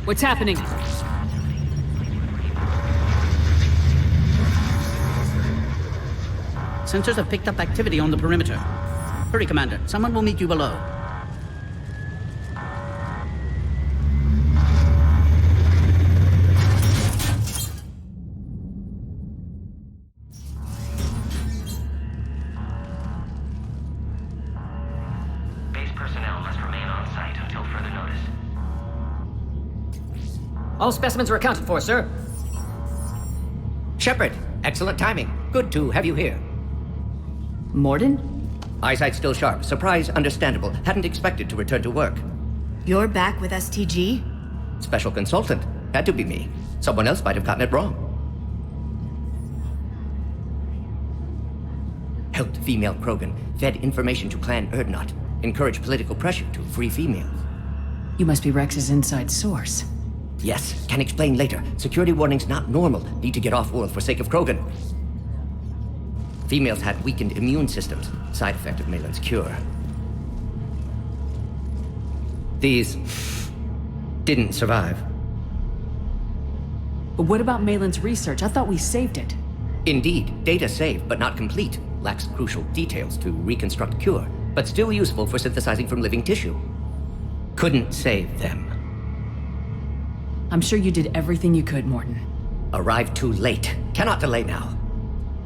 What's happening? Sensors have picked up activity on the perimeter. Hurry, Commander. Someone will meet you below. Base personnel must remain on site until further notice. All specimens are accounted for, sir. Shepard, excellent timing. Good to have you here. Morden? Eyesight still sharp. Surprise understandable. Hadn't expected to return to work. You're back with STG? Special consultant. Had to be me. Someone else might have gotten it wrong. Helped female Krogan. Fed information to Clan Erdnot. Encouraged political pressure to free females. You must be Rex's inside source. Yes, can explain later. Security warnings not normal. Need to get off-world for sake of Krogan. Females had weakened immune systems. Side effect of Malin's cure. These didn't survive. But what about Malin's research? I thought we saved it. Indeed, data saved, but not complete. Lacks crucial details to reconstruct cure, but still useful for synthesizing from living tissue. Couldn't save them. I'm sure you did everything you could, Morton. Arrived too late. Cannot delay now.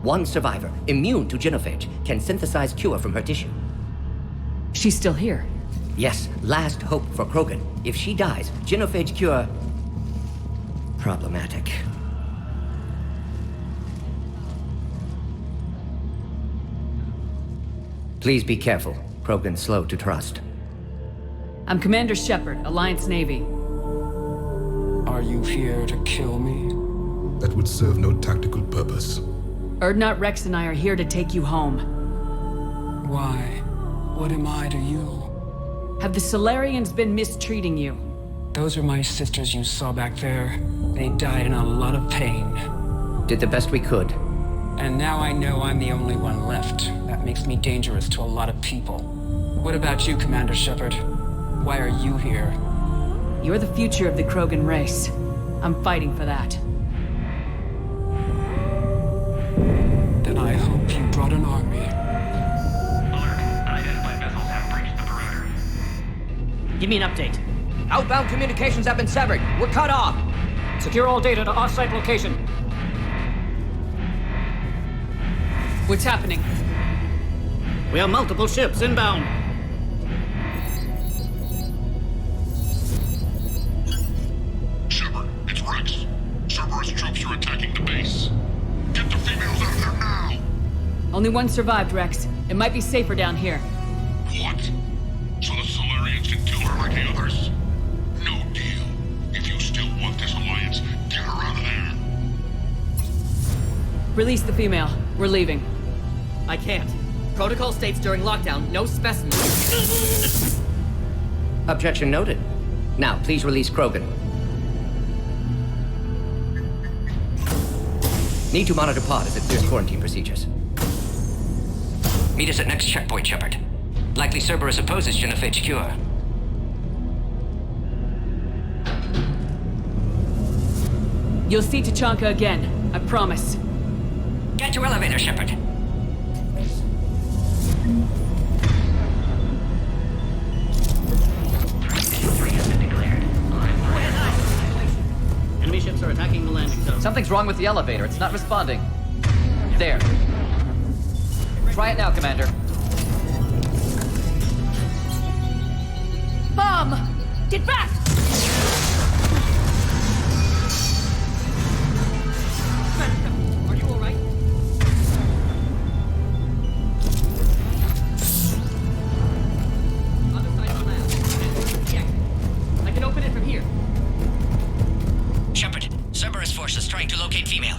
One survivor, immune to genophage, can synthesize cure from her tissue. She's still here? Yes, last hope for Krogan. If she dies, genophage cure... problematic. Please be careful. Krogan's slow to trust. I'm Commander Shepard, Alliance Navy. Are you here to kill me? That would serve no tactical purpose. Erdnot, Rex, and I are here to take you home. Why? What am I to you? Have the Solarians been mistreating you? Those are my sisters you saw back there. They died in a lot of pain. Did the best we could. And now I know I'm the only one left. That makes me dangerous to a lot of people. What about you, Commander Shepard? Why are you here? You're the future of the Krogan race. I'm fighting for that. Then I hope you brought an army. Alert. Unidentified vessels have breached the perimeter. Give me an update. Outbound communications have been severed. We're cut off. Secure all data to off-site location. What's happening? We have multiple ships inbound. Shepard, it's Rex. Cerberus troops are attacking the base. Get the females out of there now! Only one survived, Rex. It might be safer down here. What? So the Solarians can kill her like the others? No deal. If you still want this alliance, get her out of there. Release the female. We're leaving. I can't. Protocol states during lockdown, no specimens. Objection noted. Now, please release Krogan. Need to monitor pod as it clears quarantine procedures. Meet us at next checkpoint, Shepard. Likely Cerberus opposes genophage cure. You'll see Tachanka again. I promise. Get to elevator, Shepard. Enemy ships are attacking the landing zone. Something's wrong with the elevator. It's not responding. There. Try it now, Commander. Bomb! Get back! Are you alright? Other side of the lab. I can open it from here. Shepard, Cerberus forces trying to locate female.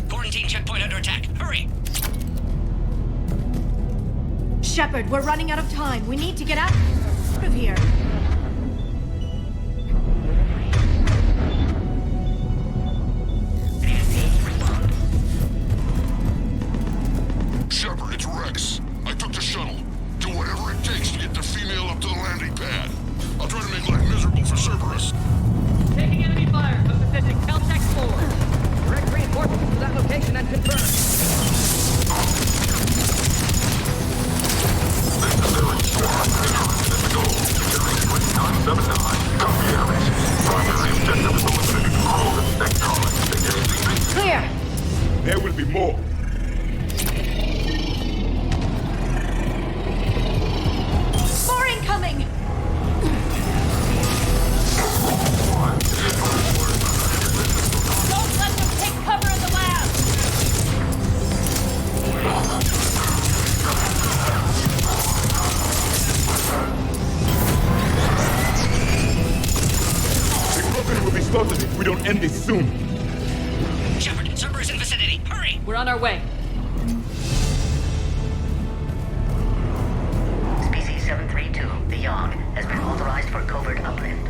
Quarantine checkpoint under attack. Hurry! Shepard, we're running out of time. We need to get out of here. Shepard, it's Rex. I took the shuttle. Do whatever it takes to get the female up to the landing pad. I'll try to make life miserable for Cerberus. Taking enemy fire. Those ascending Caltech 4. Direct reinforcements to that location and confirmed. Clear! There will be more. More incoming! end this soon. Shepard, Cerberus in vicinity. Hurry! We're on our way. Species 732, the Yogg, has been authorized for covert uplift.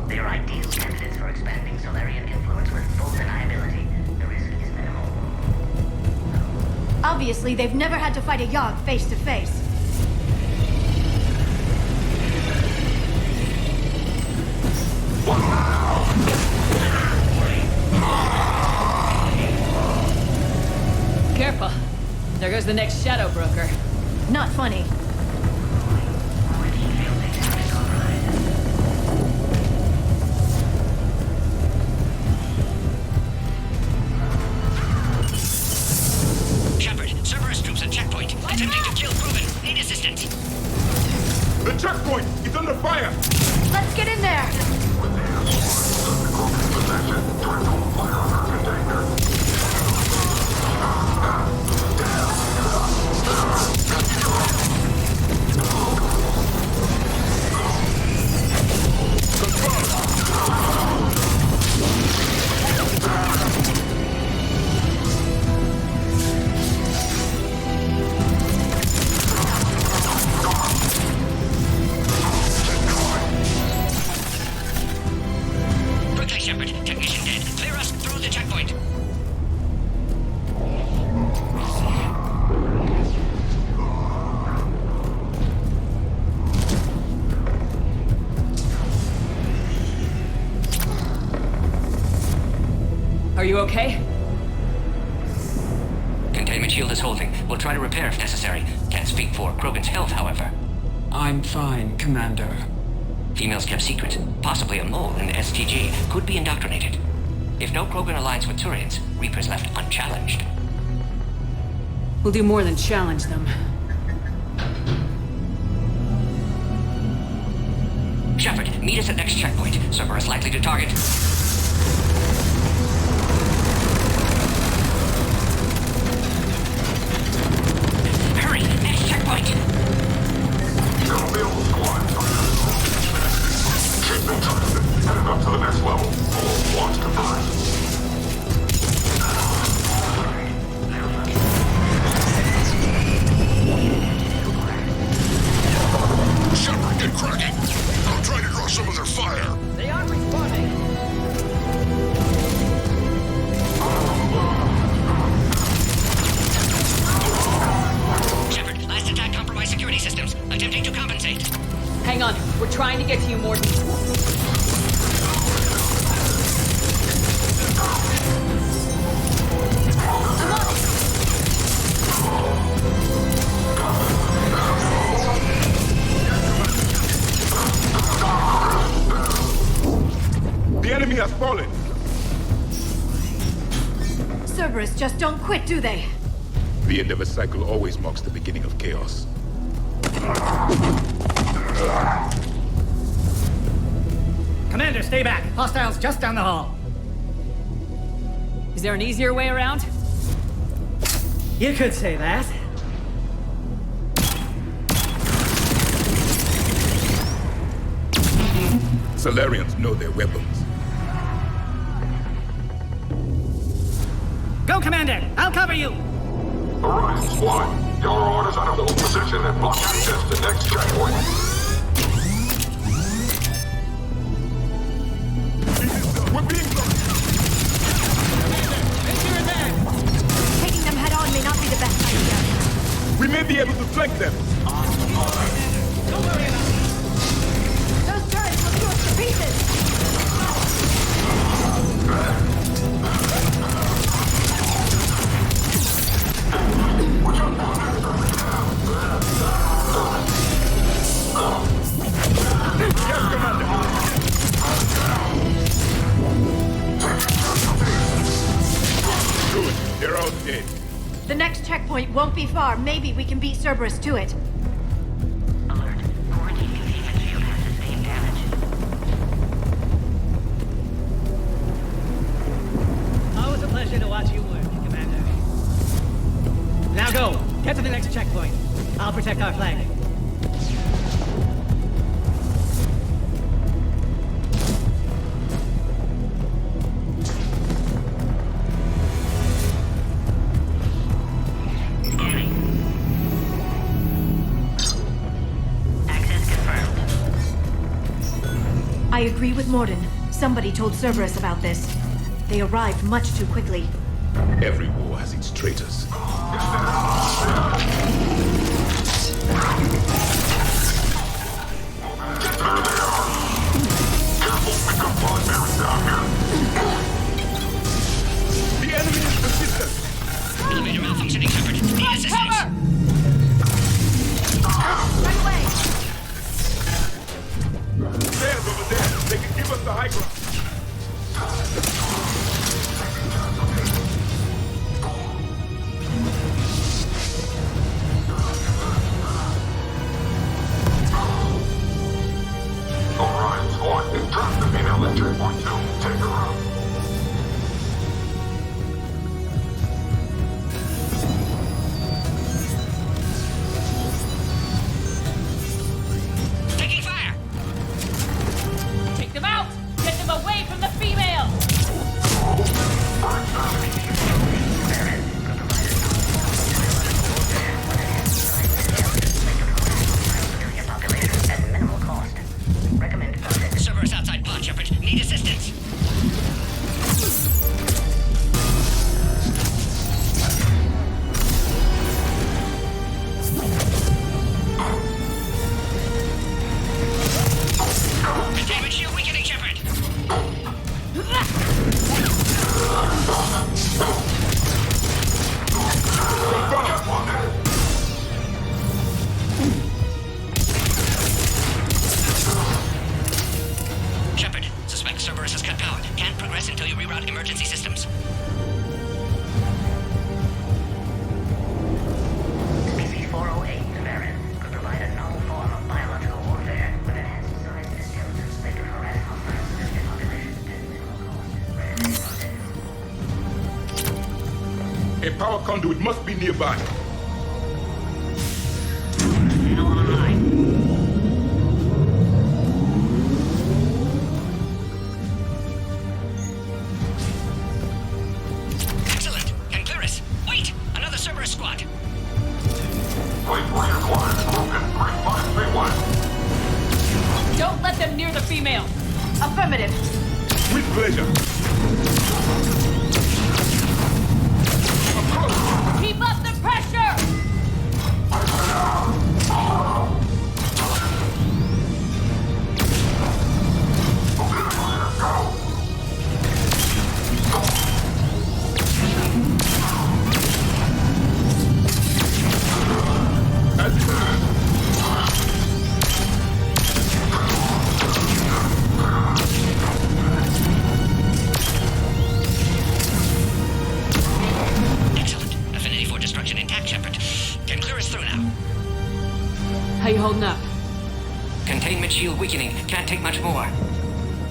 They are ideal candidates for expanding Solarian influence with full deniability. The risk is minimal. Obviously, they've never had to fight a Yogg face to face. Careful. There goes the next shadow broker. Not funny. Shepard, Cerberus troops at checkpoint. Attempting to kill Proven. Need assistance. The checkpoint is under fire! Let's get in there! Quickly, Shepard. Technician dead. Clear us through the checkpoint. Are you okay? Containment shield is holding. We'll try to repair if necessary. Can't speak for Krogan's health, however. I'm fine, Commander. Females kept secret. Possibly a mole in STG. Could be indoctrinated. If no Krogan aligns with Turians, Reapers left unchallenged. We'll do more than challenge them. Shepard, meet us at next checkpoint. Cerberus likely to target. Hurry! Next checkpoint! Shipment targeted. Headed up to the next level. All launch confirmed. Shepard, get cracking! I'll try to draw some of their fire. They are responding. Shepard, last attack compromised security systems. Attempting to compensate. Hang on. We're trying to get to you, Morton. The enemy has fallen. Cerberus just don't quit, do they? The end of a cycle always marks the beginning of chaos. Commander, stay back. Hostiles just down the hall. Is there an easier way around? You could say that. Solarians know their weapons. Go, Commander! I'll cover you! Horizon Squad, your orders on a hold position and block access to next checkpoint. We're being blocked! Taking them head on may not be the best idea. We may be able to flank them! Don't worry about it. Those turrets will chew us to pieces! Yes, Commander! Good, they're all dead. The next checkpoint won't be far. Maybe we can beat Cerberus to it. Alert. Quarantine containment shield has sustained damage. Always a pleasure to watch you work, Commander. Now go. Get to the next checkpoint. I'll protect our flag. I agree with Morden. Somebody told Cerberus about this. They arrived much too quickly. Every war has its traitors. The enemy is persistent. Elevator malfunctioning, Shepard. Need assistance. Right away! Stairs over there. They can give us the high ground. Alright, squad. Drop the female at checkpoint 2. Take her out. Taking fire. Take them out! Get them away from the female! At minimal cost. Recommend Cerberus outside pod, Shepard. Need assistance. Containment shield weakening, Shepard. Shepard, suspect Cerberus has cut power. Can't progress until you reroute emergency systems. Species 408, Varen, could provide a novel form of biological warfare with enhanced size and intelligence that could harass hostile civilian populations at minimal cost. A power conduit must be nearby. Excellent. Can clear us. Wait! Another Cerberus squad. Wait for your squad. Broken. Green 531. Don't let them near the female! Affirmative! With pleasure. Keep up the pressure! Excellent. Affinity for destruction intact, Shepard. Can clear us through now. How you holding up? Containment shield weakening. Can't take much more.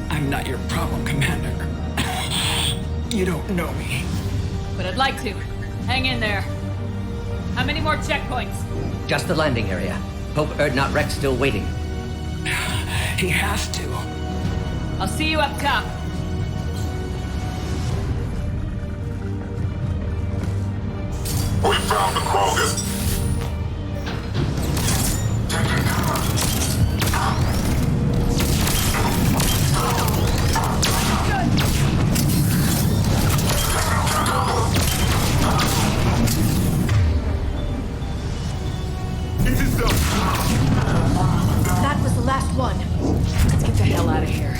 I'm not your problem, Commander. You don't know me. But I'd like to. Hang in there. How many more checkpoints? Just the landing area. Hope Erdnot Rex still waiting. He has to. I'll see you up top. We found the Krogan. That was the last one. Let's get the hell out of here.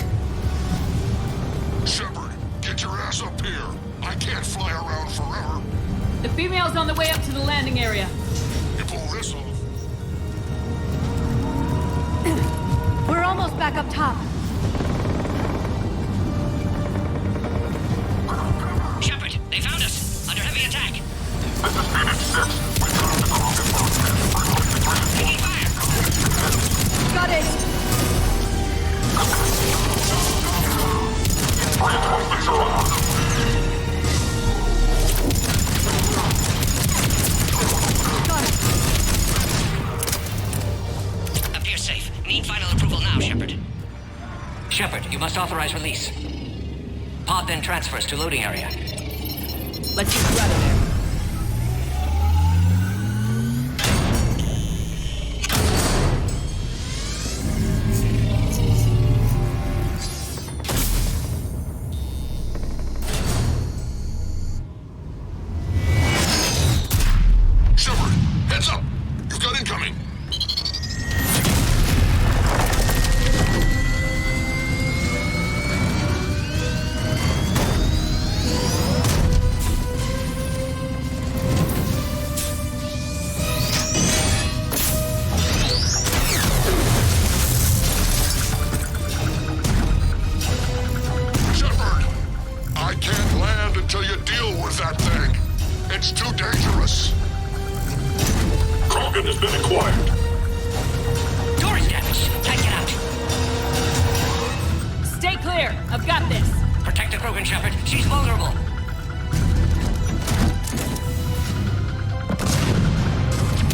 Shepard, get your ass up here. I can't fly around forever. The female's on the way up to the landing area. You pull this off. We're almost back up top. Shepard, they found us. Under heavy attack. This is Phoenix 6. We found the Krogan. Taking fire. Got it! Reinforcements are on. Appears safe. Need final approval now, Shepard. Shepard, you must authorize release. Pod then transfers to loading area. Let's get you out of there. Krogan, Shepard. She's vulnerable.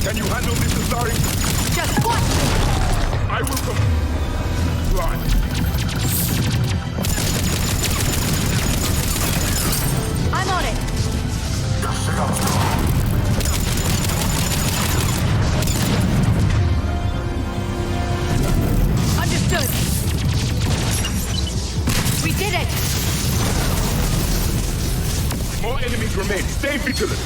Can you handle this, Azari? Just what? I will come. Fly. I'm on it. Understood. We did it. More enemies remain. Stay vigilant.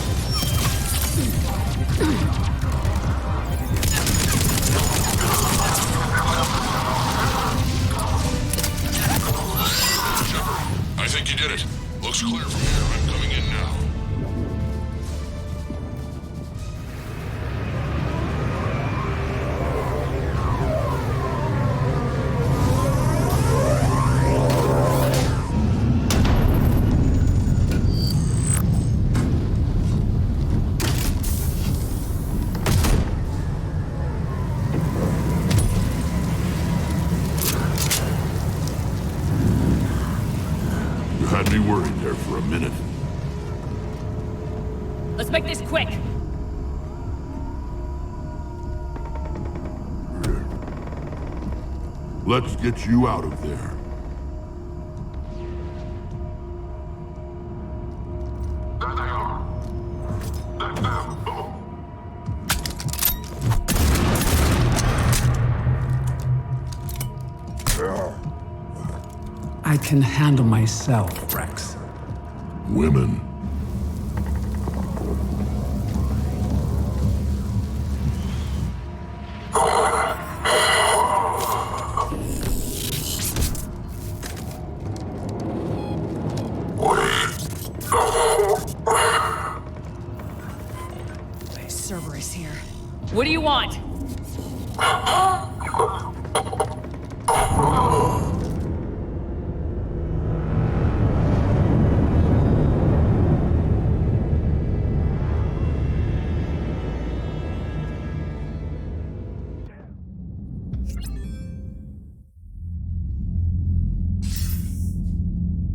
I think you did it. Looks clear from here. I'm coming in now. Had me worried there for a minute. Let's make this quick. Let's get you out of there. There they are. That's them. I can handle myself, Rex. Women. Cerberus here. What do you want?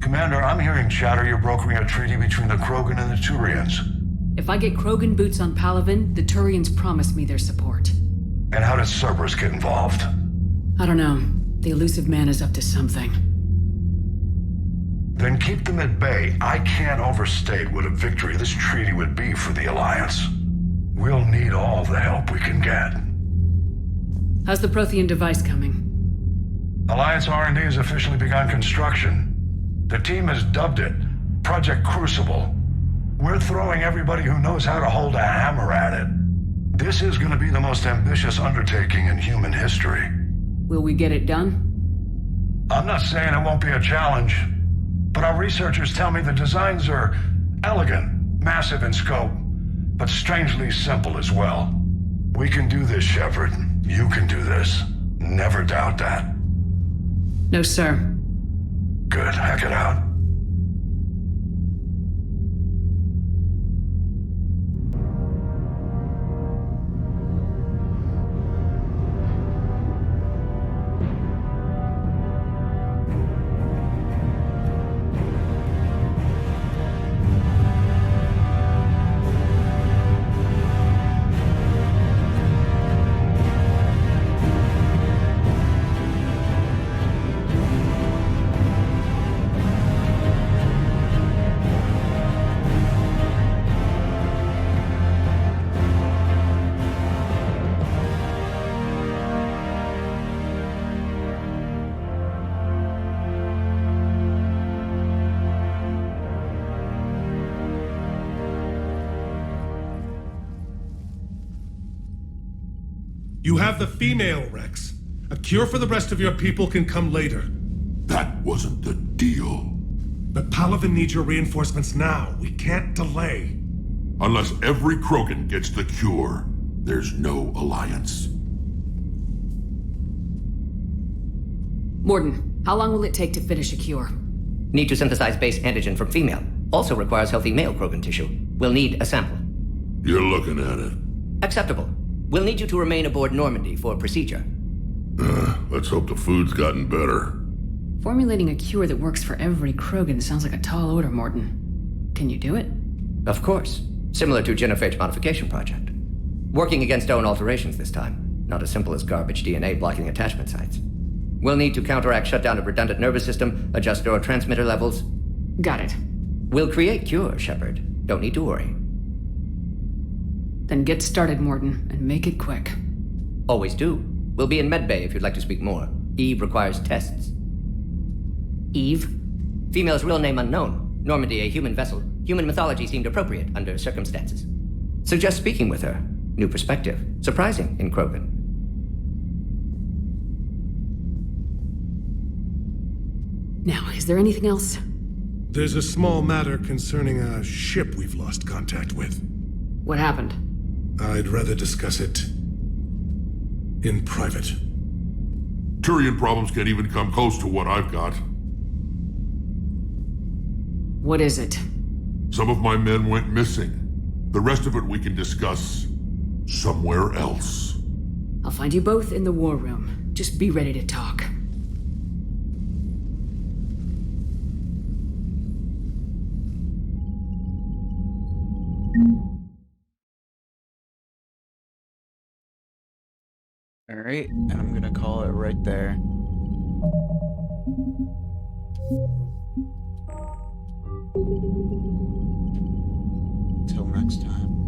Commander, I'm hearing chatter you're brokering a treaty between the Krogan and the Turians. If I get Krogan boots on Palaven, the Turians promise me their support. And how does Cerberus get involved? I don't know. The elusive man is up to something. Then keep them at bay. I can't overstate what a victory this treaty would be for the Alliance. We'll need all the help we can get. How's the Prothean device coming? Alliance R&D has officially begun construction. The team has dubbed it Project Crucible. We're throwing everybody who knows how to hold a hammer at it. This is going to be the most ambitious undertaking in human history. Will we get it done? I'm not saying it won't be a challenge, but our researchers tell me the designs are elegant, massive in scope, but strangely simple as well. We can do this, Shepard. You can do this. Never doubt that. No, sir. Good. Hack it out. You have the female, Rex. A cure for the rest of your people can come later. That wasn't the deal. But Palaven needs your reinforcements now. We can't delay. Unless every Krogan gets the cure, there's no alliance. Morden, how long will it take to finish a cure? Need to synthesize base antigen from female. Also requires healthy male Krogan tissue. We'll need a sample. You're looking at it. Acceptable. We'll need you to remain aboard Normandy for procedure. Let's hope the food's gotten better. Formulating a cure that works for every Krogan sounds like a tall order, Morton. Can you do it? Of course. Similar to Genophage Modification Project. Working against own alterations this time. Not as simple as garbage DNA blocking attachment sites. We'll need to counteract shutdown of redundant nervous system, adjust neurotransmitter levels. Got it. We'll create cure, Shepard. Don't need to worry. Then get started, Morton, and make it quick. Always do. We'll be in medbay if you'd like to speak more. Eve requires tests. Eve? Female's real name unknown. Normandy, a human vessel. Human mythology seemed appropriate under circumstances. Suggest speaking with her. New perspective. Surprising in Krogan. Now, is there anything else? There's a small matter concerning a ship we've lost contact with. What happened? I'd rather discuss it in private. Turian problems can't even come close to what I've got. What is it? Some of my men went missing. The rest of it we can discuss somewhere else. I'll find you both in the war room. Just be ready to talk. Alright, and I'm gonna call it right there. Until next time.